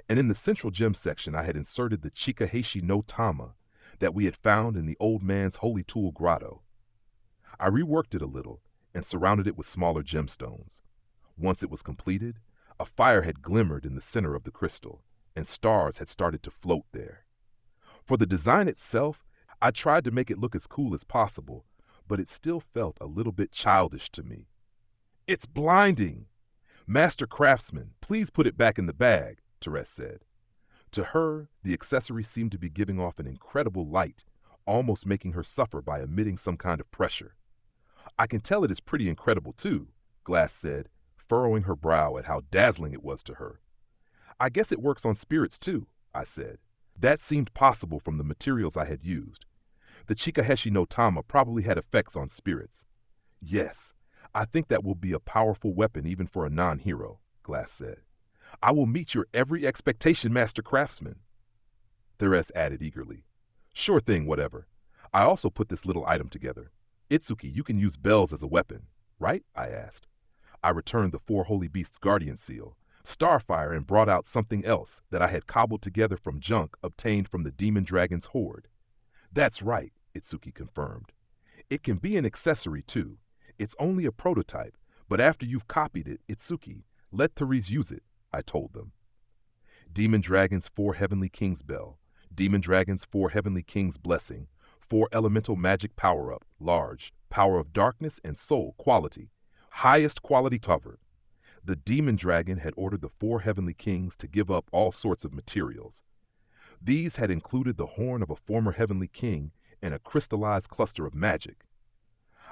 and in the central gem section I had inserted the Chikaheishi no Tama that we had found in the old man's holy tool grotto. I reworked it a little and surrounded it with smaller gemstones. Once it was completed, a fire had glimmered in the center of the crystal, and stars had started to float there. For the design itself, I tried to make it look as cool as possible, but it still felt a little bit childish to me. It's blinding! Master Craftsman, please put it back in the bag, Therese said. To her, the accessory seemed to be giving off an incredible light, almost making her suffer by emitting some kind of pressure. I can tell it is pretty incredible too, Glass said, furrowing her brow at how dazzling it was to her. I guess it works on spirits too, I said. That seemed possible from the materials I had used. The Chikaheishi no Tama probably had effects on spirits. Yes, I think that will be a powerful weapon even for a non-hero, Glass said. I will meet your every expectation, Master Craftsman. Therese added eagerly. Sure thing, whatever. I also put this little item together. Itsuki, you can use bells as a weapon, right? I asked. I returned the 4 Holy Beasts Guardian Seal, Starfire, and brought out something else that I had cobbled together from junk obtained from the Demon Dragon's hoard. That's right, Itsuki confirmed. It can be an accessory too. It's only a prototype, but after you've copied it, Itsuki, let Therese use it, I told them. Demon Dragon's 4 Heavenly Kings Bell, Demon Dragon's 4 Heavenly Kings Blessing, 4 Elemental Magic Power-Up, large, Power of Darkness and Soul, quality, highest quality cover. The Demon Dragon had ordered the 4 Heavenly Kings to give up all sorts of materials. These had included the horn of a former Heavenly King and a crystallized cluster of magic.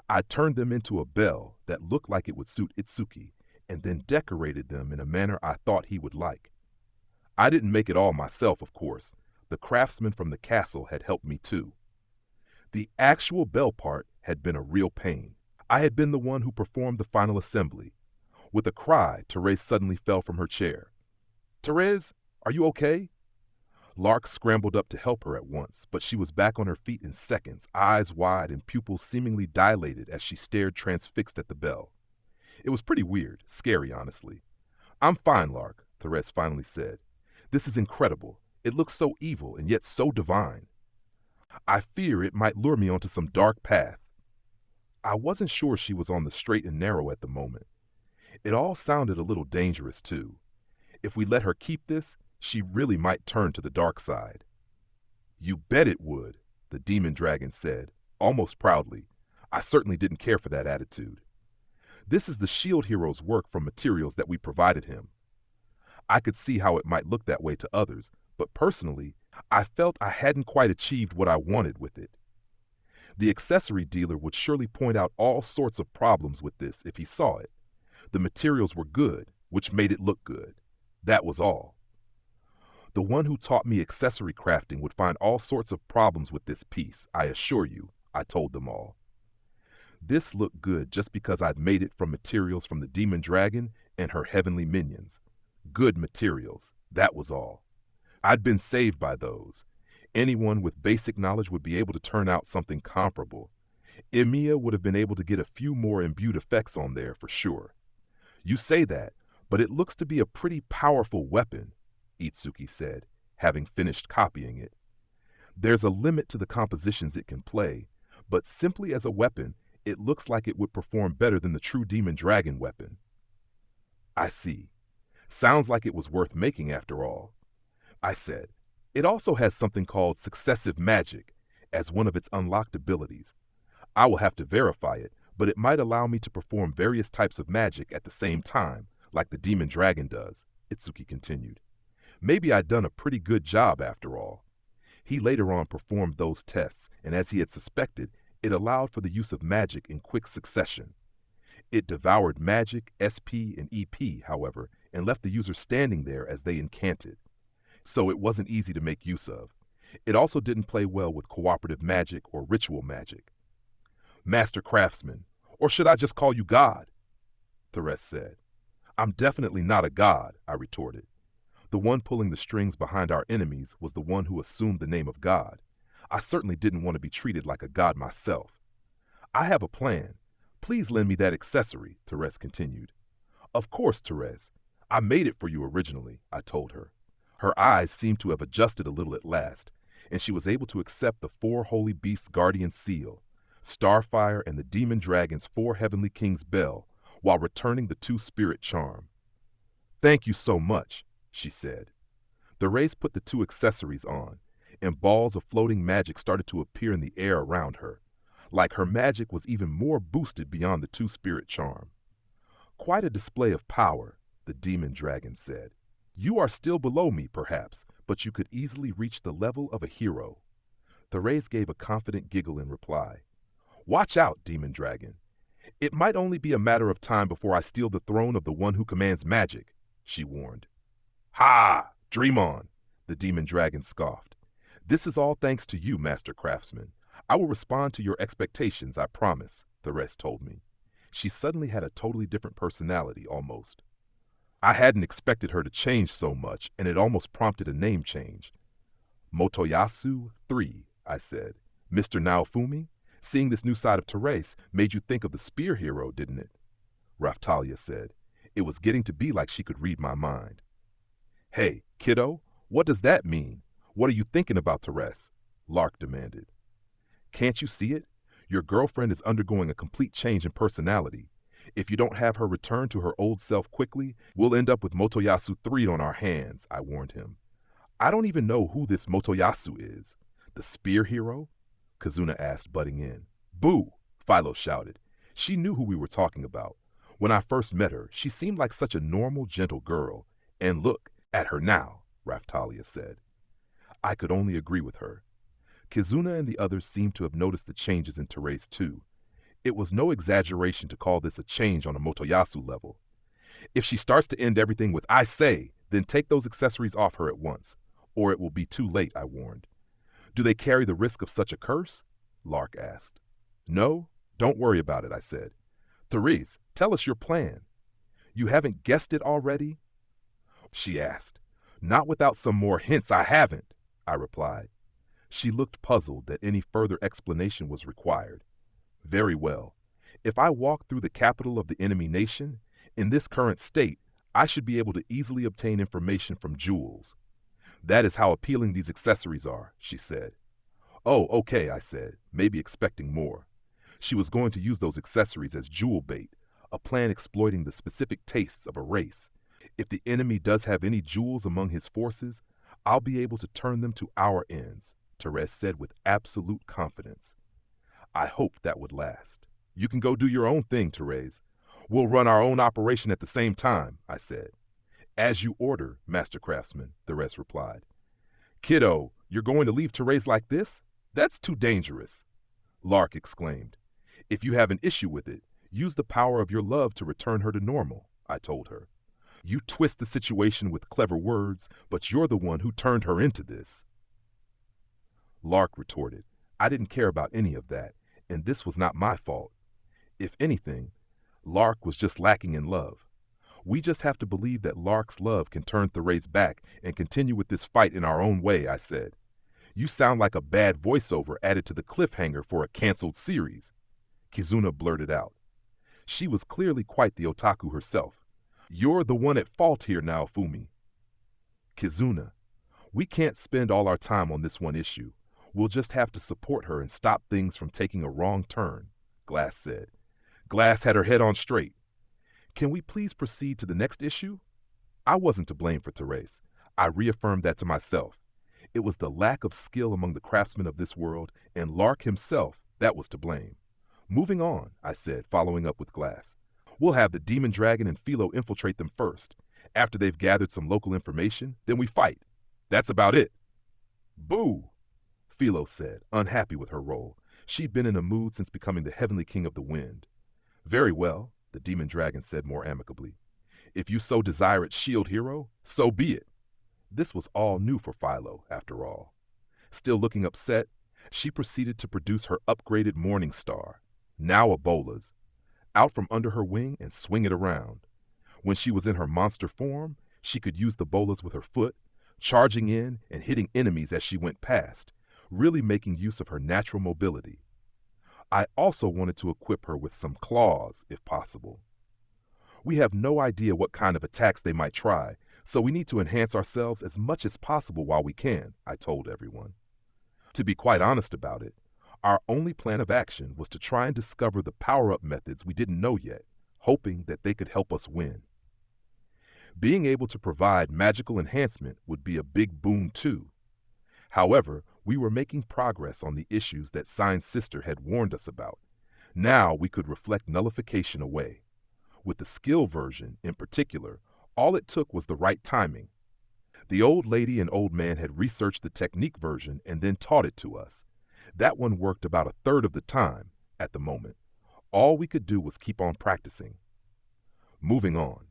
I turned them into a bell that looked like it would suit Itsuki, and then decorated them in a manner I thought he would like. I didn't make it all myself, of course. The craftsman from the castle had helped me too. The actual bell part had been a real pain. I had been the one who performed the final assembly. With a cry, Therese suddenly fell from her chair. "Therese, are you okay?" Lark scrambled up to help her at once, but she was back on her feet in seconds, eyes wide and pupils seemingly dilated as she stared transfixed at the bell. It was pretty weird, scary honestly. "I'm fine, Lark," Therese finally said. "This is incredible. It looks so evil and yet so divine. I fear it might lure me onto some dark path." I wasn't sure she was on the straight and narrow at the moment. It all sounded a little dangerous too. If we let her keep this, she really might turn to the dark side. "You bet it would," the Demon Dragon said, almost proudly. I certainly didn't care for that attitude. "This is the shield hero's work from materials that we provided him." I could see how it might look that way to others, but personally, I felt I hadn't quite achieved what I wanted with it. The accessory dealer would surely point out all sorts of problems with this if he saw it. The materials were good, which made it look good. That was all. The one who taught me accessory crafting would find all sorts of problems with this piece, I assure you, I told them all. This looked good just because I'd made it from materials from the Demon Dragon and her heavenly minions. Good materials, that was all. I'd been saved by those. Anyone with basic knowledge would be able to turn out something comparable. Emiya would have been able to get a few more imbued effects on there for sure. "You say that, but it looks to be a pretty powerful weapon," Itsuki said, having finished copying it. "There's a limit to the compositions it can play, but simply as a weapon, it looks like it would perform better than the true Demon Dragon weapon." "I see. Sounds like it was worth making after all," I said. "It also has something called successive magic as one of its unlocked abilities. I will have to verify it, but it might allow me to perform various types of magic at the same time, like the Demon Dragon does," Itsuki continued. Maybe I'd done a pretty good job after all. He later on performed those tests, and as he had suspected, it allowed for the use of magic in quick succession. It devoured magic, SP, and EP, however, and left the user standing there as they incanted. So it wasn't easy to make use of. It also didn't play well with cooperative magic or ritual magic. "Master Craftsman, or should I just call you God?" Therese said. "I'm definitely not a god," I retorted. The one pulling the strings behind our enemies was the one who assumed the name of God. I certainly didn't want to be treated like a god myself. "I have a plan. Please lend me that accessory," Therese continued. "Of course, Therese. I made it for you originally," I told her. Her eyes seemed to have adjusted a little at last, and she was able to accept the 4 Holy Beasts' guardian seal, Starfire and the Demon Dragon's 4 Heavenly Kings bell, while returning the 2 spirit charm. "Thank you so much," she said. Therese put the 2 accessories on, and balls of floating magic started to appear in the air around her, like her magic was even more boosted beyond the 2 spirit charm. "Quite a display of power," the Demon Dragon said. "You are still below me, perhaps, but you could easily reach the level of a hero." Therese gave a confident giggle in reply. "Watch out, Demon Dragon. It might only be a matter of time before I steal the throne of the one who commands magic," she warned. "Ha! Dream on," the Demon Dragon scoffed. "This is all thanks to you, Master Craftsman. I will respond to your expectations, I promise," Therese told me. She suddenly had a totally different personality, almost. I hadn't expected her to change so much, and it almost prompted a name change. "Motoyasu 3, I said. "Mr. Naofumi, seeing this new side of Therese made you think of the spear hero, didn't it?" Raftalia said. It was getting to be like she could read my mind. "Hey, kiddo, what does that mean? What are you thinking about, Therese?" Lark demanded. "Can't you see it? Your girlfriend is undergoing a complete change in personality. If you don't have her return to her old self quickly, we'll end up with Motoyasu 3 on our hands, I warned him. I don't even know who this Motoyasu is. The spear hero? Kazuna asked, butting in. Boo! Philo shouted. She knew who we were talking about. When I first met her, she seemed like such a normal, gentle girl. And look at her now, Raftalia said. I could only agree with her. Kizuna and the others seemed to have noticed the changes in Therese too. It was no exaggeration to call this a change on a Motoyasu level. If she starts to end everything with "I say," then take those accessories off her at once, or it will be too late, I warned. Do they carry the risk of such a curse? Lark asked. No, don't worry about it, I said. Therese, tell us your plan. You haven't guessed it already? She asked. Not without some more hints, I haven't, I replied. She looked puzzled that any further explanation was required. Very well. If I walk through the capital of the enemy nation, in this current state, I should be able to easily obtain information from jewels. That is how appealing these accessories are, she said. Oh, okay, I said, maybe expecting more. She was going to use those accessories as jewel bait, a plan exploiting the specific tastes of a race. If the enemy does have any jewels among his forces, I'll be able to turn them to our ends, Therese said with absolute confidence. I hoped that would last. You can go do your own thing, Therese. We'll run our own operation at the same time, I said. As you order, Master Craftsman, Therese replied. Kiddo, you're going to leave Therese like this? That's too dangerous, Lark exclaimed. If you have an issue with it, use the power of your love to return her to normal, I told her. You twist the situation with clever words, but you're the one who turned her into this. Lark retorted, I didn't care about any of that, and this was not my fault. If anything, Lark was just lacking in love. We just have to believe that Lark's love can turn Therese back and continue with this fight in our own way, I said. You sound like a bad voiceover added to the cliffhanger for a canceled series, Kizuna blurted out. She was clearly quite the otaku herself. You're the one at fault here now, Fumi. Kizuna, we can't spend all our time on this one issue. We'll just have to support her and stop things from taking a wrong turn, Glass said. Glass had her head on straight. Can we please proceed to the next issue? I wasn't to blame for Therese. I reaffirmed that to myself. It was the lack of skill among the craftsmen of this world, and Lark himself that was to blame. Moving on, I said, following up with Glass. We'll have the Demon Dragon and Philo infiltrate them first. After they've gathered some local information, then we fight. That's about it. Boo! Philo said, unhappy with her role. She'd been in a mood since becoming the Heavenly King of the Wind. Very well, the Demon Dragon said more amicably. If you so desire it, Shield Hero, so be it. This was all new for Philo, after all. Still looking upset, she proceeded to produce her upgraded Morning Star, now a Bola's, out from under her wing and swing it around. When she was in her monster form, she could use the Bolas with her foot, charging in and hitting enemies as she went past, really making use of her natural mobility. I also wanted to equip her with some claws, if possible. We have no idea what kind of attacks they might try, so we need to enhance ourselves as much as possible while we can, I told everyone. To be quite honest about it, our only plan of action was to try and discover the power-up methods we didn't know yet, hoping that they could help us win. Being able to provide magical enhancement would be a big boon too. However, we were making progress on the issues that Sign's sister had warned us about. Now we could reflect nullification away. With the skill version, in particular, all it took was the right timing. The old lady and old man had researched the technique version and then taught it to us. That one worked about a third of the time, at the moment. All we could do was keep on practicing. Moving on.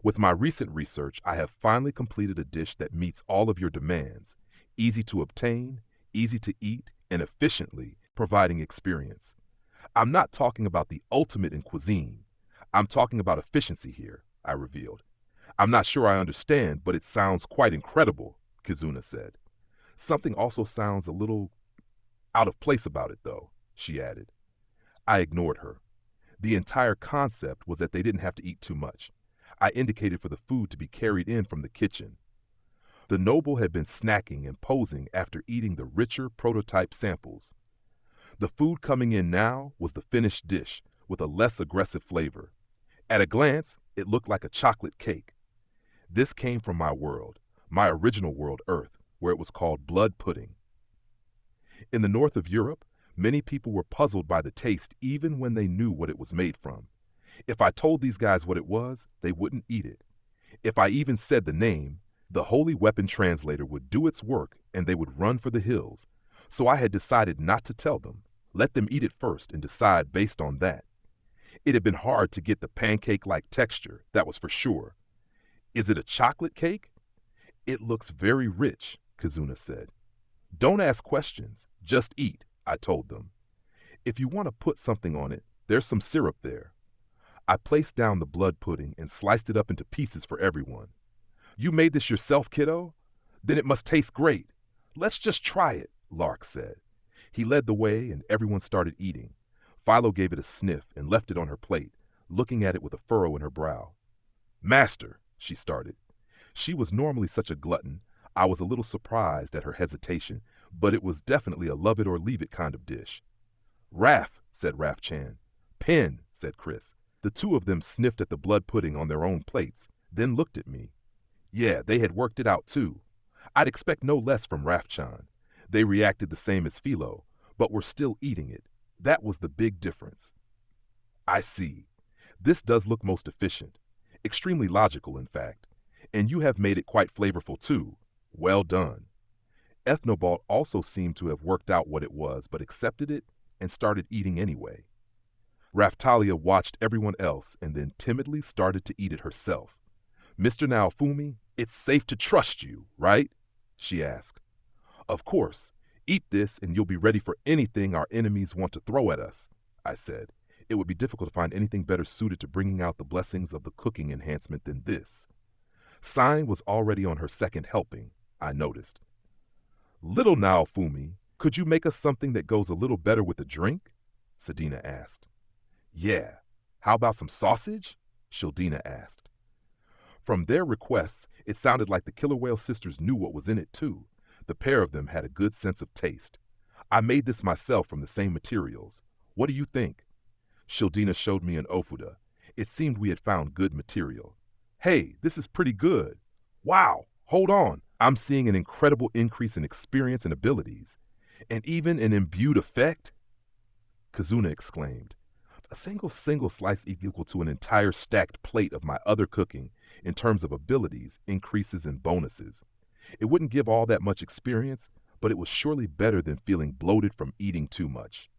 With my recent research, I have finally completed a dish that meets all of your demands. Easy to obtain, easy to eat, and efficiently providing experience. I'm not talking about the ultimate in cuisine. I'm talking about efficiency here, I revealed. I'm not sure I understand, but it sounds quite incredible, Kizuna said. Something also sounds a little out of place about it, though, she added. I ignored her. The entire concept was that they didn't have to eat too much. I indicated for the food to be carried in from the kitchen. The noble had been snacking and posing after eating the richer prototype samples. The food coming in now was the finished dish with a less aggressive flavor. At a glance, it looked like a chocolate cake. This came from my world, my original world, Earth, where it was called blood pudding. In the north of Europe, many people were puzzled by the taste even when they knew what it was made from. If I told these guys what it was, they wouldn't eat it. If I even said the name, the holy weapon translator would do its work and they would run for the hills. So I had decided not to tell them. Let them eat it first and decide based on that. It had been hard to get the pancake-like texture, that was for sure. Is it a chocolate cake? It looks very rich, Kazuna said. Don't ask questions, just eat, I told them. If you want to put something on it, there's some syrup there. I placed down the blood pudding and sliced it up into pieces for everyone. You made this yourself, kiddo? Then it must taste great. Let's just try it, Lark said. He led the way and everyone started eating. Philo gave it a sniff and left it on her plate, looking at it with a furrow in her brow. Master, she started. She was normally such a glutton, I was a little surprised at her hesitation, but it was definitely a love it or leave it kind of dish. Raph, said Raph Chan. Pen, said Chris. The two of them sniffed at the blood pudding on their own plates, then looked at me. Yeah, they had worked it out too. I'd expect no less from Raph Chan. They reacted the same as Philo, but were still eating it. That was the big difference. I see. This does look most efficient. Extremely logical, in fact. And you have made it quite flavorful too. Well done. Ethnobalt also seemed to have worked out what it was, but accepted it and started eating anyway. Raftalia watched everyone else and then timidly started to eat it herself. Mr. Naofumi, it's safe to trust you, right? She asked. Of course. Eat this and you'll be ready for anything our enemies want to throw at us, I said. It would be difficult to find anything better suited to bringing out the blessings of the cooking enhancement than this. Sign was already on her second helping, I noticed. Little Naofumi, could you make us something that goes a little better with a drink? Sadina asked. Yeah. How about some sausage? Shildina asked. From their requests, it sounded like the Killer Whale sisters knew what was in it too. The pair of them had a good sense of taste. I made this myself from the same materials. What do you think? Shildina showed me an ofuda. It seemed we had found good material. Hey, this is pretty good. Wow, hold on. I'm seeing an incredible increase in experience and abilities. And even an imbued effect? Kazuna exclaimed. A single slice equal to an entire stacked plate of my other cooking in terms of abilities, increases, and bonuses. It wouldn't give all that much experience, but it was surely better than feeling bloated from eating too much.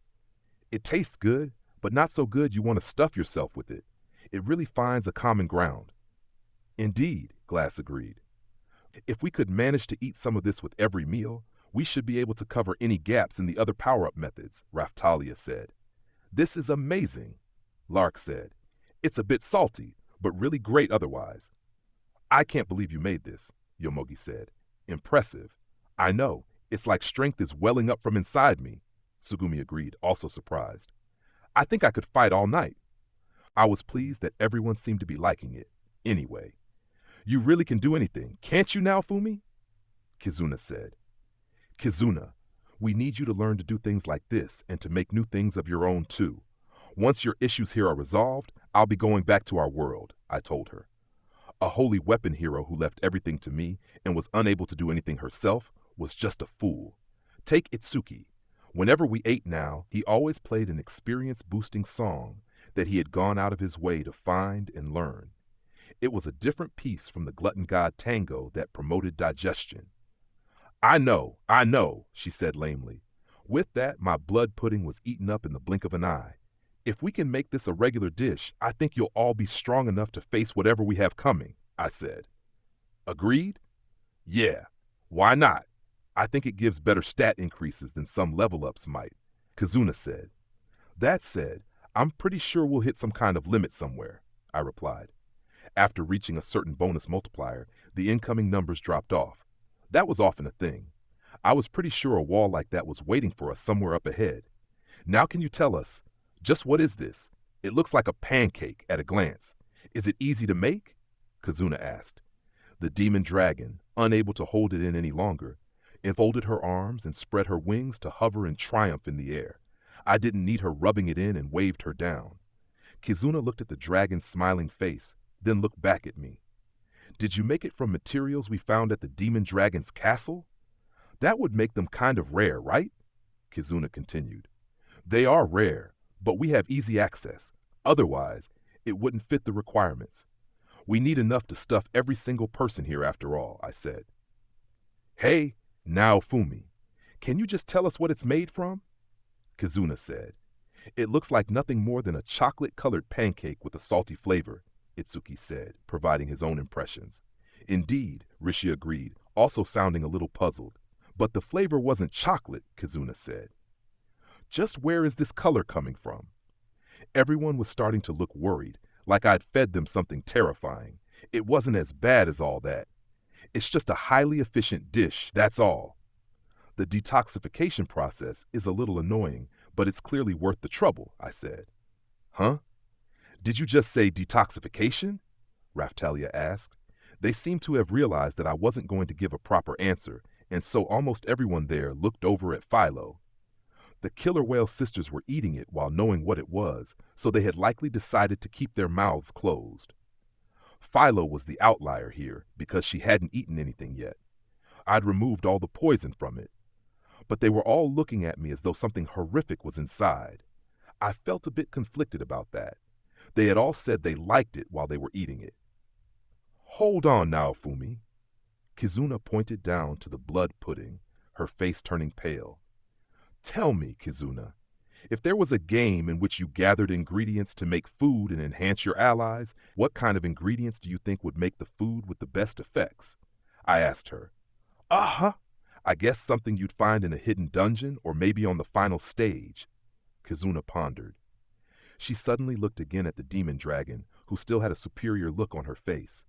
It tastes good, but not so good you want to stuff yourself with it. It really finds a common ground. Indeed, Glass agreed. If we could manage to eat some of this with every meal, we should be able to cover any gaps in the other power-up methods, Raftalia said. This is amazing, Lark said. It's a bit salty, but really great otherwise. I can't believe you made this, Yomogi said. Impressive. I know, it's like strength is welling up from inside me, Sugumi agreed, also surprised. I think I could fight all night. I was pleased that everyone seemed to be liking it. Anyway, you really can do anything, can't you now, Fumi? Kizuna said. Kizuna, we need you to learn to do things like this and to make new things of your own too. Once your issues here are resolved, I'll be going back to our world, I told her. A holy weapon hero who left everything to me and was unable to do anything herself was just a fool. Take Itsuki. Whenever we ate now, he always played an experience-boosting song that he had gone out of his way to find and learn. It was a different piece from the glutton god tango that promoted digestion. I know, she said lamely. With that, my blood pudding was eaten up in the blink of an eye. If we can make this a regular dish, I think you'll all be strong enough to face whatever we have coming, I said. Agreed? Yeah, why not? I think it gives better stat increases than some level-ups might, Kazuna said. That said, I'm pretty sure we'll hit some kind of limit somewhere, I replied. After reaching a certain bonus multiplier, the incoming numbers dropped off. That was often a thing. I was pretty sure a wall like that was waiting for us somewhere up ahead. Now can you tell us, just what is this? It looks like a pancake at a glance. Is it easy to make? Kazuna asked. The demon dragon, unable to hold it in any longer, enfolded her arms and spread her wings to hover in triumph in the air. I didn't need her rubbing it in and waved her down. Kizuna looked at the dragon's smiling face, then looked back at me. Did you make it from materials we found at the demon dragon's castle? That would make them kind of rare, right? Kizuna continued. They are rare, but we have easy access. Otherwise, it wouldn't fit the requirements. We need enough to stuff every single person here after all, I said. Hey, now Fumi, can you just tell us what it's made from? Kizuna said. It looks like nothing more than a chocolate-colored pancake with a salty flavor, Itsuki said, providing his own impressions. Indeed, Rishi agreed, also sounding a little puzzled. But the flavor wasn't chocolate, Kizuna said. Just where is this color coming from? Everyone was starting to look worried, like I'd fed them something terrifying. It wasn't as bad as all that. It's just a highly efficient dish, that's all. The detoxification process is a little annoying, but it's clearly worth the trouble, I said. Huh? Did you just say detoxification? Raftalia asked. They seemed to have realized that I wasn't going to give a proper answer, and so almost everyone there looked over at Philo. The killer whale sisters were eating it while knowing what it was, so they had likely decided to keep their mouths closed. Philo was the outlier here because she hadn't eaten anything yet. I'd removed all the poison from it. But they were all looking at me as though something horrific was inside. I felt a bit conflicted about that. They had all said they liked it while they were eating it. Hold on now, Fumi. Kizuna pointed down to the blood pudding, her face turning pale. Tell me, Kizuna, if there was a game in which you gathered ingredients to make food and enhance your allies, what kind of ingredients do you think would make the food with the best effects? I asked her. Uh-huh. I guess something you'd find in a hidden dungeon or maybe on the final stage. Kizuna pondered. She suddenly looked again at the demon dragon, who still had a superior look on her face.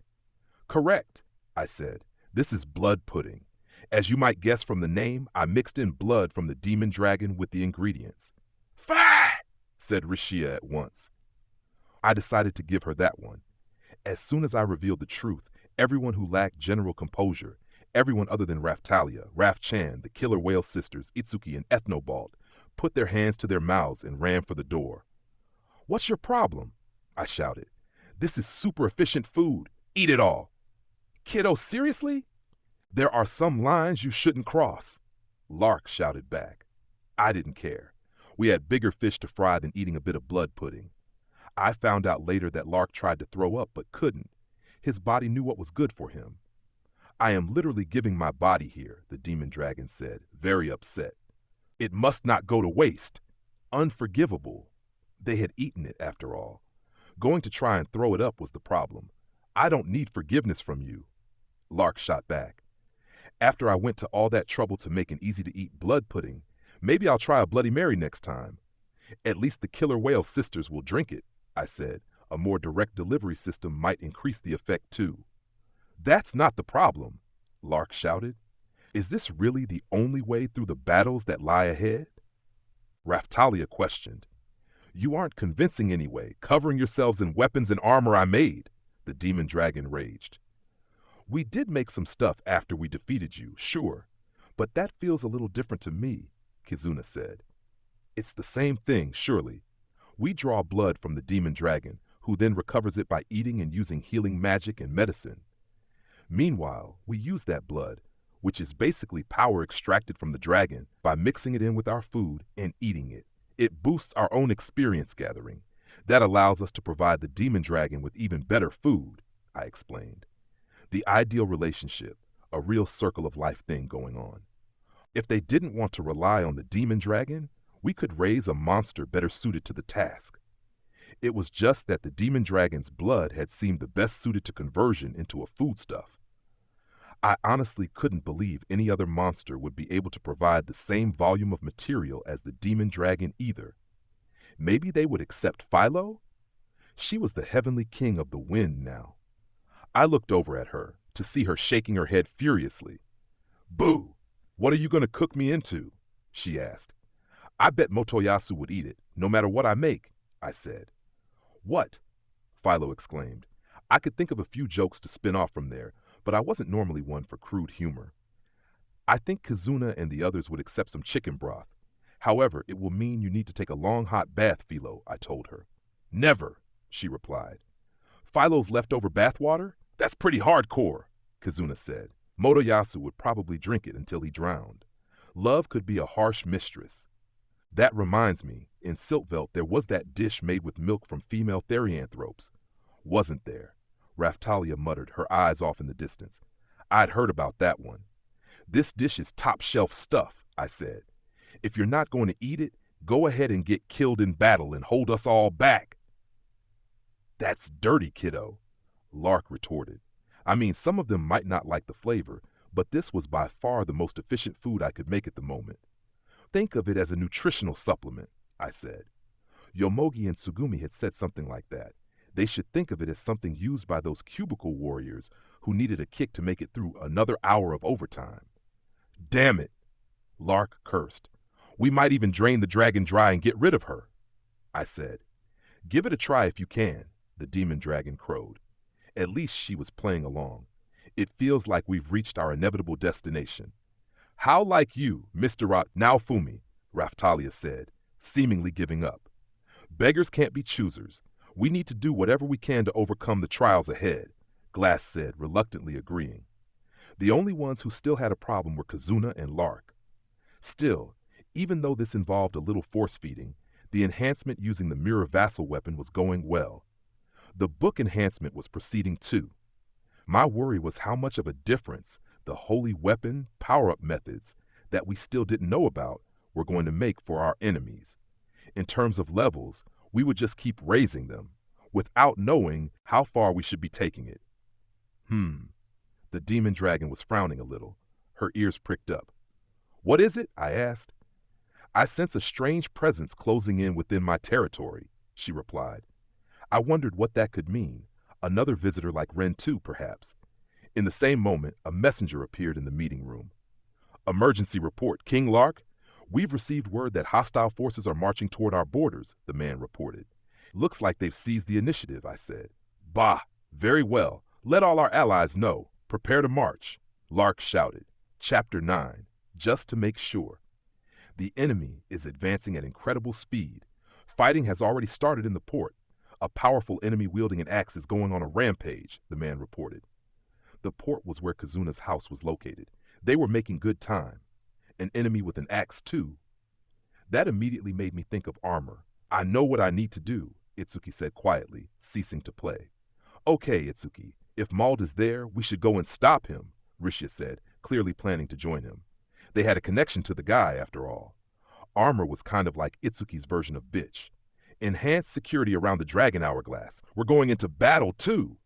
Correct, I said. This is blood pudding. As you might guess from the name, I mixed in blood from the demon dragon with the ingredients. Fah! Said Rishia at once. I decided to give her that one. As soon as I revealed the truth, everyone who lacked general composure, everyone other than Raftalia, Raf-chan, the killer whale sisters, Itsuki, and Ethnobalt, put their hands to their mouths and ran for the door. What's your problem? I shouted. This is super efficient food. Eat it all. Kiddo, seriously? There are some lines you shouldn't cross. Lark shouted back. I didn't care. We had bigger fish to fry than eating a bit of blood pudding. I found out later that Lark tried to throw up but couldn't. His body knew what was good for him. I am literally giving my body here, the demon dragon said, very upset. It must not go to waste. Unforgivable. They had eaten it, after all. Going to try and throw it up was the problem. I don't need forgiveness from you. Lark shot back. After I went to all that trouble to make an easy-to-eat blood pudding, maybe I'll try a Bloody Mary next time. At least the killer whale sisters will drink it, I said. A more direct delivery system might increase the effect too. That's not the problem, Lark shouted. Is this really the only way through the battles that lie ahead? Raftalia questioned. You aren't convincing anyway, covering yourselves in weapons and armor I made, the demon dragon raged. We did make some stuff after we defeated you, sure, but that feels a little different to me, Kizuna said. It's the same thing, surely. We draw blood from the demon dragon, who then recovers it by eating and using healing magic and medicine. Meanwhile, we use that blood, which is basically power extracted from the dragon, by mixing it in with our food and eating it. It boosts our own experience gathering. That allows us to provide the demon dragon with even better food, I explained. The ideal relationship, a real circle of life thing going on. If they didn't want to rely on the demon dragon, we could raise a monster better suited to the task. It was just that the demon dragon's blood had seemed the best suited to conversion into a foodstuff. I honestly couldn't believe any other monster would be able to provide the same volume of material as the demon dragon either. Maybe they would accept Philo? She was the heavenly king of the wind now. I looked over at her to see her shaking her head furiously. Boo! What are you going to cook me into? She asked. I bet Motoyasu would eat it, no matter what I make, I said. What? Philo exclaimed. I could think of a few jokes to spin off from there, but I wasn't normally one for crude humor. I think Kizuna and the others would accept some chicken broth. However, it will mean you need to take a long hot bath, Philo, I told her. Never, she replied. Philo's leftover bathwater? That's pretty hardcore, Kazuna said. Motoyasu would probably drink it until he drowned. Love could be a harsh mistress. That reminds me, in Siltvelt there was that dish made with milk from female therianthropes. Wasn't there? Raftalia muttered, her eyes off in the distance. I'd heard about that one. This dish is top-shelf stuff, I said. If you're not going to eat it, go ahead and get killed in battle and hold us all back. That's dirty, kiddo, Lark retorted. I mean, some of them might not like the flavor, but this was by far the most efficient food I could make at the moment. Think of it as a nutritional supplement, I said. Yomogi and Tsugumi had said something like that. They should think of it as something used by those cubicle warriors who needed a kick to make it through another hour of overtime. Damn it, Lark cursed. We might even drain the dragon dry and get rid of her, I said. Give it a try if you can, the demon dragon crowed. At least she was playing along. It feels like we've reached our inevitable destination. How like you, Mr. Naofumi, Raftalia said, seemingly giving up. Beggars can't be choosers. We need to do whatever we can to overcome the trials ahead, Glass said, reluctantly agreeing. The only ones who still had a problem were Kazuna and Lark. Still, even though this involved a little force-feeding, the enhancement using the mirror vassal weapon was going well. The book enhancement was proceeding too. My worry was how much of a difference the holy weapon power-up methods that we still didn't know about were going to make for our enemies. In terms of levels, we would just keep raising them, without knowing how far we should be taking it. The demon dragon was frowning a little. Her ears pricked up. What is it? I asked. I sense a strange presence closing in within my territory, she replied. I wondered what that could mean. Another visitor like Ren 2, perhaps. In the same moment, a messenger appeared in the meeting room. Emergency report, King Lark. We've received word that hostile forces are marching toward our borders, the man reported. Looks like they've seized the initiative, I said. Bah, very well. Let all our allies know. Prepare to march, Lark shouted. Chapter 9, just to make sure. The enemy is advancing at incredible speed. Fighting has already started in the port. A powerful enemy wielding an axe is going on a rampage, the man reported. The port was where Kazuna's house was located. They were making good time. An enemy with an axe, too. That immediately made me think of armor. I know what I need to do, Itsuki said quietly, ceasing to play. Okay, Itsuki, if Mauld is there, we should go and stop him, Rishia said, clearly planning to join him. They had a connection to the guy, after all. Armor was kind of like Itsuki's version of bitch. Enhanced security around the dragon hourglass. We're going into battle, too,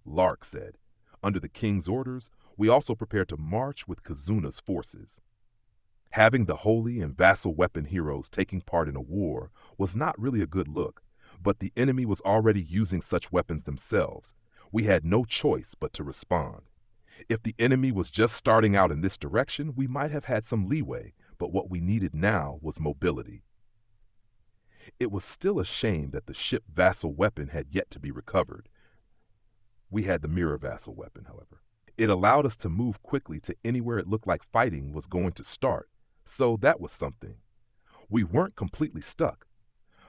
Lark said. Under the king's orders, we also prepared to march with Kazuna's forces. Having the holy and vassal weapon heroes taking part in a war was not really a good look, but the enemy was already using such weapons themselves. We had no choice but to respond. If the enemy was just starting out in this direction, we might have had some leeway, but what we needed now was mobility. It was still a shame that the ship vassal weapon had yet to be recovered. We had the mirror vassal weapon, however. It allowed us to move quickly to anywhere it looked like fighting was going to start, so that was something. We weren't completely stuck,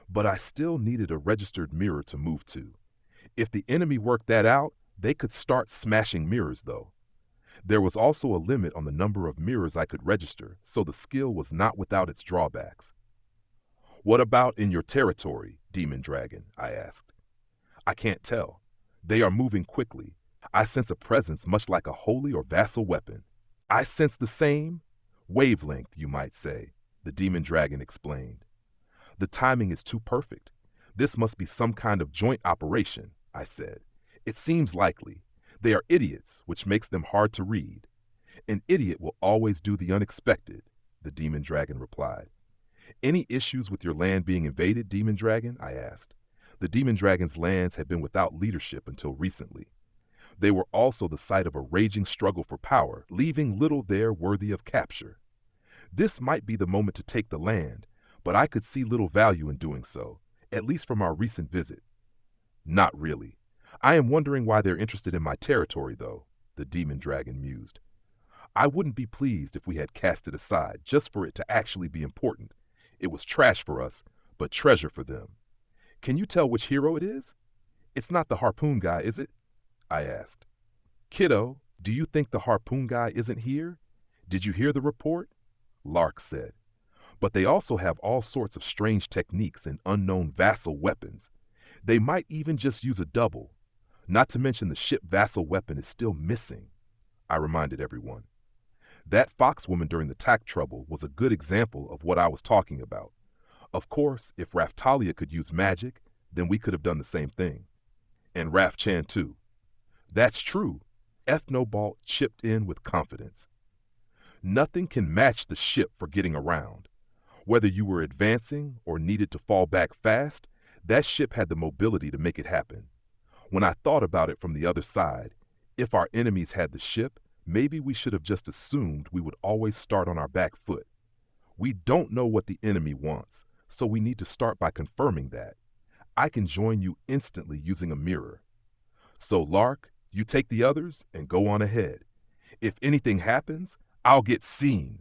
but I still needed a registered mirror to move to. If the enemy worked that out, they could start smashing mirrors, though. There was also a limit on the number of mirrors I could register, so the skill was not without its drawbacks. What about in your territory, Demon Dragon? I asked. I can't tell. They are moving quickly. I sense a presence much like a holy or vassal weapon. I sense the same wavelength, you might say, the Demon Dragon explained. The timing is too perfect. This must be some kind of joint operation, I said. It seems likely. They are idiots, which makes them hard to read. An idiot will always do the unexpected, the Demon Dragon replied. Any issues with your land being invaded, Demon Dragon? I asked. The Demon Dragon's lands had been without leadership until recently. They were also the site of a raging struggle for power, leaving little there worthy of capture. This might be the moment to take the land, but I could see little value in doing so, at least from our recent visit. Not really. I am wondering why they're interested in my territory, though, the Demon Dragon mused. I wouldn't be pleased if we had cast it aside, just for it to actually be important. It was trash for us, but treasure for them. Can you tell which hero it is? It's not the harpoon guy, is it? I asked. Kiddo, do you think the harpoon guy isn't here? Did you hear the report? Lark said. But they also have all sorts of strange techniques and unknown vassal weapons. They might even just use a double. Not to mention the ship vassal weapon is still missing, I reminded everyone. That foxwoman during the tack trouble was a good example of what I was talking about. Of course, if Raftalia could use magic, then we could have done the same thing. And Raf Chan too. That's true. Ethnobalt chipped in with confidence. Nothing can match the ship for getting around. Whether you were advancing or needed to fall back fast, that ship had the mobility to make it happen. When I thought about it from the other side, if our enemies had the ship, maybe we should have just assumed we would always start on our back foot. We don't know what the enemy wants, so we need to start by confirming that. I can join you instantly using a mirror. So Lark, you take the others and go on ahead. If anything happens, I'll get seen.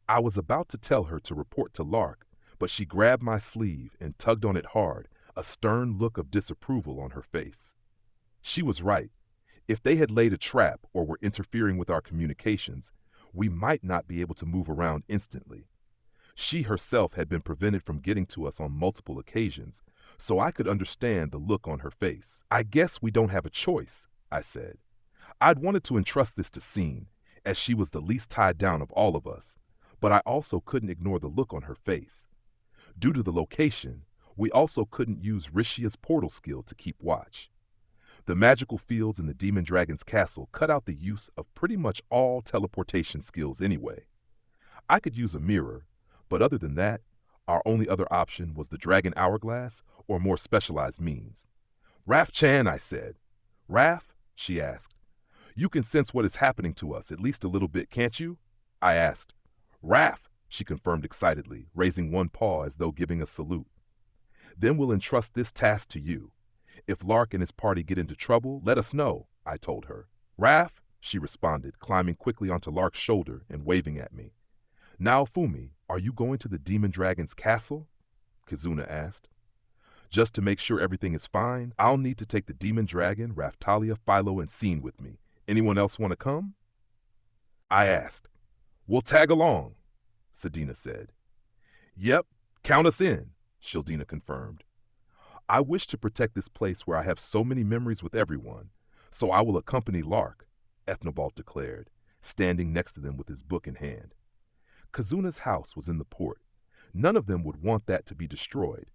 I was about to tell her to report to Lark, but she grabbed my sleeve and tugged on it hard, a stern look of disapproval on her face. She was right. If they had laid a trap or were interfering with our communications, we might not be able to move around instantly. She herself had been prevented from getting to us on multiple occasions, so I could understand the look on her face. I guess we don't have a choice, I said. I'd wanted to entrust this to Scene, as she was the least tied down of all of us, but I also couldn't ignore the look on her face. Due to the location, we also couldn't use Rishia's portal skill to keep watch. The magical fields in the Demon Dragon's castle cut out the use of pretty much all teleportation skills anyway. I could use a mirror, but other than that, our only other option was the Dragon Hourglass or more specialized means. Raf Chan, I said. Raf, she asked. You can sense what is happening to us at least a little bit, can't you? I asked. Raf, she confirmed excitedly, raising one paw as though giving a salute. Then we'll entrust this task to you. If Lark and his party get into trouble, let us know, I told her. Raf, she responded, climbing quickly onto Lark's shoulder and waving at me. Now, Fumi, are you going to the Demon Dragon's castle? Kizuna asked. Just to make sure everything is fine, I'll need to take the Demon Dragon, Raftalia, Philo, and Scene with me. Anyone else want to come? I asked. We'll tag along, Sedina said. Yep, count us in, Shildina confirmed. I wish to protect this place where I have so many memories with everyone, so I will accompany Lark, Ethnobalt declared, standing next to them with his book in hand. Kizuna's house was in the port. None of them would want that to be destroyed.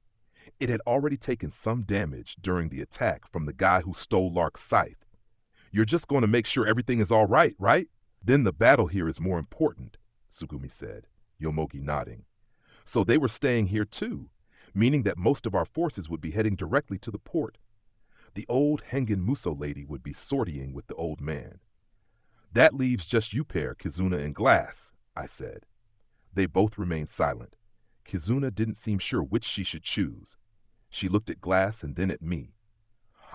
It had already taken some damage during the attack from the guy who stole Lark's scythe. You're just going to make sure everything is all right, right? Then the battle here is more important, Tsugumi said, Yomogi nodding. So they were staying here too, meaning that most of our forces would be heading directly to the port. The old Hengen Muso lady would be sortying with the old man. That leaves just you pair, Kizuna and Glass, I said. They both remained silent. Kizuna didn't seem sure which she should choose. She looked at Glass and then at me.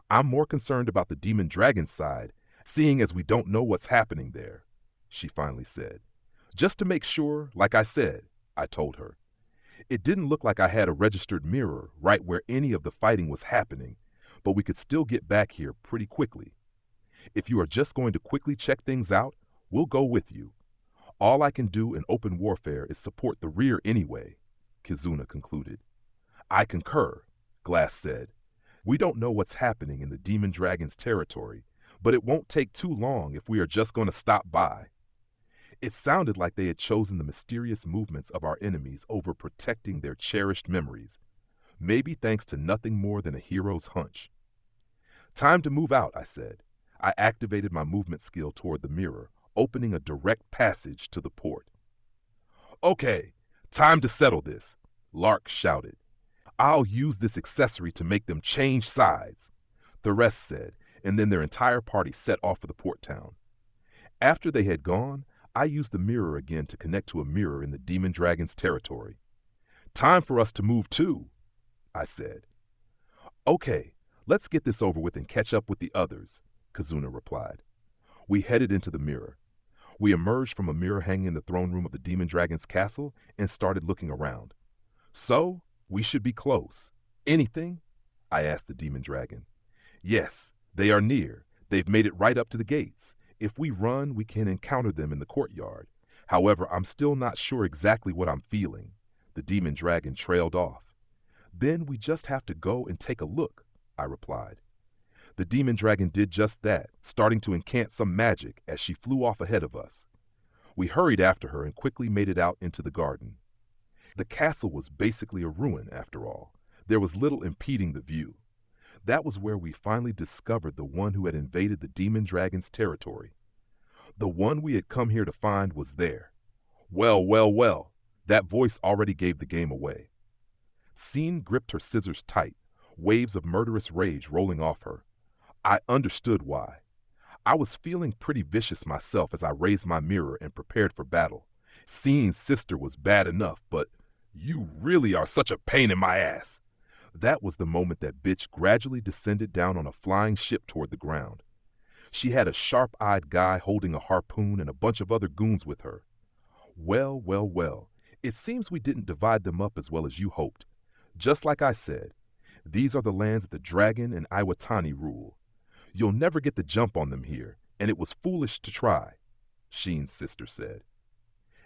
I'm more concerned about the Demon Dragon side, seeing as we don't know what's happening there, she finally said. Just to make sure, like I said, I told her. It didn't look like I had a registered mirror right where any of the fighting was happening, but we could still get back here pretty quickly. If you are just going to quickly check things out, we'll go with you. All I can do in open warfare is support the rear anyway, Kizuna concluded. I concur, Glass said. We don't know what's happening in the Demon Dragon's territory, but it won't take too long if we are just going to stop by. It sounded like they had chosen the mysterious movements of our enemies over protecting their cherished memories, maybe thanks to nothing more than a hero's hunch. Time to move out, I said. I activated my movement skill toward the mirror, opening a direct passage to the port. Okay, time to settle this, Lark shouted. I'll use this accessory to make them change sides, the rest said, and then their entire party set off for the port town. After they had gone, I used the mirror again to connect to a mirror in the Demon Dragon's territory. Time for us to move too, I said. Okay, let's get this over with and catch up with the others, Kizuna replied. We headed into the mirror. We emerged from a mirror hanging in the throne room of the Demon Dragon's castle and started looking around. So, we should be close. Anything? I asked the demon dragon. Yes, they are near. They've made it right up to the gates. If we run, we can encounter them in the courtyard. However, I'm still not sure exactly what I'm feeling. The demon dragon trailed off. Then we just have to go and take a look, I replied. The demon dragon did just that, starting to incant some magic as she flew off ahead of us. We hurried after her and quickly made it out into the garden. The castle was basically a ruin, after all. There was little impeding the view. That was where we finally discovered the one who had invaded the demon dragon's territory. The one we had come here to find was there. Well, well, well, that voice already gave the game away. Scene gripped her scissors tight, waves of murderous rage rolling off her. I understood why. I was feeling pretty vicious myself as I raised my mirror and prepared for battle. Scene's sister was bad enough, but you really are such a pain in my ass. That was the moment that bitch gradually descended down on a flying ship toward the ground. She had a sharp-eyed guy holding a harpoon and a bunch of other goons with her. Well, well, well, it seems we didn't divide them up as well as you hoped. Just like I said, these are the lands that the dragon and Iwatani rule. You'll never get the jump on them here, and it was foolish to try, Sheen's sister said.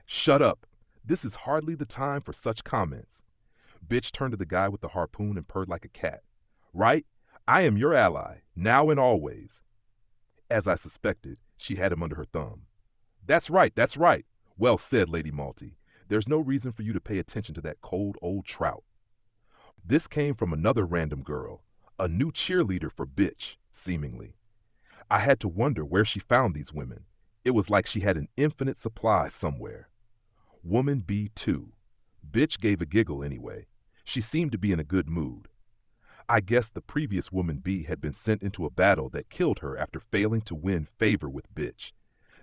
Shut up. This is hardly the time for such comments. Bitch turned to the guy with the harpoon and purred like a cat. Right? I am your ally, now and always. As I suspected, she had him under her thumb. That's right, that's right. Well said, Lady Malty. There's no reason for you to pay attention to that cold old trout. This came from another random girl, a new cheerleader for bitch, seemingly. I had to wonder where she found these women. It was like she had an infinite supply somewhere. Woman B2. Bitch gave a giggle anyway. She seemed to be in a good mood. I guess the previous woman B had been sent into a battle that killed her after failing to win favor with bitch.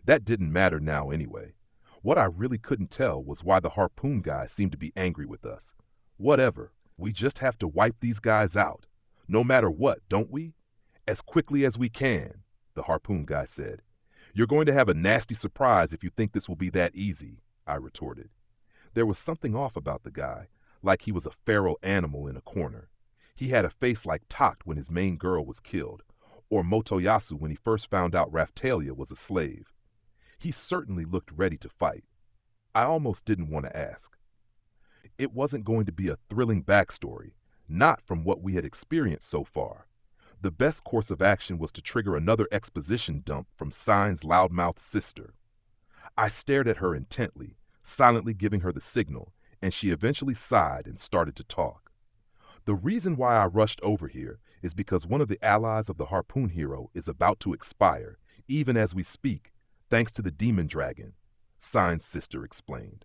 That didn't matter now anyway. What I really couldn't tell was why the harpoon guy seemed to be angry with us. Whatever. We just have to wipe these guys out. No matter what, don't we? As quickly as we can, the harpoon guy said. You're going to have a nasty surprise if you think this will be that easy, I retorted. There was something off about the guy, like he was a feral animal in a corner. He had a face like Tact when his main girl was killed, or Motoyasu when he first found out Raphtalia was a slave. He certainly looked ready to fight. I almost didn't want to ask. It wasn't going to be a thrilling backstory, not from what we had experienced so far. The best course of action was to trigger another exposition dump from Sign's loudmouth sister. I stared at her intently, silently giving her the signal, and she eventually sighed and started to talk. The reason why I rushed over here is because one of the allies of the harpoon hero is about to expire, even as we speak, thanks to the demon dragon, Sign's sister explained.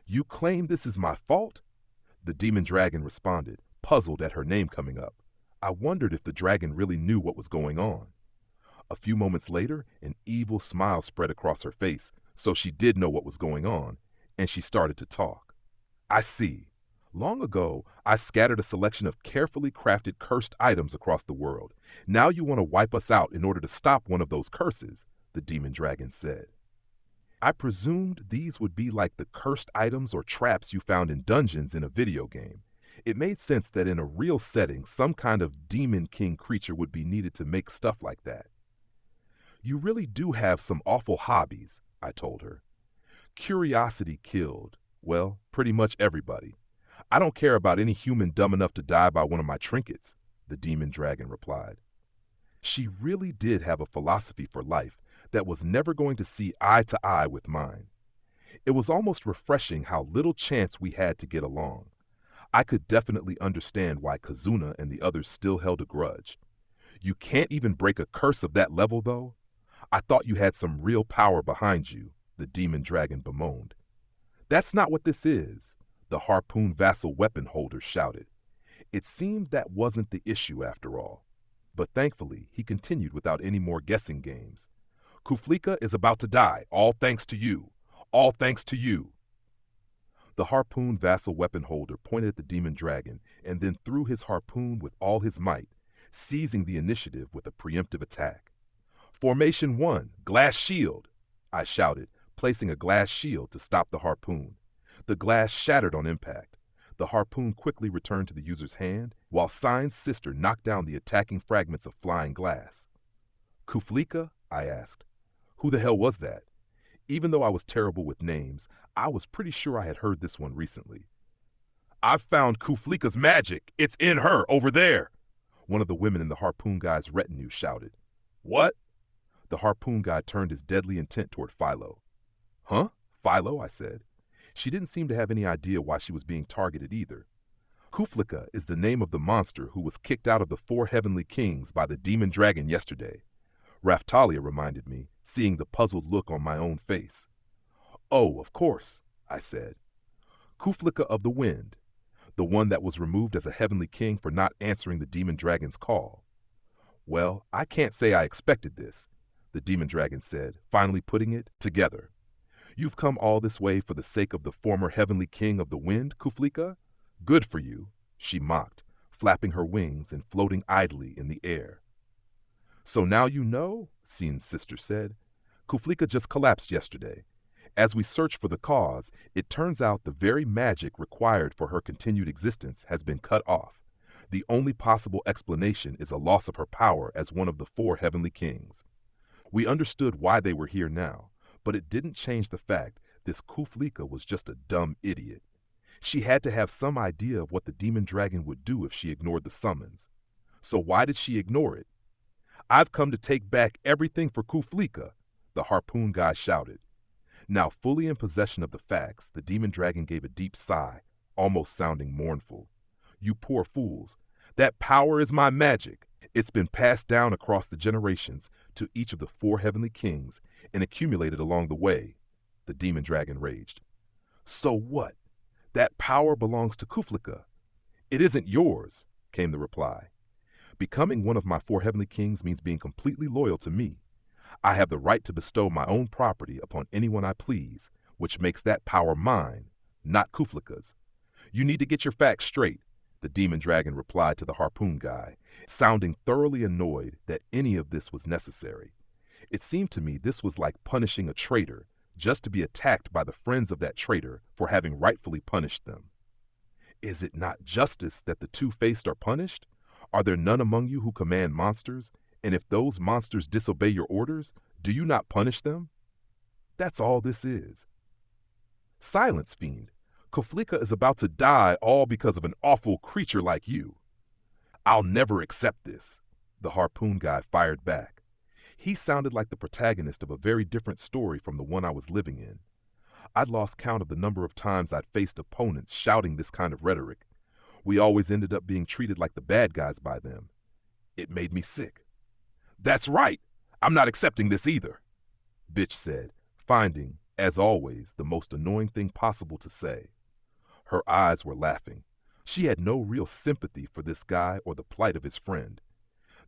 You claim this is my fault? The demon dragon responded, puzzled at her name coming up. I wondered if the dragon really knew what was going on. A few moments later, an evil smile spread across her face, so she did know what was going on, and she started to talk. I see. Long ago, I scattered a selection of carefully crafted cursed items across the world. Now you want to wipe us out in order to stop one of those curses, the demon dragon said. I presumed these would be like the cursed items or traps you found in dungeons in a video game. It made sense that in a real setting, some kind of demon king creature would be needed to make stuff like that. You really do have some awful hobbies, I told her. Curiosity killed, well, pretty much everybody. I don't care about any human dumb enough to die by one of my trinkets, the demon dragon replied. She really did have a philosophy for life that was never going to see eye to eye with mine. It was almost refreshing how little chance we had to get along. I could definitely understand why Kazuna and the others still held a grudge. You can't even break a curse of that level, though? I thought you had some real power behind you, the demon dragon bemoaned. That's not what this is, the harpoon vassal weapon holder shouted. It seemed that wasn't the issue after all. But thankfully, he continued without any more guessing games. Kuflika is about to die, all thanks to you. All thanks to you. The harpoon vassal weapon holder pointed at the demon dragon and then threw his harpoon with all his might, seizing the initiative with a preemptive attack. Formation 1, glass shield, I shouted, placing a glass shield to stop the harpoon. The glass shattered on impact. The harpoon quickly returned to the user's hand, while Sign's sister knocked down the attacking fragments of flying glass. Kuflika? I asked. Who the hell was that? Even though I was terrible with names, I was pretty sure I had heard this one recently. I've found Kuflika's magic. It's in her, over there, one of the women in the harpoon guy's retinue shouted. What? The harpoon guy turned his deadly intent toward Philo. Huh? Philo, I said. She didn't seem to have any idea why she was being targeted either. Kuflika is the name of the monster who was kicked out of the 4 heavenly kings by the demon dragon yesterday. Raftalia reminded me, seeing the puzzled look on my own face. Oh, of course, I said. Kuflika of the Wind, the one that was removed as a heavenly king for not answering the demon dragon's call. Well, I can't say I expected this, the demon dragon said, finally putting it together. You've come all this way for the sake of the former heavenly king of the wind, Kuflika? Good for you, she mocked, flapping her wings and floating idly in the air. So now you know, Sin's sister said. Kuflika just collapsed yesterday. As we search for the cause, it turns out the very magic required for her continued existence has been cut off. The only possible explanation is a loss of her power as one of the 4 heavenly kings. We understood why they were here now, but it didn't change the fact this Kuflika was just a dumb idiot. She had to have some idea of what the demon dragon would do if she ignored the summons. So why did she ignore it? I've come to take back everything for Kuflika, the harpoon guy shouted. Now fully in possession of the facts, the demon dragon gave a deep sigh, almost sounding mournful. You poor fools. That power is my magic. It's been passed down across the generations to each of the 4 heavenly kings and accumulated along the way, the demon dragon raged. So what? That power belongs to Kuflika. It isn't yours, came the reply. Becoming one of my 4 heavenly kings means being completely loyal to me. I have the right to bestow my own property upon anyone I please, which makes that power mine, not Kuflika's. You need to get your facts straight, the demon dragon replied to the harpoon guy, sounding thoroughly annoyed that any of this was necessary. It seemed to me this was like punishing a traitor, just to be attacked by the friends of that traitor for having rightfully punished them. Is it not justice that the two-faced are punished? Are there none among you who command monsters? And if those monsters disobey your orders, do you not punish them? That's all this is. Silence, fiend. Kuflika is about to die all because of an awful creature like you. I'll never accept this, the harpoon guy fired back. He sounded like the protagonist of a very different story from the one I was living in. I'd lost count of the number of times I'd faced opponents shouting this kind of rhetoric. We always ended up being treated like the bad guys by them. It made me sick. That's right. I'm not accepting this either, Bitch said, finding, as always, the most annoying thing possible to say. Her eyes were laughing. She had no real sympathy for this guy or the plight of his friend.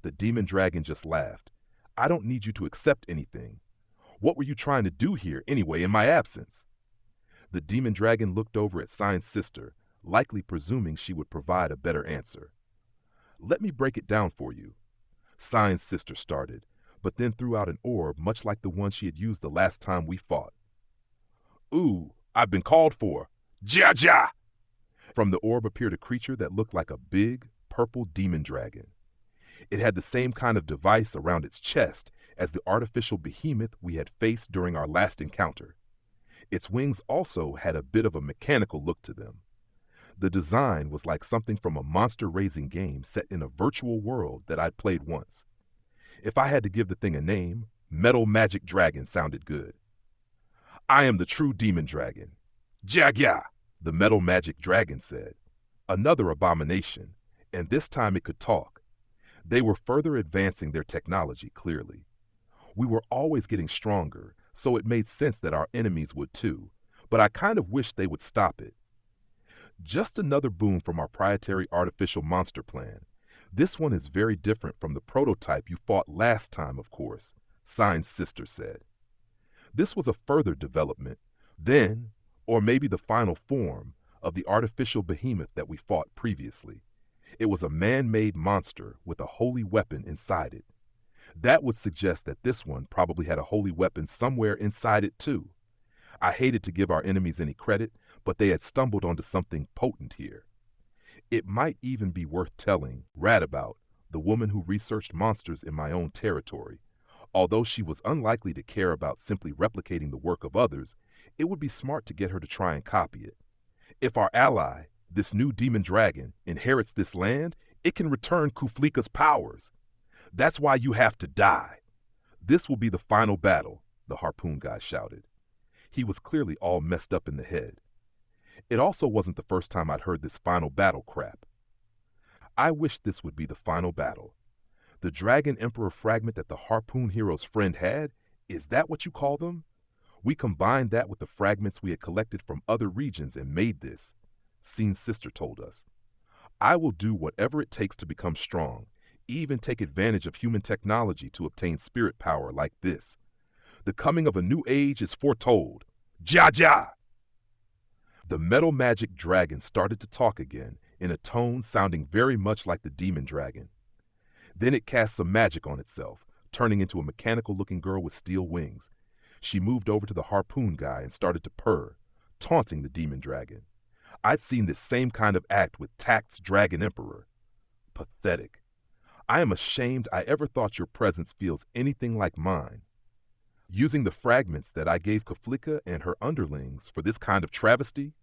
The demon dragon just laughed. I don't need you to accept anything. What were you trying to do here, anyway, in my absence? The demon dragon looked over at Sign's sister, likely presuming she would provide a better answer. Let me break it down for you. Sign's sister started, but then threw out an orb much like the one she had used the last time we fought. Ooh, I've been called for. Ja! From the orb appeared a creature that looked like a big, purple demon dragon. It had the same kind of device around its chest as the artificial behemoth we had faced during our last encounter. Its wings also had a bit of a mechanical look to them. The design was like something from a monster-raising game set in a virtual world that I'd played once. If I had to give the thing a name, Metal Magic Dragon sounded good. I am the true demon dragon. Jagya, the Metal Magic Dragon said. Another abomination, and this time it could talk. They were further advancing their technology, clearly. We were always getting stronger, so it made sense that our enemies would too, but I kind of wished they would stop it. Just another boon from our proprietary artificial monster plan. This one is very different from the prototype you fought last time, of course, Sign's sister said. This was a further development, then, or maybe the final form, of the artificial behemoth that we fought previously. It was a man-made monster with a holy weapon inside it. That would suggest that this one probably had a holy weapon somewhere inside it too. I hated to give our enemies any credit, but they had stumbled onto something potent here. It might even be worth telling Rad about, the woman who researched monsters in my own territory. Although she was unlikely to care about simply replicating the work of others, it would be smart to get her to try and copy it. If our ally, this new demon dragon, inherits this land, it can return Kuflika's powers. That's why you have to die. This will be the final battle, the harpoon guy shouted. He was clearly all messed up in the head. It also wasn't the first time I'd heard this final battle crap. I wish this would be the final battle. The Dragon Emperor fragment that the harpoon hero's friend had, is that what you call them? We combined that with the fragments we had collected from other regions and made this, Scene's sister told us. I will do whatever it takes to become strong, even take advantage of human technology to obtain spirit power like this. The coming of a new age is foretold. Ja! The metal magic dragon started to talk again, in a tone sounding very much like the demon dragon. Then it cast some magic on itself, turning into a mechanical-looking girl with steel wings. She moved over to the harpoon guy and started to purr, taunting the demon dragon. I'd seen this same kind of act with Takt's Dragon Emperor. Pathetic. I am ashamed I ever thought your presence feels anything like mine. Using the fragments that I gave Kuflika and her underlings for this kind of travesty?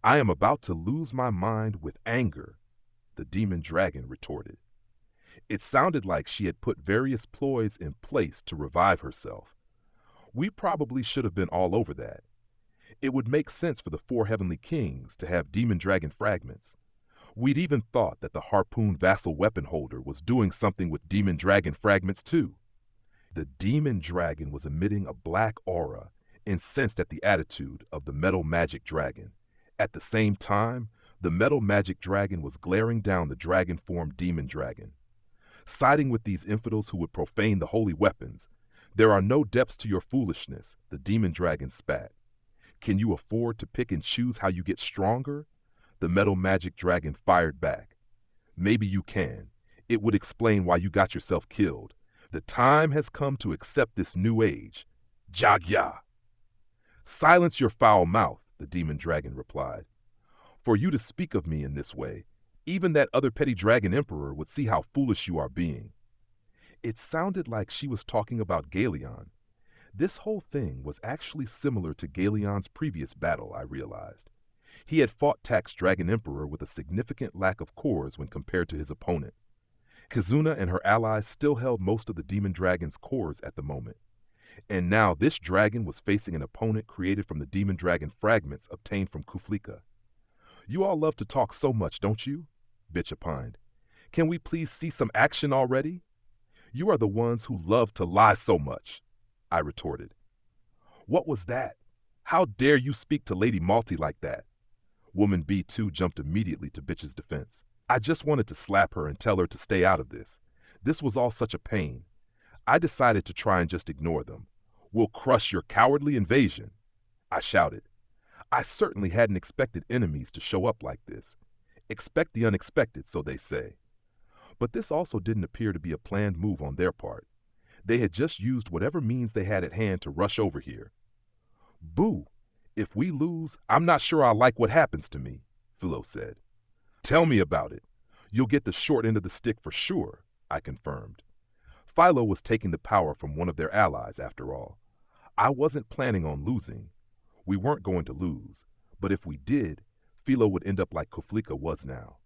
I am about to lose my mind with anger, the demon dragon retorted. It sounded like she had put various ploys in place to revive herself. We probably should have been all over that. It would make sense for the 4 heavenly kings to have demon dragon fragments. We'd even thought that the harpoon vassal weapon holder was doing something with demon dragon fragments too. The demon dragon was emitting a black aura, incensed at the attitude of the metal magic dragon. At the same time, the metal magic dragon was glaring down the dragon-formed demon dragon. Siding with these infidels who would profane the holy weapons, there are no depths to your foolishness, the demon dragon spat. Can you afford to pick and choose how you get stronger? The metal magic dragon fired back. Maybe you can. It would explain why you got yourself killed. The time has come to accept this new age. Jagya. Silence your foul mouth, the demon dragon replied. For you to speak of me in this way, even that other petty dragon emperor would see how foolish you are being. It sounded like she was talking about Galeon. This whole thing was actually similar to Galeon's previous battle, I realized. He had fought Takt's Dragon Emperor with a significant lack of cores when compared to his opponent. Kizuna and her allies still held most of the demon dragon's cores at the moment. And now this dragon was facing an opponent created from the demon dragon fragments obtained from Kuflika. You all love to talk so much, don't you? Bitch opined. Can we please see some action already? You are the ones who love to lie so much, I retorted. What was that? How dare you speak to Lady Malty like that? Woman B2 jumped immediately to Bitch's defense. I just wanted to slap her and tell her to stay out of this. This was all such a pain. I decided to try and just ignore them. We'll crush your cowardly invasion, I shouted. I certainly hadn't expected enemies to show up like this. Expect the unexpected, so they say. But this also didn't appear to be a planned move on their part. They had just used whatever means they had at hand to rush over here. Boo! If we lose, I'm not sure I'll like what happens to me, Philo said. Tell me about it. You'll get the short end of the stick for sure, I confirmed. Philo was taking the power from one of their allies, after all. I wasn't planning on losing. We weren't going to lose, but if we did, Philo would end up like Kuflika was now.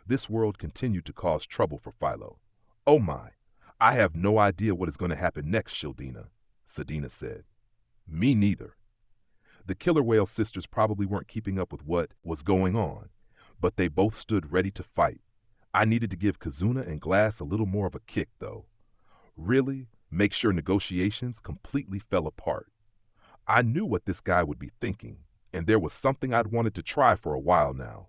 This world continued to cause trouble for Philo. Oh my, I have no idea what is going to happen next, Shildina, Sedina said. Me neither. The Killer Whale sisters probably weren't keeping up with what was going on, but they both stood ready to fight. I needed to give Kizuna and Glass a little more of a kick, though. Really make sure negotiations completely fell apart. I knew what this guy would be thinking, and there was something I'd wanted to try for a while now.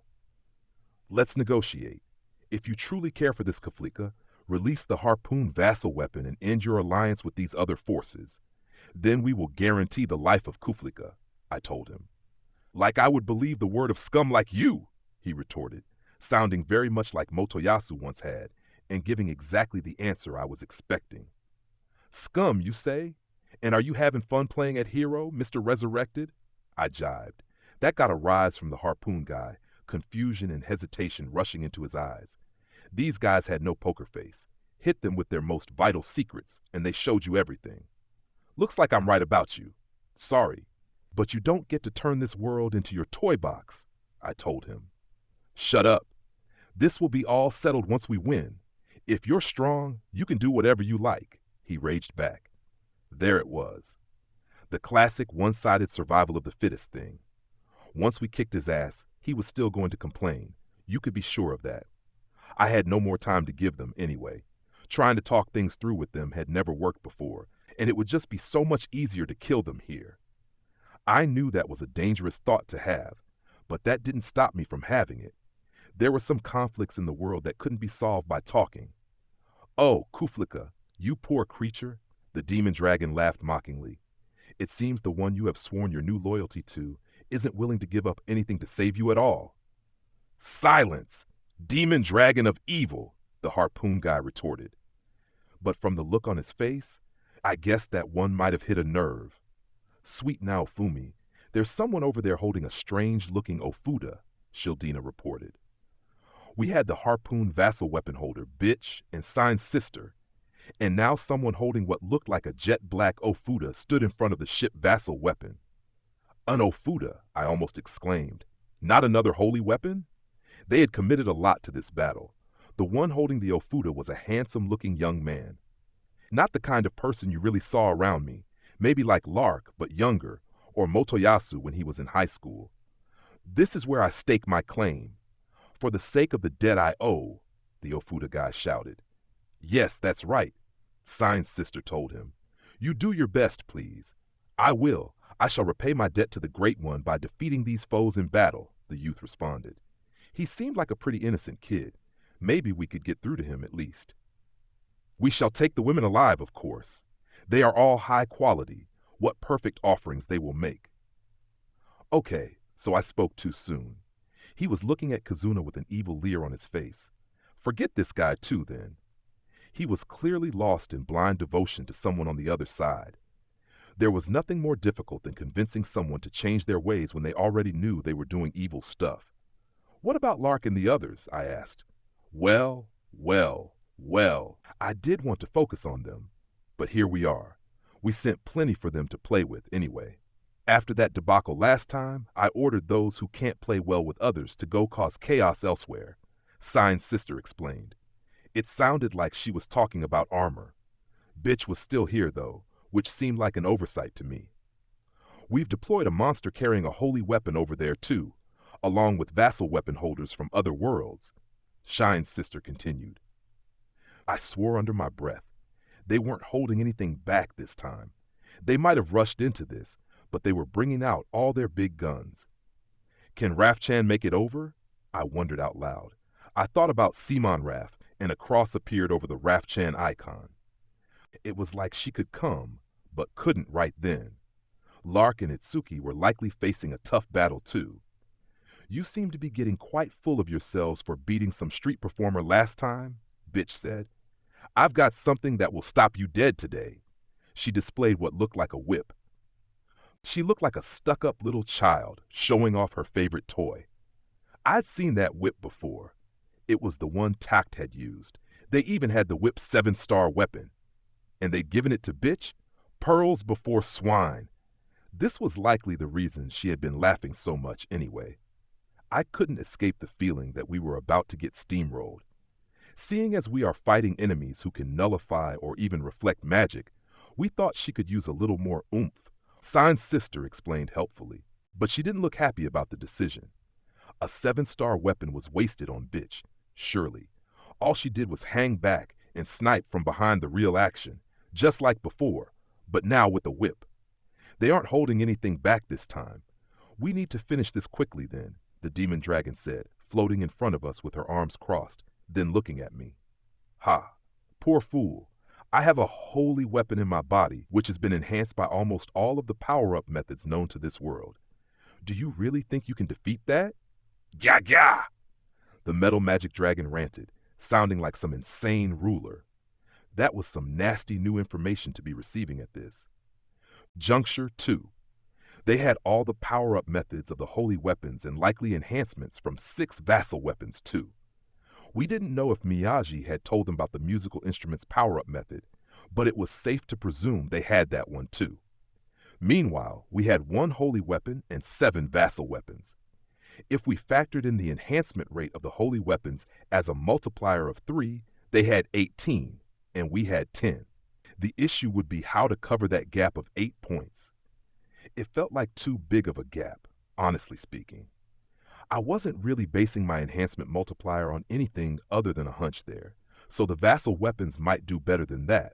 Let's negotiate. If you truly care for this Kuflika, release the harpoon vassal weapon and end your alliance with these other forces. Then we will guarantee the life of Kuflika, I told him. Like I would believe the word of scum like you, he retorted, sounding very much like Motoyasu once had, and giving exactly the answer I was expecting. Scum, you say? And are you having fun playing at hero, Mr. Resurrected? I jibed. That got a rise from the harpoon guy, confusion and hesitation rushing into his eyes. These guys had no poker face. Hit them with their most vital secrets, and they showed you everything. Looks like I'm right about you. Sorry, but you don't get to turn this world into your toy box, I told him. Shut up. This will be all settled once we win. If you're strong, you can do whatever you like, he raged back. There it was. The classic one-sided survival of the fittest thing. Once we kicked his ass, he was still going to complain. You could be sure of that. I had no more time to give them anyway. Trying to talk things through with them had never worked before, and it would just be so much easier to kill them here. I knew that was a dangerous thought to have, but that didn't stop me from having it. There were some conflicts in the world that couldn't be solved by talking. Oh, Kuflika, you poor creature, the demon dragon laughed mockingly. It seems the one you have sworn your new loyalty to isn't willing to give up anything to save you at all. Silence, demon dragon of evil, the harpoon guy retorted. But from the look on his face, I guess that one might have hit a nerve. Sweet now, Fumi, there's someone over there holding a strange-looking Ofuda, Shildina reported. We had the harpoon vassal weapon holder, bitch, and signed sister, and now someone holding what looked like a jet-black Ofuda stood in front of the ship vassal weapon. An Ofuda, I almost exclaimed. Not another holy weapon? They had committed a lot to this battle. The one holding the Ofuda was a handsome-looking young man. Not the kind of person you really saw around me, maybe like Lark, but younger, or Motoyasu when he was in high school. This is where I stake my claim. For the sake of the debt I owe, the Ofuda guy shouted. Yes, that's right, Sign's sister told him. You do your best, please. I will. I shall repay my debt to the Great One by defeating these foes in battle, the youth responded. He seemed like a pretty innocent kid. Maybe we could get through to him at least. We shall take the women alive, of course. They are all high quality. What perfect offerings they will make. Okay, so I spoke too soon. He was looking at Kazuna with an evil leer on his face. Forget this guy too, then. He was clearly lost in blind devotion to someone on the other side. There was nothing more difficult than convincing someone to change their ways when they already knew they were doing evil stuff. What about Lark and the others? I asked. Well, I did want to focus on them. But here we are. We sent plenty for them to play with anyway. After that debacle last time, I ordered those who can't play well with others to go cause chaos elsewhere, Sign's sister explained. It sounded like she was talking about armor. Bitch was still here, though, which seemed like an oversight to me. We've deployed a monster carrying a holy weapon over there, too, along with vassal weapon holders from other worlds, Shine's sister continued. I swore under my breath. They weren't holding anything back this time. They might have rushed into this, but they were bringing out all their big guns. Can Rafchan make it over? I wondered out loud. I thought about Simon Raf, and a cross appeared over the Rafchan icon. It was like she could come, but couldn't right then. Lark and Itsuki were likely facing a tough battle too. You seem to be getting quite full of yourselves for beating some street performer last time, Bitch said. I've got something that will stop you dead today. She displayed what looked like a whip. She looked like a stuck-up little child showing off her favorite toy. I'd seen that whip before. It was the one Tact had used. They even had the whip's 7-star weapon. And they'd given it to Bitch? Pearls before swine. This was likely the reason she had been laughing so much anyway. I couldn't escape the feeling that we were about to get steamrolled. Seeing as we are fighting enemies who can nullify or even reflect magic, we thought she could use a little more oomph. Sign's sister explained helpfully, but she didn't look happy about the decision. A 7-star weapon was wasted on Bitch, surely. All she did was hang back and snipe from behind the real action, just like before, but now with a whip. They aren't holding anything back this time. We need to finish this quickly then, the demon dragon said, floating in front of us with her arms crossed, then looking at me. Ha! Poor fool. I have a holy weapon in my body, which has been enhanced by almost all of the power-up methods known to this world. Do you really think you can defeat that? Gah gah! The metal magic dragon ranted, sounding like some insane ruler. That was some nasty new information to be receiving at this. Juncture 2. They had all the power-up methods of the holy weapons and likely enhancements from 6 vassal weapons, too. We didn't know if Miyagi had told them about the musical instrument's power-up method, but it was safe to presume they had that one, too. Meanwhile, we had 1 holy weapon and 7 vassal weapons. If we factored in the enhancement rate of the holy weapons as a multiplier of 3, they had 18, and we had 10. The issue would be how to cover that gap of 8 points. It felt like too big of a gap, honestly speaking. I wasn't really basing my enhancement multiplier on anything other than a hunch there, so the vassal weapons might do better than that.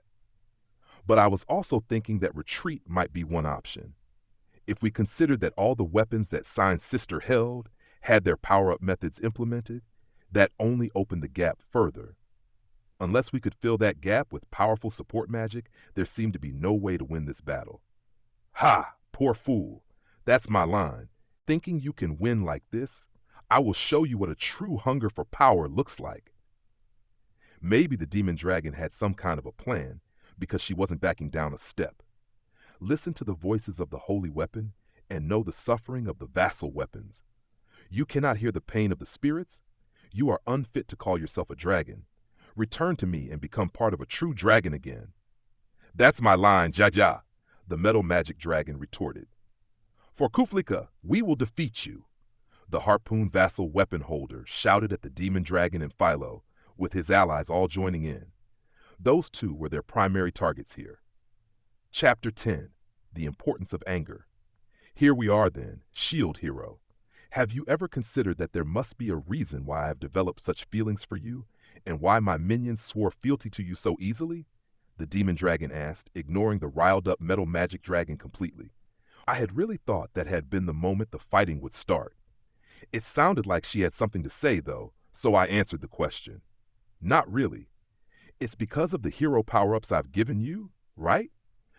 But I was also thinking that retreat might be one option. If we considered that all the weapons that Signed Sister held had their power-up methods implemented, that only opened the gap further. Unless we could fill that gap with powerful support magic, there seemed to be no way to win this battle. Ha! Poor fool. That's my line. Thinking you can win like this? I will show you what a true hunger for power looks like. Maybe the demon dragon had some kind of a plan, because she wasn't backing down a step. Listen to the voices of the holy weapon, and know the suffering of the vassal weapons. You cannot hear the pain of the spirits? You are unfit to call yourself a dragon. Return to me and become part of a true dragon again. That's my line, Jaja, the metal magic dragon retorted. For Kuflika, we will defeat you. The harpoon vassal weapon holder shouted at the demon dragon and Philo, with his allies all joining in. Those two were their primary targets here. Chapter 10, The Importance of Anger. Here we are then, Shield Hero. Have you ever considered that there must be a reason why I have developed such feelings for you, and why my minions swore fealty to you so easily? The demon dragon asked, ignoring the riled-up metal magic dragon completely. I had really thought that had been the moment the fighting would start. It sounded like she had something to say, though, so I answered the question. Not really. It's because of the hero power-ups I've given you, right?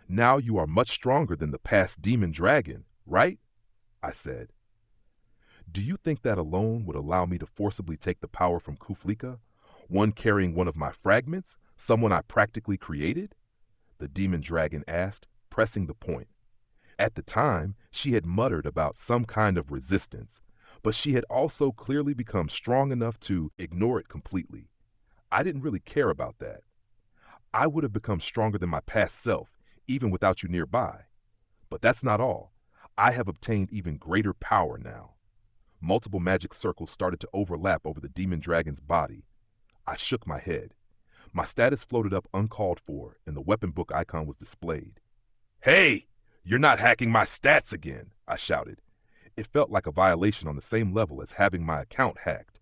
Now you are much stronger than the past demon dragon, right? I said. Do you think that alone would allow me to forcibly take the power from Kuflika, one carrying one of my fragments, someone I practically created? The demon dragon asked, pressing the point. At the time, she had muttered about some kind of resistance, but she had also clearly become strong enough to ignore it completely. I didn't really care about that. I would have become stronger than my past self, even without you nearby. But that's not all. I have obtained even greater power now. Multiple magic circles started to overlap over the demon dragon's body. I shook my head. My status floated up uncalled for, and the weapon book icon was displayed. Hey! You're not hacking my stats again, I shouted. It felt like a violation on the same level as having my account hacked.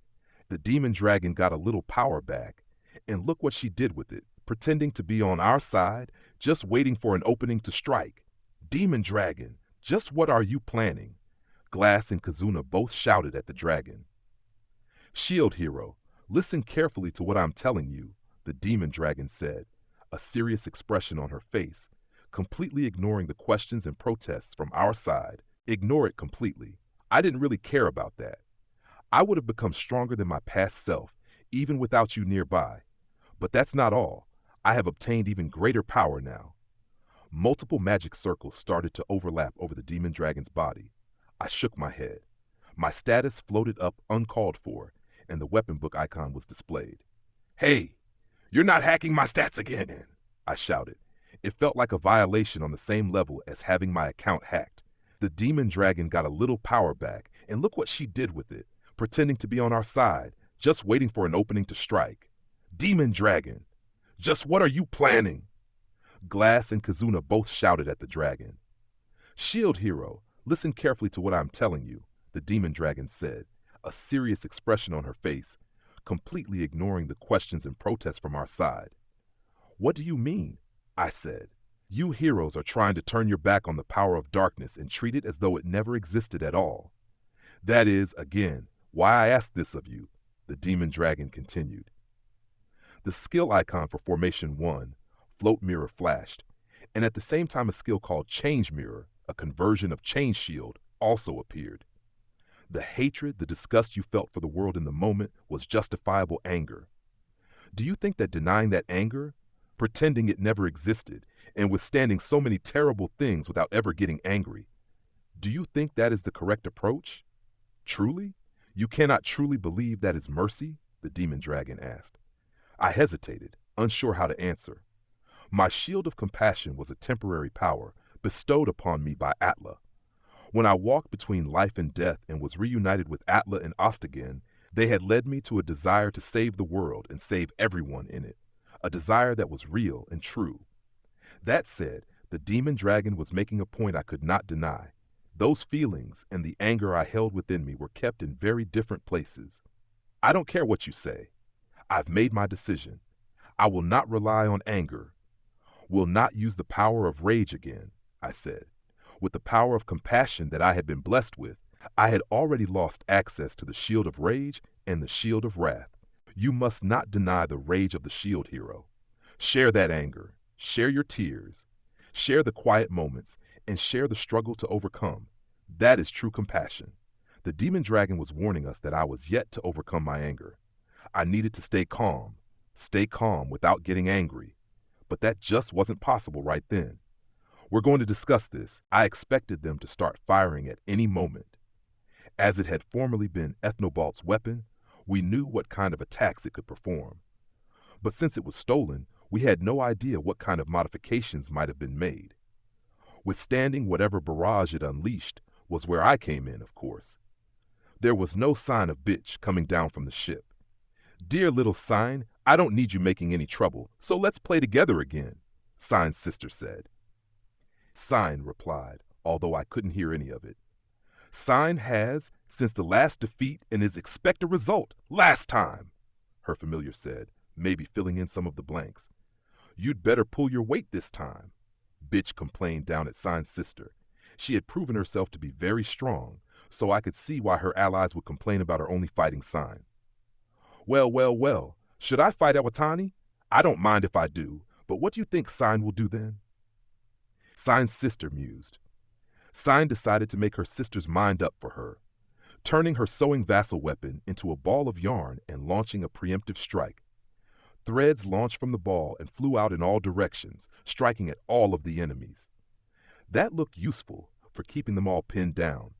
The demon dragon got a little power back, and look what she did with it, pretending to be on our side, just waiting for an opening to strike. Demon dragon, just what are you planning? Glass and Kazuna both shouted at the dragon. Shield Hero, listen carefully to what I'm telling you, the demon dragon said, a serious expression on her face, completely ignoring the questions and protests from our side. Ignore it completely. I didn't really care about that. I would have become stronger than my past self, even without you nearby. But that's not all. I have obtained even greater power now. Multiple magic circles started to overlap over the demon dragon's body. I shook my head. My status floated up uncalled for, and the weapon book icon was displayed. Hey, you're not hacking my stats again, I shouted. It felt like a violation on the same level as having my account hacked. The demon dragon got a little power back, and look what she did with it, pretending to be on our side, just waiting for an opening to strike. Demon dragon, just what are you planning? Glass and Kazuna both shouted at the dragon. Shield Hero, listen carefully to what I'm telling you, the demon dragon said, a serious expression on her face, completely ignoring the questions and protests from our side. What do you mean? I said. You heroes are trying to turn your back on the power of darkness and treat it as though it never existed at all. That is, again, why I asked this of you, the demon dragon continued. The skill icon for Formation 1, Float Mirror, flashed, and at the same time a skill called Change Mirror, a conversion of Change Shield, also appeared. The hatred, the disgust you felt for the world in the moment was justifiable anger. Do you think that denying that anger, pretending it never existed, and withstanding so many terrible things without ever getting angry, Do you think that is the correct approach? Truly? You cannot truly believe that is mercy? The demon dragon asked. I hesitated, unsure how to answer. My shield of compassion was a temporary power bestowed upon me by Atla. When I walked between life and death and was reunited with Atla and Ostagen, they had led me to a desire to save the world and save everyone in it, a desire that was real and true. That said, the demon dragon was making a point I could not deny. Those feelings and the anger I held within me were kept in very different places. I don't care what you say. I've made my decision. I will not rely on anger, will not use the power of rage again, I said. With the power of compassion that I had been blessed with, I had already lost access to the shield of rage and the shield of wrath. You must not deny the rage of the shield, hero. Share that anger, share your tears, share the quiet moments, and share the struggle to overcome. That is true compassion. The demon dragon was warning us that I was yet to overcome my anger. I needed to stay calm without getting angry. But that just wasn't possible right then. We're going to discuss this. I expected them to start firing at any moment. As it had formerly been Ethnobalt's weapon, we knew what kind of attacks it could perform. But since it was stolen, we had no idea what kind of modifications might have been made. Withstanding whatever barrage it unleashed was where I came in, of course. There was no sign of Bitch coming down from the ship. Dear little Sign, I don't need you making any trouble, so let's play together again, Sign's sister said. Sign replied, although I couldn't hear any of it. Sign has, since the last defeat, and is expect a result, last time, her familiar said, maybe filling in some of the blanks. You'd better pull your weight this time, Bitch complained down at Sign's sister. She had proven herself to be very strong, so I could see why her allies would complain about her only fighting Sign. Well, should I fight Iwatani? I don't mind if I do, but what do you think Sign will do then? Sign's sister mused. Sign decided to make her sister's mind up for her, turning her sewing vassal weapon into a ball of yarn and launching a preemptive strike. Threads launched from the ball and flew out in all directions, striking at all of the enemies. That looked useful for keeping them all pinned down.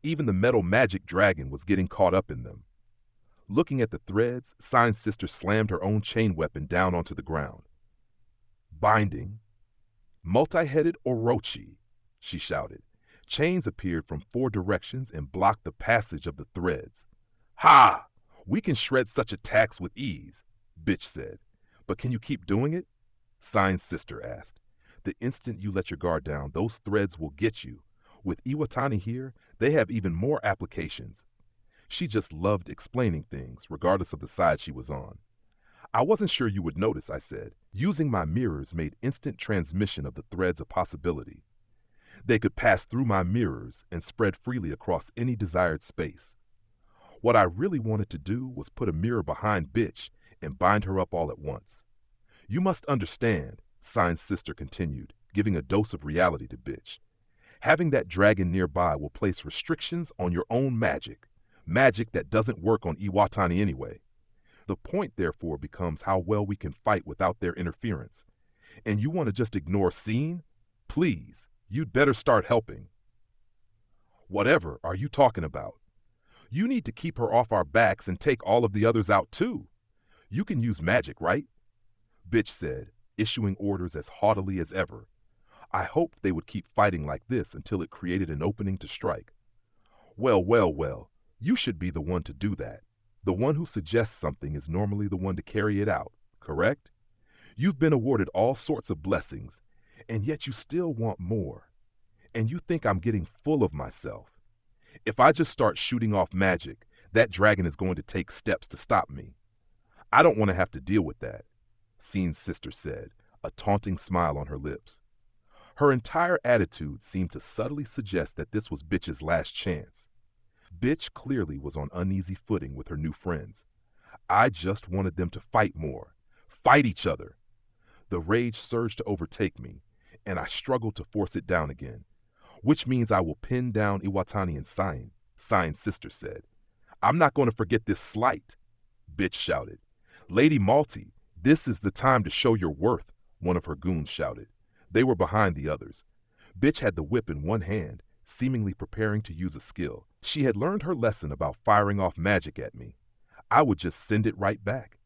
Even the metal magic dragon was getting caught up in them. Looking at the threads, Sign's sister slammed her own chain weapon down onto the ground. Binding. Multi-headed Orochi, she shouted. Chains appeared from 4 directions and blocked the passage of the threads. Ha! We can shred such attacks with ease, Bitch said. But can you keep doing it? Sign's sister asked. The instant you let your guard down, those threads will get you. With Iwatani here, they have even more applications. She just loved explaining things, regardless of the side she was on. I wasn't sure you would notice, I said. Using my mirrors made instant transmission of the threads a possibility. They could pass through my mirrors and spread freely across any desired space. What I really wanted to do was put a mirror behind Bitch and bind her up all at once. You must understand, Sign's sister continued, giving a dose of reality to Bitch. Having that dragon nearby will place restrictions on your own magic that doesn't work on Iwatani anyway. The point, therefore, becomes how well we can fight without their interference. And you want to just ignore Scene? Please, you'd better start helping. Whatever are you talking about? You need to keep her off our backs and take all of the others out too. You can use magic, right? Bitch said, issuing orders as haughtily as ever. I hoped they would keep fighting like this until it created an opening to strike. Well, you should be the one to do that. The one who suggests something is normally the one to carry it out, correct? You've been awarded all sorts of blessings, and yet you still want more. And you think I'm getting full of myself. If I just start shooting off magic, that dragon is going to take steps to stop me. I don't want to have to deal with that, Scene's sister said, a taunting smile on her lips. Her entire attitude seemed to subtly suggest that this was Bitch's last chance. Bitch clearly was on uneasy footing with her new friends. I just wanted them to fight more. Fight each other. The rage surged to overtake me, and I struggled to force it down again. Which means I will pin down Iwatani and Sign, Sign's sister said. I'm not going to forget this slight, Bitch shouted. Lady Malty, this is the time to show your worth, one of her goons shouted. They were behind the others. Bitch had the whip in one hand, seemingly preparing to use a skill. She had learned her lesson about firing off magic at me. I would just send it right back.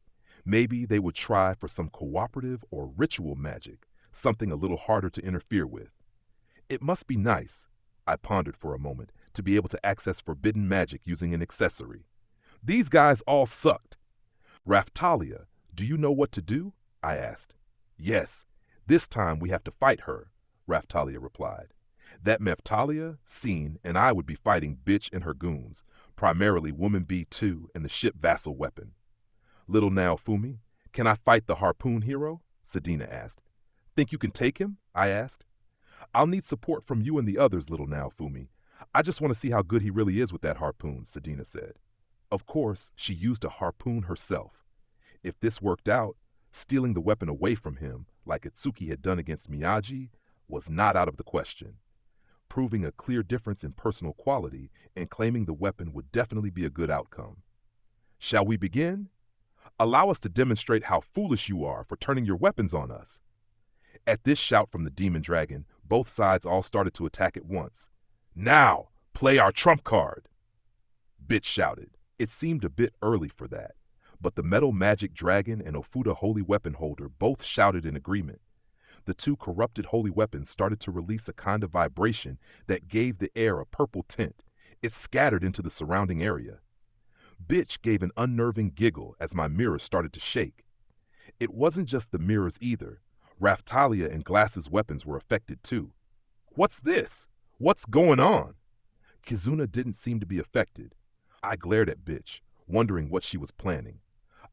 Maybe they would try for some cooperative or ritual magic, something a little harder to interfere with. It must be nice, I pondered for a moment, to be able to access forbidden magic using an accessory. These guys all sucked. Raftalia, do you know what to do? I asked. Yes, this time we have to fight her, Raftalia replied. That Meftalia, Scene, and I would be fighting Bitch and her goons, primarily Woman B2 and the ship Vassal Weapon. Little Naofumi, can I fight the harpoon hero? Sedina asked. Think you can take him? I asked. I'll need support from you and the others, Little Naofumi. I just want to see how good he really is with that harpoon, Sedina said. Of course, she used a harpoon herself. If this worked out, stealing the weapon away from him, like Itsuki had done against Miyagi, was not out of the question. Proving a clear difference in personal quality and claiming the weapon would definitely be a good outcome. Shall we begin? Allow us to demonstrate how foolish you are for turning your weapons on us. At this shout from the demon dragon, both sides all started to attack at once. Now, play our trump card! Bitch shouted. It seemed a bit early for that, but the metal magic dragon and Ofuda holy weapon holder both shouted in agreement. The two corrupted holy weapons started to release a kind of vibration that gave the air a purple tint. It scattered into the surrounding area. Bitch gave an unnerving giggle as my mirror started to shake. It wasn't just the mirrors either. Raftalia and Glass's weapons were affected too. What's this? What's going on? Kizuna didn't seem to be affected. I glared at Bitch, wondering what she was planning.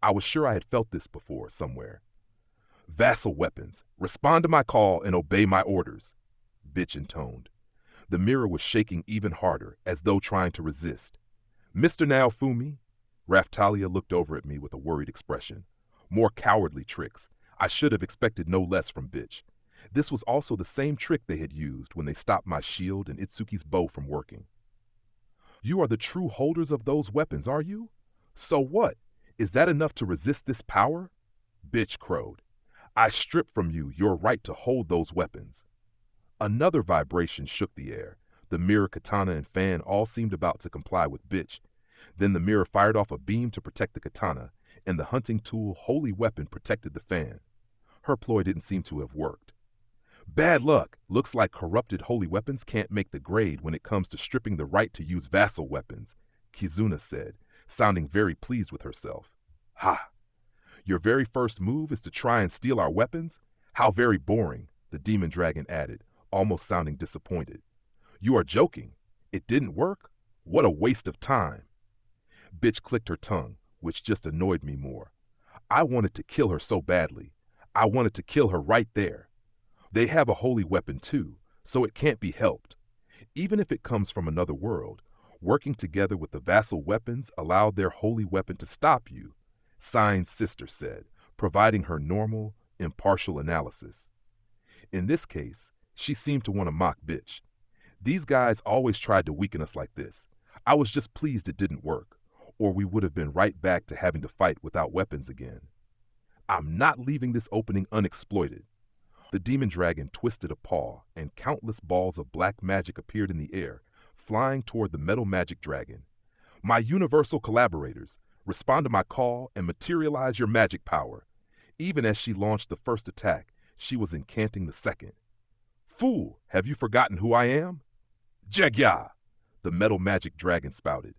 I was sure I had felt this before somewhere. Vassal weapons, respond to my call and obey my orders, Bitch intoned. The mirror was shaking even harder, as though trying to resist. Mr. Naofumi? Raftalia looked over at me with a worried expression. More cowardly tricks. I should have expected no less from Bitch. This was also the same trick they had used when they stopped my shield and Itsuki's bow from working. You are the true holders of those weapons, are you? So what? Is that enough to resist this power? Bitch crowed. I strip from you your right to hold those weapons. Another vibration shook the air. The mirror, katana, and fan all seemed about to comply with Bitch. Then the mirror fired off a beam to protect the katana, and the hunting tool holy weapon protected the fan. Her ploy didn't seem to have worked. Bad luck. Looks like corrupted holy weapons can't make the grade when it comes to stripping the right to use vassal weapons, Kizuna said, sounding very pleased with herself. Ha! Your very first move is to try and steal our weapons? How very boring, the demon dragon added, almost sounding disappointed. You are joking. It didn't work? What a waste of time. Bitch clicked her tongue, which just annoyed me more. I wanted to kill her so badly. I wanted to kill her right there. They have a holy weapon too, so it can't be helped. Even if it comes from another world, working together with the vassal weapons allowed their holy weapon to stop you, Sign's sister said, providing her normal, impartial analysis. In this case, she seemed to want to mock Bitch. These guys always tried to weaken us like this. I was just pleased it didn't work, or we would have been right back to having to fight without weapons again. I'm not leaving this opening unexploited. The demon dragon twisted a paw, and countless balls of black magic appeared in the air, flying toward the metal magic dragon. My universal collaborators, respond to my call and materialize your magic power. Even as she launched the first attack, she was incanting the second. Fool, have you forgotten who I am? Jegya! The metal magic dragon spouted.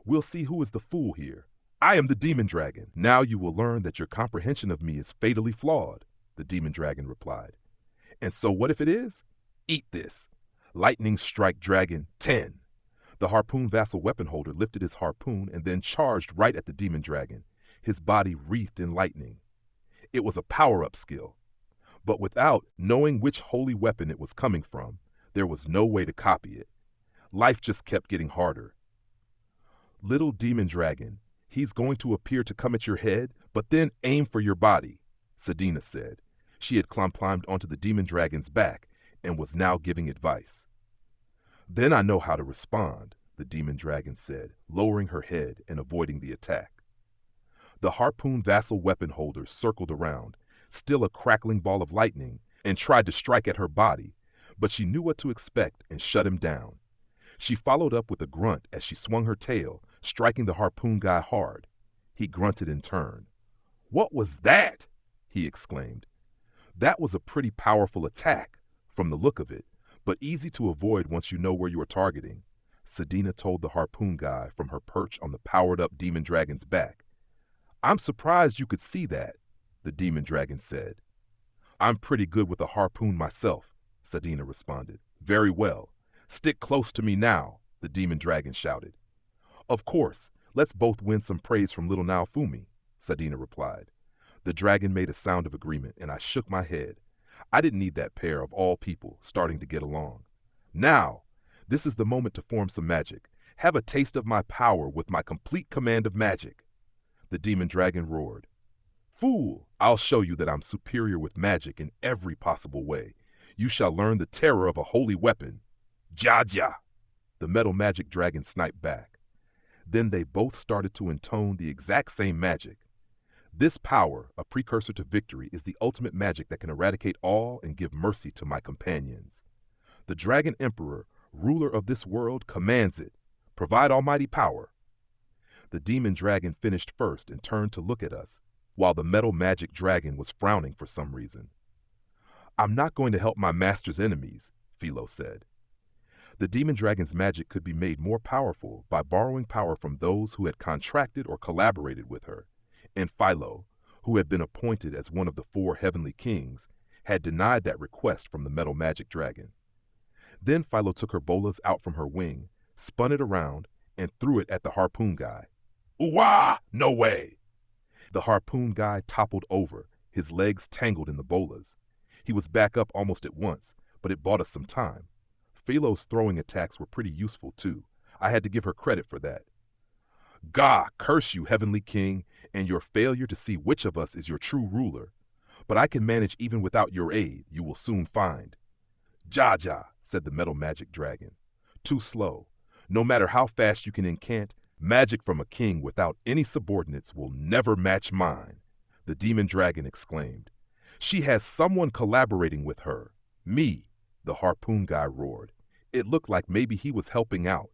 We'll see who is the fool here. I am the demon dragon. Now you will learn that your comprehension of me is fatally flawed, the demon dragon replied. And so what if it is? Eat this. Lightning strike dragon 10. The harpoon vassal weapon holder lifted his harpoon and then charged right at the demon dragon, his body wreathed in lightning. It was a power-up skill. But without knowing which holy weapon it was coming from, there was no way to copy it. Life just kept getting harder. Little demon dragon, he's going to appear to come at your head, but then aim for your body, Sedina said. She had climbed onto the demon dragon's back and was now giving advice. Then I know how to respond, the demon dragon said, lowering her head and avoiding the attack. The harpoon vassal weapon holder circled around, still a crackling ball of lightning, and tried to strike at her body, but she knew what to expect and shut him down. She followed up with a grunt as she swung her tail, striking the harpoon guy hard. He grunted in turn. "What was that?" he exclaimed. "That was a pretty powerful attack, from the look of it, but easy to avoid once you know where you are targeting," Sedina told the harpoon guy from her perch on the powered-up demon dragon's back. "I'm surprised you could see that," the demon dragon said. "I'm pretty good with a harpoon myself," Sedina responded. "Very well. Stick close to me now," the demon dragon shouted. "Of course, let's both win some praise from little Naofumi," Sedina replied. The dragon made a sound of agreement, and I shook my head. I didn't need that pair of all people starting to get along. "Now, this is the moment to form some magic. Have a taste of my power with my complete command of magic," the demon dragon roared. "Fool, I'll show you that I'm superior with magic in every possible way. You shall learn the terror of a holy weapon. Jaja!" The metal magic dragon sniped back. Then they both started to intone the exact same magic. This power, a precursor to victory, is the ultimate magic that can eradicate all and give mercy to my companions. The Dragon Emperor, ruler of this world, commands it. Provide almighty power. The demon dragon finished first and turned to look at us, while the metal magic dragon was frowning for some reason. "I'm not going to help my master's enemies," Philo said. The demon dragon's magic could be made more powerful by borrowing power from those who had contracted or collaborated with her, and Philo, who had been appointed as one of the 4 heavenly kings, had denied that request from the metal magic dragon. Then Philo took her bolas out from her wing, spun it around, and threw it at the harpoon guy. "Ooh-wah! No way!" The harpoon guy toppled over, his legs tangled in the bolas. He was back up almost at once, but it bought us some time. Philo's throwing attacks were pretty useful, too. I had to give her credit for that. "Gah, curse you, heavenly king, and your failure to see which of us is your true ruler. But I can manage even without your aid, you will soon find." "Jaja," said the metal magic dragon. "Too slow. No matter how fast you can incant, magic from a king without any subordinates will never match mine," the demon dragon exclaimed. "She has someone collaborating with her. Me," the harpoon guy roared. It looked like maybe he was helping out.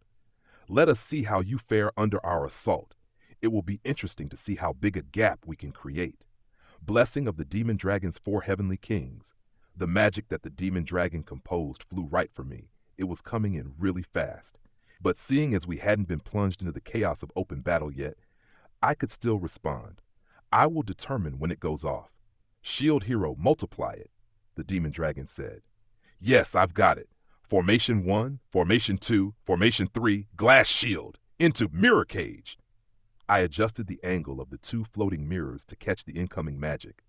"Let us see how you fare under our assault. It will be interesting to see how big a gap we can create." Blessing of the demon dragon's 4 heavenly kings. The magic that the demon dragon composed flew right for me. It was coming in really fast. But seeing as we hadn't been plunged into the chaos of open battle yet, I could still respond. "I will determine when it goes off. Shield hero, multiply it," the demon dragon said. "Yes, I've got it. Formation 1, Formation 2, Formation 3, glass shield, into mirror cage." I adjusted the angle of the 2 floating mirrors to catch the incoming magic.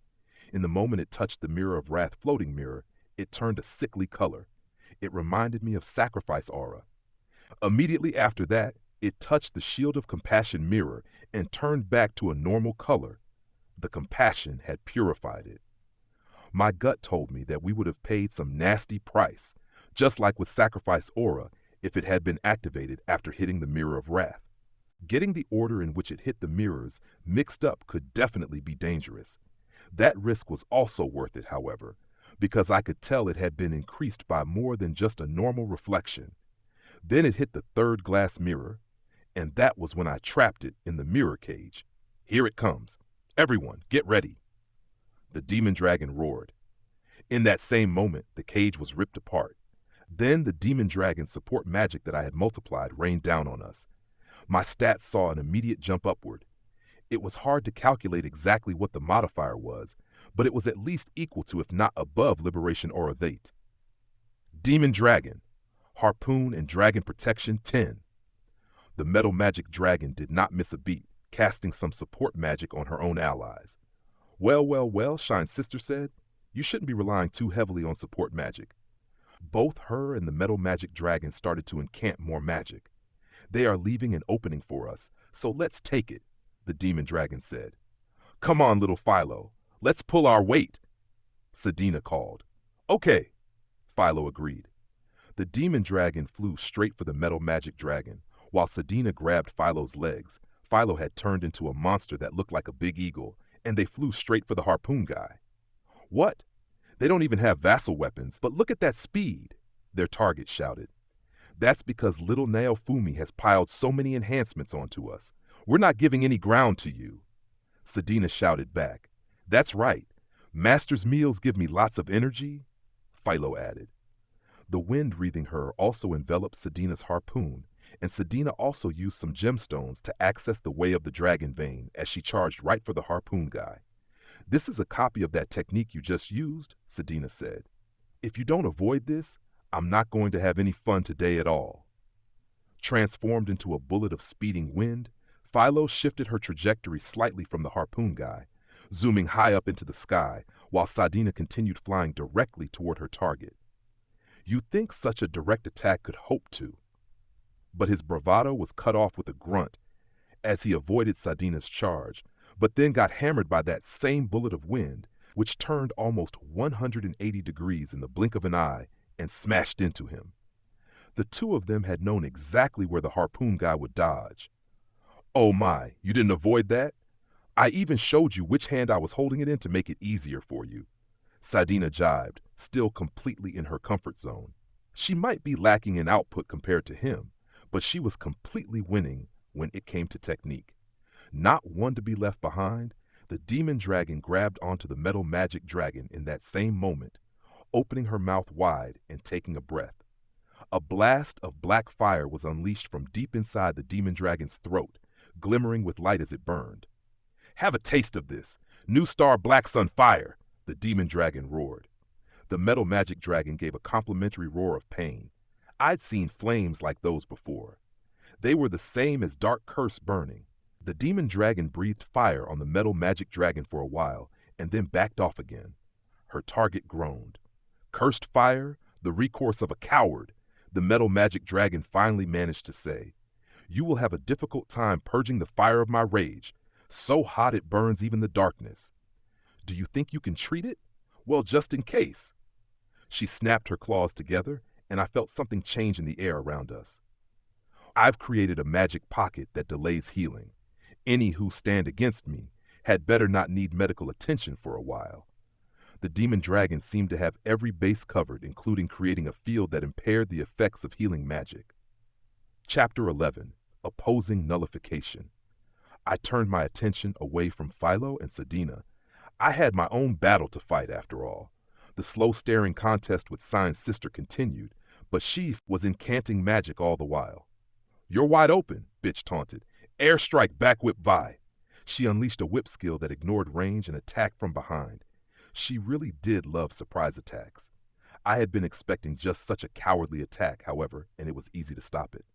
In the moment it touched the Mirror of Wrath floating mirror, it turned a sickly color. It reminded me of Sacrifice aura. Immediately after that, it touched the Shield of Compassion mirror and turned back to a normal color. The compassion had purified it. My gut told me that we would have paid some nasty price, just like with Sacrifice aura, if it had been activated after hitting the Mirror of Wrath. Getting the order in which it hit the mirrors mixed up could definitely be dangerous. That risk was also worth it, however, because I could tell it had been increased by more than just a normal reflection. Then it hit the 3rd glass mirror, and that was when I trapped it in the mirror cage. "Here it comes. Everyone, get ready." The demon dragon roared. In that same moment, the cage was ripped apart. Then the demon dragon's support magic that I had multiplied rained down on us. My stats saw an immediate jump upward. It was hard to calculate exactly what the modifier was, but it was at least equal to, if not above, Liberation Aura Vate. Demon Dragon, Harpoon and Dragon Protection 10. The metal magic dragon did not miss a beat, casting some support magic on her own allies. "Well, well, well," Shine's sister said. "You shouldn't be relying too heavily on support magic." Both her and the metal magic dragon started to incant more magic. "They are leaving an opening for us, so let's take it," the demon dragon said. "Come on, little Philo, let's pull our weight," Sedina called. "Okay," Philo agreed. The demon dragon flew straight for the metal magic dragon, while Sedina grabbed Philo's legs. Philo had turned into a monster that looked like a big eagle, and they flew straight for the harpoon guy. "What? They don't even have vassal weapons, but look at that speed," their target shouted. That's because little Naofumi has piled so many enhancements onto us. We're not giving any ground to you. Sadina shouted back. That's right. Master's meals give me lots of energy, Philo added. The wind wreathing her also enveloped Sadina's harpoon, and Sadina also used some gemstones to access the way of the dragon vein as she charged right for the harpoon guy. This is a copy of that technique you just used, Sadina said. If you don't avoid this, I'm not going to have any fun today at all. Transformed into a bullet of speeding wind, Philo shifted her trajectory slightly from the harpoon guy, zooming high up into the sky, while Sadina continued flying directly toward her target. You'd think such a direct attack could hope to. But his bravado was cut off with a grunt as he avoided Sadina's charge, but then got hammered by that same bullet of wind, which turned almost 180 degrees in the blink of an eye and smashed into him. The two of them had known exactly where the harpoon guy would dodge. Oh my, you didn't avoid that? I even showed you which hand I was holding it in to make it easier for you. Sadina jibed, still completely in her comfort zone. She might be lacking in output compared to him, but she was completely winning when it came to technique. Not one to be left behind, the demon dragon grabbed onto the metal magic dragon in that same moment, opening her mouth wide and taking a breath. A blast of black fire was unleashed from deep inside the demon dragon's throat, glimmering with light as it burned. Have a taste of this, New Star Black Sun Fire, the demon dragon roared. The metal magic dragon gave a complimentary roar of pain. I'd seen flames like those before. They were the same as dark curse burning. The demon dragon breathed fire on the metal magic dragon for a while and then backed off again. Her target groaned. Cursed fire, the recourse of a coward, the metal magic dragon finally managed to say. You will have a difficult time purging the fire of my rage, so hot it burns even the darkness. Do you think you can treat it? Well, just in case. She snapped her claws together, and I felt something change in the air around us. I've created a magic pocket that delays healing. Any who stand against me had better not need medical attention for a while. The demon dragon seemed to have every base covered, including creating a field that impaired the effects of healing magic. Chapter 11. Opposing Nullification. I turned my attention away from Philo and Sadina. I had my own battle to fight after all. The slow-staring contest with Sign's sister continued, but she was incanting magic all the while. You're wide open, bitch taunted. Airstrike back whip Vi. She unleashed a whip skill that ignored range and attacked from behind. She really did love surprise attacks. I had been expecting just such a cowardly attack, however, and it was easy to stop it.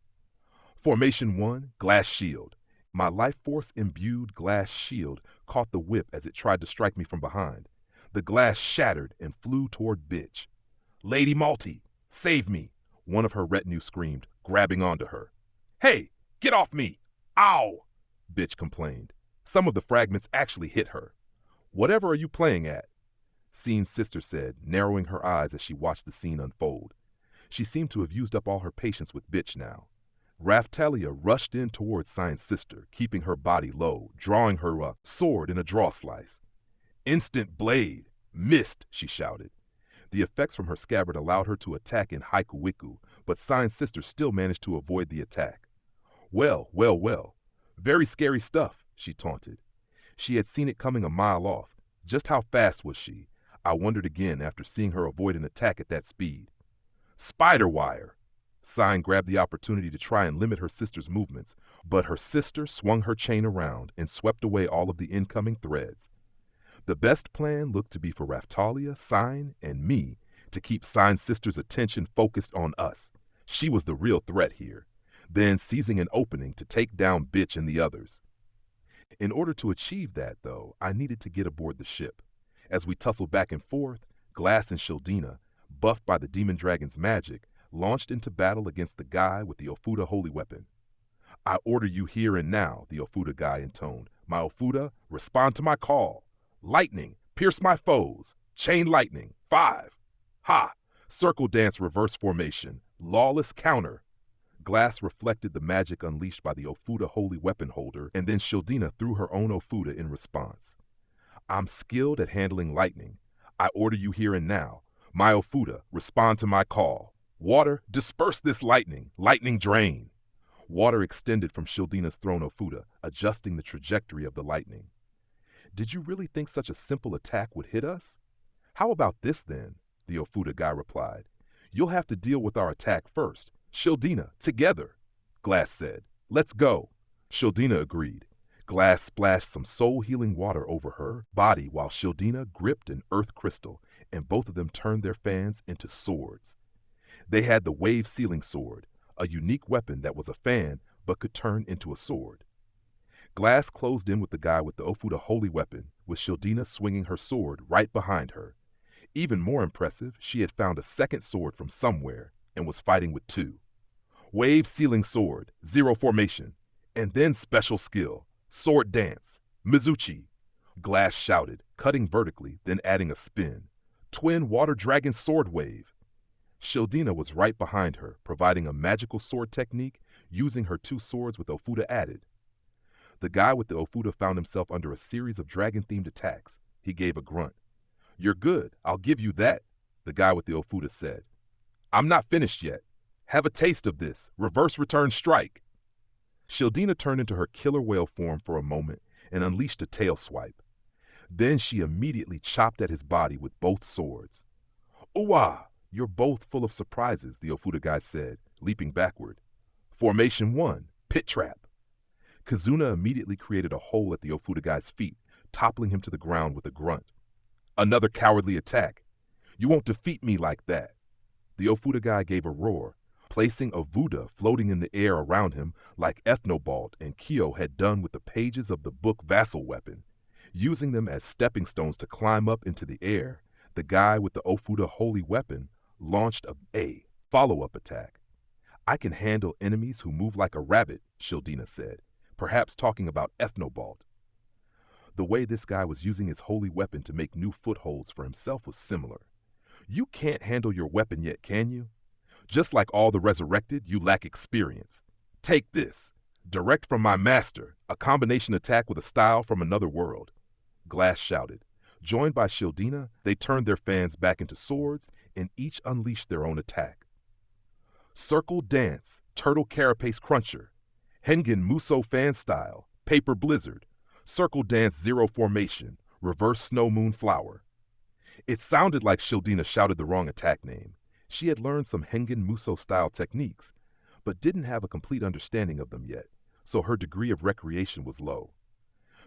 Formation 1, Glass Shield. My life force imbued glass shield caught the whip as it tried to strike me from behind. The glass shattered and flew toward bitch. Lady Malty, save me, one of her retinue screamed, grabbing onto her. Hey, get off me! Ow! Bitch complained. Some of the fragments actually hit her. Whatever are you playing at? Scene's sister said, narrowing her eyes as she watched the scene unfold. She seemed to have used up all her patience with bitch now. Raftalia rushed in towards Sign's sister, keeping her body low, drawing her a sword in a draw slice. Instant blade! Missed, she shouted. The effects from her scabbard allowed her to attack in Haikuiku, but Sign's sister still managed to avoid the attack. Well, well, well. Very scary stuff, she taunted. She had seen it coming a mile off. Just how fast was she? I wondered again after seeing her avoid an attack at that speed. Spider wire! Sign grabbed the opportunity to try and limit her sister's movements, but her sister swung her chain around and swept away all of the incoming threads. The best plan looked to be for Raftalia, Sign, and me to keep Sign's sister's attention focused on us. She was the real threat here. Then seizing an opening to take down bitch and the others. In order to achieve that, though, I needed to get aboard the ship. As we tussled back and forth, Glass and Shildina, buffed by the demon dragon's magic, launched into battle against the guy with the Ofuda holy weapon. I order you here and now, the Ofuda guy intoned. My Ofuda, respond to my call. Lightning, pierce my foes. Chain lightning, 5. Ha! Circle dance reverse formation. Lawless counter. Glass reflected the magic unleashed by the Ofuda holy weapon holder, and then Shildina threw her own Ofuda in response. I'm skilled at handling lightning. I order you here and now. My Ofuda, respond to my call. Water, disperse this lightning. Lightning drain. Water extended from Shildina's throne Ofuda, adjusting the trajectory of the lightning. Did you really think such a simple attack would hit us? How about this then? The Ofuda guy replied. You'll have to deal with our attack first. Shildina, together. Glass said. Let's go. Shildina agreed. Glass splashed some soul-healing water over her body while Shildina gripped an earth crystal, and both of them turned their fans into swords. They had the wave-sealing sword, a unique weapon that was a fan but could turn into a sword. Glass closed in with the guy with the Ofuda holy weapon, with Shildina swinging her sword right behind her. Even more impressive, she had found a second sword from somewhere and was fighting with two. Wave-sealing sword, zero formation, and then special skill, sword dance, Mizuchi. Glass shouted, cutting vertically, then adding a spin. Twin water dragon sword wave. Shildina was right behind her, providing a magical sword technique using her two swords with Ofuda added. The guy with the Ofuda found himself under a series of dragon-themed attacks. He gave a grunt. You're good, I'll give you that, the guy with the Ofuda said. I'm not finished yet. Have a taste of this, reverse return strike. Shildina turned into her killer whale form for a moment and unleashed a tail swipe. Then she immediately chopped at his body with both swords. Ooh-ah! You're both full of surprises, the Ofuda guy said, leaping backward. Formation 1, pit trap. Kazuna immediately created a hole at the Ofuda guy's feet, toppling him to the ground with a grunt. Another cowardly attack. You won't defeat me like that. The Ofuda guy gave a roar, placing a Vuda floating in the air around him like Ethnobalt and Kyo had done with the pages of the book Vassal Weapon. Using them as stepping stones to climb up into the air, the guy with the Ofuda holy weapon launched a follow-up attack. I can handle enemies who move like a rabbit, Shildina said, perhaps talking about Ethnobalt. The way this guy was using his holy weapon to make new footholds for himself was similar. You can't handle your weapon yet, can you? Just like all the resurrected, you lack experience. Take this. Direct from my master, a combination attack with a style from another world. Glass shouted. Joined by Shildina, they turned their fans back into swords and each unleashed their own attack. Circle Dance, Turtle Carapace Cruncher, Hengen Muso Fan Style, Paper Blizzard, Circle Dance Zero Formation, Reverse Snow Moon Flower. It sounded like Shildina shouted the wrong attack name. She had learned some Hengen Muso style techniques, but didn't have a complete understanding of them yet, so her degree of recreation was low.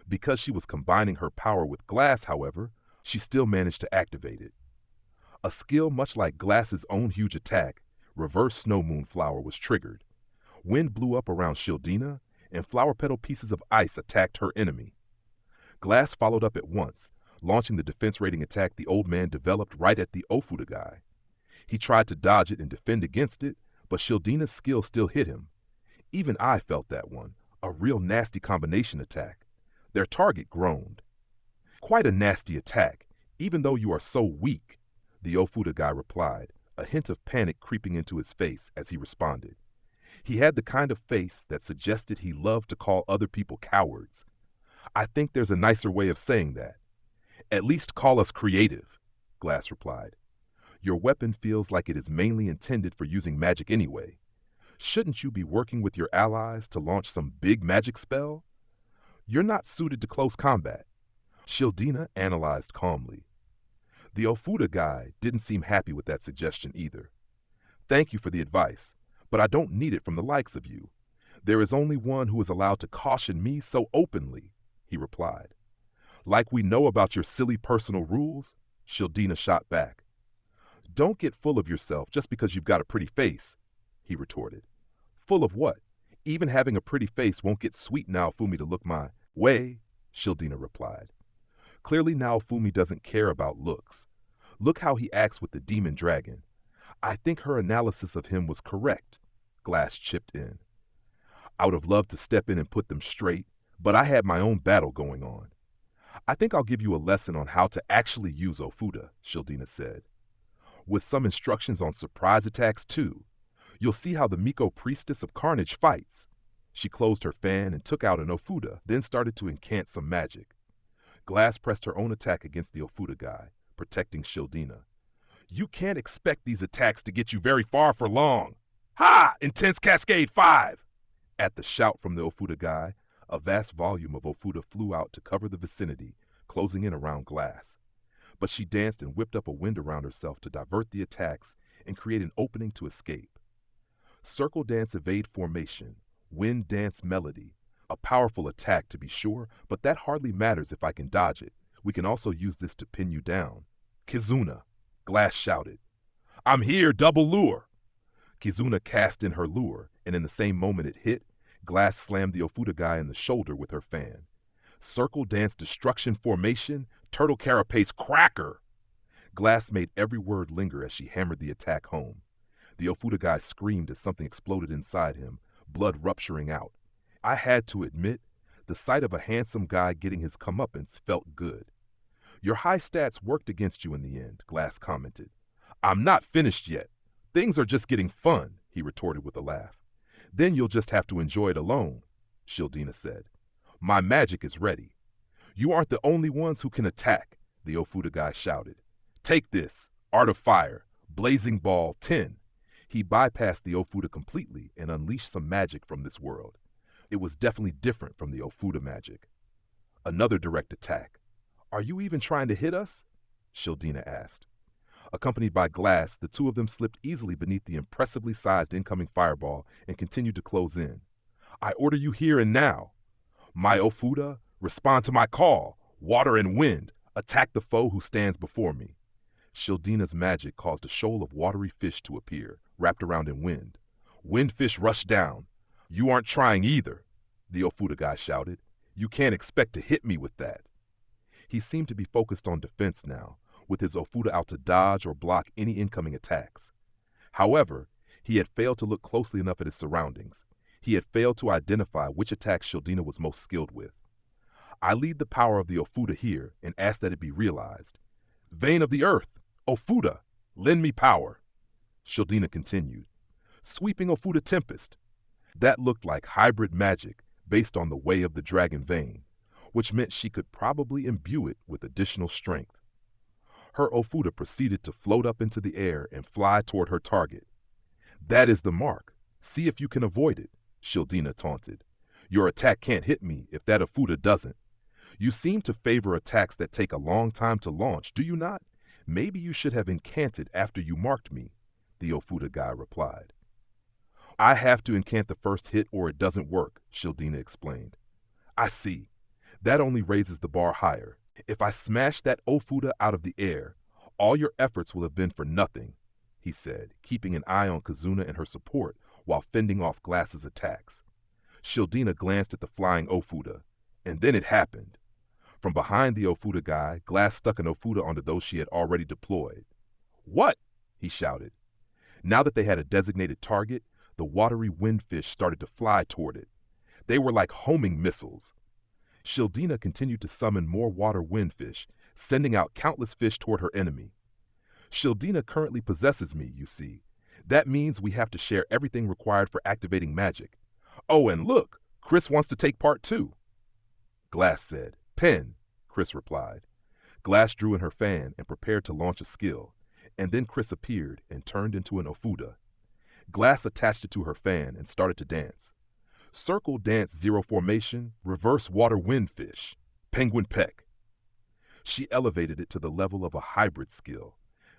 Because she was combining her power with Glass, however, she still managed to activate it. A skill much like Glass's own huge attack, Reverse Snow Moon Flower, was triggered. Wind blew up around Shildina, and flower petal pieces of ice attacked her enemy. Glass followed up at once, launching the defense rating attack the old man developed right at the Ofuda guy. He tried to dodge it and defend against it, but Shildina's skill still hit him. Even I felt that one, a real nasty combination attack. Their target groaned. Quite a nasty attack, even though you are so weak, the Ofuda guy replied, a hint of panic creeping into his face as he responded. He had the kind of face that suggested he loved to call other people cowards. I think there's a nicer way of saying that. At least call us creative, Glass replied. Your weapon feels like it is mainly intended for using magic anyway. Shouldn't you be working with your allies to launch some big magic spell? You're not suited to close combat. Shildina analyzed calmly. The Ofuda guy didn't seem happy with that suggestion either. Thank you for the advice, but I don't need it from the likes of you. There is only one who is allowed to caution me so openly, he replied. Like we know about your silly personal rules, Shildina shot back. Don't get full of yourself just because you've got a pretty face, he retorted. Full of what? Even having a pretty face won't get sweet Naofumi to look my way, Shildina replied. Clearly Naofumi doesn't care about looks. Look how he acts with the demon dragon. I think her analysis of him was correct, Glass chipped in. I would have loved to step in and put them straight, but I had my own battle going on. I think I'll give you a lesson on how to actually use Ofuda, Shildina said. With some instructions on surprise attacks too. You'll see how the Miko Priestess of Carnage fights. She closed her fan and took out an Ofuda, then started to incant some magic. Glass pressed her own attack against the Ofuda guy, protecting Shildina. You can't expect these attacks to get you very far for long. Ha! Intense Cascade 5! At the shout from the Ofuda guy, a vast volume of Ofuda flew out to cover the vicinity, closing in around Glass. But she danced and whipped up a wind around herself to divert the attacks and create an opening to escape. Circle dance evade formation, wind dance melody. A powerful attack to be sure, but that hardly matters if I can dodge it. We can also use this to pin you down. Kizuna, Glass shouted. I'm here, double lure! Kizuna cast in her lure, and in the same moment it hit, Glass slammed the Ofuda guy in the shoulder with her fan. Circle dance destruction formation, turtle carapace cracker! Glass made every word linger as she hammered the attack home. The Ofuda guy screamed as something exploded inside him, blood rupturing out. I had to admit, the sight of a handsome guy getting his comeuppance felt good. Your high stats worked against you in the end, Glass commented. I'm not finished yet. Things are just getting fun, he retorted with a laugh. Then you'll just have to enjoy it alone, Shildina said. My magic is ready. You aren't the only ones who can attack, the Ofuda guy shouted. Take this, Art of Fire, Blazing Ball 10. He bypassed the Ofuda completely and unleashed some magic from this world. It was definitely different from the Ofuda magic. Another direct attack. Are you even trying to hit us? Shildina asked. Accompanied by Glass, the two of them slipped easily beneath the impressively sized incoming fireball and continued to close in. I order you here and now. My Ofuda, respond to my call. Water and wind, attack the foe who stands before me. Shildina's magic caused a shoal of watery fish to appear, wrapped around in wind. Windfish rushed down. You aren't trying either, the Ofuda guy shouted. You can't expect to hit me with that. He seemed to be focused on defense now, with his Ofuda out to dodge or block any incoming attacks. However, he had failed to look closely enough at his surroundings. He had failed to identify which attacks Shildina was most skilled with. I lead the power of the Ofuda here and ask that it be realized. Vein of the earth, Ofuda, lend me power. Shildina continued. Sweeping Ofuda Tempest. That looked like hybrid magic based on the way of the dragon vein, which meant she could probably imbue it with additional strength. Her Ofuda proceeded to float up into the air and fly toward her target. That is the mark. See if you can avoid it, Shildina taunted. Your attack can't hit me if that Ofuda doesn't. You seem to favor attacks that take a long time to launch, do you not? Maybe you should have incanted after you marked me, the Ofuda guy replied. I have to incant the first hit or it doesn't work, Shildina explained. I see. That only raises the bar higher. If I smash that Ofuda out of the air, all your efforts will have been for nothing, he said, keeping an eye on Kizuna and her support while fending off Glass's attacks. Shildina glanced at the flying Ofuda, and then it happened. From behind the Ofuda guy, Glass stuck an Ofuda onto those she had already deployed. What? He shouted. Now that they had a designated target, the watery windfish started to fly toward it. They were like homing missiles. Shildina continued to summon more water windfish, sending out countless fish toward her enemy. Shildina currently possesses me, you see. That means we have to share everything required for activating magic. Oh, and look, Chris wants to take part too. Glass said. Pen, Chris replied. Glass drew in her fan and prepared to launch a skill, and then Chris appeared and turned into an Ofuda. Glass attached it to her fan and started to dance. Circle dance zero formation, reverse water windfish, penguin peck. She elevated it to the level of a hybrid skill.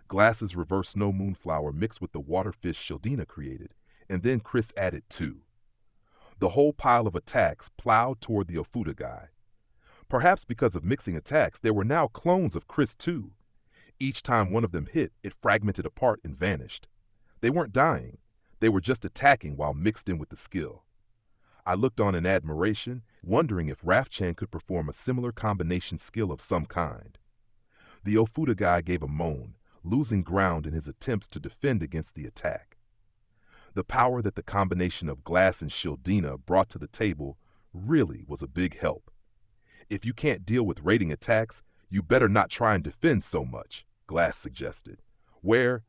Glass's reverse snow moonflower mixed with the water fish Shildina created, and then Chris added 2. The whole pile of attacks plowed toward the Ofuda guy. Perhaps because of mixing attacks, there were now clones of Chris too. Each time one of them hit, it fragmented apart and vanished. They weren't dying. They were just attacking while mixed in with the skill. I looked on in admiration, wondering if Rafchan could perform a similar combination skill of some kind. The Ofuda guy gave a moan, losing ground in his attempts to defend against the attack. The power that the combination of Glass and Shildina brought to the table really was a big help. If you can't deal with raiding attacks, you better not try and defend so much, Glass suggested. Where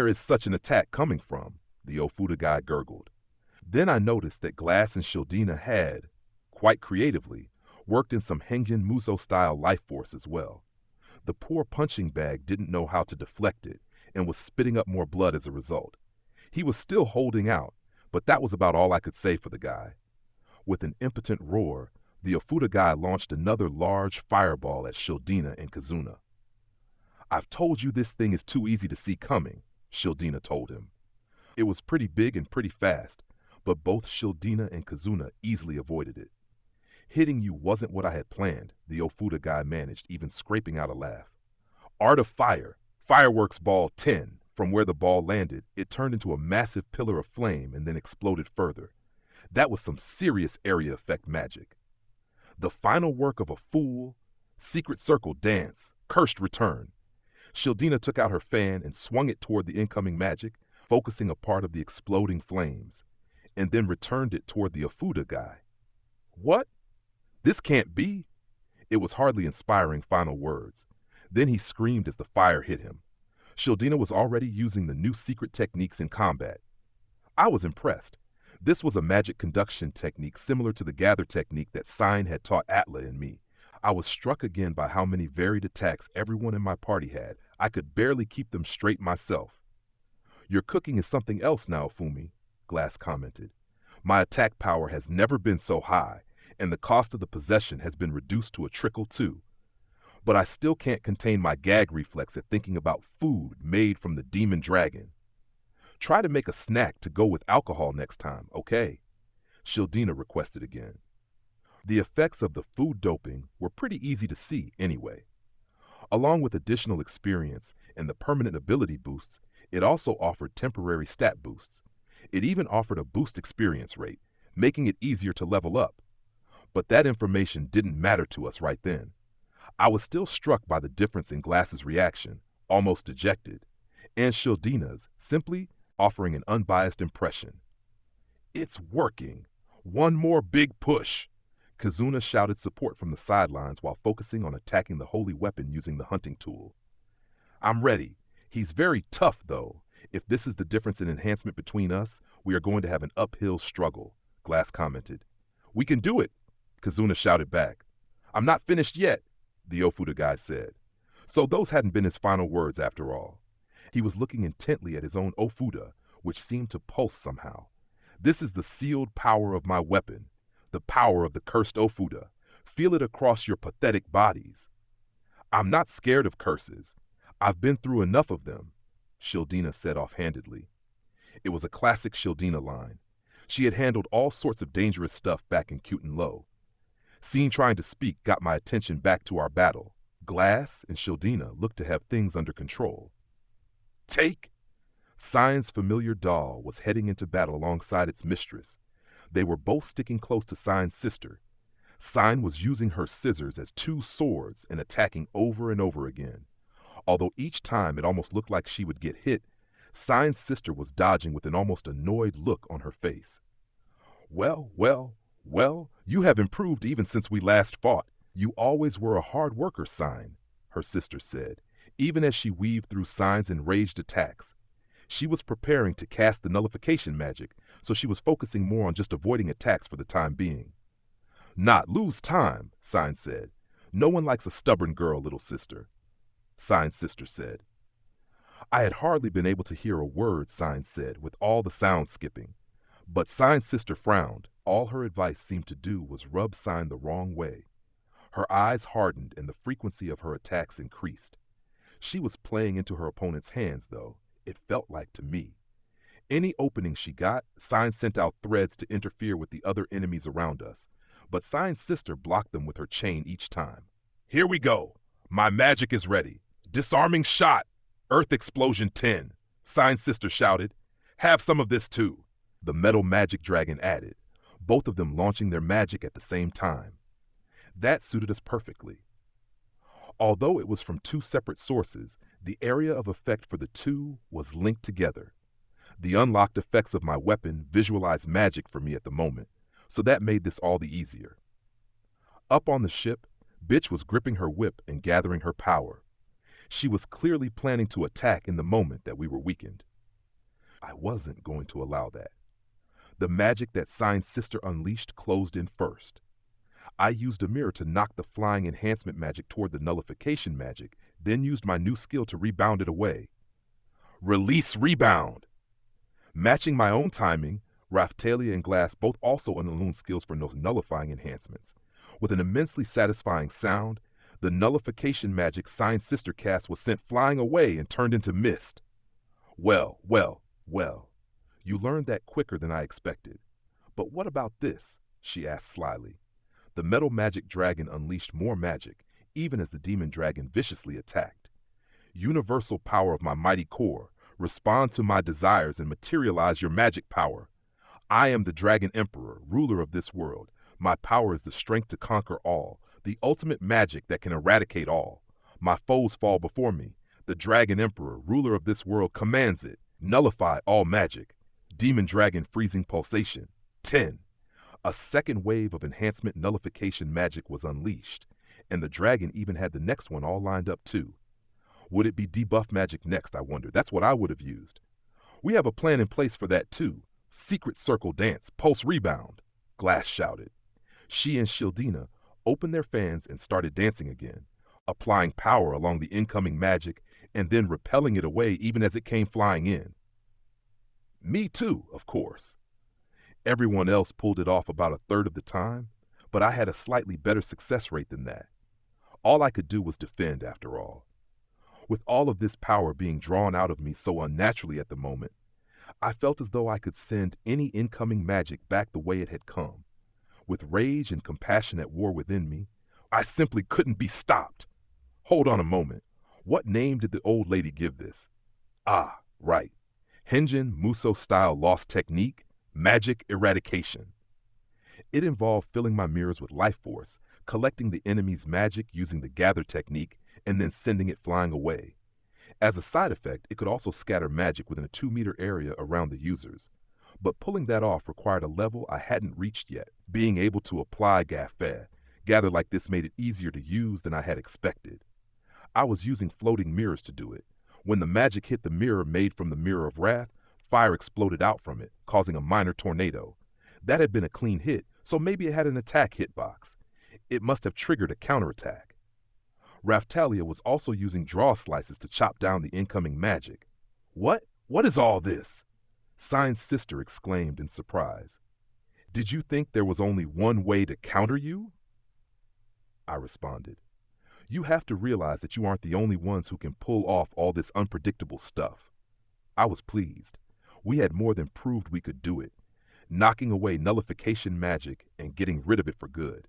is such an attack coming from? The Ofuda guy gurgled. Then I noticed that Glass and Shildina had, quite creatively, worked in some Hengen Muso-style life force as well. The poor punching bag didn't know how to deflect it, and was spitting up more blood as a result. He was still holding out, but that was about all I could say for the guy. With an impotent roar, the Ofuda guy launched another large fireball at Shildina and Kazuna. "I've told you this thing is too easy to see coming," Shildina told him. It was pretty big and pretty fast, but both Shildina and Kazuna easily avoided it. "Hitting you wasn't what I had planned," the Ofuda guy managed, even scraping out a laugh. "Art of Fire, Fireworks Ball 10. From where the ball landed, it turned into a massive pillar of flame and then exploded further. That was some serious area effect magic. The final work of a fool, Secret Circle Dance, Cursed Return." Shildina took out her fan and swung it toward the incoming magic, focusing a part of the exploding flames, and then returned it toward the Ofuda guy. "What? This can't be." It was hardly inspiring final words. Then he screamed as the fire hit him. Shildina was already using the new secret techniques in combat. I was impressed. This was a magic conduction technique similar to the gather technique that Sign had taught Atla and me. I was struck again by how many varied attacks everyone in my party had. I could barely keep them straight myself. "Your cooking is something else now, Fumi," Glass commented. "My attack power has never been so high, and the cost of the possession has been reduced to a trickle too. But I still can't contain my gag reflex at thinking about food made from the demon dragon. Try to make a snack to go with alcohol next time, okay?" Shildina requested again. The effects of the food doping were pretty easy to see anyway. Along with additional experience and the permanent ability boosts, it also offered temporary stat boosts. It even offered a boost experience rate, making it easier to level up. But that information didn't matter to us right then. I was still struck by the difference in Glass's reaction, almost dejected, and Shildina's, simply offering an unbiased impression. "It's working! One more big push!" Kazuna shouted support from the sidelines while focusing on attacking the holy weapon using the hunting tool. "I'm ready. He's very tough, though. If this is the difference in enhancement between us, we are going to have an uphill struggle," Glass commented. "We can do it," Kazuna shouted back. "I'm not finished yet," the Ofuda guy said. So those hadn't been his final words after all. He was looking intently at his own Ofuda, which seemed to pulse somehow. "This is the sealed power of my weapon, the power of the cursed Ofuda. Feel it across your pathetic bodies." "I'm not scared of curses. I've been through enough of them," Shildina said offhandedly. It was a classic Shildina line. She had handled all sorts of dangerous stuff back in Cute and Low. Seeing trying to speak got my attention back to our battle. Glass and Shildina looked to have things under control. "Take!" Sign's familiar doll was heading into battle alongside its mistress. They were both sticking close to Sign's sister. Sign was using her scissors as two swords and attacking over and over again. Although each time it almost looked like she would get hit, Sign's sister was dodging with an almost annoyed look on her face. Well, you have improved even since we last fought. You always were a hard worker, Sign," her sister said, even as she weaved through Sign's enraged attacks. She was preparing to cast the nullification magic, so she was focusing more on just avoiding attacks for the time being. "Not lose time," Sign said. "No one likes a stubborn girl, little sister," Sign's sister said. I had hardly been able to hear a word Sign said with all the sound skipping. But Sign's sister frowned. All her advice seemed to do was rub Sign the wrong way. Her eyes hardened and the frequency of her attacks increased. She was playing into her opponent's hands, though, it felt like to me. Any opening she got, Sign sent out threads to interfere with the other enemies around us, but Sign's sister blocked them with her chain each time. "Here we go. My magic is ready. Disarming shot. Earth Explosion 10, Sign's sister shouted. "Have some of this too," the metal magic dragon added, both of them launching their magic at the same time. That suited us perfectly. Although it was from two separate sources, the area of effect for the two was linked together. The unlocked effects of my weapon visualized magic for me at the moment, so that made this all the easier. Up on the ship, Bitch was gripping her whip and gathering her power. She was clearly planning to attack in the moment that we were weakened. I wasn't going to allow that. The magic that Sign's sister unleashed closed in first. I used a mirror to knock the flying enhancement magic toward the nullification magic, then used my new skill to rebound it away. Release rebound. Matching my own timing, Raphtalia and Glass both also unload skills for nullifying enhancements. With an immensely satisfying sound, the nullification magic Sign's sister cast was sent flying away and turned into mist. Well, well, well. You learned that quicker than I expected. But what about this? She asked slyly. The metal magic dragon unleashed more magic, even as the demon dragon viciously attacked. Universal power of my mighty core, respond to my desires and materialize your magic power. I am the Dragon Emperor, ruler of this world. My power is the strength to conquer all, the ultimate magic that can eradicate all. My foes fall before me. The Dragon Emperor, ruler of this world, commands it. Nullify all magic. Demon Dragon freezing pulsation. 10. A second wave of enhancement nullification magic was unleashed, and the dragon even had the next one all lined up too. Would it be debuff magic next, I wonder? That's what I would have used. We have a plan in place for that too. Secret circle dance, pulse rebound, Glass shouted. She and Shieldina opened their fans and started dancing again, applying power along the incoming magic and then repelling it away even as it came flying in. Me too, of course. Everyone else pulled it off about a third of the time, but I had a slightly better success rate than that. All I could do was defend, after all. With all of this power being drawn out of me so unnaturally at the moment, I felt as though I could send any incoming magic back the way it had come. With rage and compassion at war within me, I simply couldn't be stopped. Hold on a moment. What name did the old lady give this? Ah, right. Henjin Muso-style lost technique, magic eradication. It involved filling my mirrors with life force, collecting the enemy's magic using the gather technique, and then sending it flying away. As a side effect, it could also scatter magic within a 2-meter area around the users. But pulling that off required a level I hadn't reached yet. Being able to apply gather like this made it easier to use than I had expected. I was using floating mirrors to do it. When the magic hit the mirror made from the Mirror of Wrath, fire exploded out from it, causing a minor tornado. That had been a clean hit, so maybe it had an attack hitbox. It must have triggered a counterattack. Raphtalia was also using draw slices to chop down the incoming magic. What? What is all this? Sign's sister exclaimed in surprise. Did you think there was only one way to counter you? I responded. You have to realize that you aren't the only ones who can pull off all this unpredictable stuff. I was pleased. We had more than proved we could do it, knocking away nullification magic and getting rid of it for good.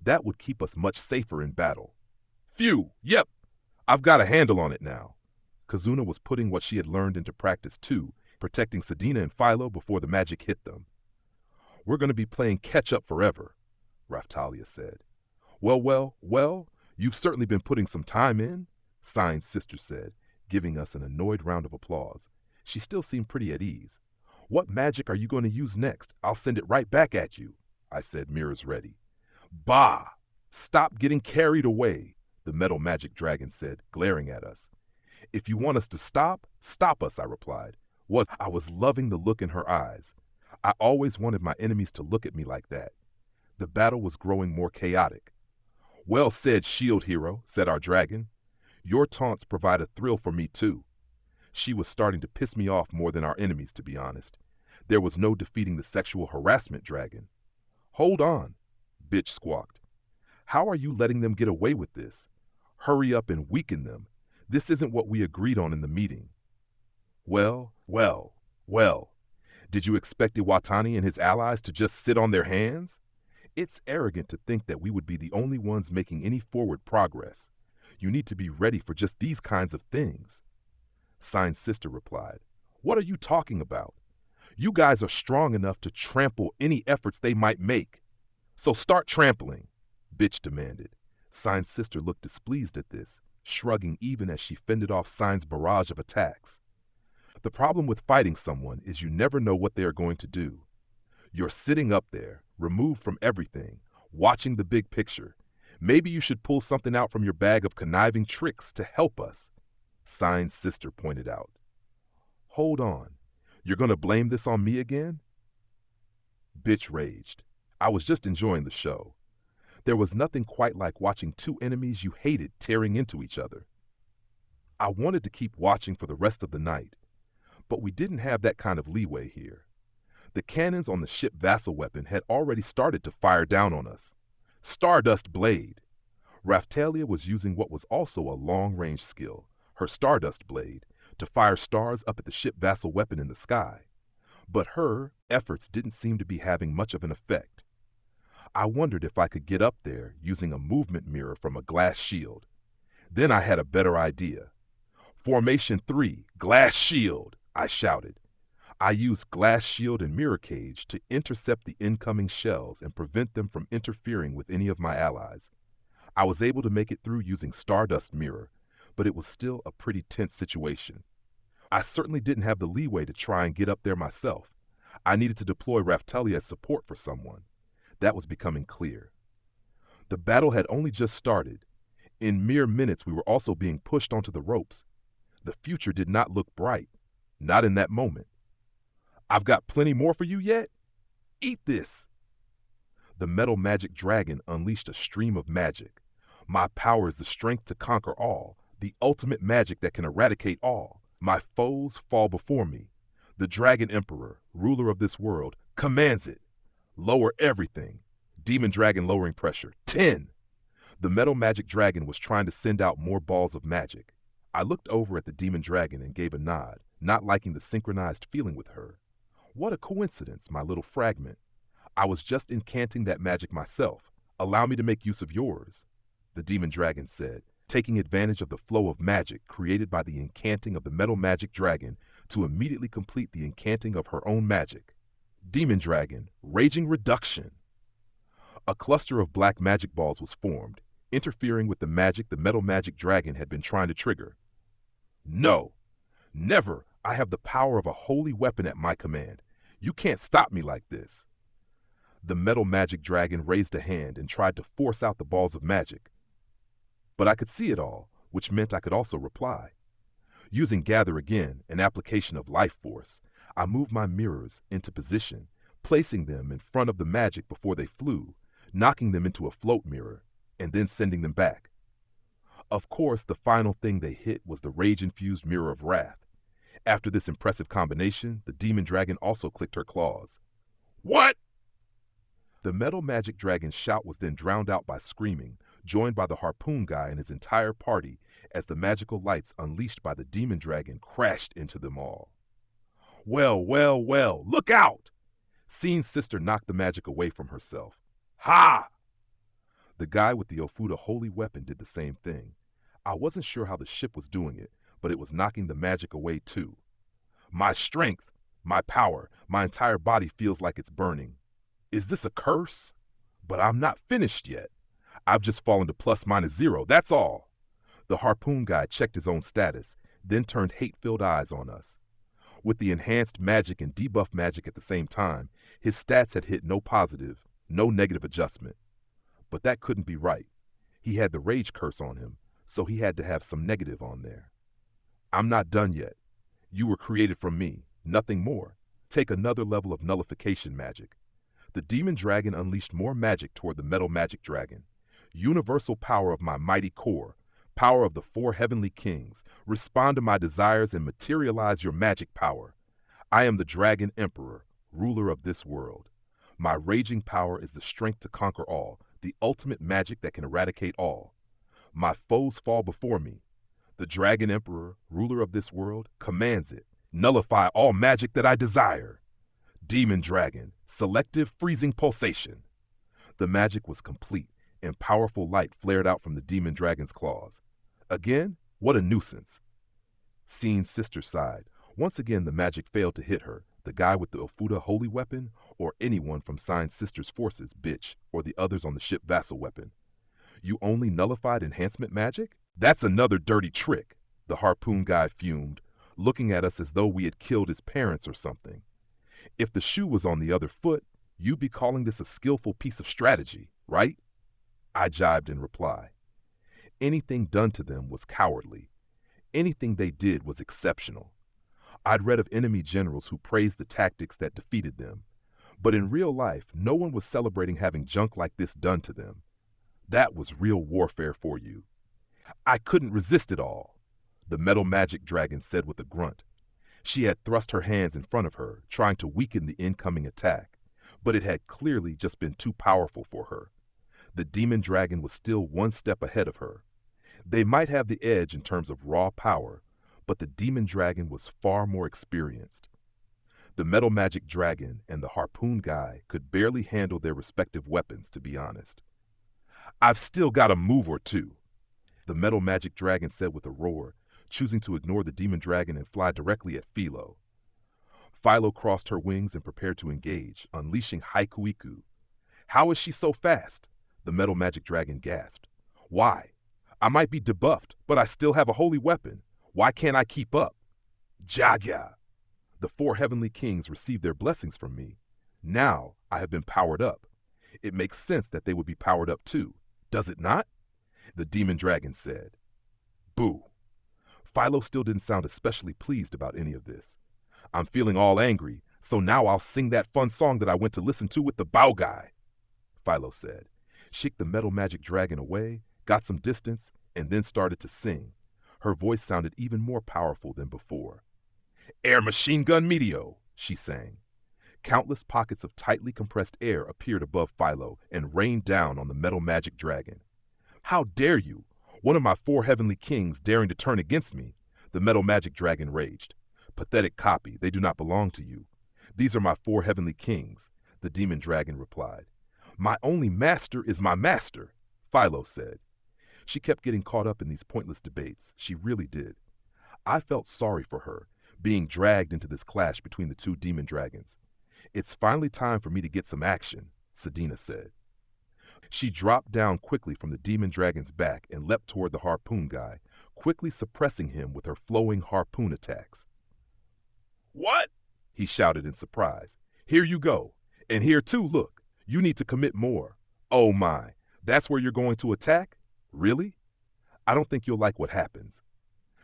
That would keep us much safer in battle. Phew, yep, I've got a handle on it now. Kazuna was putting what she had learned into practice too, protecting Sedina and Philo before the magic hit them. We're going to be playing catch-up forever, Raphtalia said. Well, you've certainly been putting some time in, Sign's sister said, giving us an annoyed round of applause. She still seemed pretty at ease. What magic are you going to use next? I'll send it right back at you, I said, mirrors ready. Bah! Stop getting carried away, the metal magic dragon said, glaring at us. If you want us to stop us, I replied. I was loving the look in her eyes. I always wanted my enemies to look at me like that. The battle was growing more chaotic. Well said, shield hero, said our dragon. Your taunts provide a thrill for me too. She was starting to piss me off more than our enemies, to be honest. There was no defeating the sexual harassment dragon. Hold on, bitch squawked. How are you letting them get away with this? Hurry up and weaken them. This isn't what we agreed on in the meeting. Well. Did you expect Iwatani and his allies to just sit on their hands? It's arrogant to think that we would be the only ones making any forward progress. You need to be ready for just these kinds of things. Sign's sister replied. What are you talking about? You guys are strong enough to trample any efforts they might make. So start trampling, bitch demanded. Sign's sister looked displeased at this, shrugging even as she fended off Sign's barrage of attacks. The problem with fighting someone is you never know what they are going to do. You're sitting up there, removed from everything, watching the big picture. Maybe you should pull something out from your bag of conniving tricks to help us, Sign's sister pointed out. Hold on, you're going to blame this on me again? Bitch raged. I was just enjoying the show. There was nothing quite like watching two enemies you hated tearing into each other. I wanted to keep watching for the rest of the night, But we didn't have that kind of leeway here. The cannons on the ship vassal weapon had already started to fire down on us. Stardust Blade. Raphtalia was using what was also a long-range skill, her Stardust Blade, to fire stars up at the ship vassal weapon in the sky. But her efforts didn't seem to be having much of an effect. I wondered if I could get up there using a movement mirror from a glass shield. Then I had a better idea. Formation 3, Glass Shield, I shouted. I used Glass Shield and Mirror Cage to intercept the incoming shells and prevent them from interfering with any of my allies. I was able to make it through using Stardust Mirror, but it was still a pretty tense situation. I certainly didn't have the leeway to try and get up there myself. I needed to deploy Raphtalia as support for someone. That was becoming clear. The battle had only just started. In mere minutes, we were also being pushed onto the ropes. The future did not look bright. Not in that moment. I've got plenty more for you yet? Eat this! The metal magic dragon unleashed a stream of magic. My power is the strength to conquer all, the ultimate magic that can eradicate all. My foes fall before me. The Dragon Emperor, ruler of this world, commands it. Lower everything. Demon Dragon lowering pressure. 10! The metal magic dragon was trying to send out more balls of magic. I looked over at the Demon Dragon and gave a nod, not liking the synchronized feeling with her. What a coincidence, my little fragment. I was just incanting that magic myself. Allow me to make use of yours, the Demon Dragon said, taking advantage of the flow of magic created by the incanting of the metal magic dragon to immediately complete the incanting of her own magic. Demon Dragon, Raging Reduction. A cluster of black magic balls was formed, interfering with the magic the metal magic dragon had been trying to trigger. No, never. I have the power of a holy weapon at my command. You can't stop me like this. The metal magic dragon raised a hand and tried to force out the balls of magic. But I could see it all, which meant I could also reply. Using Gather again, an application of life force, I moved my mirrors into position, placing them in front of the magic before they flew, knocking them into a float mirror, and then sending them back. Of course, the final thing they hit was the rage-infused Mirror of Wrath. After this impressive combination, the Demon Dragon also clicked her claws. What? The metal magic dragon's shout was then drowned out by screaming, joined by the harpoon guy and his entire party as the magical lights unleashed by the Demon Dragon crashed into them all. Well, well, well, look out! Seen's sister knocked the magic away from herself. Ha! The guy with the Ofuda holy weapon did the same thing. I wasn't sure how the ship was doing it, but it was knocking the magic away too. My strength, my power, my entire body feels like it's burning. Is this a curse? But I'm not finished yet. I've just fallen to ±0, that's all. The harpoon guy checked his own status, then turned hate-filled eyes on us. With the enhanced magic and debuff magic at the same time, his stats had hit no positive, no negative adjustment. But that couldn't be right. He had the rage curse on him, so he had to have some negative on there. I'm not done yet. You were created from me, nothing more. Take another level of nullification magic. The Demon Dragon unleashed more magic toward the metal magic dragon. Universal power of my mighty core, power of the 4 heavenly kings, respond to my desires and materialize your magic power. I am the Dragon Emperor, ruler of this world. My raging power is the strength to conquer all, the ultimate magic that can eradicate all. My foes fall before me. The Dragon Emperor, ruler of this world, commands it. Nullify all magic that I desire. Demon Dragon, selective freezing pulsation. The magic was complete, and powerful light flared out from the Demon Dragon's claws. Again, what a nuisance. Seen's sister sighed. Once again the magic failed to hit her, the guy with the Ofuda holy weapon, or anyone from Seen's sister's forces, bitch, or the others on the ship vassal weapon. You only nullified enhancement magic? That's another dirty trick, the harpoon guy fumed, looking at us as though we had killed his parents or something. If the shoe was on the other foot, you'd be calling this a skillful piece of strategy, right? I jibed in reply. Anything done to them was cowardly. Anything they did was exceptional. I'd read of enemy generals who praised the tactics that defeated them, but in real life, no one was celebrating having junk like this done to them. That was real warfare for you. I couldn't resist it all, the metal magic dragon said with a grunt. She had thrust her hands in front of her, trying to weaken the incoming attack, but it had clearly just been too powerful for her. The demon dragon was still one step ahead of her. They might have the edge in terms of raw power, but the demon dragon was far more experienced. The metal magic dragon and the harpoon guy could barely handle their respective weapons, to be honest. "I've still got a move or two," the metal magic dragon said with a roar, choosing to ignore the demon dragon and fly directly at Philo. Philo crossed her wings and prepared to engage, unleashing Haikuiku. "How is she so fast?" the metal magic dragon gasped. "Why? I might be debuffed, but I still have a holy weapon. Why can't I keep up?" "Jagya! The 4 heavenly kings received their blessings from me. Now I have been powered up. It makes sense that they would be powered up too, does it not?" the demon dragon said. Boo. Philo still didn't sound especially pleased about any of this. "I'm feeling all angry, so now I'll sing that fun song that I went to listen to with the bow guy," Philo said. She kicked the metal magic dragon away, got some distance, and then started to sing. Her voice sounded even more powerful than before. "Air machine gun meteo," she sang. Countless pockets of tightly compressed air appeared above Philo and rained down on the metal magic dragon. "How dare you? One of my 4 heavenly kings daring to turn against me," the metal magic dragon raged. "Pathetic copy, they do not belong to you. These are my 4 heavenly kings," the demon dragon replied. "My only master is my master," Philo said. She kept getting caught up in these pointless debates. She really did. I felt sorry for her, being dragged into this clash between the 2 demon dragons. "It's finally time for me to get some action," Sadina said. She dropped down quickly from the demon dragon's back and leapt toward the harpoon guy, quickly suppressing him with her flowing harpoon attacks. "What?" he shouted in surprise. "Here you go. And here too, look. You need to commit more. Oh my, that's where you're going to attack? Really? I don't think you'll like what happens."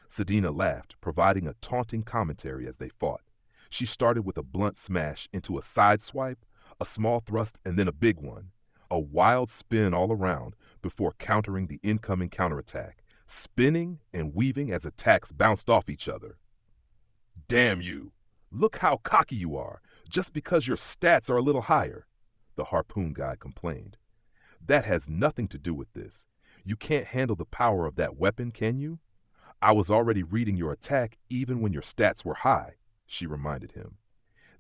Sadina laughed, providing a taunting commentary as they fought. She started with a blunt smash into a side swipe, a small thrust, and then a big one. A wild spin all around before countering the incoming counterattack, spinning and weaving as attacks bounced off each other. "Damn you! Look how cocky you are, just because your stats are a little higher," the harpoon guy complained. "That has nothing to do with this. You can't handle the power of that weapon, can you? I was already reading your attack even when your stats were high," she reminded him.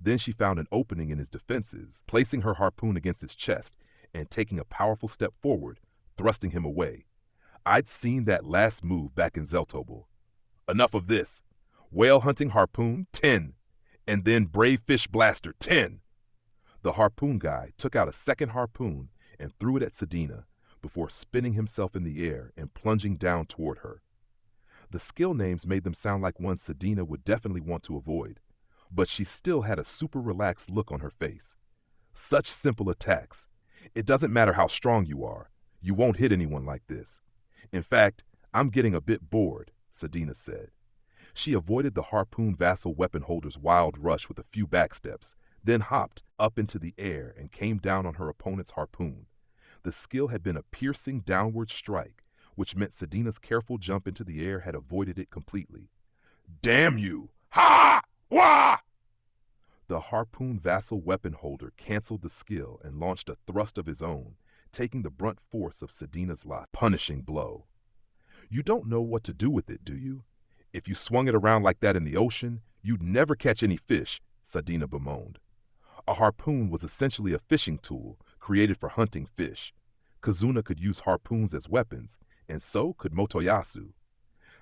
Then she found an opening in his defenses, placing her harpoon against his chest and taking a powerful step forward, thrusting him away. I'd seen that last move back in Zeltobel. "Enough of this. Whale hunting harpoon, 10. And then brave fish blaster, 10. The harpoon guy took out a second harpoon and threw it at Sadina before spinning himself in the air and plunging down toward her. The skill names made them sound like ones Sadina would definitely want to avoid, but she still had a super relaxed look on her face. Such simple attacks. It doesn't matter how strong you are. You won't hit anyone like this. In fact, I'm getting a bit bored, Sadina said. She avoided the harpoon vassal weapon holder's wild rush with a few backsteps, then hopped up into the air and came down on her opponent's harpoon. The skill had been a piercing downward strike, which meant Sadina's careful jump into the air had avoided it completely. "Damn you! Ha! Wah!" The harpoon vassal weapon holder canceled the skill and launched a thrust of his own, taking the brunt force of Sadina's punishing blow. "You don't know what to do with it, do you? If you swung it around like that in the ocean, you'd never catch any fish," Sadina bemoaned. A harpoon was essentially a fishing tool created for hunting fish. Kazuna could use harpoons as weapons, and so could Motoyasu.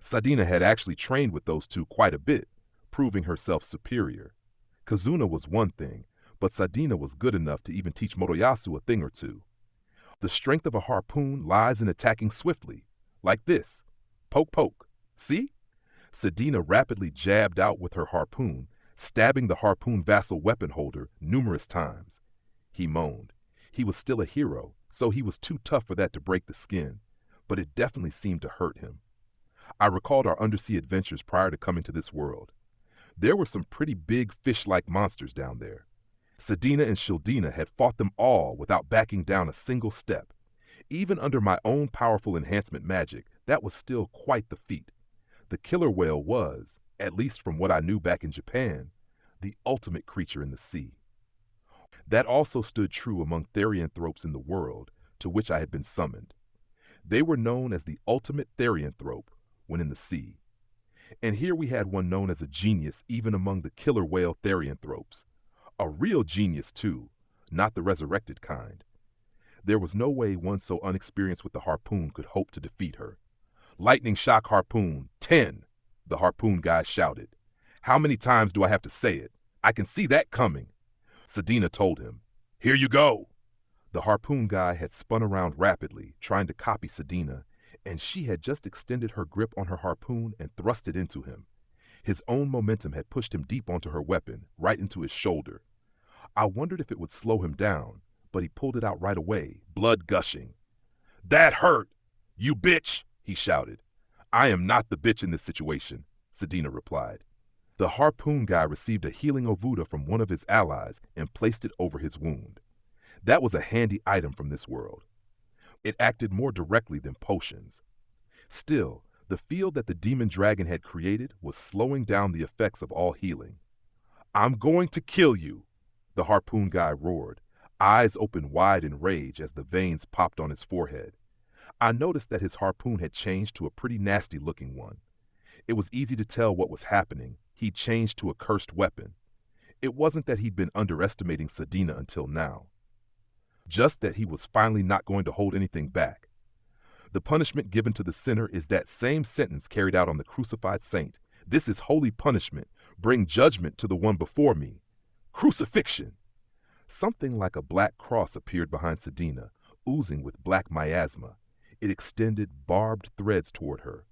Sadina had actually trained with those two quite a bit, proving herself superior. Kazuna was one thing, but Sadina was good enough to even teach Motoyasu a thing or two. The strength of a harpoon lies in attacking swiftly, like this. Poke, poke. See? Sadina rapidly jabbed out with her harpoon, stabbing the harpoon vassal weapon holder numerous times. He moaned. He was still a hero, so he was too tough for that to break the skin, but it definitely seemed to hurt him. I recalled our undersea adventures prior to coming to this world. There were some pretty big fish-like monsters down there. Sadina and Shildina had fought them all without backing down a single step. Even under my own powerful enhancement magic, that was still quite the feat. The killer whale was, at least from what I knew back in Japan, the ultimate creature in the sea. That also stood true among therianthropes in the world to which I had been summoned. They were known as the ultimate therianthrope when in the sea. And here we had one known as a genius even among the killer whale therianthropes. A real genius, too, not the resurrected kind. There was no way one so unexperienced with the harpoon could hope to defeat her. "Lightning shock harpoon, 10, the harpoon guy shouted. "How many times do I have to say it? I can see that coming." Sedina told him. "Here you go." The harpoon guy had spun around rapidly, trying to copy Sedina, and she had just extended her grip on her harpoon and thrust it into him. His own momentum had pushed him deep onto her weapon, right into his shoulder. I wondered if it would slow him down, but he pulled it out right away, blood gushing. "That hurt! You bitch!" he shouted. "I am not the bitch in this situation," Sedina replied. The harpoon guy received a healing ovuda from one of his allies and placed it over his wound. That was a handy item from this world. It acted more directly than potions. Still, the field that the demon dragon had created was slowing down the effects of all healing. "I'm going to kill you," the harpoon guy roared, eyes open wide in rage as the veins popped on his forehead. I noticed that his harpoon had changed to a pretty nasty-looking one. It was easy to tell what was happening. He'd changed to a cursed weapon. It wasn't that he'd been underestimating Sedina until now. Just that he was finally not going to hold anything back. The punishment given to the sinner is that same sentence carried out on the crucified saint. "This is holy punishment. Bring judgment to the one before me." Crucifixion! Something like a black cross appeared behind Sedina, oozing with black miasma. It extended barbed threads toward her.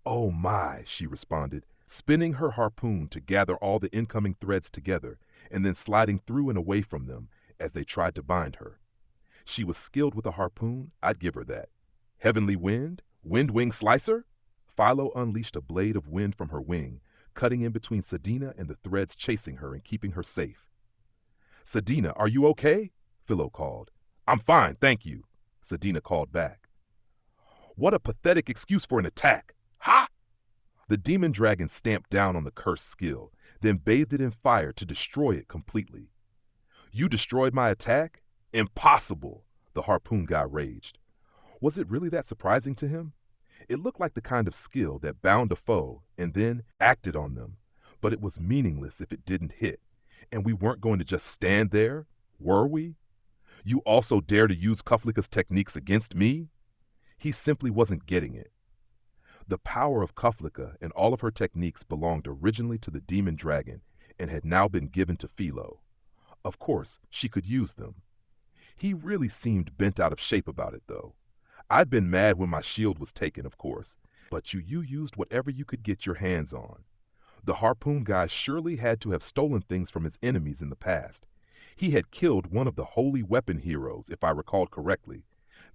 "Oh my," she responded, spinning her harpoon to gather all the incoming threads together and then sliding through and away from them as they tried to bind her. She was skilled with a harpoon, I'd give her that. Heavenly wind? Wind wing slicer? Philo unleashed a blade of wind from her wing, cutting in between Sedina and the threads chasing her and keeping her safe. "Sedina, are you okay?" Philo called. "I'm fine, thank you," Sedina called back. "What a pathetic excuse for an attack! Ha!" The demon dragon stamped down on the cursed skill, then bathed it in fire to destroy it completely. "You destroyed my attack? Impossible!" the harpoon guy raged. Was it really that surprising to him? It looked like the kind of skill that bound a foe and then acted on them, but it was meaningless if it didn't hit, and we weren't going to just stand there, were we? "You also dare to use Kuflika's techniques against me?" He simply wasn't getting it. The power of Kuflika and all of her techniques belonged originally to the demon dragon and had now been given to Philo. Of course, she could use them. He really seemed bent out of shape about it, though. I'd been mad when my shield was taken, of course, but you used whatever you could get your hands on. The harpoon guy surely had to have stolen things from his enemies in the past. He had killed one of the holy weapon heroes, if I recalled correctly.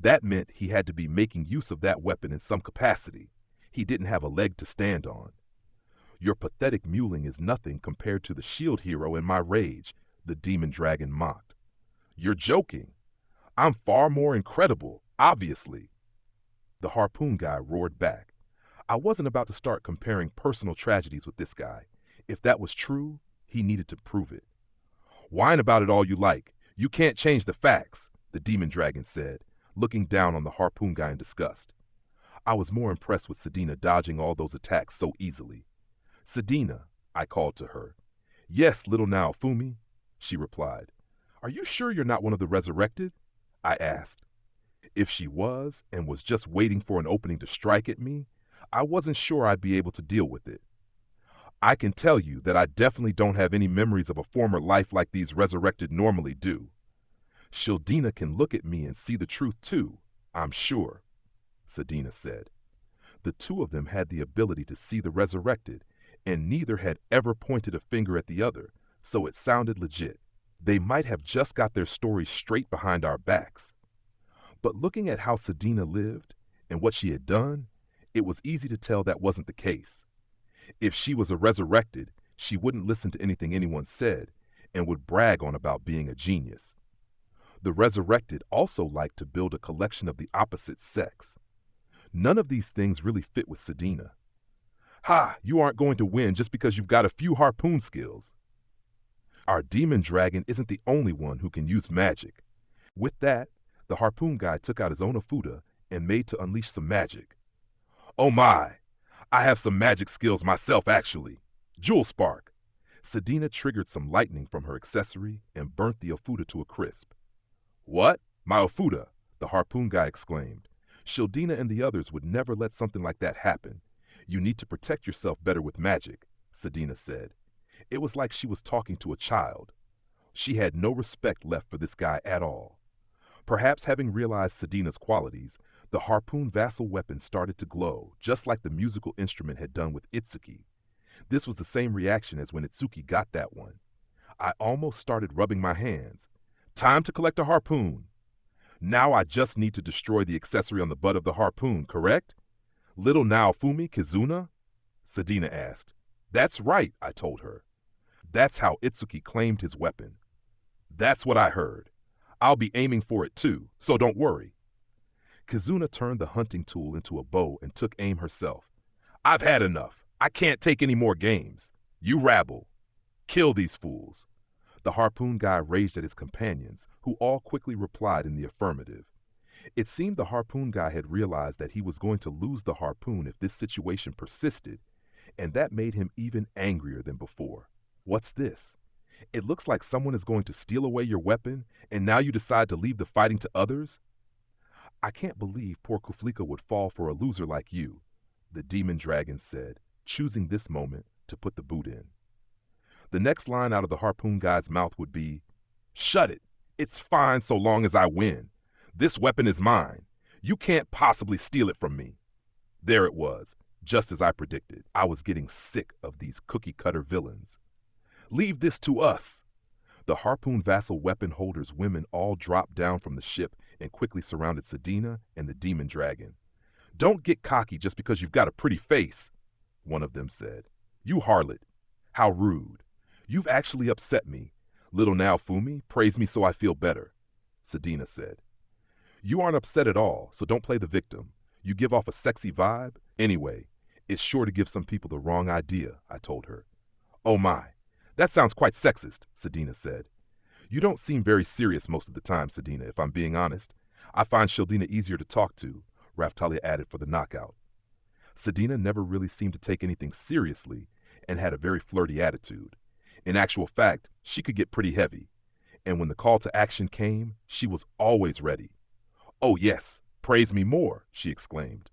That meant he had to be making use of that weapon in some capacity. He didn't have a leg to stand on. "Your pathetic mewling is nothing compared to the shield hero in my rage," the demon dragon mocked. "You're joking. I'm far more incredible, obviously." The harpoon guy roared back. I wasn't about to start comparing personal tragedies with this guy. If that was true, he needed to prove it. "Whine about it all you like. You can't change the facts," the demon dragon said, looking down on the harpoon guy in disgust. I was more impressed with Sedina dodging all those attacks so easily. "Sedina," I called to her. "Yes, little Naofumi," she replied. "Are you sure you're not one of the resurrected?" I asked. If she was, and was just waiting for an opening to strike at me, I wasn't sure I'd be able to deal with it. "I can tell you that I definitely don't have any memories of a former life like these resurrected normally do. Shildina can look at me and see the truth too, I'm sure," Sedina said. The two of them had the ability to see the resurrected, and neither had ever pointed a finger at the other, so it sounded legit. They might have just got their stories straight behind our backs. But looking at how Sedina lived and what she had done, it was easy to tell that wasn't the case. If she was a resurrected, she wouldn't listen to anything anyone said and would brag on about being a genius. The resurrected also liked to build a collection of the opposite sex. None of these things really fit with Sedina. Ha! You aren't going to win just because you've got a few harpoon skills. Our demon dragon isn't the only one who can use magic. With that, the harpoon guy took out his own Ofuda and made to unleash some magic. Oh my! I have some magic skills myself, actually. Jewel Spark! Sedina triggered some lightning from her accessory and burnt the Ofuda to a crisp. What? My Ofuda! The harpoon guy exclaimed. Shildina and the others would never let something like that happen. You need to protect yourself better with magic, Sedina said. It was like she was talking to a child. She had no respect left for this guy at all. Perhaps having realized Sedina's qualities, the harpoon vassal weapon started to glow, just like the musical instrument had done with Itsuki. This was the same reaction as when Itsuki got that one. I almost started rubbing my hands. Time to collect a harpoon. Now I just need to destroy the accessory on the butt of the harpoon, correct? Little Naofumi Kizuna? Sedina asked. That's right, I told her. That's how Itsuki claimed his weapon. That's what I heard. I'll be aiming for it too, so don't worry. Kizuna turned the hunting tool into a bow and took aim herself. I've had enough. I can't take any more games. You rabble. Kill these fools. The harpoon guy raged at his companions, who all quickly replied in the affirmative. It seemed the harpoon guy had realized that he was going to lose the harpoon if this situation persisted, and that made him even angrier than before. What's this? It looks like someone is going to steal away your weapon, and now you decide to leave the fighting to others? I can't believe poor Kuflika would fall for a loser like you, the demon dragon said, choosing this moment to put the boot in. The next line out of the harpoon guy's mouth would be, Shut it! It's fine so long as I win. This weapon is mine. You can't possibly steal it from me. There it was, just as I predicted. I was getting sick of these cookie-cutter villains. Leave this to us. The harpoon vassal weapon holder's women all dropped down from the ship and quickly surrounded Sedina and the demon dragon. Don't get cocky just because you've got a pretty face, one of them said. You harlot. How rude. You've actually upset me. Little Naofumi, praise me so I feel better, Sedina said. You aren't upset at all, so don't play the victim. You give off a sexy vibe. Anyway, it's sure to give some people the wrong idea, I told her. Oh my, that sounds quite sexist, Sedina said. You don't seem very serious most of the time, Sedina, if I'm being honest. I find Shildina easier to talk to, Raftalia added for the knockout. Sedina never really seemed to take anything seriously and had a very flirty attitude. In actual fact, she could get pretty heavy, and when the call to action came, she was always ready. Oh yes, praise me more, she exclaimed.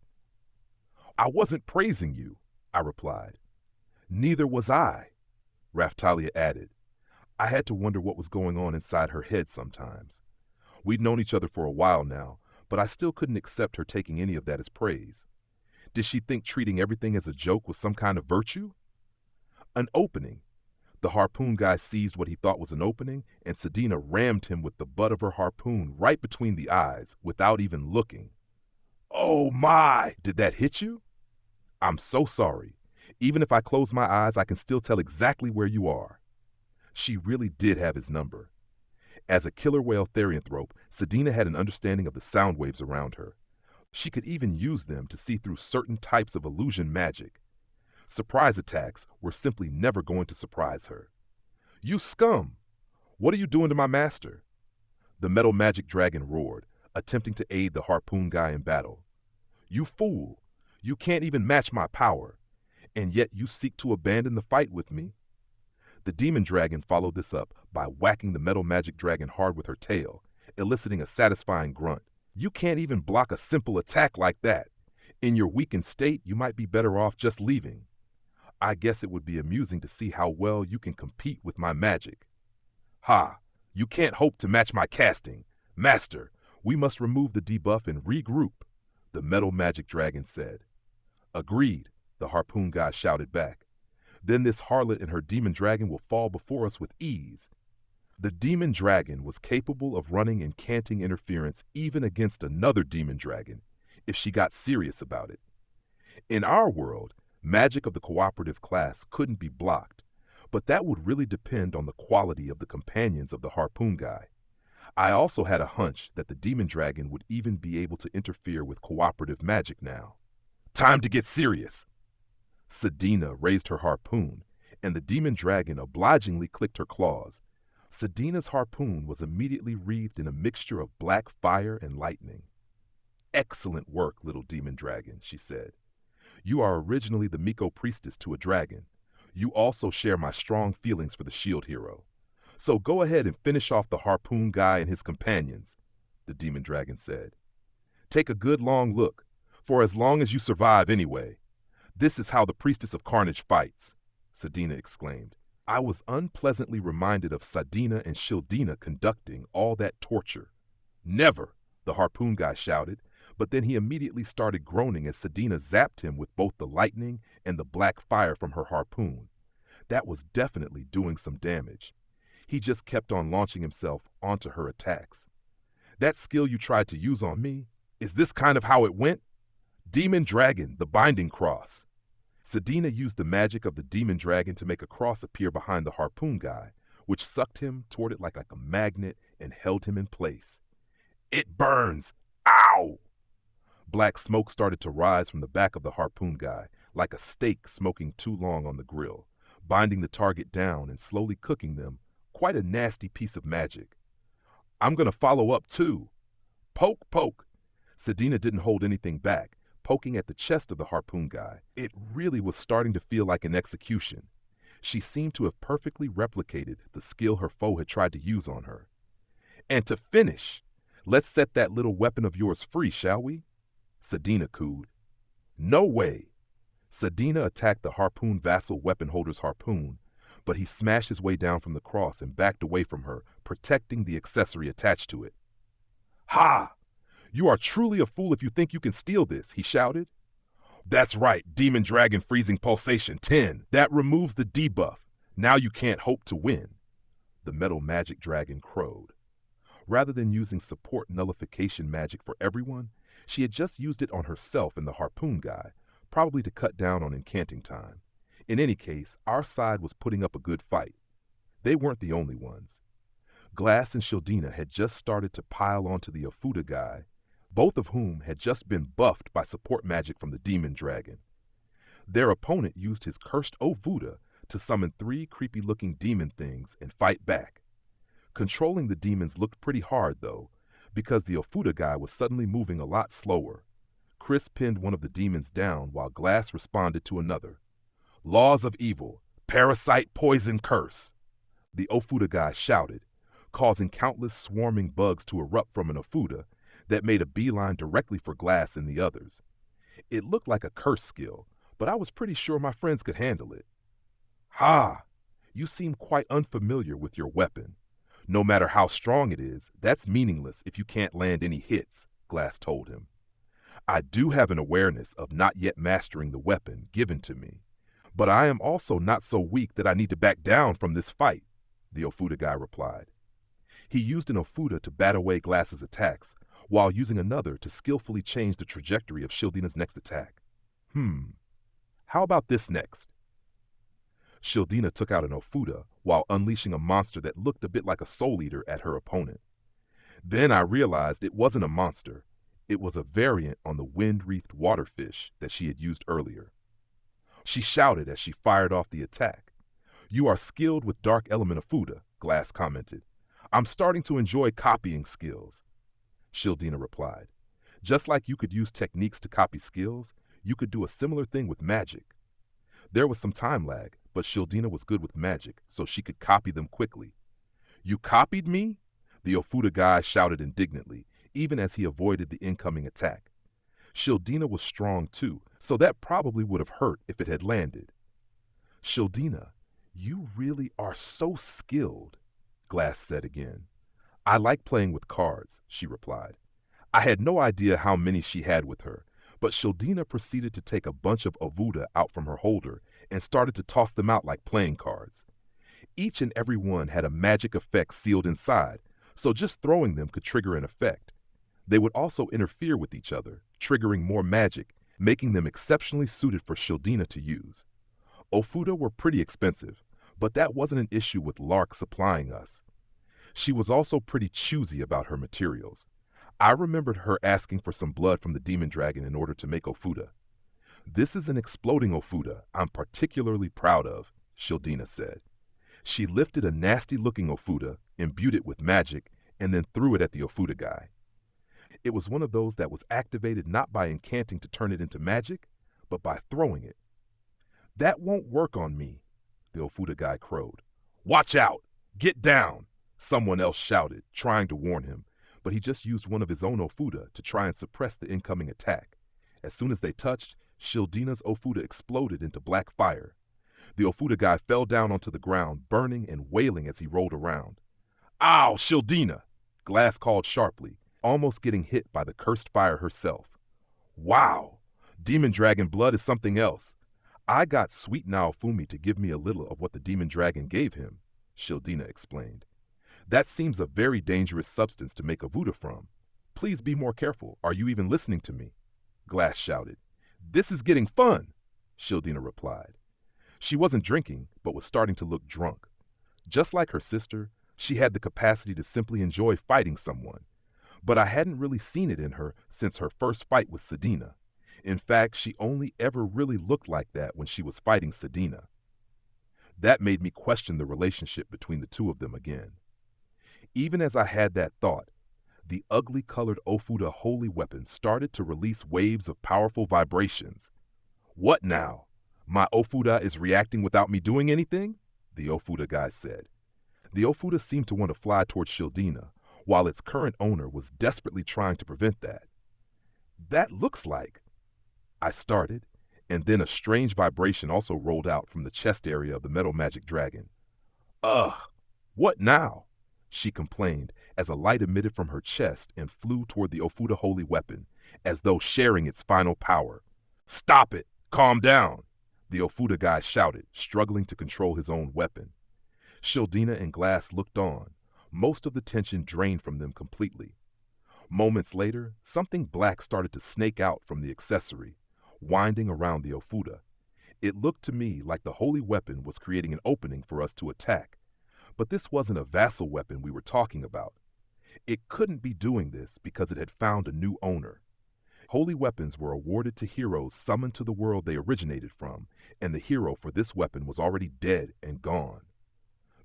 I wasn't praising you, I replied. Neither was I, Raftalia added. I had to wonder what was going on inside her head sometimes. We'd known each other for a while now, but I still couldn't accept her taking any of that as praise. Did she think treating everything as a joke was some kind of virtue? An opening. The harpoon guy seized what he thought was an opening, and Sedina rammed him with the butt of her harpoon right between the eyes, without even looking. Oh my! Did that hit you? I'm so sorry. Even if I close my eyes, I can still tell exactly where you are. She really did have his number. As a killer whale therianthrope, Sedina had an understanding of the sound waves around her. She could even use them to see through certain types of illusion magic. Surprise attacks were simply never going to surprise her. You scum! What are you doing to my master? The metal magic dragon roared, attempting to aid the harpoon guy in battle. You fool! You can't even match my power, and yet you seek to abandon the fight with me. The demon dragon followed this up by whacking the metal magic dragon hard with her tail, eliciting a satisfying grunt. You can't even block a simple attack like that. In your weakened state, you might be better off just leaving. I guess it would be amusing to see how well you can compete with my magic. Ha! You can't hope to match my casting. Master, we must remove the debuff and regroup, the metal magic dragon said. Agreed, the harpoon guy shouted back. Then this harlot and her demon dragon will fall before us with ease. The demon dragon was capable of running and canting interference even against another demon dragon, if she got serious about it. In our world, magic of the cooperative class couldn't be blocked, but that would really depend on the quality of the companions of the harpoon guy. I also had a hunch that the demon dragon would even be able to interfere with cooperative magic now. Time to get serious! Sedina raised her harpoon, and the demon dragon obligingly clicked her claws. Sedina's harpoon was immediately wreathed in a mixture of black fire and lightning. "Excellent work, little demon dragon," she said. "You are originally the Miko priestess to a dragon. You also share my strong feelings for the shield hero. So go ahead and finish off the harpoon guy and his companions," the demon dragon said. "Take a good long look, for as long as you survive anyway. This is how the priestess of carnage fights," Sedina exclaimed. I was unpleasantly reminded of Sadina and Shildina conducting all that torture. "Never," the harpoon guy shouted, but then he immediately started groaning as Sedina zapped him with both the lightning and the black fire from her harpoon. That was definitely doing some damage. He just kept on launching himself onto her attacks. "That skill you tried to use on me, is this kind of how it went? Demon Dragon, the Binding Cross." Sedina used the magic of the demon dragon to make a cross appear behind the harpoon guy, which sucked him toward it like a magnet and held him in place. "It burns! Ow!" Black smoke started to rise from the back of the harpoon guy, like a steak smoking too long on the grill, binding the target down and slowly cooking them. Quite a nasty piece of magic. "I'm gonna follow up too." "Poke, poke!" Sedina didn't hold anything back, poking at the chest of the harpoon guy. It really was starting to feel like an execution. She seemed to have perfectly replicated the skill her foe had tried to use on her. "And to finish, let's set that little weapon of yours free, shall we?" Sedina cooed. "No way!" Sedina attacked the harpoon vassal weapon holder's harpoon, but he smashed his way down from the cross and backed away from her, protecting the accessory attached to it. "Ha! You are truly a fool if you think you can steal this," he shouted. "That's right, Demon Dragon Freezing Pulsation 10. That removes the debuff. Now you can't hope to win," the metal magic dragon crowed. Rather than using support nullification magic for everyone, she had just used it on herself and the harpoon guy, probably to cut down on incanting time. In any case, our side was putting up a good fight. They weren't the only ones. Glass and Shildina had just started to pile onto the Ofuda guy, both of whom had just been buffed by support magic from the demon dragon. Their opponent used his cursed Ofuda to summon 3 creepy-looking demon things and fight back. Controlling the demons looked pretty hard, though, because the Ofuda guy was suddenly moving a lot slower. Chris pinned one of the demons down while Glass responded to another. "Laws of evil, parasite, poison, curse," the Ofuda guy shouted, causing countless swarming bugs to erupt from an Ofuda that made a beeline directly for Glass and the others. It looked like a curse skill, but I was pretty sure my friends could handle it. "Ha! You seem quite unfamiliar with your weapon. No matter how strong it is, that's meaningless if you can't land any hits," Glass told him. "I do have an awareness of not yet mastering the weapon given to me, but I am also not so weak that I need to back down from this fight," the Ofuda guy replied. He used an Ofuda to bat away Glass's attacks, while using another to skillfully change the trajectory of Shildina's next attack. How about this next?" Shildina took out an Ofuda while unleashing a monster that looked a bit like a soul eater at her opponent. Then I realized it wasn't a monster. It was a variant on the wind-wreathed waterfish that she had used earlier. She shouted as she fired off the attack. "You are skilled with Dark Element Ofuda," Glass commented. "I'm starting to enjoy copying skills," Shildina replied. "Just like you could use techniques to copy skills, you could do a similar thing with magic." There was some time lag, but Shildina was good with magic, so she could copy them quickly. "You copied me?" the Ofuda guy shouted indignantly, even as he avoided the incoming attack. Shildina was strong too, so that probably would have hurt if it had landed. "Shildina, you really are so skilled," Glass said again. "I like playing with cards," she replied. I had no idea how many she had with her, but Shildina proceeded to take a bunch of Ofuda out from her holder and started to toss them out like playing cards. Each and every one had a magic effect sealed inside, so just throwing them could trigger an effect. They would also interfere with each other, triggering more magic, making them exceptionally suited for Shildina to use. Ofuda were pretty expensive, but that wasn't an issue with Lark supplying us. She was also pretty choosy about her materials. I remembered her asking for some blood from the demon dragon in order to make Ofuda. This is an exploding Ofuda I'm particularly proud of, Shildina said. She lifted a nasty-looking Ofuda, imbued it with magic, and then threw it at the Ofuda guy. It was one of those that was activated not by incanting to turn it into magic, but by throwing it. That won't work on me, the Ofuda guy crowed. Watch out! Get down! Someone else shouted, trying to warn him, but he just used one of his own Ofuda to try and suppress the incoming attack. As soon as they touched, Shildina's Ofuda exploded into black fire. The Ofuda guy fell down onto the ground, burning and wailing as he rolled around. Ow, Shildina! Glass called sharply, almost getting hit by the cursed fire herself. Wow! Demon dragon blood is something else. I got Sweet Naofumi to give me a little of what the demon dragon gave him, Shildina explained. That seems a very dangerous substance to make a Voodoo from. Please be more careful. Are you even listening to me? Glass shouted. This is getting fun, Shildina replied. She wasn't drinking, but was starting to look drunk. Just like her sister, she had the capacity to simply enjoy fighting someone. But I hadn't really seen it in her since her first fight with Sedina. In fact, she only ever really looked like that when she was fighting Sedina. That made me question the relationship between the two of them again. Even as I had that thought, the ugly-colored Ofuda holy weapon started to release waves of powerful vibrations. What now? My Ofuda is reacting without me doing anything? The Ofuda guy said. The Ofuda seemed to want to fly towards Shildina, while its current owner was desperately trying to prevent that. That looks like... I started, and then a strange vibration also rolled out from the chest area of the metal magic dragon. Ugh! What now? She complained as a light emitted from her chest and flew toward the Ofuda holy weapon, as though sharing its final power. Stop it! Calm down! The Ofuda guy shouted, struggling to control his own weapon. Shildina and Glass looked on, most of the tension drained from them completely. Moments later, something black started to snake out from the accessory, winding around the Ofuda. It looked to me like the holy weapon was creating an opening for us to attack. But this wasn't a vassal weapon we were talking about. It couldn't be doing this because it had found a new owner. Holy weapons were awarded to heroes summoned to the world they originated from, and the hero for this weapon was already dead and gone.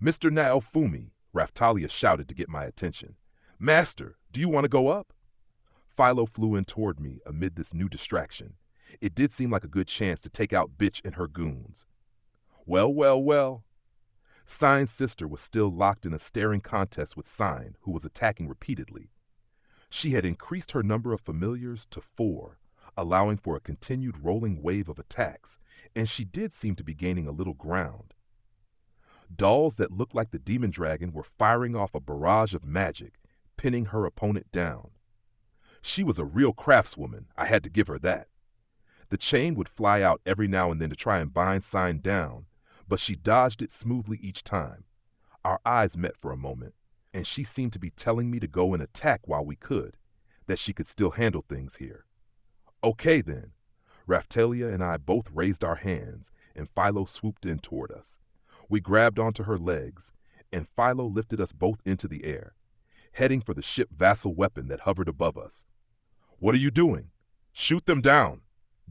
Mr. Naofumi, Raftalia shouted to get my attention. Master, do you want to go up? Philo flew in toward me amid this new distraction. It did seem like a good chance to take out Bitch and her goons. Well, well, well. Sign's sister was still locked in a staring contest with Sign, who was attacking repeatedly. She had increased her number of familiars to 4, allowing for a continued rolling wave of attacks, and she did seem to be gaining a little ground. Dolls that looked like the demon dragon were firing off a barrage of magic, pinning her opponent down. She was a real craftswoman, I had to give her that. The chain would fly out every now and then to try and bind Sign down, but she dodged it smoothly each time. Our eyes met for a moment, and she seemed to be telling me to go and attack while we could, that she could still handle things here. Okay then. Raftalia and I both raised our hands, and Philo swooped in toward us. We grabbed onto her legs, and Philo lifted us both into the air, heading for the ship vassal weapon that hovered above us. What are you doing? Shoot them down,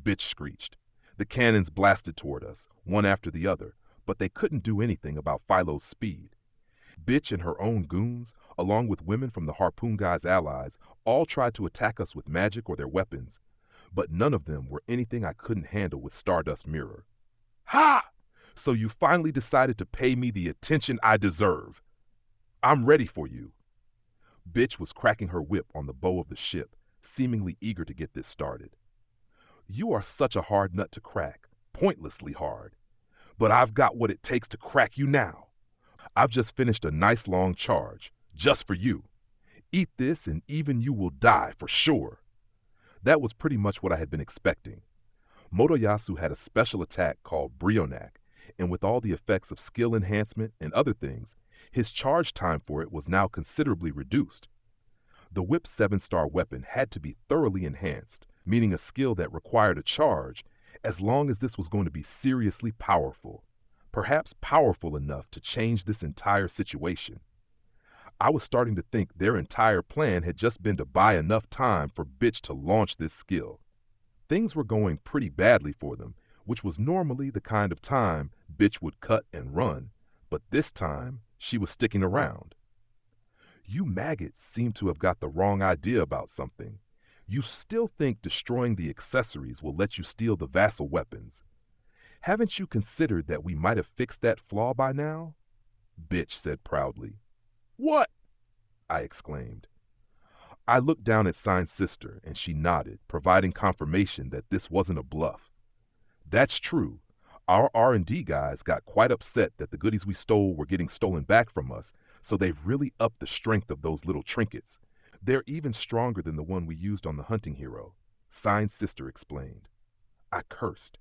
Bitch screeched. The cannons blasted toward us, one after the other, but they couldn't do anything about Philo's speed. Bitch and her own goons, along with women from the Harpoon Guy's allies, all tried to attack us with magic or their weapons, but none of them were anything I couldn't handle with Stardust Mirror. Ha! So you finally decided to pay me the attention I deserve. I'm ready for you. Bitch was cracking her whip on the bow of the ship, seemingly eager to get this started. You are such a hard nut to crack, pointlessly hard. But I've got what it takes to crack you now. I've just finished a nice long charge, just for you. Eat this and even you will die for sure. That was pretty much what I had been expecting. Motoyasu had a special attack called Brionac, and with all the effects of skill enhancement and other things, his charge time for it was now considerably reduced. The Whip 7-star weapon had to be thoroughly enhanced, meaning a skill that required a charge, as long as this was going to be seriously powerful, perhaps powerful enough to change this entire situation. I was starting to think their entire plan had just been to buy enough time for Bitch to launch this skill. Things were going pretty badly for them, which was normally the kind of time Bitch would cut and run, but this time she was sticking around. You maggots seem to have got the wrong idea about something. You still think destroying the accessories will let you steal the vassal weapons. Haven't you considered that we might have fixed that flaw by now? Bitch said proudly. What? I exclaimed. I looked down at Sign's sister, and she nodded, providing confirmation that this wasn't a bluff. That's true. Our R&D guys got quite upset that the goodies we stole were getting stolen back from us, so they've really upped the strength of those little trinkets. They're even stronger than the one we used on the hunting hero, Sign's sister explained. I cursed.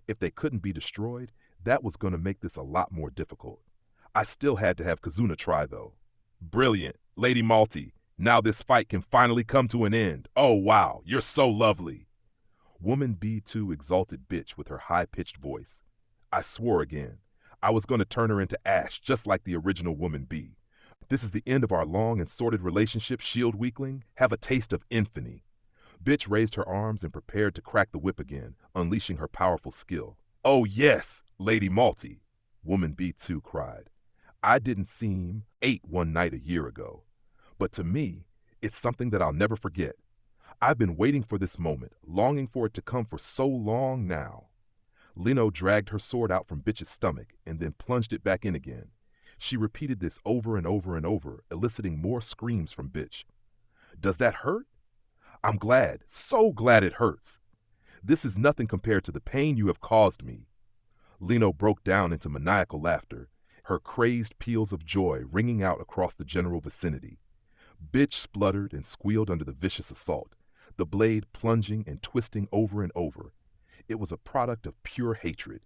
If they couldn't be destroyed, that was going to make this a lot more difficult. I still had to have Kazuna try, though. Brilliant, Lady Malty. Now this fight can finally come to an end. Oh, wow, you're so lovely. Woman B2 exalted Bitch with her high-pitched voice. I swore again. I was going to turn her into ash, just like the original Woman B. This is the end of our long and sordid relationship, Shield Weakling. Have a taste of infamy. Bitch raised her arms and prepared to crack the whip again, unleashing her powerful skill. Oh yes, Lady Malty, Woman B2 cried. I didn't seem 8 one night a year ago, but to me, it's something that I'll never forget. I've been waiting for this moment, longing for it to come for so long now. Lino dragged her sword out from Bitch's stomach and then plunged it back in again. She repeated this over and over and over, eliciting more screams from Bitch. Does that hurt? I'm glad, so glad it hurts. This is nothing compared to the pain you have caused me. Lino broke down into maniacal laughter, her crazed peals of joy ringing out across the general vicinity. Bitch spluttered and squealed under the vicious assault, the blade plunging and twisting over and over. It was a product of pure hatred.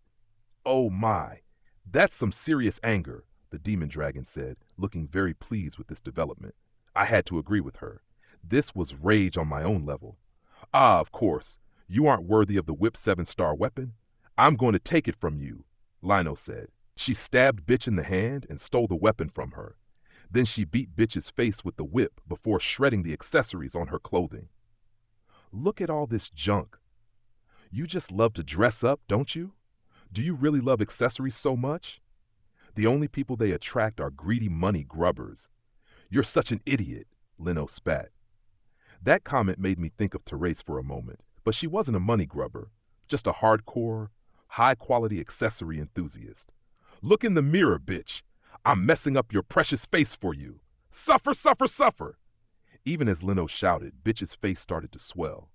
Oh my, that's some serious anger, the demon dragon said, looking very pleased with this development. I had to agree with her. This was rage on my own level. Ah, of course, you aren't worthy of the Whip 7-star weapon. I'm going to take it from you, Lino said. She stabbed Bitch in the hand and stole the weapon from her. Then she beat Bitch's face with the whip before shredding the accessories on her clothing. Look at all this junk. You just love to dress up, don't you? Do you really love accessories so much? The only people they attract are greedy money grubbers. You're such an idiot, Lino spat. That comment made me think of Therese for a moment, but she wasn't a money grubber, just a hardcore, high-quality accessory enthusiast. Look in the mirror, bitch. I'm messing up your precious face for you. Suffer, suffer, suffer. Even as Lino shouted, Bitch's face started to swell.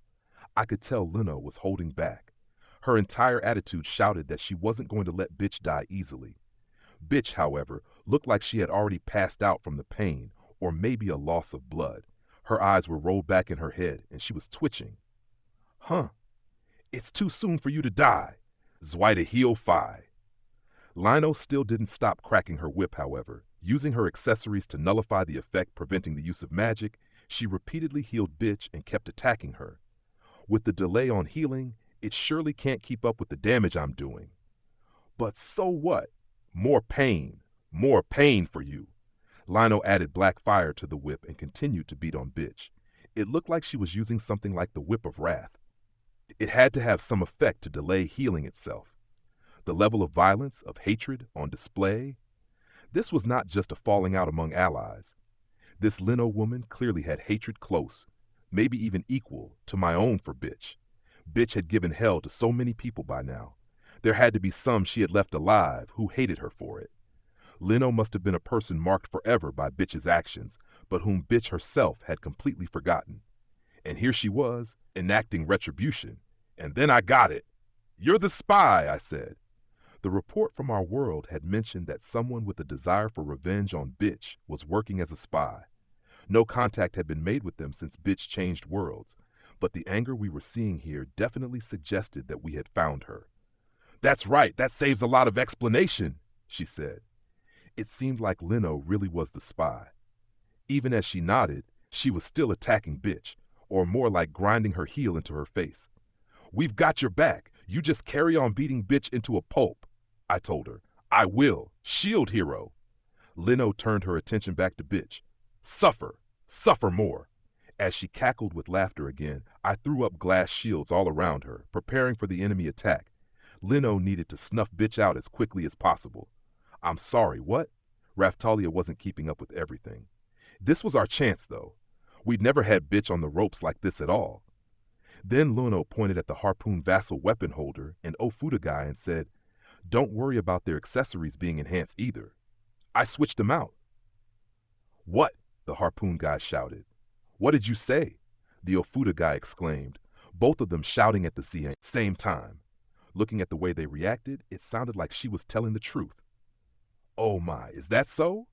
I could tell Lino was holding back. Her entire attitude shouted that she wasn't going to let Bitch die easily. Bitch, however, looked like she had already passed out from the pain or maybe a loss of blood. Her eyes were rolled back in her head and she was twitching. Huh. It's too soon for you to die. Zweite heel fi. Lino still didn't stop cracking her whip, however. Using her accessories to nullify the effect preventing the use of magic, she repeatedly healed Bitch and kept attacking her. With the delay on healing, it surely can't keep up with the damage I'm doing. But so what? More pain for you. Lino added black fire to the whip and continued to beat on Bitch. It looked like she was using something like the Whip of Wrath. It had to have some effect to delay healing itself. The level of violence, of hatred, on display. This was not just a falling out among allies. This Lino woman clearly had hatred close, maybe even equal, to my own for Bitch. Bitch had given hell to so many people by now. There had to be some she had left alive who hated her for it. Lino must have been a person marked forever by Bitch's actions, but whom Bitch herself had completely forgotten. And here she was, enacting retribution. And then I got it. You're the spy, I said. The report from our world had mentioned that someone with a desire for revenge on Bitch was working as a spy. No contact had been made with them since Bitch changed worlds, but the anger we were seeing here definitely suggested that we had found her. That's right, that saves a lot of explanation, she said. It seemed like Lino really was the spy. Even as she nodded, she was still attacking Bitch, or more like grinding her heel into her face. We've got your back. You just carry on beating Bitch into a pulp, I told her. I will. Shield hero. Lino turned her attention back to Bitch. Suffer. Suffer more. As she cackled with laughter again, I threw up glass shields all around her, preparing for the enemy attack. Lino needed to snuff bitch out as quickly as possible. I'm sorry, what? Raftalia wasn't keeping up with everything. This was our chance, though. We'd never had bitch on the ropes like this at all. Then Luno pointed at the harpoon vassal weapon holder and Ofudagai and said, don't worry about their accessories being enhanced either. I switched them out. What? The harpoon guy shouted. What did you say? The Ofudagai exclaimed, both of them shouting at the same time. Looking at the way they reacted, it sounded like she was telling the truth. Oh my, is that so?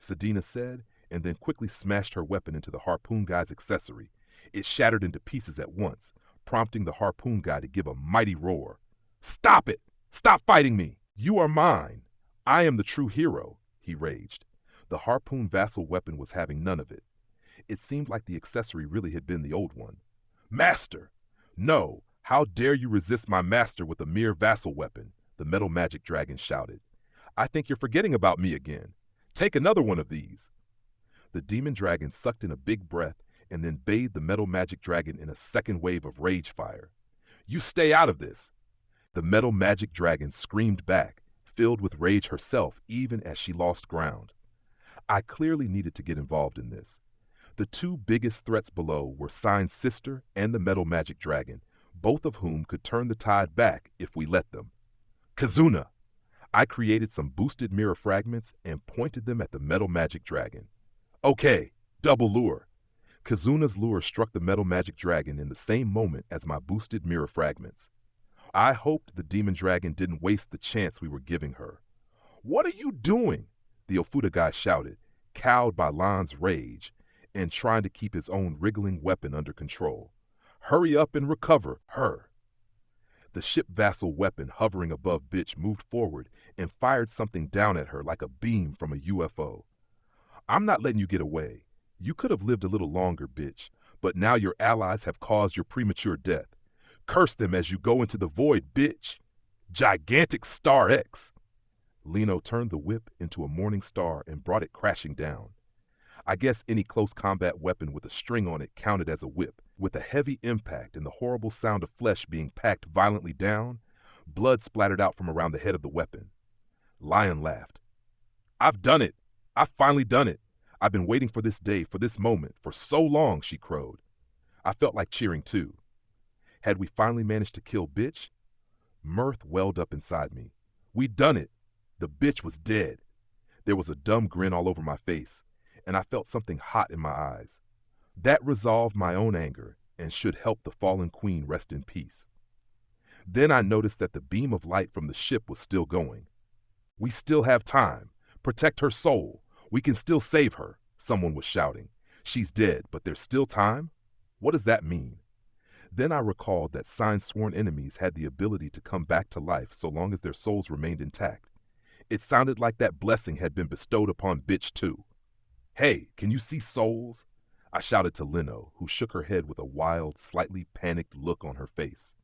Sedina said, and then quickly smashed her weapon into the harpoon guy's accessory. It shattered into pieces at once, prompting the harpoon guy to give a mighty roar. Stop it! Stop fighting me! You are mine! I am the true hero, he raged. The harpoon vassal weapon was having none of it. It seemed like the accessory really had been the old one. Master! No! How dare you resist my master with a mere vassal weapon? The metal magic dragon shouted. I think you're forgetting about me again. Take another one of these. The demon dragon sucked in a big breath and then bathed the metal magic dragon in a second wave of rage fire. You stay out of this! The metal magic dragon screamed back, filled with rage herself even as she lost ground. I clearly needed to get involved in this. The two biggest threats below were Sign's sister and the metal magic dragon, both of whom could turn the tide back if we let them. Kazuna! I created some boosted mirror fragments and pointed them at the metal magic dragon. Okay, double lure. Kazuna's lure struck the metal magic dragon in the same moment as my boosted mirror fragments. I hoped the demon dragon didn't waste the chance we were giving her. What are you doing? The Ofudagai shouted, cowed by Lan's rage and trying to keep his own wriggling weapon under control. Hurry up and recover her. The ship vassal weapon hovering above bitch moved forward and fired something down at her like a beam from a UFO. I'm not letting you get away. You could have lived a little longer, bitch, but now your allies have caused your premature death. Curse them as you go into the void, bitch. Gigantic Star X. Lino turned the whip into a morning star and brought it crashing down. I guess any close combat weapon with a string on it counted as a whip. With a heavy impact and the horrible sound of flesh being packed violently down, blood splattered out from around the head of the weapon. Lion laughed. I've done it. I've finally done it. I've been waiting for this day, for this moment, for so long, she crowed. I felt like cheering too. Had we finally managed to kill bitch? Mirth welled up inside me. We'd done it. The bitch was dead. There was a dumb grin all over my face, and I felt something hot in my eyes. That resolved my own anger and should help the fallen queen rest in peace. Then I noticed that the beam of light from the ship was still going. We still have time. Protect her soul. We can still save her, someone was shouting. She's dead, but there's still time? What does that mean? Then I recalled that Sign's sworn enemies had the ability to come back to life so long as their souls remained intact. It sounded like that blessing had been bestowed upon bitch too. Hey, can you see souls? I shouted to Lino, who shook her head with a wild, slightly panicked look on her face.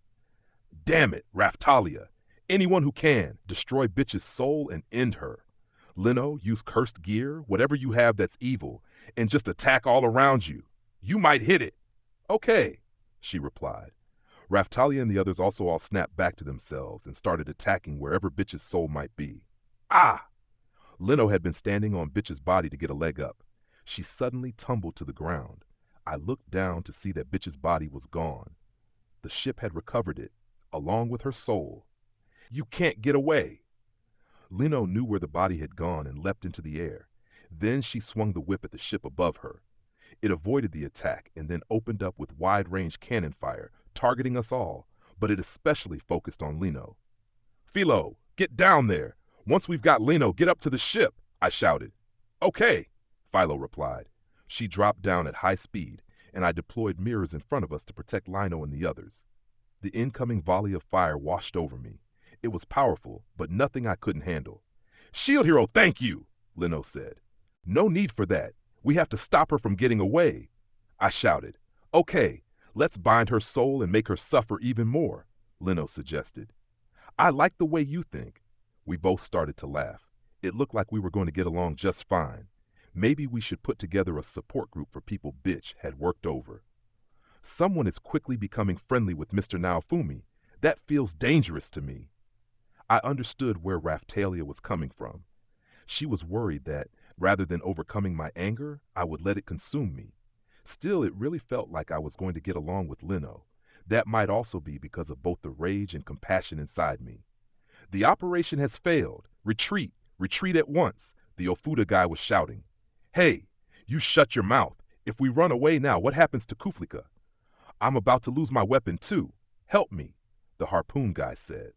Damn it, Raftalia! Anyone who can, destroy bitch's soul and end her. Lino, use cursed gear, whatever you have that's evil, and just attack all around you. You might hit it. Okay, she replied. Raftalia and the others also all snapped back to themselves and started attacking wherever bitch's soul might be. Ah! Lino had been standing on bitch's body to get a leg up. She suddenly tumbled to the ground. I looked down to see that bitch's body was gone. The ship had recovered it, along with her soul. You can't get away! Lino knew where the body had gone and leapt into the air. Then she swung the whip at the ship above her. It avoided the attack and then opened up with wide-range cannon fire, targeting us all, but it especially focused on Lino. Philo, get down there! Once we've got Lino, get up to the ship! I shouted. Okay, Philo replied. She dropped down at high speed, and I deployed mirrors in front of us to protect Lino and the others. The incoming volley of fire washed over me. It was powerful, but nothing I couldn't handle. Shield hero, thank you, Lino said. No need for that. We have to stop her from getting away. I shouted. Okay, let's bind her soul and make her suffer even more, Lino suggested. I like the way you think. We both started to laugh. It looked like we were going to get along just fine. Maybe we should put together a support group for people Bitch had worked over. Someone is quickly becoming friendly with Mr. Naofumi. That feels dangerous to me. I understood where Raphtalia was coming from. She was worried that, rather than overcoming my anger, I would let it consume me. Still, it really felt like I was going to get along with Lino. That might also be because of both the rage and compassion inside me. The operation has failed. Retreat! Retreat at once! The Ofuda guy was shouting. Hey, you shut your mouth. If we run away now, what happens to Kuflika? I'm about to lose my weapon too. Help me, the harpoon guy said.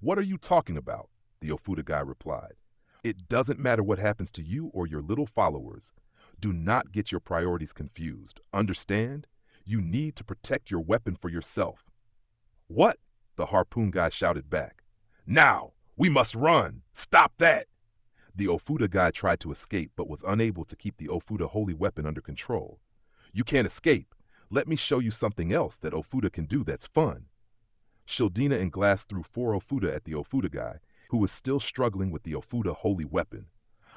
What are you talking about? The Ofuda guy replied. It doesn't matter what happens to you or your little followers. Do not get your priorities confused. Understand? You need to protect your weapon for yourself. What? The harpoon guy shouted back. Now! We must run! Stop that! The Ofuda guy tried to escape but was unable to keep the Ofuda holy weapon under control. You can't escape. Let me show you something else that Ofuda can do that's fun. Shildina and Glass threw 4 Ofuda at the Ofuda guy, who was still struggling with the Ofuda holy weapon.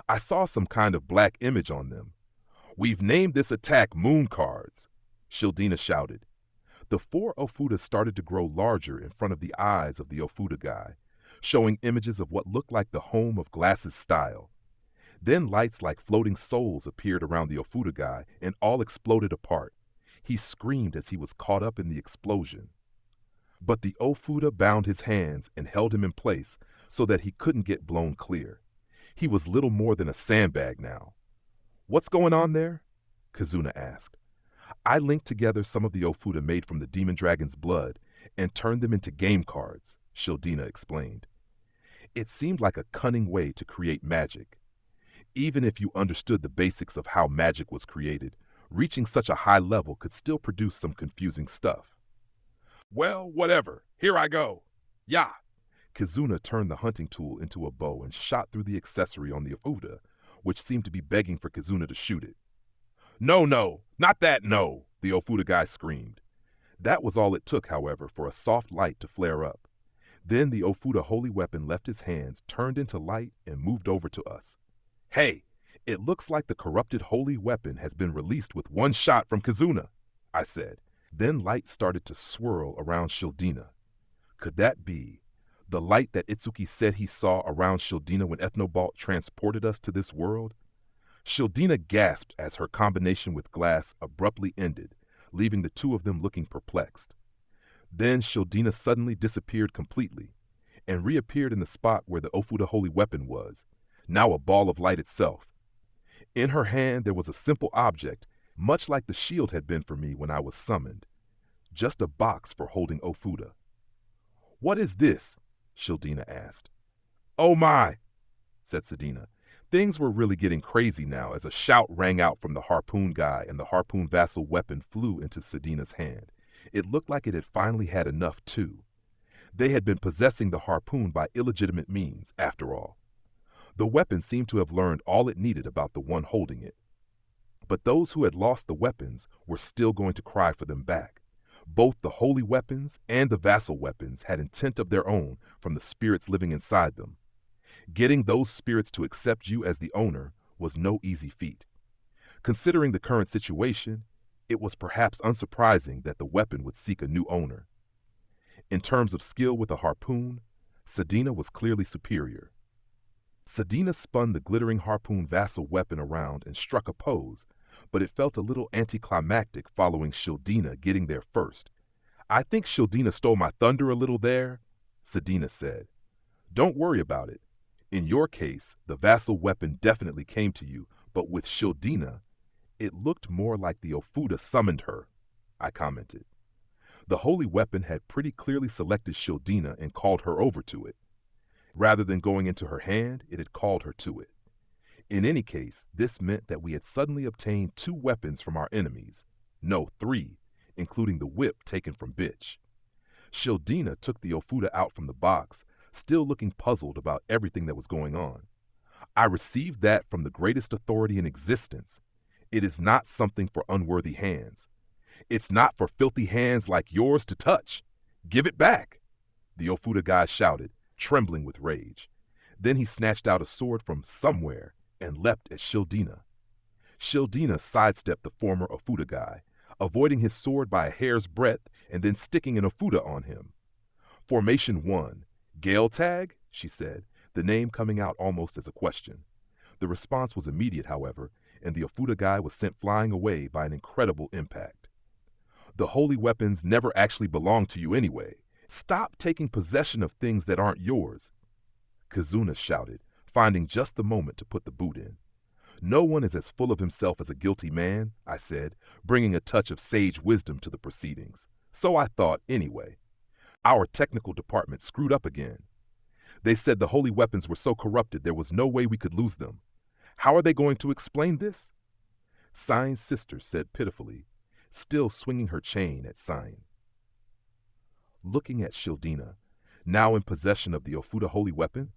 I saw some kind of black image on them. We've named this attack Moon Cards, Shildina shouted. The 4 Ofuda started to grow larger in front of the eyes of the Ofuda guy, showing images of what looked like the home of Glass's style. Then lights like floating souls appeared around the Ofuda guy and all exploded apart. He screamed as he was caught up in the explosion. But the Ofuda bound his hands and held him in place so that he couldn't get blown clear. He was little more than a sandbag now. What's going on there? Kazuna asked. I linked together some of the Ofuda made from the demon dragon's blood and turned them into game cards, Shildina explained. It seemed like a cunning way to create magic. Even if you understood the basics of how magic was created, reaching such a high level could still produce some confusing stuff. Well, whatever. Here I go. Ya! Kazuna turned the hunting tool into a bow and shot through the accessory on the Ofuda, which seemed to be begging for Kazuna to shoot it. No, not that, no, the Ofuda guy screamed. That was all it took, however, for a soft light to flare up. Then the Ofuda holy weapon left his hands, turned into light, and moved over to us. Hey, it looks like the corrupted holy weapon has been released with one shot from Kazuna, I said. Then light started to swirl around Shildina. Could that be the light that Itsuki said he saw around Shildina when Ethnobalt transported us to this world? Shildina gasped as her combination with Glass abruptly ended, leaving the two of them looking perplexed. Then Shildina suddenly disappeared completely and reappeared in the spot where the Ofuda holy weapon was, now a ball of light itself. In her hand there was a simple object, much like the shield had been for me when I was summoned. Just a box for holding Ofuda. What is this? Shildina asked. Oh my, said Sedina. Things were really getting crazy now as a shout rang out from the harpoon guy and the harpoon vassal weapon flew into Sedina's hand. It looked like it had finally had enough too. They had been possessing the harpoon by illegitimate means, after all. The weapon seemed to have learned all it needed about the one holding it. But those who had lost the weapons were still going to cry for them back. Both the holy weapons and the vassal weapons had intent of their own from the spirits living inside them. Getting those spirits to accept you as the owner was no easy feat. Considering the current situation, it was perhaps unsurprising that the weapon would seek a new owner. In terms of skill with a harpoon, Sedina was clearly superior. Sedina spun the glittering harpoon vassal weapon around and struck a pose, but it felt a little anticlimactic following Shildina getting there first. I think Shildina stole my thunder a little there, Sedina said. Don't worry about it. In your case, the vassal weapon definitely came to you, but with Shildina, it looked more like the Ofuda summoned her, I commented. The holy weapon had pretty clearly selected Shildina and called her over to it. Rather than going into her hand, it had called her to it. In any case, this meant that we had suddenly obtained 2 weapons from our enemies. No, 3, including the whip taken from Bitch. Shildina took the Ofuda out from the box, still looking puzzled about everything that was going on. I received that from the greatest authority in existence. It is not something for unworthy hands. It's not for filthy hands like yours to touch. Give it back, the Ofuda guy shouted, trembling with rage. Then he snatched out a sword from somewhere and leapt at Shildina. Shildina sidestepped the former Ofuda guy, avoiding his sword by a hair's breadth and then sticking an Ofuda on him. Formation 1. Gale tag, she said, the name coming out almost as a question. The response was immediate, however, and the Ofuda guy was sent flying away by an incredible impact. The holy weapons never actually belonged to you anyway. Stop taking possession of things that aren't yours, Kizuna shouted, finding just the moment to put the boot in. No one is as full of himself as a guilty man, I said, bringing a touch of sage wisdom to the proceedings. So I thought, anyway. Our technical department screwed up again. They said the holy weapons were so corrupted there was no way we could lose them. How are they going to explain this? Sign's sister said pitifully, still swinging her chain at Sign. Looking at Shildina, now in possession of the Ofuda holy weapon,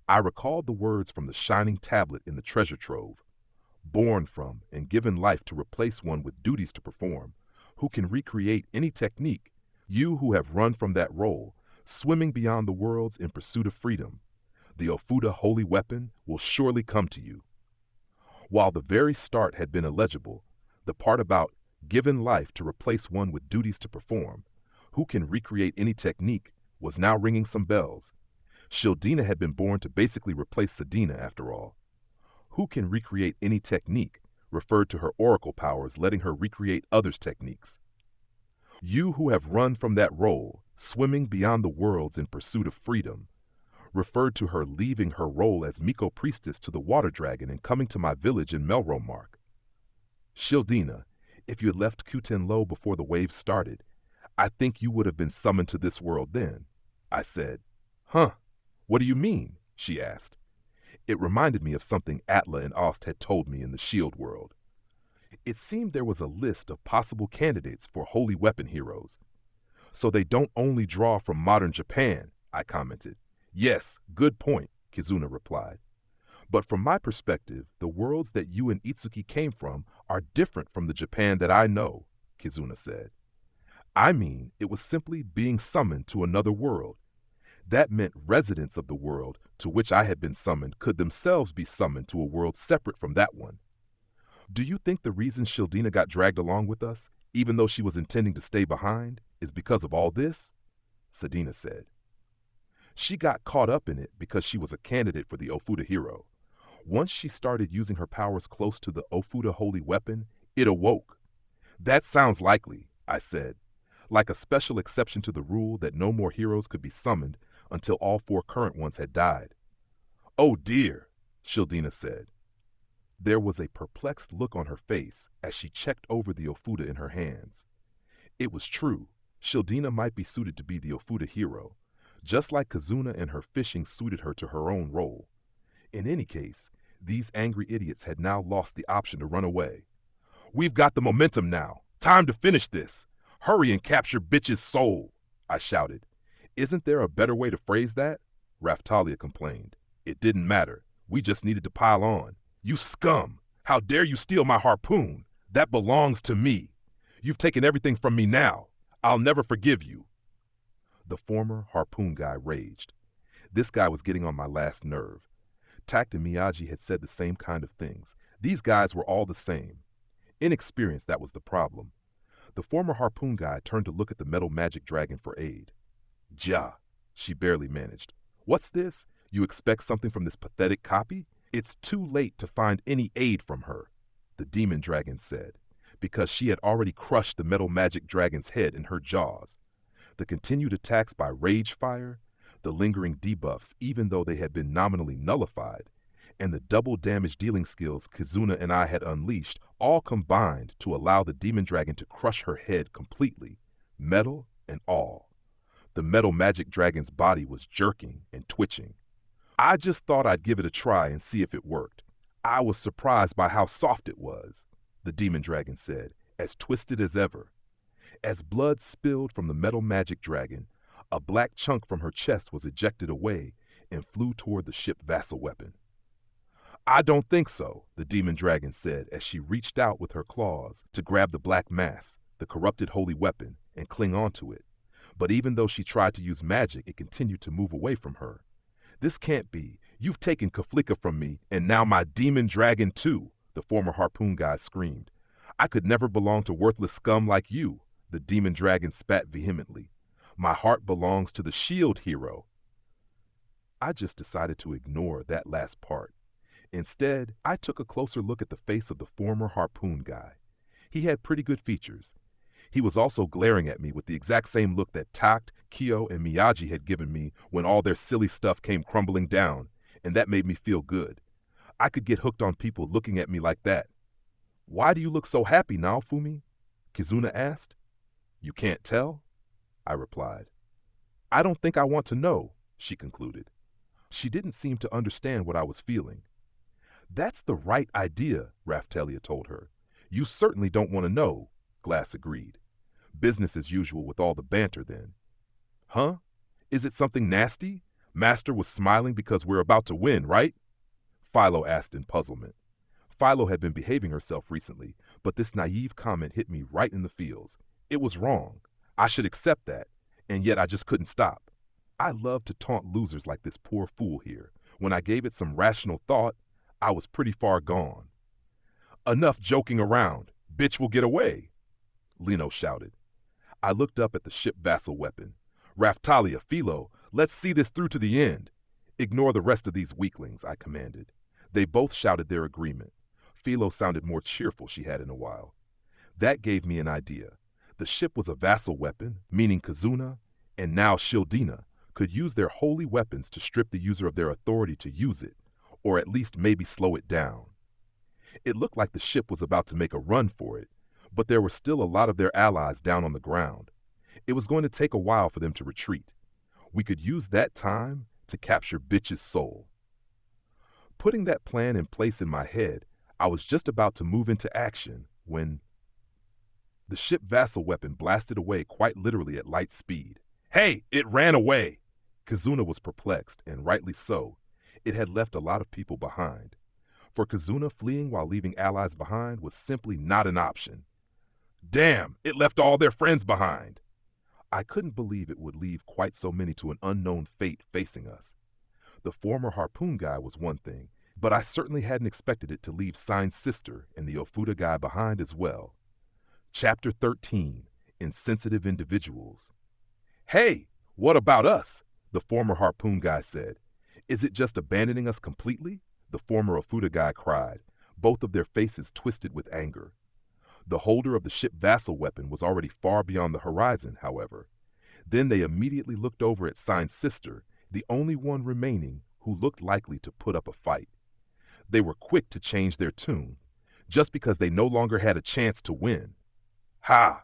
I recalled the words from the shining tablet in the treasure trove. Born from and given life to replace one with duties to perform, who can recreate any technique, you who have run from that role, swimming beyond the worlds in pursuit of freedom, the Ofuda holy weapon will surely come to you. While the very start had been illegible, the part about given life to replace one with duties to perform, who can recreate any technique, was now ringing some bells. Shildina had been born to basically replace Sedina, after all. Who can recreate any technique referred to her oracle powers letting her recreate others' techniques. You who have run from that role, swimming beyond the worlds in pursuit of freedom, referred to her leaving her role as Miko priestess to the water dragon and coming to my village in Melromark. Shildina, if you had left Kutenlo before the waves started, I think you would have been summoned to this world then. I said. Huh, what do you mean? She asked. It reminded me of something Atla and Ost had told me in the Shield world. It seemed there was a list of possible candidates for holy weapon heroes. So they don't only draw from modern Japan, I commented. Yes, good point, Kizuna replied. But from my perspective, the worlds that you and Itsuki came from are different from the Japan that I know, Kizuna said. I mean, it was simply being summoned to another world. That meant residents of the world to which I had been summoned could themselves be summoned to a world separate from that one. Do you think the reason Shildina got dragged along with us, even though she was intending to stay behind, is because of all this? Sedina said. She got caught up in it because she was a candidate for the Ofuda hero. Once she started using her powers close to the Ofuda holy weapon, it awoke. That sounds likely, I said, like a special exception to the rule that no more heroes could be summoned until all 4 current ones had died. Oh dear, Shildina said. There was a perplexed look on her face as she checked over the Ofuda in her hands. It was true, Shildina might be suited to be the Ofuda hero, just like Kizuna and her fishing suited her to her own role. In any case, these angry idiots had now lost the option to run away. We've got the momentum now. Time to finish this. Hurry and capture bitch's soul, I shouted. Isn't there a better way to phrase that? Raftalia complained. It didn't matter. We just needed to pile on. You scum! How dare you steal my harpoon? That belongs to me. You've taken everything from me now. I'll never forgive you. The former harpoon guy raged. This guy was getting on my last nerve. Tact and Miyagi had said the same kind of things. These guys were all the same. Inexperience, that was the problem. The former harpoon guy turned to look at the metal magic dragon for aid. Ja, she barely managed. What's this? You expect something from this pathetic copy? It's too late to find any aid from her, the demon dragon said, because she had already crushed the metal magic dragon's head in her jaws. The continued attacks by rage fire, the lingering debuffs even though they had been nominally nullified, and the double damage dealing skills Kizuna and I had unleashed all combined to allow the demon dragon to crush her head completely, metal and all. The metal magic dragon's body was jerking and twitching. I just thought I'd give it a try and see if it worked. I was surprised by how soft it was, the demon dragon said, as twisted as ever. As blood spilled from the metal magic dragon, a black chunk from her chest was ejected away and flew toward the ship vassal weapon. I don't think so, the demon dragon said as she reached out with her claws to grab the black mass, the corrupted holy weapon, and cling onto it. But even though she tried to use magic, it continued to move away from her. This can't be. You've taken Kaflika from me, and now my demon dragon too. the former harpoon guy screamed. I could never belong to worthless scum like you, the demon dragon spat vehemently. My heart belongs to the shield hero. I just decided to ignore that last part. Instead, I took a closer look at the face of the former harpoon guy. He had pretty good features. He was also glaring at me with the exact same look that Takt, Kyo, and Miyagi had given me when all their silly stuff came crumbling down, and that made me feel good. I could get hooked on people looking at me like that. Why do you look so happy now, Fumi? Kizuna asked. You can't tell? I replied. I don't think I want to know, she concluded. She didn't seem to understand what I was feeling. That's the right idea, Raftelia told her. You certainly don't want to know, Glass agreed. Business as usual with all the banter then. Huh? Is it something nasty? Master was smiling because we're about to win, right? Philo asked in puzzlement. Philo had been behaving herself recently, but this naive comment hit me right in the feels. It was wrong. I should accept that, and yet I just couldn't stop. I love to taunt losers like this poor fool here. When I gave it some rational thought, I was pretty far gone. Enough joking around. Bitch will get away, Lino shouted. I looked up at the ship vassal weapon. Raftalia, Philo, let's see this through to the end. Ignore the rest of these weaklings, I commanded. They both shouted their agreement. Philo sounded more cheerful she had in a while. That gave me an idea. The ship was a vassal weapon, meaning Kizuna, and now Shieldina, could use their holy weapons to strip the user of their authority to use it, or at least maybe slow it down. It looked like the ship was about to make a run for it, but there were still a lot of their allies down on the ground. It was going to take a while for them to retreat. We could use that time to capture Bitch's soul. Putting that plan in place in my head, I was just about to move into action when the ship vassal weapon blasted away quite literally at light speed. Hey, it ran away! Kizuna was perplexed, and rightly so. It had left a lot of people behind. For Kizuna, fleeing while leaving allies behind was simply not an option. Damn, it left all their friends behind! I couldn't believe it would leave quite so many to an unknown fate facing us. The former harpoon guy was one thing, but I certainly hadn't expected it to leave Sign's sister and the Ofuda guy behind as well. Chapter 13, Insensitive Individuals. Hey, what about us? The former harpoon guy said. Is it just abandoning us completely? The former Ofuda guy cried, both of their faces twisted with anger. The holder of the ship vassal weapon was already far beyond the horizon, however. Then they immediately looked over at Sign's sister, the only one remaining who looked likely to put up a fight. They were quick to change their tune, just because they no longer had a chance to win. Ha!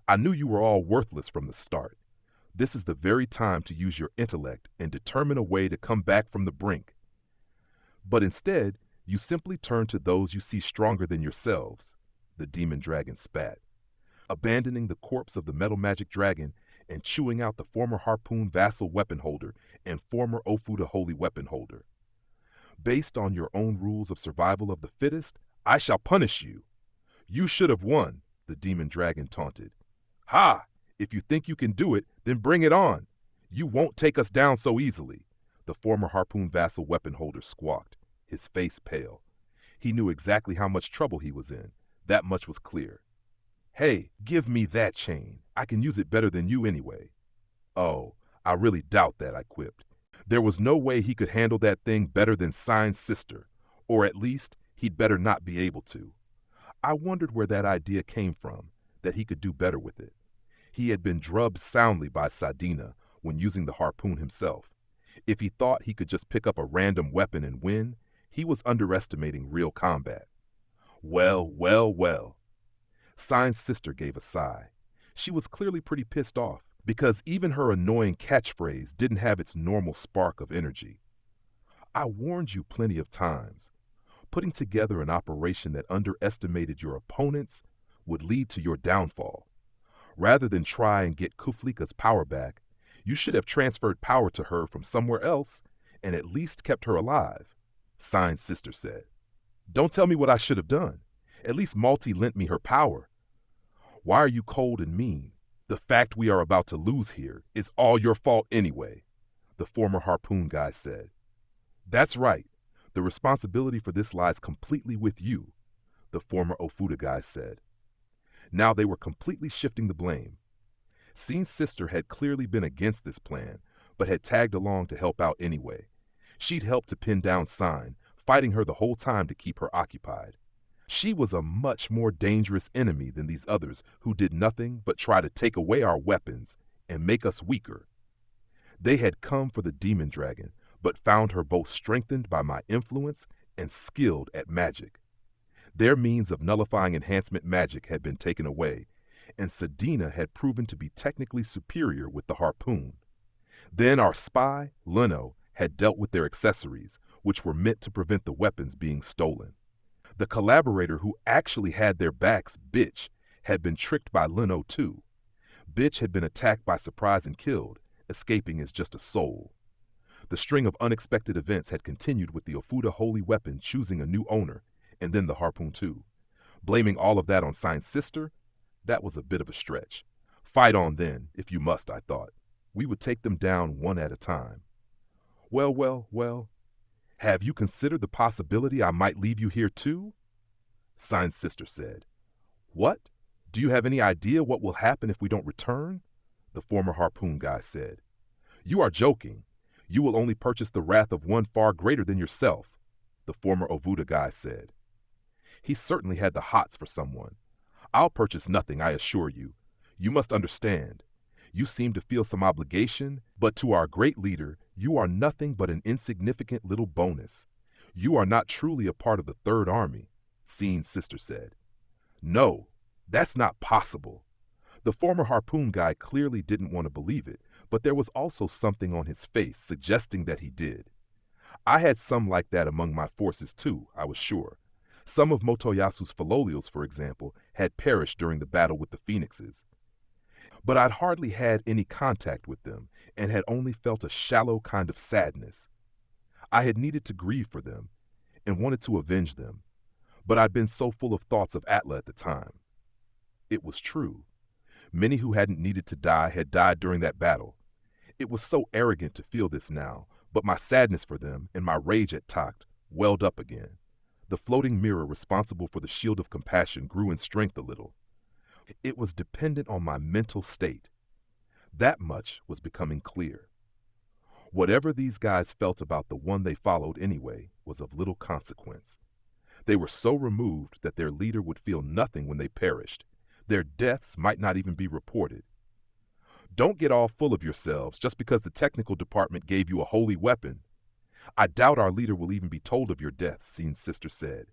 I knew you were all worthless from the start. This is the very time to use your intellect and determine a way to come back from the brink. But instead, you simply turn to those you see stronger than yourselves, the demon dragon spat, abandoning the corpse of the metal magic dragon and chewing out the former harpoon vassal weapon holder and former Ofuda holy weapon holder. Based on your own rules of survival of the fittest, I shall punish you. You should have won, the demon dragon taunted. Ha! If you think you can do it, then bring it on. You won't take us down so easily, the former harpoon vassal weapon holder squawked, his face pale. He knew exactly how much trouble he was in. That much was clear. Hey, give me that chain. I can use it better than you anyway. Oh, I really doubt that, I quipped. There was no way he could handle that thing better than Sign's sister, or at least he'd better not be able to. I wondered where that idea came from, that he could do better with it. He had been drubbed soundly by Sadina when using the harpoon himself. If he thought he could just pick up a random weapon and win, he was underestimating real combat. Well, well, well. Sign's sister gave a sigh. She was clearly pretty pissed off, because even her annoying catchphrase didn't have its normal spark of energy. I warned you plenty of times. Putting together an operation that underestimated your opponents would lead to your downfall. Rather than try and get Kuflika's power back, you should have transferred power to her from somewhere else and at least kept her alive, Sign's sister said. Don't tell me what I should have done. At least Malti lent me her power. Why are you cold and mean? The fact we are about to lose here is all your fault anyway, the former harpoon guy said. That's right. The responsibility for this lies completely with you. the former Ofuda guy said. Now they were completely shifting the blame. Seen's sister had clearly been against this plan, but had tagged along to help out anyway. She'd helped to pin down Sign, fighting her the whole time to keep her occupied. She was a much more dangerous enemy than these others who did nothing but try to take away our weapons and make us weaker. They had come for the demon dragon, but found her both strengthened by my influence and skilled at magic. Their means of nullifying enhancement magic had been taken away, and Sedina had proven to be technically superior with the harpoon. Then our spy, Leno, had dealt with their accessories, which were meant to prevent the weapons being stolen. The collaborator who actually had their backs, Bitch, had been tricked by Leno too. Bitch had been attacked by surprise and killed, escaping as just a soul. The string of unexpected events had continued with the Ofuda holy weapon choosing a new owner, and then the harpoon too. Blaming all of that on Sign's sister? That was a bit of a stretch. Fight on then, if you must, I thought. We would take them down one at a time. Well, have you considered the possibility I might leave you here too? Sign's sister said. What? Do you have any idea what will happen if we don't return? The former harpoon guy said. You are joking. You will only purchase the wrath of one far greater than yourself, the former Ofuda guy said. He certainly had the hots for someone. I'll purchase nothing, I assure you. You must understand. You seem to feel some obligation, but to our great leader, you are nothing but an insignificant little bonus. You are not truly a part of the Third Army, Seen's sister said. No, that's not possible. The former harpoon guy clearly didn't want to believe it, but there was also something on his face suggesting that he did. I had some like that among my forces too, I was sure. Some of Motoyasu's Philolials, for example, had perished during the battle with the Phoenixes. But I'd hardly had any contact with them and had only felt a shallow kind of sadness. I had needed to grieve for them and wanted to avenge them, but I'd been so full of thoughts of Atla at the time. It was true. Many who hadn't needed to die had died during that battle. It was so arrogant to feel this now, but my sadness for them and my rage at Tact welled up again. The floating mirror responsible for the shield of compassion grew in strength a little. It was dependent on my mental state. That much was becoming clear. Whatever these guys felt about the one they followed anyway was of little consequence. They were so removed that their leader would feel nothing when they perished. Their deaths might not even be reported. Don't get all full of yourselves just because the technical department gave you a holy weapon. I doubt our leader will even be told of your death, Seen's sister said.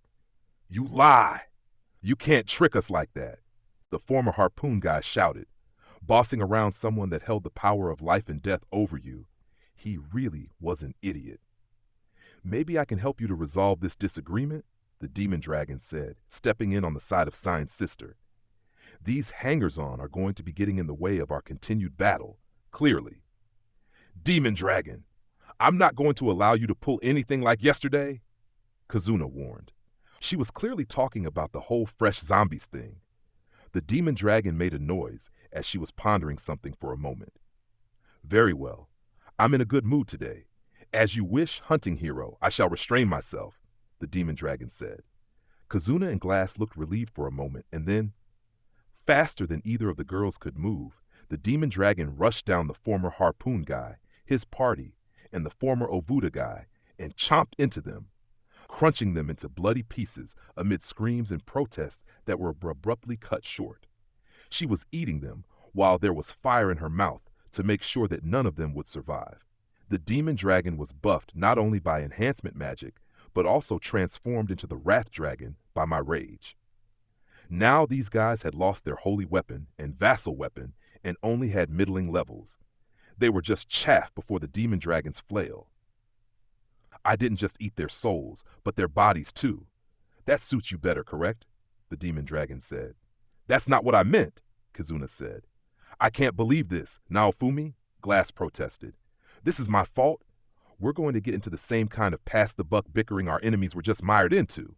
You lie! You can't trick us like that, the former harpoon guy shouted. Bossing around someone that held the power of life and death over you, he really was an idiot. Maybe I can help you to resolve this disagreement, the demon dragon said, stepping in on the side of Sign's sister. These hangers-on are going to be getting in the way of our continued battle, clearly. Demon dragon, I'm not going to allow you to pull anything like yesterday, Kazuna warned. She was clearly talking about the whole fresh zombies thing. The demon dragon made a noise as she was pondering something for a moment. Very well. I'm in a good mood today. As you wish, hunting hero, I shall restrain myself, the demon dragon said. Kazuna and Glass looked relieved for a moment, and then, faster than either of the girls could move, the demon dragon rushed down the former harpoon guy, his party, and the former Ofuda guy, and chomped into them, crunching them into bloody pieces amid screams and protests that were abruptly cut short. She was eating them while there was fire in her mouth to make sure that none of them would survive. The demon dragon was buffed not only by enhancement magic, but also transformed into the wrath dragon by my rage. Now these guys had lost their holy weapon and vassal weapon and only had middling levels. They were just chaff before the demon dragon's flail. I didn't just eat their souls, but their bodies too. That suits you better, correct? The demon dragon said. That's not what I meant, Kazuna said. I can't believe this, Naofumi, Glass protested. This is my fault? We're going to get into the same kind of pass-the-buck bickering our enemies were just mired into,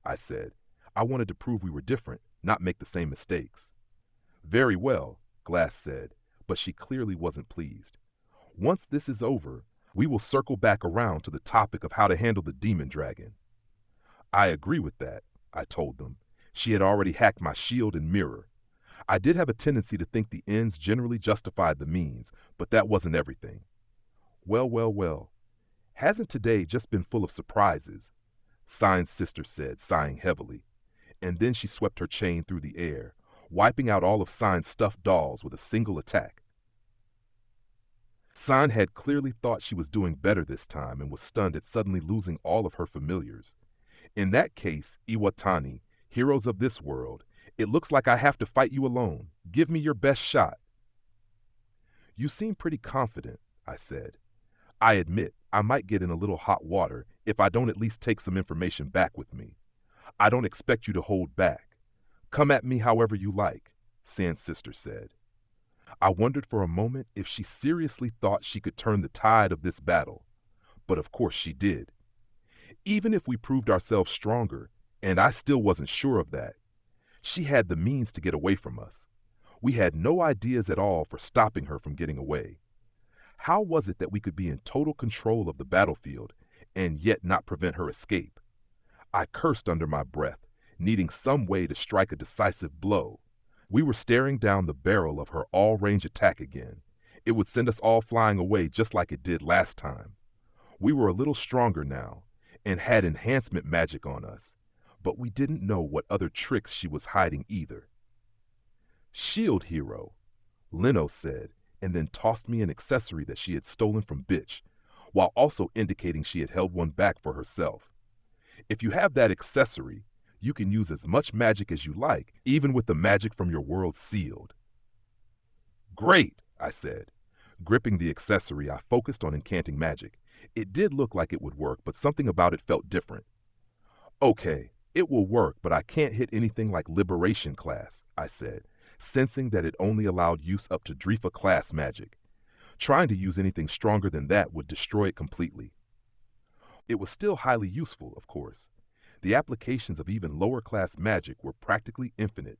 I said. I wanted to prove we were different, not make the same mistakes. Very well, Glass said, but she clearly wasn't pleased. Once this is over, we will circle back around to the topic of how to handle the demon dragon. I agree with that, I told them. She had already hacked my shield and mirror. I did have a tendency to think the ends generally justified the means, but that wasn't everything. Well, well, well. Hasn't today just been full of surprises? Sign's sister said, sighing heavily. And then she swept her chain through the air, wiping out all of Sign's stuffed dolls with a single attack. Sign had clearly thought she was doing better this time and was stunned at suddenly losing all of her familiars. In that case, Iwatani, heroes of this world, it looks like I have to fight you alone. Give me your best shot. You seem pretty confident, I said. I admit I might get in a little hot water if I don't at least take some information back with me. I don't expect you to hold back. Come at me however you like, San's sister said. I wondered for a moment if she seriously thought she could turn the tide of this battle. But of course she did. Even if we proved ourselves stronger, and I still wasn't sure of that, she had the means to get away from us. We had no ideas at all for stopping her from getting away. How was it that we could be in total control of the battlefield and yet not prevent her escape? I cursed under my breath, needing some way to strike a decisive blow. We were staring down the barrel of her all-range attack again. It would send us all flying away just like it did last time. We were a little stronger now and had enhancement magic on us, but we didn't know what other tricks she was hiding either. Shield hero, Leno said, and then tossed me an accessory that she had stolen from Bitch, while also indicating she had held one back for herself. If you have that accessory, you can use as much magic as you like, even with the magic from your world sealed. Great, I said. Gripping the accessory, I focused on incanting magic. It did look like it would work, but something about it felt different. Okay, it will work, but I can't hit anything like Liberation class, I said, sensing that it only allowed use up to Drifa class magic. Trying to use anything stronger than that would destroy it completely. It was still highly useful, of course. The applications of even lower class magic were practically infinite.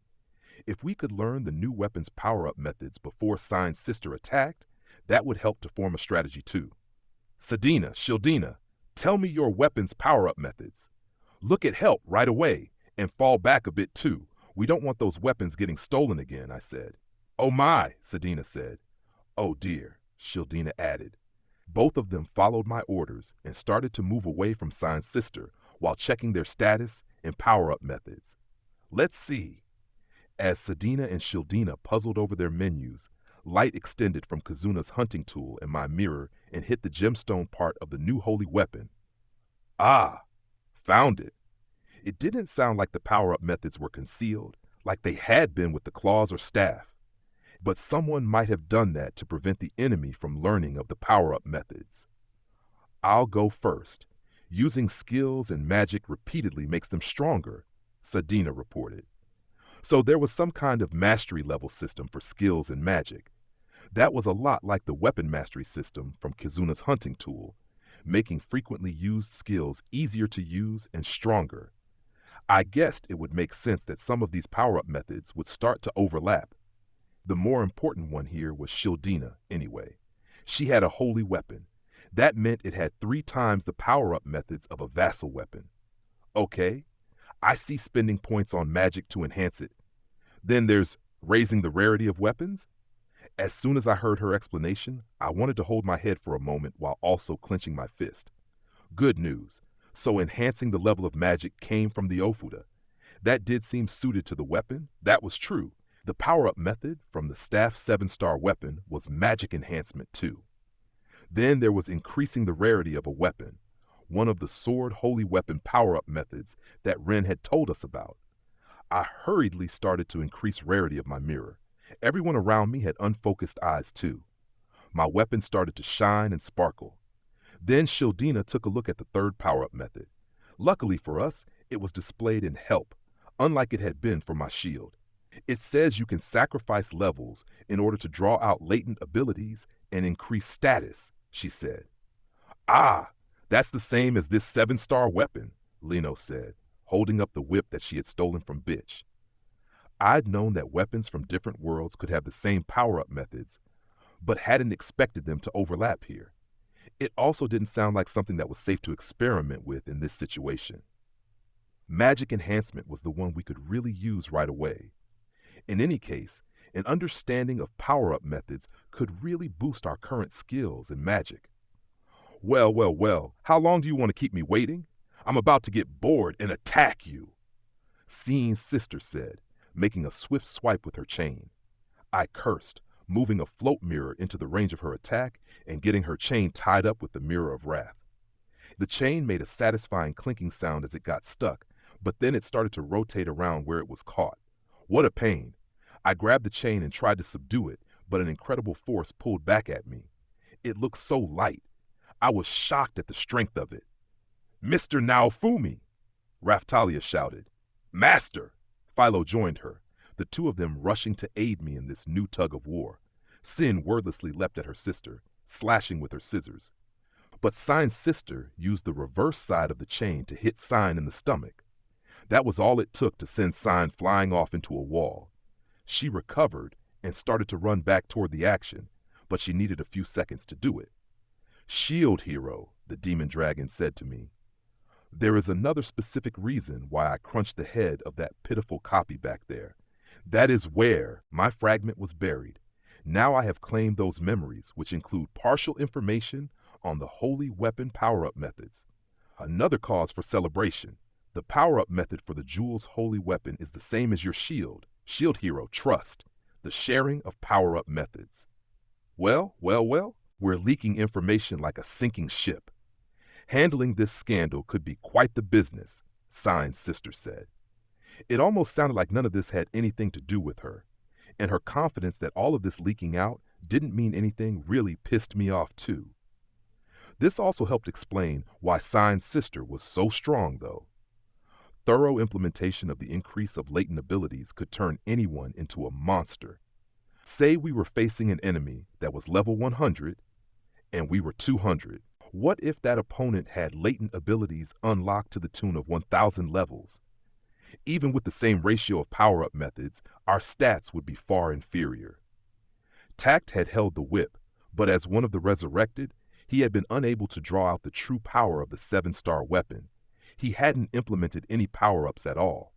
If we could learn the new weapon's power-up methods before Sign's sister attacked, that would help to form a strategy too. Sadina, Shieldina, tell me your weapon's power-up methods. Look at help right away, and fall back a bit too. We don't want those weapons getting stolen again, I said. Oh my, Sadina said. Oh dear, Shieldina added. Both of them followed my orders and started to move away from Sign's sister while checking their status and power-up methods. Let's see. As Sadina and Shieldina puzzled over their menus, light extended from Kazuna's hunting tool and my mirror and hit the gemstone part of the new holy weapon. Ah, found it. It didn't sound like the power-up methods were concealed, like they had been with the claws or staff. But someone might have done that to prevent the enemy from learning of the power-up methods. I'll go first. Using skills and magic repeatedly makes them stronger, Sadina reported. So there was some kind of mastery level system for skills and magic. That was a lot like the weapon mastery system from Kizuna's hunting tool, making frequently used skills easier to use and stronger. I guessed it would make sense that some of these power-up methods would start to overlap. The more important one here was Shieldina, anyway. She had a holy weapon. That meant it had 3 times the power-up methods of a vassal weapon. Okay, I see spending points on magic to enhance it. Then there's raising the rarity of weapons. As soon as I heard her explanation, I wanted to hold my head for a moment while also clenching my fist. Good news. So enhancing the level of magic came from the Ofuda. That did seem suited to the weapon. That was true. The power-up method from the staff 7-star weapon was magic enhancement too. Then there was increasing the rarity of a weapon, one of the sword holy weapon power-up methods that Ren had told us about. I hurriedly started to increase rarity of my mirror. Everyone around me had unfocused eyes too. My weapon started to shine and sparkle. Then Shieldina took a look at the 3rd power-up method. Luckily for us, it was displayed in help, unlike it had been for my shield. It says you can sacrifice levels in order to draw out latent abilities and increase status, she said. Ah, that's the same as this 7-star weapon, Leno said, holding up the whip that she had stolen from Bitch. I'd known that weapons from different worlds could have the same power-up methods, but hadn't expected them to overlap here. It also didn't sound like something that was safe to experiment with in this situation. Magic enhancement was the one we could really use right away. In any case, an understanding of power-up methods could really boost our current skills in magic. Well, well, well, how long do you want to keep me waiting? I'm about to get bored and attack you, Seen's sister said, making a swift swipe with her chain. I cursed, moving a float mirror into the range of her attack and getting her chain tied up with the mirror of wrath. The chain made a satisfying clinking sound as it got stuck, but then it started to rotate around where it was caught. What a pain! I grabbed the chain and tried to subdue it, but an incredible force pulled back at me. It looked so light. I was shocked at the strength of it. Mr. Naofumi! Raftalia shouted. Master! Philo joined her, the two of them rushing to aid me in this new tug of war. Sin wordlessly leapt at her sister, slashing with her scissors. But Sign's sister used the reverse side of the chain to hit Sign in the stomach. That was all it took to send Sign flying off into a wall. She recovered and started to run back toward the action, but she needed a few seconds to do it. Shield hero, the demon dragon said to me. There is another specific reason why I crunched the head of that pitiful copy back there. That is where my fragment was buried. Now I have claimed those memories, which include partial information on the holy weapon power-up methods. Another cause for celebration. The power-up method for the jewel's holy weapon is the same as your shield. Shield hero, trust. The sharing of power-up methods. Well, well, well, we're leaking information like a sinking ship. Handling this scandal could be quite the business, Sign's sister said. It almost sounded like none of this had anything to do with her, and her confidence that all of this leaking out didn't mean anything really pissed me off too. This also helped explain why Sign's sister was so strong, though. Thorough implementation of the increase of latent abilities could turn anyone into a monster. Say we were facing an enemy that was level 100, and we were 200. What if that opponent had latent abilities unlocked to the tune of 1,000 levels? Even with the same ratio of power-up methods, our stats would be far inferior. Tact had held the whip, but as one of the resurrected, he had been unable to draw out the true power of the 7-star weapon. He hadn't implemented any power-ups at all.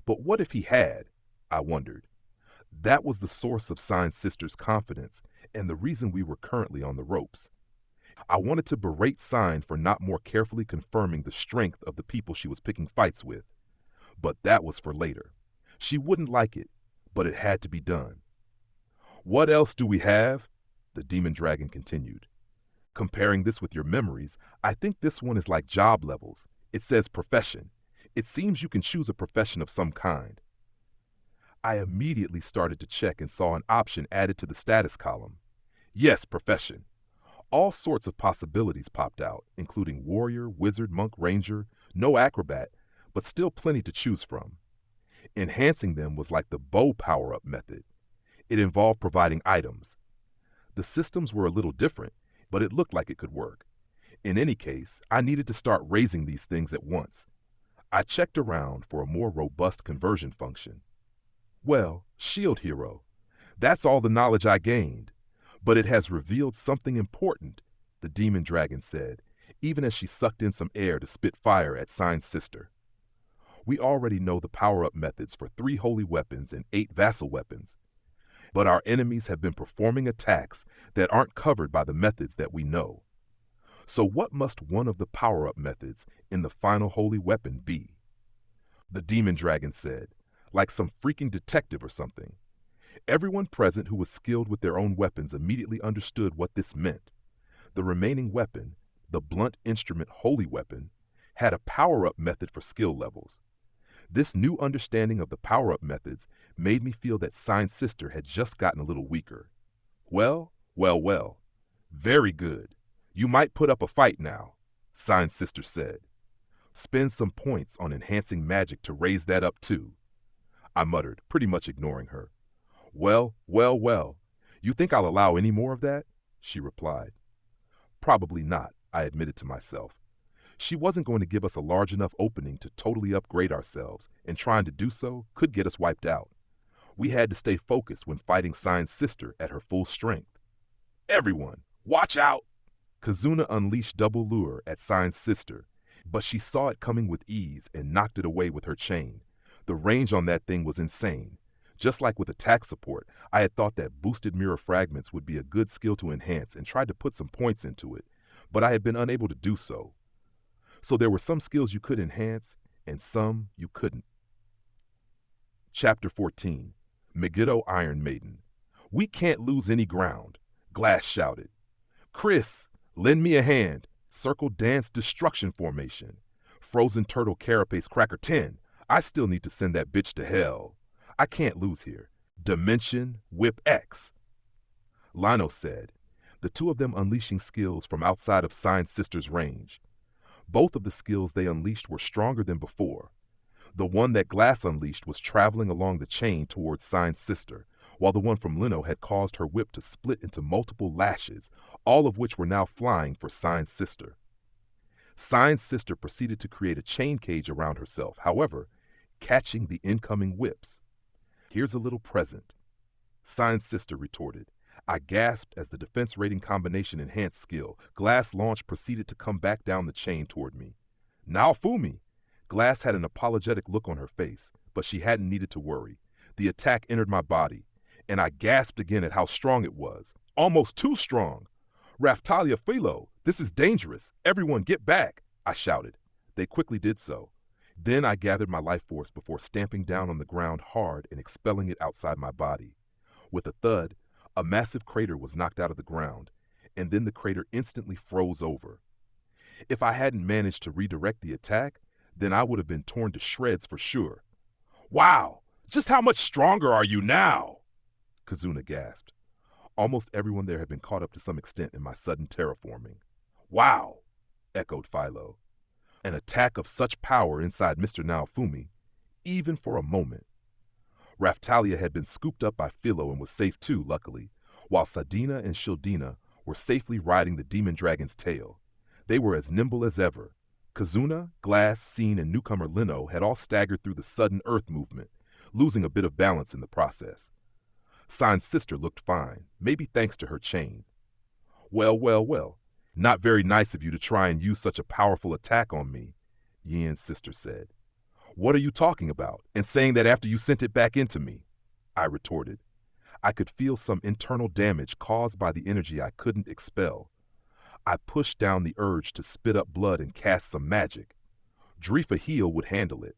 But what if he had? I wondered. That was the source of Sign's sister's confidence and the reason we were currently on the ropes. I wanted to berate Sign for not more carefully confirming the strength of the people she was picking fights with. But that was for later. She wouldn't like it, but it had to be done. What else do we have? The demon dragon continued. Comparing this with your memories, I think this one is like job levels. It says profession. It seems you can choose a profession of some kind. I immediately started to check and saw an option added to the status column. Yes, profession. All sorts of possibilities popped out, including warrior, wizard, monk, ranger, no acrobat, but still plenty to choose from. Enhancing them was like the bow power-up method. It involved providing items. The systems were a little different, but it looked like it could work. In any case, I needed to start raising these things at once. I checked around for a more robust conversion function. Well, shield hero. That's all the knowledge I gained. But it has revealed something important, the demon dragon said, even as she sucked in some air to spit fire at Sign's sister. We already know the power-up methods for 3 holy weapons and 8 vassal weapons. But our enemies have been performing attacks that aren't covered by the methods that we know. So what must one of the power-up methods in the final holy weapon be? The demon dragon said, like some freaking detective or something. Everyone present who was skilled with their own weapons immediately understood what this meant. The remaining weapon, the blunt instrument holy weapon, had a power-up method for skill levels. This new understanding of the power-up methods made me feel that Sign's sister had just gotten a little weaker. Well, well, well. Very good. You might put up a fight now, Sign's sister said. Spend some points on enhancing magic to raise that up too, I muttered, pretty much ignoring her. Well, well, well. You think I'll allow any more of that? She replied. Probably not, I admitted to myself. She wasn't going to give us a large enough opening to totally upgrade ourselves, and trying to do so could get us wiped out. We had to stay focused when fighting Sign's sister at her full strength. Everyone, watch out! Kazuna unleashed double lure at Sign's sister, But she saw it coming with ease and knocked it away with her chain. The range on that thing was insane. Just like with attack support, I had thought that boosted mirror fragments would be a good skill to enhance and tried to put some points into it, but I had been unable to do so. So there were some skills you could enhance and some you couldn't. Chapter 14, Megiddo Iron Maiden. We can't lose any ground, Glass shouted. Chris, lend me a hand. Circle Dance Destruction Formation. Frozen Turtle Carapace Cracker 10. I still need to send that bitch to hell. I can't lose here. Dimension Whip X. Lino said, the two of them unleashing skills from outside of Signed Sister's range. Both of the skills they unleashed were stronger than before. The one that Glass unleashed was traveling along the chain towards Signed Sister, while the one from Lino had caused her whip to split into multiple lashes, all of which were now flying for Signed Sister. Signed Sister proceeded to create a chain cage around herself, however, catching the incoming whips. Here's a little present. Signed Sister retorted. I gasped as the defense rating combination enhanced skill, Glass Launch, proceeded to come back down the chain toward me. Naofumi! Glass had an apologetic look on her face, but she hadn't needed to worry. The attack entered my body, and I gasped again at how strong it was. Almost too strong. Raftalia Philo, this is dangerous. Everyone get back, I shouted. They quickly did so. Then I gathered my life force before stamping down on the ground hard and expelling it outside my body. With a thud, a massive crater was knocked out of the ground, and then the crater instantly froze over. If I hadn't managed to redirect the attack, then I would have been torn to shreds for sure. Wow! Just how much stronger are you now? Kazuna gasped. Almost everyone there had been caught up to some extent in my sudden terraforming. Wow! Echoed Philo. An attack of such power inside Mr. Naofumi, even for a moment. Raftalia had been scooped up by Philo and was safe too, luckily, while Sadina and Shildina were safely riding the demon dragon's tail. They were as nimble as ever. Kazuna, Glass, Scene, and newcomer Lino had all staggered through the sudden earth movement, losing a bit of balance in the process. Signed Sister looked fine, maybe thanks to her chain. Well, not very nice of you to try and use such a powerful attack on me, Yien's sister said. What are you talking about, and saying that after you sent it back into me? I retorted. I could feel some internal damage caused by the energy I couldn't expel. I pushed down the urge to spit up blood and cast some magic. Drifa Heal would handle it.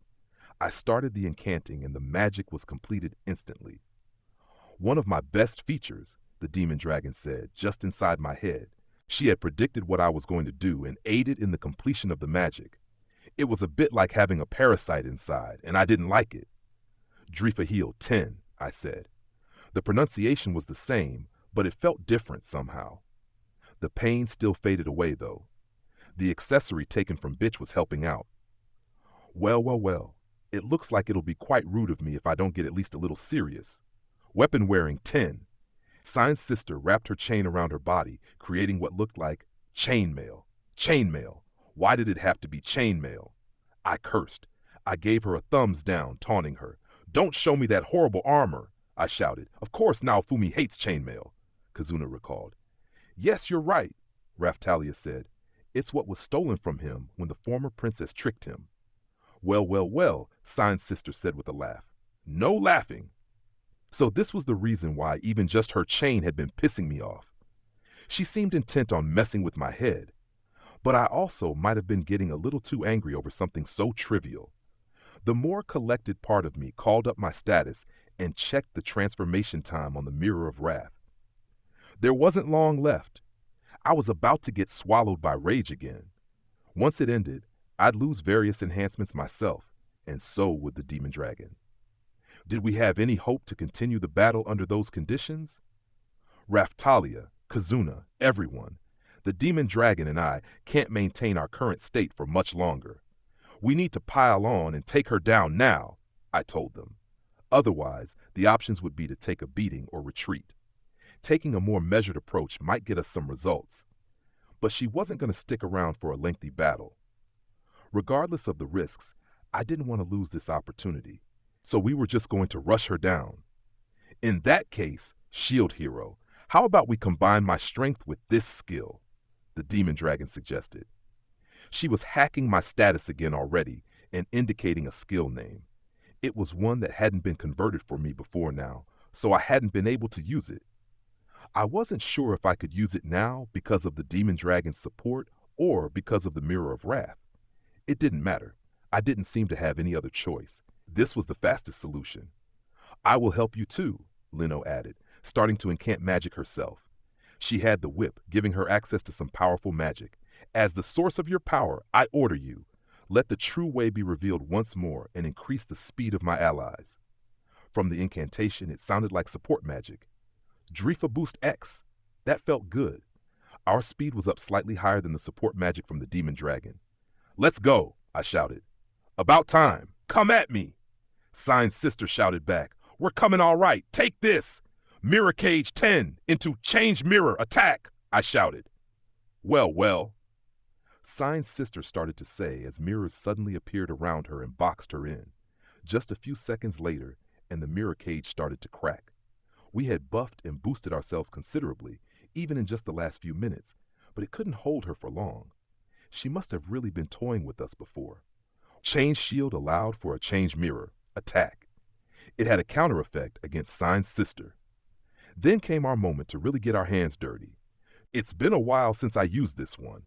I started the incanting and the magic was completed instantly. One of my best features, the demon dragon said, just inside my head. She had predicted what I was going to do and aided in the completion of the magic. It was a bit like having a parasite inside, and I didn't like it. Drifa Heal 10, I said. The pronunciation was the same, but it felt different somehow. The pain still faded away, though. The accessory taken from Bitch was helping out. Well, it looks like it'll be quite rude of me if I don't get at least a little serious. Weapon wearing 10. Signed Sister wrapped her chain around her body, creating what looked like chainmail. Chainmail. Why did it have to be chainmail? I cursed. I gave her a thumbs down, taunting her. Don't show me that horrible armor, I shouted. Of course Naofumi hates chainmail, Kazuna recalled. Yes, you're right, Raftalia said. It's what was stolen from him when the former princess tricked him. Well, Signed Sister said with a laugh. No laughing. So this was the reason why even just her chain had been pissing me off. She seemed intent on messing with my head. But I also might have been getting a little too angry over something so trivial. The more collected part of me called up my status and checked the transformation time on the Mirror of Wrath. There wasn't long left. I was about to get swallowed by rage again. Once it ended, I'd lose various enhancements myself, and so would the demon dragon. Did we have any hope to continue the battle under those conditions? Raftalia, Kazuna, everyone. The demon dragon and I can't maintain our current state for much longer. We need to pile on and take her down now, I told them. Otherwise, the options would be to take a beating or retreat. Taking a more measured approach might get us some results. But she wasn't going to stick around for a lengthy battle. Regardless of the risks, I didn't want to lose this opportunity, so we were just going to rush her down. In that case, Shield Hero, how about we combine my strength with this skill? The demon dragon suggested. She was hacking my status again already and indicating a skill name. It was one that hadn't been converted for me before now, so I hadn't been able to use it. I wasn't sure if I could use it now because of the Demon Dragon's support or because of the Mirror of Wrath. It didn't matter. I didn't seem to have any other choice. This was the fastest solution. I will help you too, Lino added, starting to incant magic herself. She had the whip, giving her access to some powerful magic. As the source of your power, I order you. Let the true way be revealed once more and increase the speed of my allies. From the incantation, it sounded like support magic. Drifa Boost X. That felt good. Our speed was up slightly higher than the support magic from the Demon Dragon. Let's go, I shouted. About time. Come at me. Sign's sister shouted back. We're coming all right. Take this. Mirror Cage 10 into Change Mirror Attack, I shouted. Well. Sign's sister started to say as mirrors suddenly appeared around her and boxed her in. Just a few seconds later, and the mirror cage started to crack. We had buffed and boosted ourselves considerably, even in just the last few minutes, but it couldn't hold her for long. She must have really been toying with us before. Change Shield allowed for a Change Mirror Attack. It had a counter effect against Sign's sister. Then came our moment to really get our hands dirty. It's been a while since I used this one.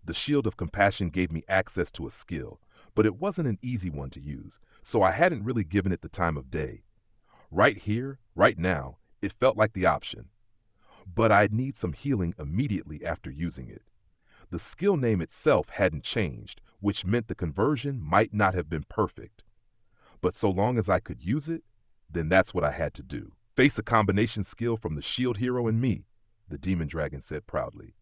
The Shield of Compassion gave me access to a skill, but it wasn't an easy one to use, so I hadn't really given it the time of day. Right here, right now, it felt like the option. But I'd need some healing immediately after using it. The skill name itself hadn't changed, which meant the conversion might not have been perfect. But so long as I could use it, then that's what I had to do. Face a combination skill from the shield hero and me, the Demon Dragon said proudly.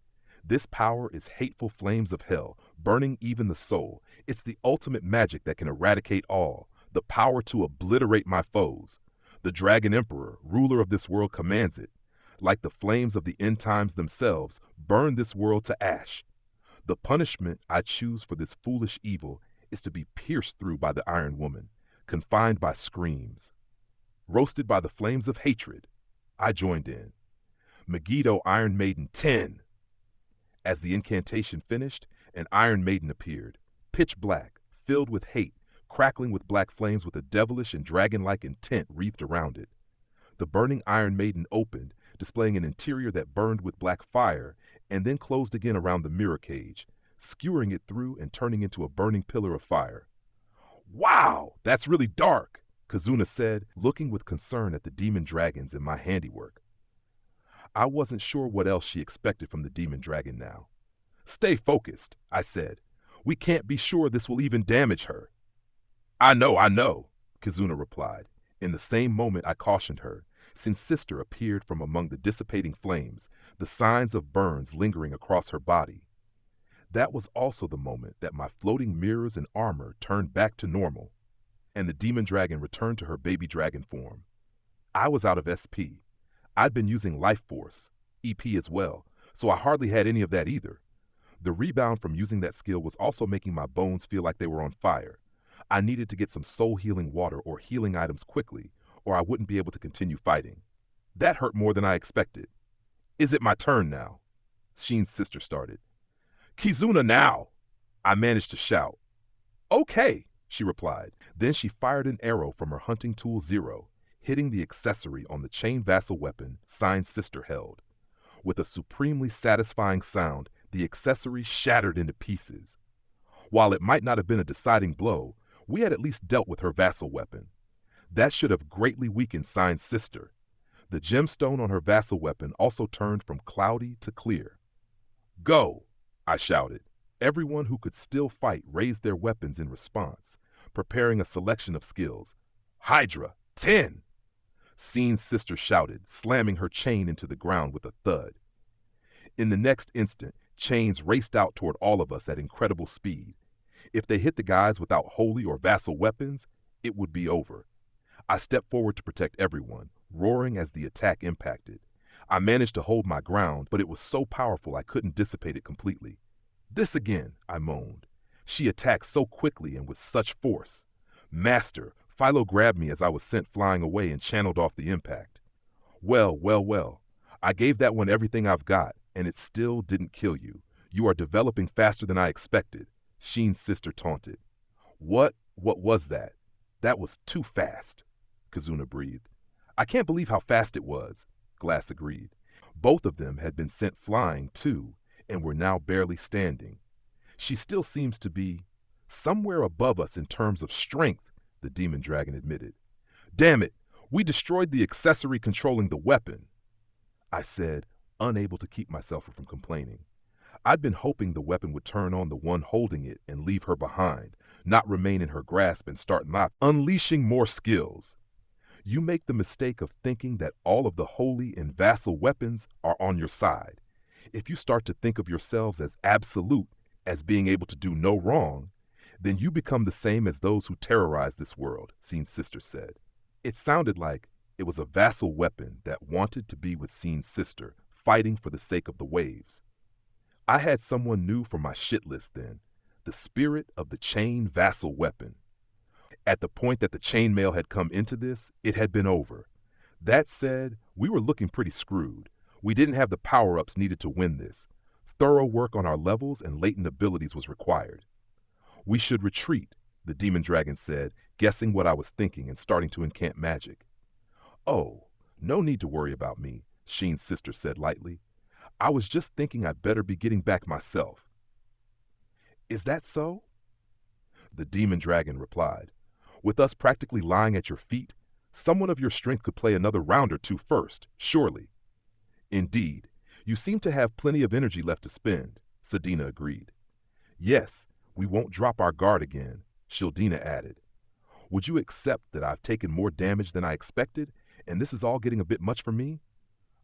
This power is hateful flames of hell, burning even the soul. It's the ultimate magic that can eradicate all, the power to obliterate my foes. The Dragon Emperor, ruler of this world, commands it. Like the flames of the end times themselves, burn this world to ash. The punishment I choose for this foolish evil is to be pierced through by the Iron Woman, confined by screams. Roasted by the flames of hatred, I joined in. Megiddo Iron Maiden 10. As the incantation finished, an Iron Maiden appeared, pitch black, filled with hate, crackling with black flames with a devilish and dragon-like intent wreathed around it. The burning Iron Maiden opened, displaying an interior that burned with black fire, and then closed again around the mirror cage, skewering it through and turning into a burning pillar of fire. Wow, that's really dark, Kazuna said, looking with concern at the demon dragons in my handiwork. I wasn't sure what else she expected from the demon dragon now. Stay focused, I said. We can't be sure this will even damage her. I know, Kazuna replied. In the same moment I cautioned her, since sister appeared from among the dissipating flames, the signs of burns lingering across her body. That was also the moment that my floating mirrors and armor turned back to normal, and the demon dragon returned to her baby dragon form. I was out of SP. I'd been using Life Force, EP as well, so I hardly had any of that either. The rebound from using that skill was also making my bones feel like they were on fire. I needed to get some soul-healing water or healing items quickly, or I wouldn't be able to continue fighting. That hurt more than I expected. Is it my turn now? Sheen's sister started. Kizuna now! I managed to shout. Okay, she replied. Then she fired an arrow from her hunting tool 0, hitting the accessory on the chain vassal weapon Sign's sister held. With a supremely satisfying sound, the accessory shattered into pieces. While it might not have been a deciding blow, we had at least dealt with her vassal weapon. That should have greatly weakened Sign's sister. The gemstone on her vassal weapon also turned from cloudy to clear. Go, I shouted. Everyone who could still fight raised their weapons in response, preparing a selection of skills. Hydra, 10! Seen's sister shouted, slamming her chain into the ground with a thud. In the next instant, chains raced out toward all of us at incredible speed. If they hit the guys without holy or vassal weapons, it would be over. I stepped forward to protect everyone, roaring as the attack impacted. I managed to hold my ground, but it was so powerful I couldn't dissipate it completely. This again, I moaned. She attacked so quickly and with such force. Master, Philo grabbed me as I was sent flying away and channeled off the impact. Well. I gave that one everything I've got, and it still didn't kill you. You are developing faster than I expected, Sheen's sister taunted. What was that? That was too fast, Kazuna breathed. I can't believe how fast it was, Glass agreed. Both of them had been sent flying, too, and were now barely standing. She still seems to be somewhere above us in terms of strength, the demon dragon admitted. Damn it, we destroyed the accessory controlling the weapon, I said, unable to keep myself from complaining. I'd been hoping the weapon would turn on the one holding it and leave her behind, not remain in her grasp and start unleashing more skills. You make the mistake of thinking that all of the holy and vassal weapons are on your side. If you start to think of yourselves as absolute, as being able to do no wrong, then you become the same as those who terrorize this world, Seen's sister said. It sounded like it was a vassal weapon that wanted to be with Seen's sister, fighting for the sake of the waves. I had someone new for my shit list then, the spirit of the chain vassal weapon. At the point that the chainmail had come into this, it had been over. That said, we were looking pretty screwed. We didn't have the power-ups needed to win this. Thorough work on our levels and latent abilities was required. We should retreat, the demon dragon said, guessing what I was thinking and starting to incant magic. Oh, no need to worry about me, Sheen's sister said lightly. I was just thinking I'd better be getting back myself. Is that so? The demon dragon replied. With us practically lying at your feet, someone of your strength could play another round or two first, surely. Indeed, you seem to have plenty of energy left to spend, Sadina agreed. Yes, we won't drop our guard again, Shildina added. Would you accept that I've taken more damage than I expected, and this is all getting a bit much for me?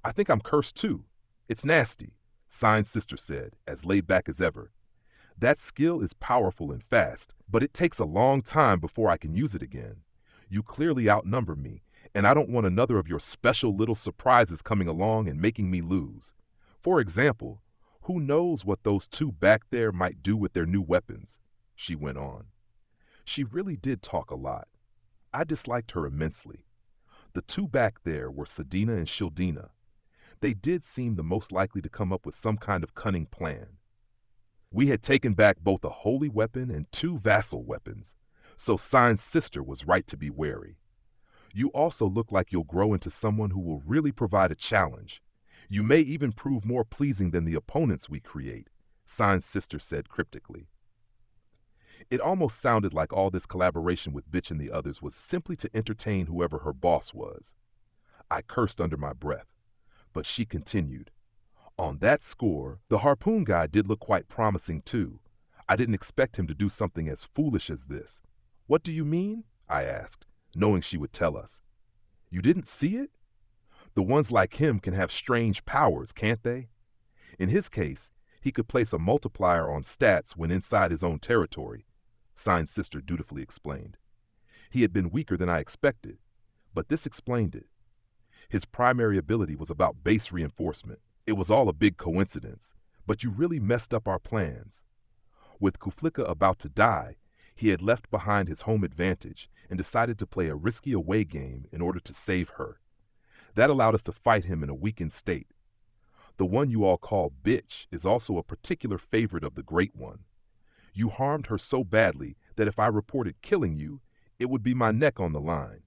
I think I'm cursed too. It's nasty, Sign's sister said, as laid back as ever. That skill is powerful and fast, but it takes a long time before I can use it again. You clearly outnumber me, and I don't want another of your special little surprises coming along and making me lose. For example, who knows what those two back there might do with their new weapons, she went on. She really did talk a lot. I disliked her immensely. The two back there were Sadina and Shildina. They did seem the most likely to come up with some kind of cunning plan. We had taken back both a holy weapon and two vassal weapons, so Sign's sister was right to be wary. You also look like you'll grow into someone who will really provide a challenge. You may even prove more pleasing than the opponents we create, Sign's sister said cryptically. It almost sounded like all this collaboration with Bitch and the others was simply to entertain whoever her boss was. I cursed under my breath, but she continued. On that score, the harpoon guy did look quite promising too. I didn't expect him to do something as foolish as this. What do you mean? I asked, knowing she would tell us. You didn't see it? The ones like him can have strange powers, can't they? In his case, he could place a multiplier on stats when inside his own territory, Sign's sister dutifully explained. He had been weaker than I expected, but this explained it. His primary ability was about base reinforcement. It was all a big coincidence, but you really messed up our plans. With Kuflika about to die, he had left behind his home advantage and decided to play a risky away game in order to save her. That allowed us to fight him in a weakened state. The one you all call Bitch is also a particular favorite of the Great One. You harmed her so badly that if I reported killing you, it would be my neck on the line.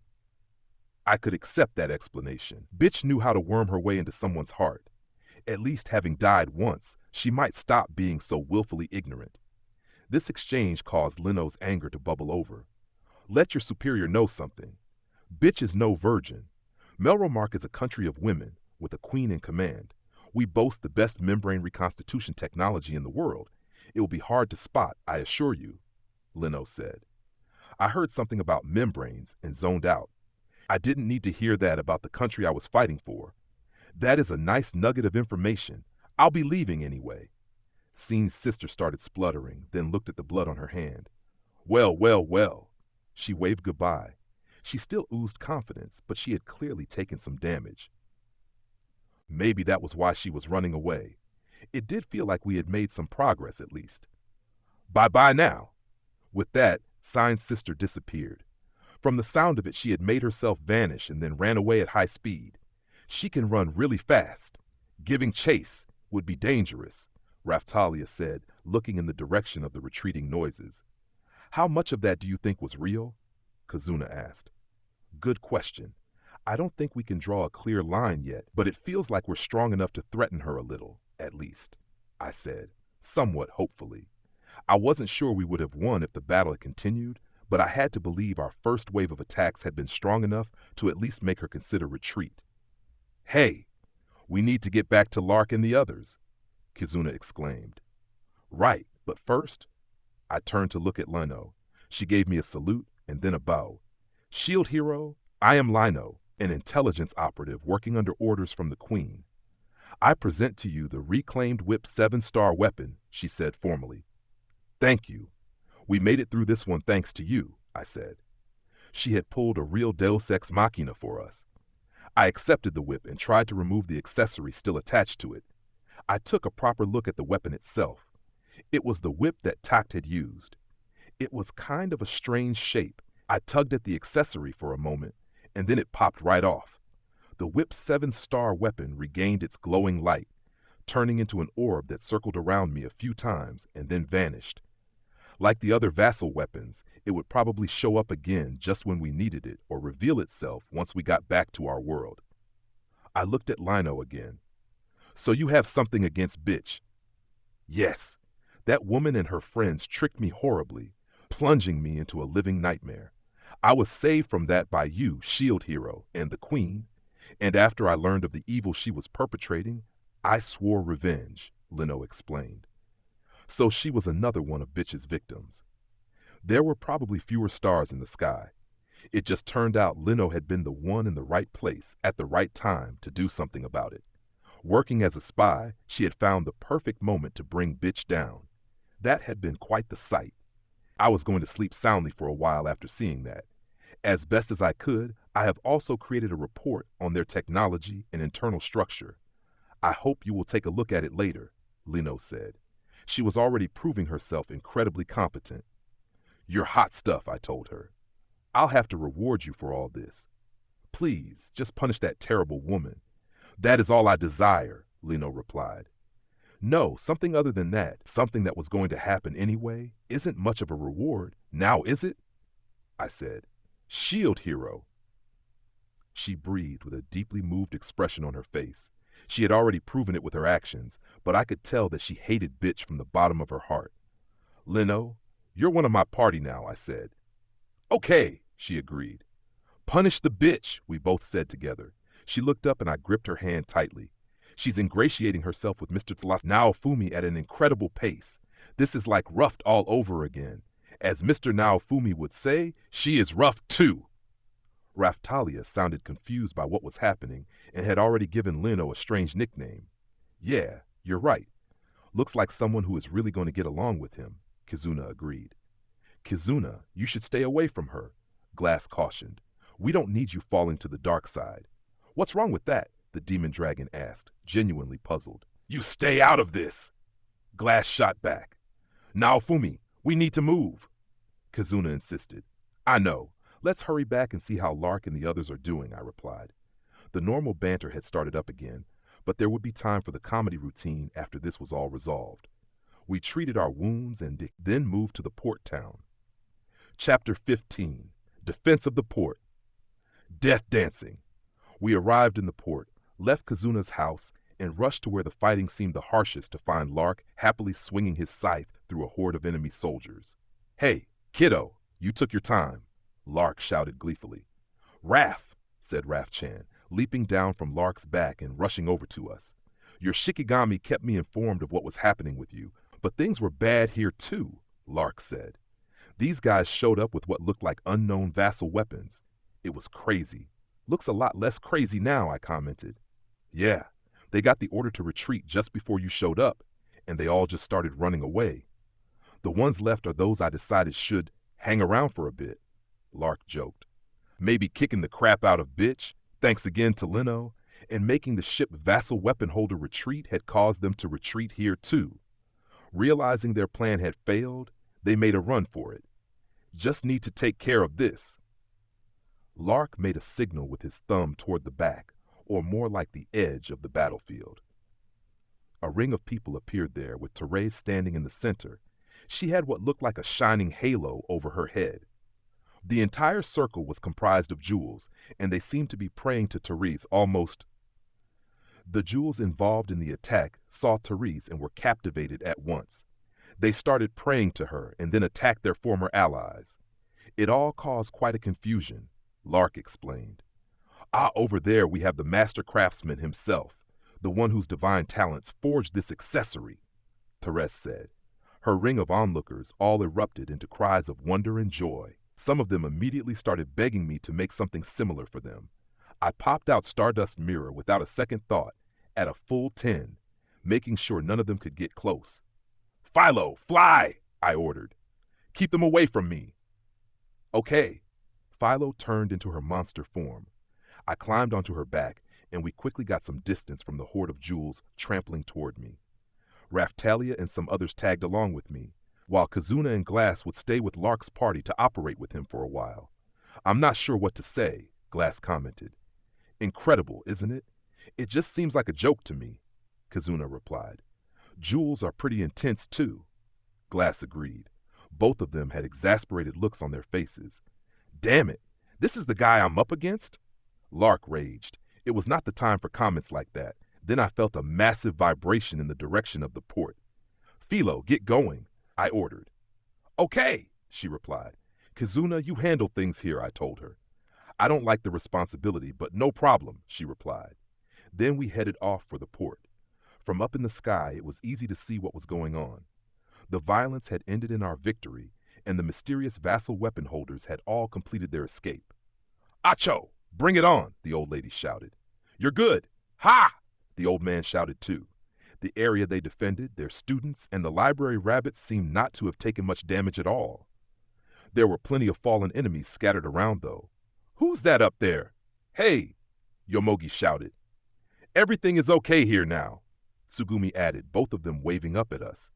I could accept that explanation. Bitch knew how to worm her way into someone's heart. At least having died once, she might stop being so willfully ignorant. This exchange caused Leno's anger to bubble over. Let your superior know something. Bitch is no virgin. Melromark is a country of women, with a queen in command. We boast the best membrane reconstitution technology in the world. It will be hard to spot, I assure you, Leno said. I heard something about membranes and zoned out. I didn't need to hear that about the country I was fighting for. That is a nice nugget of information. I'll be leaving anyway. Seen's sister started spluttering, then looked at the blood on her hand. Well. She waved goodbye. She still oozed confidence, but she had clearly taken some damage. Maybe that was why she was running away. It did feel like we had made some progress at least. Bye-bye now. With that, Sign's sister disappeared. From the sound of it, she had made herself vanish and then ran away at high speed. She can run really fast. Giving chase would be dangerous, Raftalia said, looking in the direction of the retreating noises. How much of that do you think was real? Kazuna asked. Good question. I don't think we can draw a clear line yet, but it feels like we're strong enough to threaten her a little, at least, I said, somewhat hopefully. I wasn't sure we would have won if the battle had continued, but I had to believe our first wave of attacks had been strong enough to at least make her consider retreat. Hey, we need to get back to Lark and the others, Kizuna exclaimed. Right, but first, I turned to look at Lino. She gave me a salute and then a bow. Shield hero, I am Lino, an intelligence operative working under orders from the Queen. I present to you the reclaimed Whip 7-star weapon, she said formally. Thank you. We made it through this one thanks to you, I said. She had pulled a real Deus Ex Machina for us. I accepted the whip and tried to remove the accessory still attached to it. I took a proper look at the weapon itself. It was the whip that Tact had used. It was kind of a strange shape. I tugged at the accessory for a moment, and then it popped right off. The whip's 7-star weapon regained its glowing light, turning into an orb that circled around me a few times and then vanished. Like the other vassal weapons, it would probably show up again just when we needed it or reveal itself once we got back to our world. I looked at Lino again. So you have something against Bitch? Yes. That woman and her friends tricked me horribly, plunging me into a living nightmare. I was saved from that by you, Shield Hero, and the Queen, and after I learned of the evil she was perpetrating, I swore revenge, Lino explained. So she was another one of Bitch's victims. There were probably fewer stars in the sky. It just turned out Lino had been the one in the right place at the right time to do something about it. Working as a spy, she had found the perfect moment to bring Bitch down. That had been quite the sight. I was going to sleep soundly for a while after seeing that. As best as I could, I have also created a report on their technology and internal structure. I hope you will take a look at it later, Lino said. She was already proving herself incredibly competent. You're hot stuff, I told her. I'll have to reward you for all this. Please, just punish that terrible woman. That is all I desire, Lino replied. No, something other than that, something that was going to happen anyway, isn't much of a reward, now is it? I said. Shield hero. She breathed with a deeply moved expression on her face. She had already proven it with her actions, but I could tell that she hated Bitch from the bottom of her heart. Lino, you're one of my party now, I said. Okay, she agreed. Punish the bitch, we both said together. She looked up and I gripped her hand tightly. She's ingratiating herself with Mr. Naofumi at an incredible pace. This is like roughed all over again. As Mr. Naofumi would say, she is rough too. Raftalia sounded confused by what was happening and had already given Lino a strange nickname. Yeah, you're right. Looks like someone who is really going to get along with him, Kizuna agreed. Kizuna, you should stay away from her, Glass cautioned. We don't need you falling to the dark side. What's wrong with that? The demon dragon asked, genuinely puzzled. You stay out of this! Glass shot back. Naofumi, we need to move. Kizuna insisted. I know. Let's hurry back and see how Lark and the others are doing, I replied. The normal banter had started up again, but there would be time for the comedy routine after this was all resolved. We treated our wounds and then moved to the port town. Chapter 15. Defense of the Port. Death dancing. We arrived in the port, left Kizuna's house, and rushed to where the fighting seemed the harshest to find Lark happily swinging his scythe through a horde of enemy soldiers. Hey, kiddo, you took your time, Lark shouted gleefully. Raph, said Raph-chan, leaping down from Lark's back and rushing over to us. Your Shikigami kept me informed of what was happening with you, but things were bad here too, Lark said. These guys showed up with what looked like unknown vassal weapons. It was crazy. Looks a lot less crazy now, I commented. Yeah, they got the order to retreat just before you showed up, and they all just started running away. The ones left are those I decided should hang around for a bit, Lark joked. Maybe kicking the crap out of Bitch, thanks again to Lino, and making the ship vassal weapon holder retreat had caused them to retreat here too. Realizing their plan had failed, they made a run for it. Just need to take care of this. Lark made a signal with his thumb toward the back, or more like the edge of the battlefield. A ring of people appeared there, with Therese standing in the center. She had what looked like a shining halo over her head. The entire circle was comprised of jewels, and they seemed to be praying to Therese almost. The jewels involved in the attack saw Therese and were captivated at once. They started praying to her and then attacked their former allies. It all caused quite a confusion, Lark explained. Ah, over there we have the master craftsman himself, the one whose divine talents forged this accessory, Therese said. Her ring of onlookers all erupted into cries of wonder and joy. Some of them immediately started begging me to make something similar for them. I popped out Stardust Mirror without a second thought, at a full 10, making sure none of them could get close. Philo, fly, I ordered. Keep them away from me. Okay. Philo turned into her monster form. I climbed onto her back, and we quickly got some distance from the horde of jewels trampling toward me. Raftalia and some others tagged along with me, while Kazuna and Glass would stay with Lark's party to operate with him for a while. I'm not sure what to say, Glass commented. Incredible, isn't it? It just seems like a joke to me, Kazuna replied. Jewels are pretty intense, too. Glass agreed. Both of them had exasperated looks on their faces. Damn it, this is the guy I'm up against? Lark raged. It was not the time for comments like that. Then I felt a massive vibration in the direction of the port. Philo, get going, I ordered. Okay, she replied. Kazuna, you handle things here, I told her. I don't like the responsibility, but no problem, she replied. Then we headed off for the port. From up in the sky, it was easy to see what was going on. The violence had ended in our victory, and the mysterious vassal weapon holders had all completed their escape. Acho! Bring it on, the old lady shouted. You're good! Ha! The old man shouted too. The area they defended, their students, and the library rabbits seemed not to have taken much damage at all. There were plenty of fallen enemies scattered around, though. Who's that up there? Hey! Yomogi shouted. Everything is okay here now, Tsugumi added, both of them waving up at us.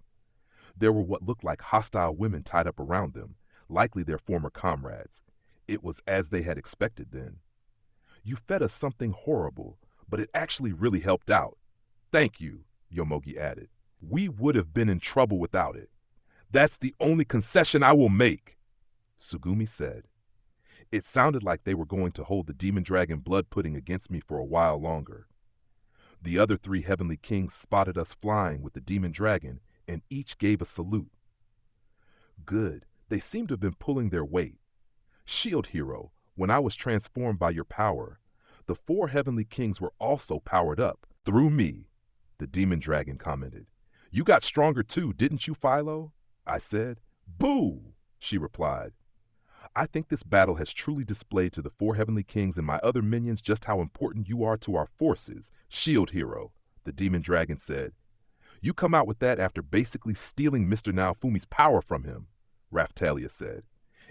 There were what looked like hostile women tied up around them, likely their former comrades. It was as they had expected then. You fed us something horrible, but it actually really helped out. Thank you, Yomogi added. We would have been in trouble without it. That's the only concession I will make, Tsugumi said. It sounded like they were going to hold the demon dragon blood pudding against me for a while longer. The other 3 heavenly kings spotted us flying with the demon dragon, and each gave a salute. Good, they seem to have been pulling their weight. Shield Hero, when I was transformed by your power, the 4 heavenly kings were also powered up, through me, the demon dragon commented. You got stronger too, didn't you, Philo? I said. Boo, she replied. I think this battle has truly displayed to the 4 heavenly kings and my other minions just how important you are to our forces, Shield Hero, the demon dragon said. You come out with that after basically stealing Mr. Naofumi's power from him, Raftalia said.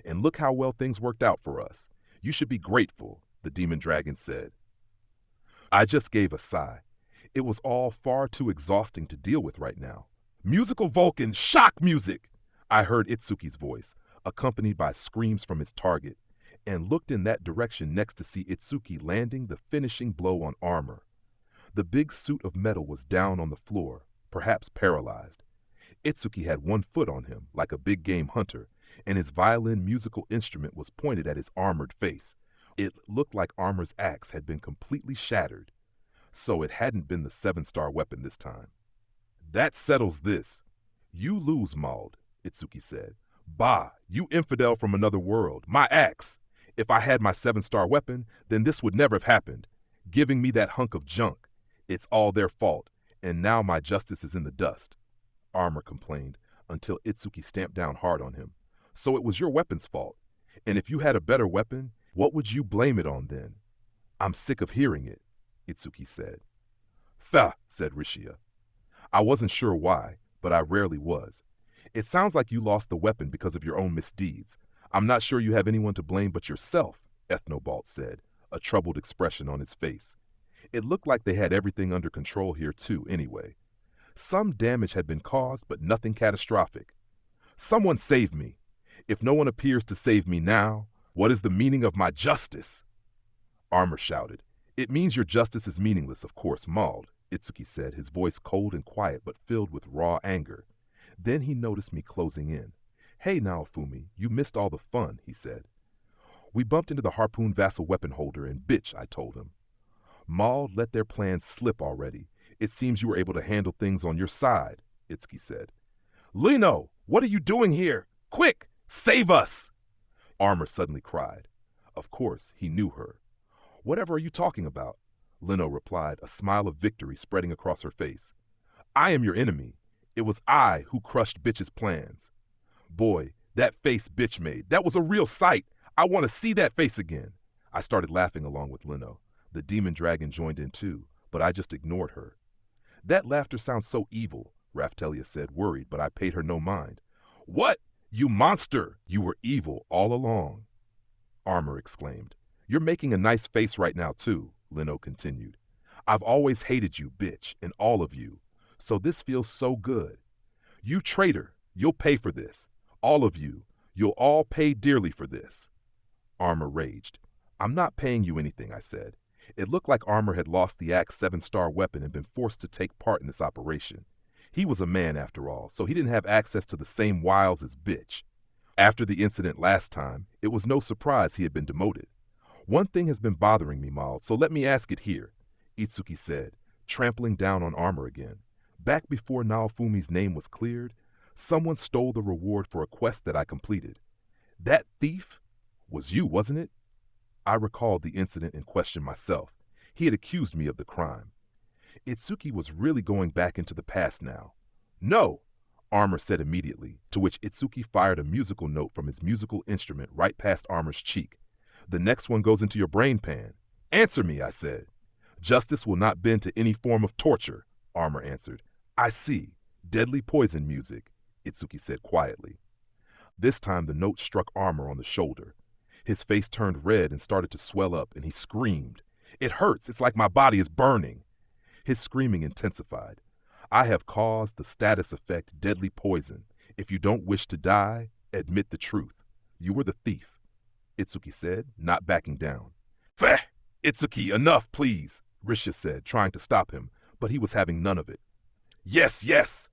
And look how well things worked out for us. You should be grateful, the demon dragon said. I just gave a sigh. It was all far too exhausting to deal with right now. Musical Vulcan, shock music! I heard Itsuki's voice, accompanied by screams from his target, and looked in that direction next to see Itsuki landing the finishing blow on Armor. The big suit of metal was down on the floor, perhaps paralyzed. Itsuki had 1 foot on him, like a big game hunter, and his violin musical instrument was pointed at his armored face. It looked like Armor's axe had been completely shattered, so it hadn't been the 7-star weapon this time. That settles this. You lose, Maud, Itsuki said. Bah, you infidel from another world, my axe. If I had my 7-star weapon, then this would never have happened. Giving me that hunk of junk. It's all their fault, and now my justice is in the dust, Armor complained, until Itsuki stamped down hard on him. So it was your weapon's fault. And if you had a better weapon, what would you blame it on then? I'm sick of hearing it, Itsuki said. Pha, said Rishia. I wasn't sure why, but I rarely was. It sounds like you lost the weapon because of your own misdeeds. I'm not sure you have anyone to blame but yourself, Ethnobalt said, a troubled expression on his face. It looked like they had everything under control here too, anyway. Some damage had been caused, but nothing catastrophic. Someone save me. If no one appears to save me now, what is the meaning of my justice? Armor shouted. It means your justice is meaningless, of course, Maud, Itsuki said, his voice cold and quiet but filled with raw anger. Then he noticed me closing in. Hey, Naofumi, you missed all the fun, he said. We bumped into the harpoon vassal weapon holder and bitch, I told him. Maul let their plans slip already. It seems you were able to handle things on your side, Itsuki said. Lino, what are you doing here? Quick, save us! Armor suddenly cried. Of course, he knew her. Whatever are you talking about? Lino replied, a smile of victory spreading across her face. I am your enemy. It was I who crushed bitch's plans. Boy, that face bitch made, that was a real sight. I want to see that face again. I started laughing along with Lino. The demon dragon joined in too, but I just ignored her. That laughter sounds so evil, Raftelia said, worried, but I paid her no mind. What? You monster! You were evil all along, Armor exclaimed. You're making a nice face right now too, Lino continued. I've always hated you, bitch, and all of you, so this feels so good. You traitor, you'll pay for this. All of you, you'll all pay dearly for this. Armor raged. I'm not paying you anything, I said. It looked like Armor had lost the Axe 7-star weapon and been forced to take part in this operation. He was a man after all, so he didn't have access to the same wiles as bitch. After the incident last time, it was no surprise he had been demoted. One thing has been bothering me, Maul, so let me ask it here, Itsuki said, trampling down on Armor again. Back before Naofumi's name was cleared, someone stole the reward for a quest that I completed. That thief was you, wasn't it? I recalled the incident in question myself. He had accused me of the crime. Itsuki was really going back into the past now. No, Armor said immediately, to which Itsuki fired a musical note from his musical instrument right past Armor's cheek. The next one goes into your brain pan. Answer me, I said. Justice will not bend to any form of torture, Armor answered. I see. Deadly poison music, Itsuki said quietly. This time the note struck Armor on the shoulder. His face turned red and started to swell up, and he screamed. It hurts. It's like my body is burning. His screaming intensified. I have caused the status effect deadly poison. If you don't wish to die, admit the truth. You were the thief, Itsuki said, not backing down. Feh! Itsuki, enough, please, Risha said, trying to stop him, but he was having none of it. Yes, yes,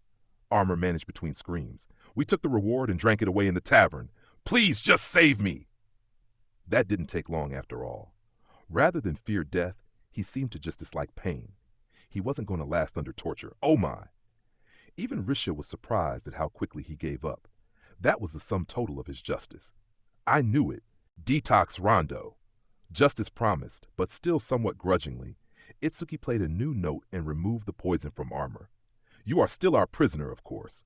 Armor managed between screams. We took the reward and drank it away in the tavern. Please just save me. That didn't take long after all. Rather than fear death, he seemed to just dislike pain. He wasn't going to last under torture. Oh my! Even Risha was surprised at how quickly he gave up. That was the sum total of his justice. I knew it. Detox Rondo. Justice promised, but still somewhat grudgingly, Itsuki played a new note and removed the poison from Armor. You are still our prisoner, of course.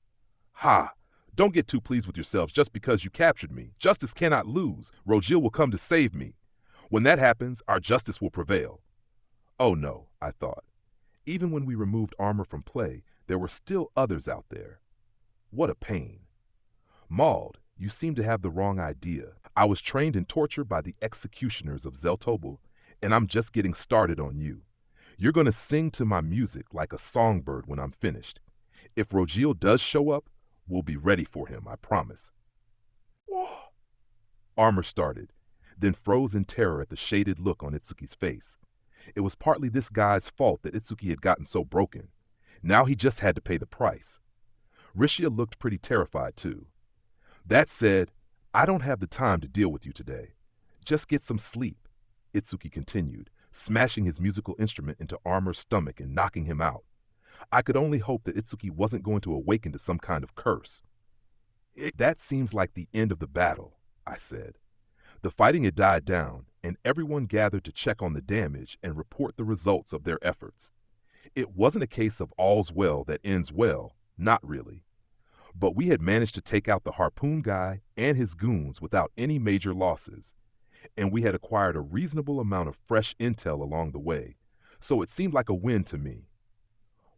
Ha! Don't get too pleased with yourselves just because you captured me. Justice cannot lose. Rogil will come to save me. When that happens, our justice will prevail. Oh no, I thought. Even when we removed Armor from play, there were still others out there. What a pain. Mauled, you seem to have the wrong idea. I was trained in torture by the executioners of Zeltobel, and I'm just getting started on you. You're going to sing to my music like a songbird when I'm finished. If Rogil does show up, we'll be ready for him, I promise. Armor started, then froze in terror at the shaded look on Itsuki's face. It was partly this guy's fault that Itsuki had gotten so broken. Now he just had to pay the price. Rishia looked pretty terrified too. That said, I don't have the time to deal with you today. Just get some sleep, Itsuki continued, smashing his musical instrument into Armor's stomach and knocking him out. I could only hope that Itsuki wasn't going to awaken to some kind of curse. That seems like the end of the battle, I said. The fighting had died down, and everyone gathered to check on the damage and report the results of their efforts. It wasn't a case of all's well that ends well, not really. But we had managed to take out the harpoon guy and his goons without any major losses, and we had acquired a reasonable amount of fresh intel along the way, so it seemed like a win to me.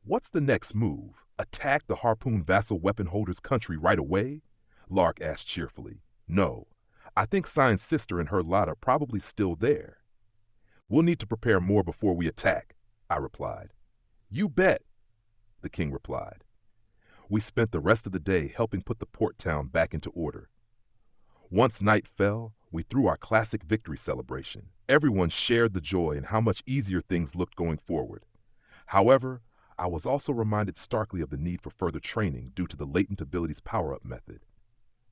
What's the next move? Attack the harpoon vassal weapon holder's country right away? Lark asked cheerfully. No, I think Sign's sister and her lot are probably still there. We'll need to prepare more before we attack, I replied. You bet, the king replied. We spent the rest of the day helping put the port town back into order. Once night fell, we threw our classic victory celebration. Everyone shared the joy and how much easier things looked going forward. However, I was also reminded starkly of the need for further training due to the latent abilities power-up method.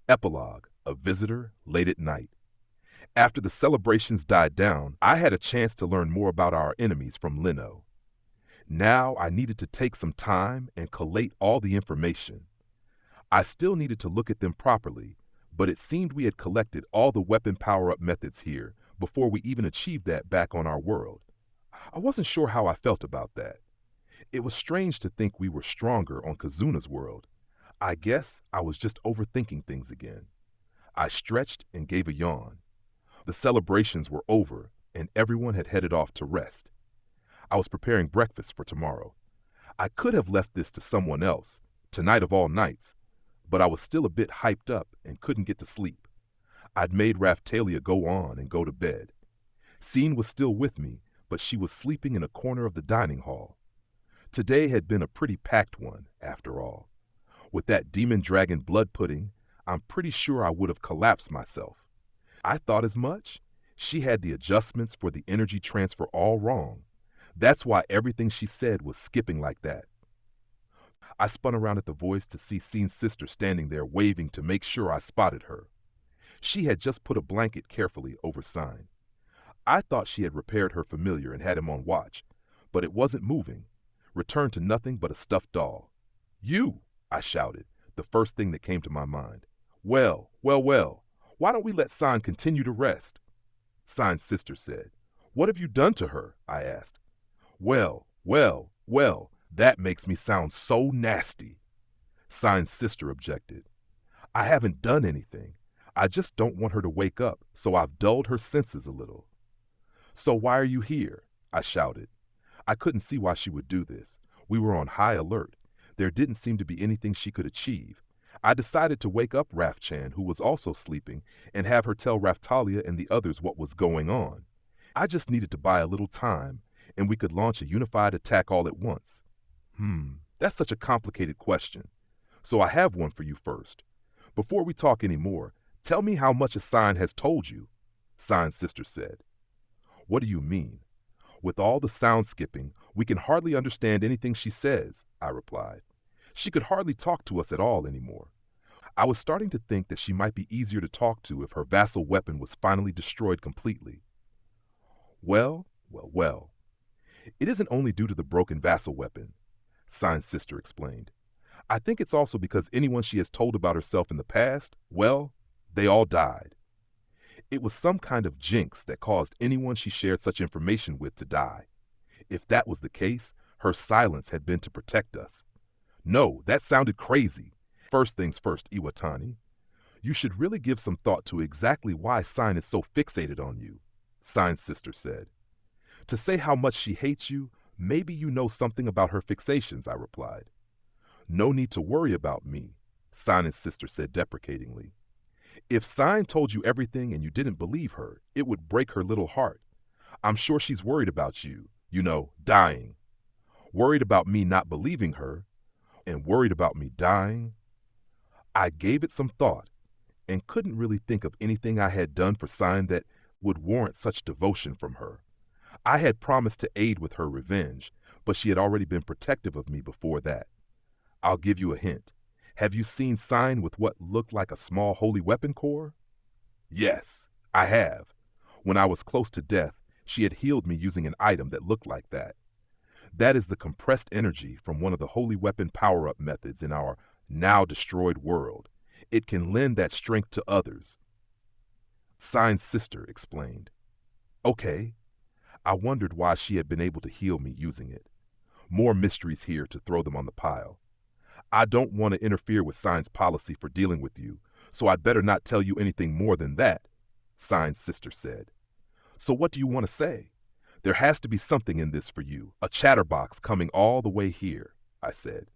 Epilogue, a visitor late at night. After the celebrations died down, I had a chance to learn more about our enemies from Lino. Now I needed to take some time and collate all the information. I still needed to look at them properly, but it seemed we had collected all the weapon power-up methods here before we even achieved that back on our world. I wasn't sure how I felt about that. It was strange to think we were stronger on Kazuna's world. I guess I was just overthinking things again. I stretched and gave a yawn. The celebrations were over, and everyone had headed off to rest. I was preparing breakfast for tomorrow. I could have left this to someone else, tonight of all nights, but I was still a bit hyped up and couldn't get to sleep. I'd made Raphtalia go on and go to bed. Scene was still with me, but she was sleeping in a corner of the dining hall. Today had been a pretty packed one, after all. With that demon dragon blood pudding, I'm pretty sure I would have collapsed myself. I thought as much. She had the adjustments for the energy transfer all wrong. That's why everything she said was skipping like that. I spun around at the voice to see Scene's sister standing there waving to make sure I spotted her. She had just put a blanket carefully over Sign. I thought she had repaired her familiar and had him on watch, but it wasn't moving. Returned to nothing but a stuffed doll. "You!" I shouted, the first thing that came to my mind. Well, why don't we let Sign continue to rest?" Sign's sister said. "What have you done to her?" I asked. Well, that makes me sound so nasty." Sign's sister objected. "I haven't done anything. I just don't want her to wake up, so I've dulled her senses a little." "So why are you here?" I shouted. I couldn't see why she would do this. We were on high alert. There didn't seem to be anything she could achieve. I decided to wake up Raphchan, who was also sleeping, and have her tell Raphtalia and the others what was going on. I just needed to buy a little time, and we could launch a unified attack all at once. That's such a complicated question. So I have one for you first. Before we talk any more, tell me how much a Sign has told you," Sign's sister said. "What do you mean?" "With all the sound skipping, we can hardly understand anything she says," I replied. "She could hardly talk to us at all anymore." I was starting to think that she might be easier to talk to if her vassal weapon was finally destroyed completely. Well. It isn't only due to the broken vassal weapon," Sign's sister explained. "I think it's also because anyone she has told about herself in the past, well, they all died. It was some kind of jinx that caused anyone she shared such information with to die. If that was the case, her silence had been to protect us." "No, that sounded crazy. First things first, Iwatani. You should really give some thought to exactly why Sign is so fixated on you," Sign's sister said. "To say how much she hates you, maybe you know something about her fixations," I replied. "No need to worry about me," Sign's sister said deprecatingly. "If Sign told you everything and you didn't believe her, it would break her little heart. I'm sure she's worried about you, dying. Worried about me not believing her, and worried about me dying." I gave it some thought, and couldn't really think of anything I had done for Sign that would warrant such devotion from her. I had promised to aid with her revenge, but she had already been protective of me before that. I'll give you a hint. Have you seen Sign with what looked like a small holy weapon core? Yes, I have. When I was close to death, she had healed me using an item that looked like that. That is the compressed energy from one of the holy weapon power-up methods in our now destroyed world. It can lend that strength to others. Sign's sister explained. Okay. I wondered why she had been able to heal me using it. More mysteries here to throw them on the pile. I don't want to interfere with Sign's policy for dealing with you, so I'd better not tell you anything more than that, Sign's sister said. So what do you want to say? There has to be something in this for you, a chatterbox coming all the way here, I said.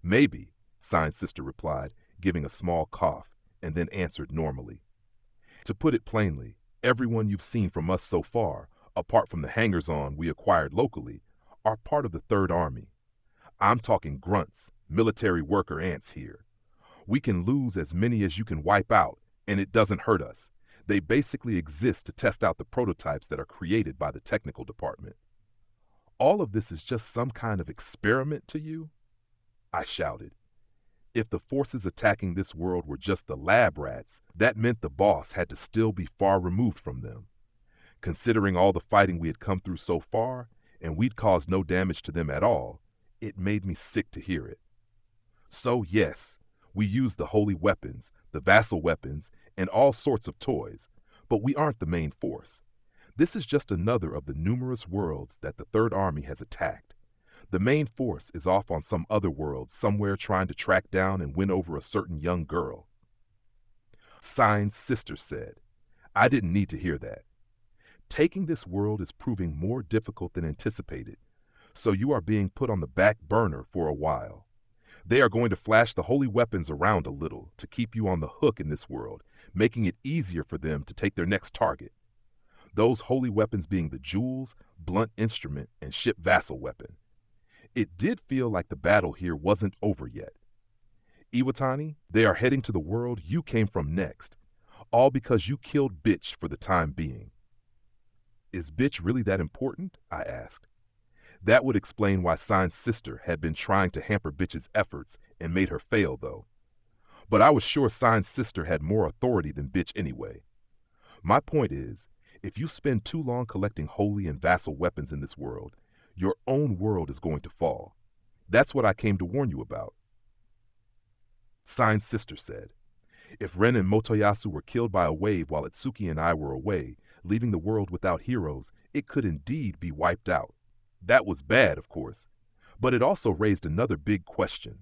Maybe, Sign's sister replied, giving a small cough, and then answered normally. To put it plainly, everyone you've seen from us so far, apart from the hangers-on we acquired locally, are part of the Third Army. I'm talking grunts, military worker ants here. We can lose as many as you can wipe out, and it doesn't hurt us. They basically exist to test out the prototypes that are created by the technical department. All of this is just some kind of experiment to you? I shouted. If the forces attacking this world were just the lab rats, that meant the boss had to still be far removed from them. Considering all the fighting we had come through so far, and we'd caused no damage to them at all, it made me sick to hear it. So yes, we use the holy weapons, the vassal weapons, and all sorts of toys, but we aren't the main force. This is just another of the numerous worlds that the Third Army has attacked. The main force is off on some other world somewhere trying to track down and win over a certain young girl. Sign's sister said. I didn't need to hear that. Taking this world is proving more difficult than anticipated, so you are being put on the back burner for a while. They are going to flash the holy weapons around a little to keep you on the hook in this world, making it easier for them to take their next target. Those holy weapons being the jewels, blunt instrument, and ship vassal weapon. It did feel like the battle here wasn't over yet. Iwatani, they are heading to the world you came from next, all because you killed Bitch for the time being. Is Bitch really that important? I asked. That would explain why Sign's sister had been trying to hamper Bitch's efforts and made her fail, though. But I was sure Sign's sister had more authority than Bitch anyway. My point is, if you spend too long collecting holy and vassal weapons in this world, your own world is going to fall. That's what I came to warn you about. Sign's sister said, if Ren and Motoyasu were killed by a wave while Itsuki and I were away, leaving the world without heroes, it could indeed be wiped out. That was bad, of course, but it also raised another big question.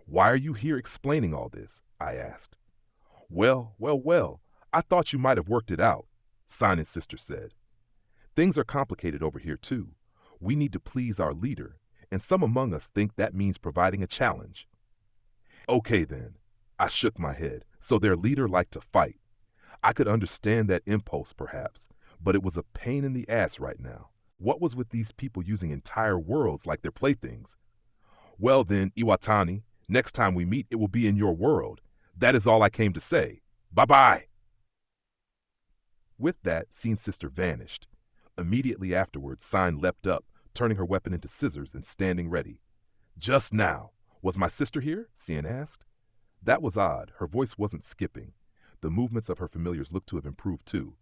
Why are you here explaining all this? I asked. Well, I thought you might have worked it out, Sign's sister said. Things are complicated over here, too. We need to please our leader, and some among us think that means providing a challenge. Okay, then. I shook my head. So their leader liked to fight. I could understand that impulse, perhaps, but it was a pain in the ass right now. What was with these people using entire worlds like their playthings? Well then, Iwatani, next time we meet, it will be in your world. That is all I came to say. Bye-bye. With that, Sign's sister vanished. Immediately afterwards, Sign leapt up, turning her weapon into scissors and standing ready. Just now. Was my sister here? Sign asked. That was odd. Her voice wasn't skipping. The movements of her familiars looked to have improved too.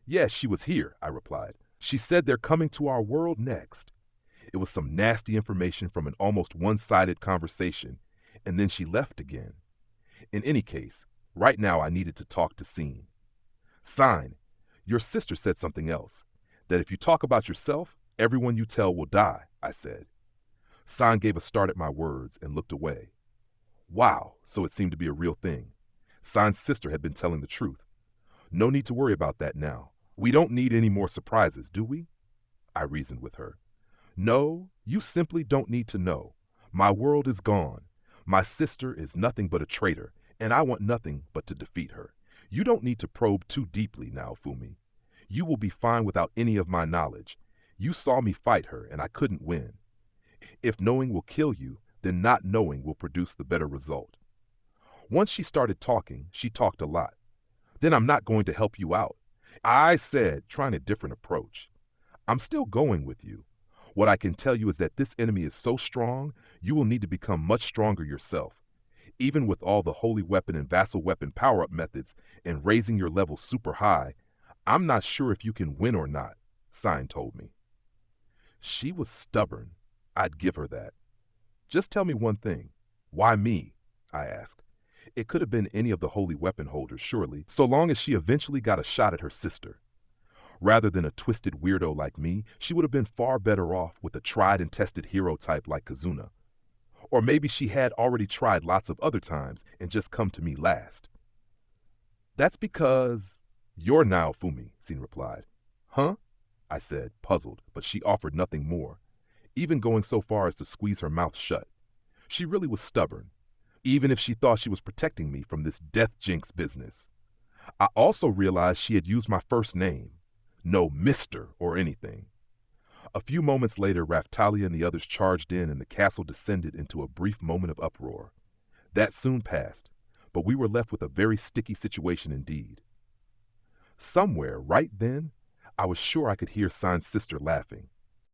Yes, she was here, I replied. She said they're coming to our world next. It was some nasty information from an almost one-sided conversation, and then she left again. In any case, right now I needed to talk to Sign. Sign, your sister said something else, that if you talk about yourself, everyone you tell will die, I said. Sign gave a start at my words and looked away. Wow, so it seemed to be a real thing. Sign's sister had been telling the truth. No need to worry about that now. We don't need any more surprises, do we? I reasoned with her. No, you simply don't need to know. My world is gone. My sister is nothing but a traitor, and I want nothing but to defeat her. You don't need to probe too deeply now, Fumi. You will be fine without any of my knowledge. You saw me fight her, and I couldn't win. If knowing will kill you, then not knowing will produce the better result. Once she started talking, she talked a lot. Then I'm not going to help you out. I said, trying a different approach. I'm still going with you. What I can tell you is that this enemy is so strong, you will need to become much stronger yourself. Even with all the holy weapon and vassal weapon power-up methods and raising your level super high, I'm not sure if you can win or not, Sign told me. She was stubborn. I'd give her that. Just tell me one thing. Why me? I asked. It could have been any of the holy weapon holders, surely, so long as she eventually got a shot at her sister. Rather than a twisted weirdo like me, she would have been far better off with a tried and tested hero type like Kazuna. Or maybe she had already tried lots of other times and just come to me last. That's because you're now Fumi, Sin replied. Huh? I said, puzzled, but she offered nothing more, even going so far as to squeeze her mouth shut. She really was stubborn, even if she thought she was protecting me from this death jinx business. I also realized she had used my first name, no Mr. or anything. A few moments later, Raftalia and the others charged in and the castle descended into a brief moment of uproar. That soon passed, but we were left with a very sticky situation indeed. Somewhere, right then, I was sure I could hear Sign's sister laughing.